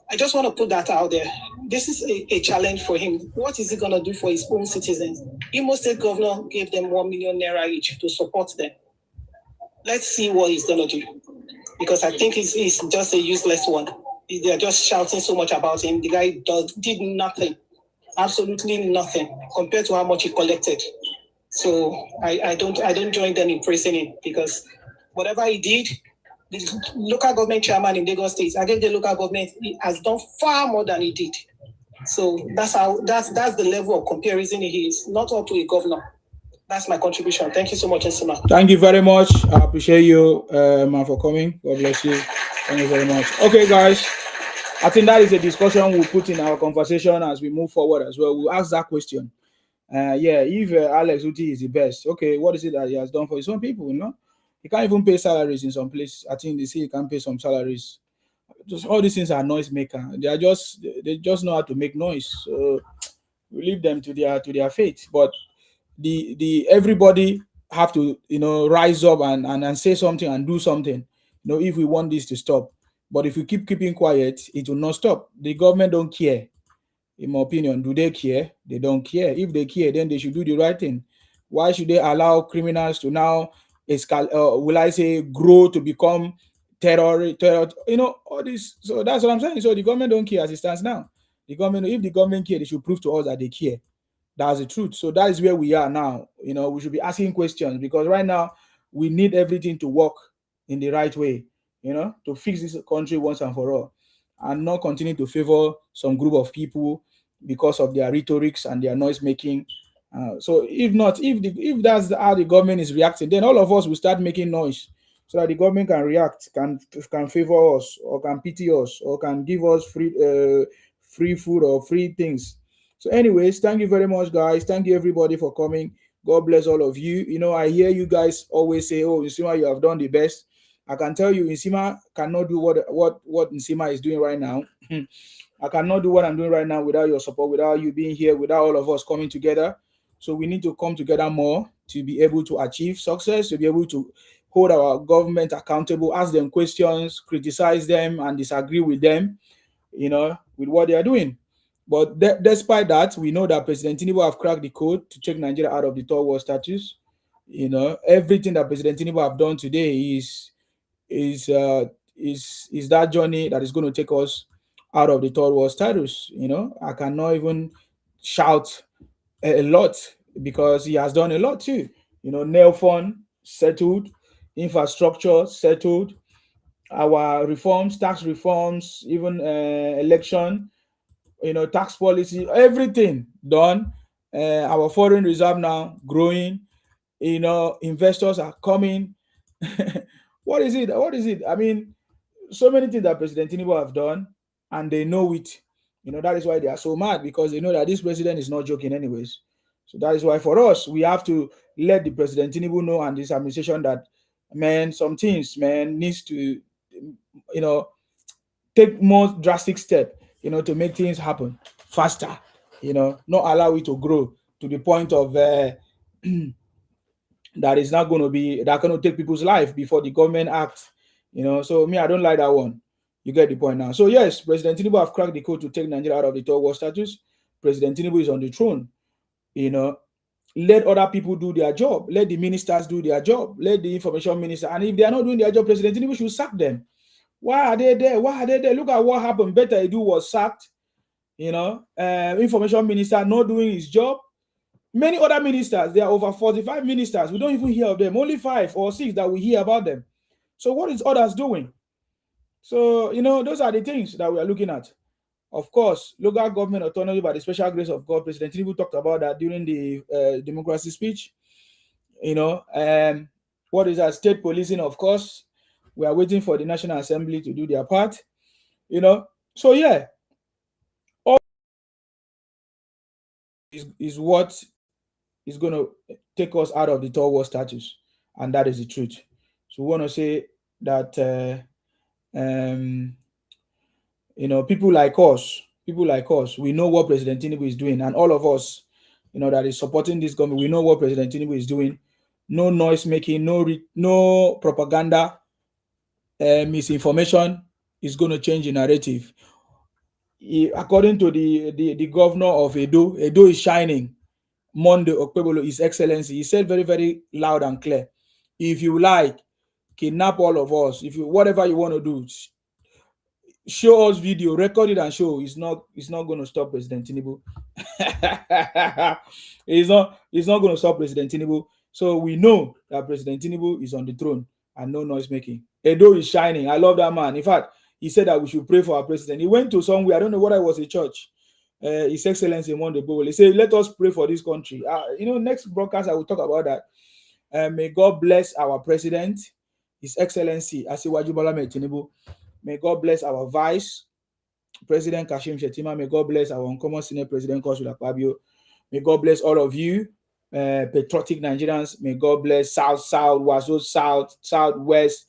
I just want to put that out there. This is a challenge for him. What is he going to do for his own citizens? Imo State governor gave them 1 million naira each to support them. Let's see what he's going to do. Because I think he's just a useless one. They're just shouting so much about him. The guy did nothing. Absolutely nothing compared to how much he collected. So I don't join them in praising him, because whatever he did, the local government chairman in Lagos State, against the local government, he has done far more than he did. So that's the level of comparison he is, not up to a governor. That's my contribution. Thank you so much, Nsima. Thank you very much. I appreciate you, man, for coming. God bless you. Thank you very much. Okay, guys. I think that is a discussion we'll put in our conversation as we move forward as well. We'll ask that question. If Alex Uti is the best, okay, what is it that he has done for his own people? He can't even pay salaries in some places. I think they say he can pay some salaries. Just all these things are noise maker. They just know how to make noise. So we leave them to their fate. But the everybody have to, rise up and say something and do something, if we want this to stop. But if we keeping quiet, it will not stop. The government don't care. In my opinion, do they care? They don't care. If they care, then they should do the right thing. Why should they allow criminals to now grow to become terror? All this. So that's what I'm saying. So the government don't care as it stands now. If the government care, they should prove to us that they care. That's the truth. So that is where we are now. We should be asking questions, because right now we need everything to work in the right way, to fix this country once and for all, and not continue to favor some group of people because of their rhetorics and their noise making. So if that's how the government is reacting, then all of us will start making noise so that the government can react, can favor us, or can pity us, or can give us free food or free things. So anyways, thank you very much, guys. Thank you everybody for coming. God bless all of you. I hear you guys always say, oh, Nsima, you have done the best. I can tell you, Nsima cannot do what Nsima is doing right now. I cannot do what I'm doing right now without your support, without you being here, without all of us coming together. So we need to come together more to be able to achieve success, to be able to hold our government accountable, ask them questions, criticize them, and disagree with them, with what they are doing. But despite that, we know that President Tinubu have cracked the code to take Nigeria out of the third world status. Everything that President Tinubu have done today is that journey that is going to take us out of the third world status. I cannot even shout a lot, because he has done a lot too. Nail fund settled, infrastructure settled, our reforms, tax reforms, even election, tax policy, everything done. Our foreign reserve now growing. Investors are coming. What is it? I mean, so many things that President Tinubu have done, and they know it. That is why they are so mad, because they know that this president is not joking anyways. So that is why for us, we have to let the President Tinubu know, and this administration, that, man, some things, man, needs to, take more drastic step, to make things happen faster, not allow it to grow to the point of that is not going to take people's life before the government acts. So me, I don't like that one. You get the point now. So yes, President Tinubu have cracked the code to take Nigeria out of the third world status. President Tinubu is on the throne. Let other people do their job. Let the ministers do their job. Let the information minister. And if they are not doing their job, President Tinubu should sack them. Why are they there? Look at what happened. Better Edu was sacked. Information minister not doing his job. Many other ministers, there are over 45 ministers. We don't even hear of them. Only 5 or 6 that we hear about them. So what is others doing? So, those are the things that we are looking at. Of course, local government autonomy by the special grace of God. President Tinubu talked about that during the democracy speech. What is that? State policing, of course. We are waiting for the National Assembly to do their part. So yeah, all is what is going to take us out of the third world status, and that is the truth. So we want to say that people like us, we know what President Tinubu is doing, and all of us, that is supporting this government, we know what President Tinubu is doing. No noise making, no propaganda, misinformation is going to change the narrative. According to the governor of Edo is shining. Monday Okpebolo, His Excellency, he said very, very loud and clear, if you like, kidnap all of us. If you, whatever you want to do, show us video, record it and show. It's not going to stop President Tinubu. It's not going to stop President Tinubu. So we know that President Tinubu is on the throne and no noise making. Edo is shining. I love that man. In fact, he said that we should pray for our president. He went to somewhere, I don't know what I was, a church. His Excellency Monday Bowl. He said, let us pray for this country. Next broadcast, I will talk about that. May God bless our president, His Excellency Asiwaju Bola Ahmed Tinubu. May God bless our Vice President Kashim Shettima. May God bless our uncommon Senate President Godswill Akpabio. May God bless all of you, patriotic Nigerians. May God bless South, Wazo South, Southwest,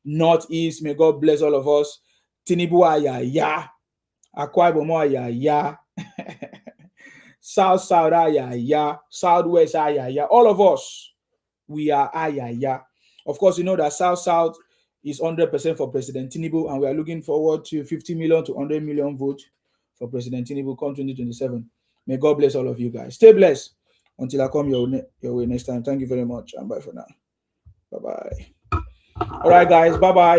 Northeast. May God bless all of us. Tinubu Ayaya, Akwa Ibom Ayaya, South Ayaya, Southwest Ayaya. All of us, we are ayaya. Of course, you know that South is 100% for President Tinubu, and we are looking forward to 50 million to 100 million votes for President Tinubu come 2027. May God bless all of you guys. Stay blessed until I come your way next time. Thank you very much, and bye for now. Bye-bye. All right, guys. Bye-bye.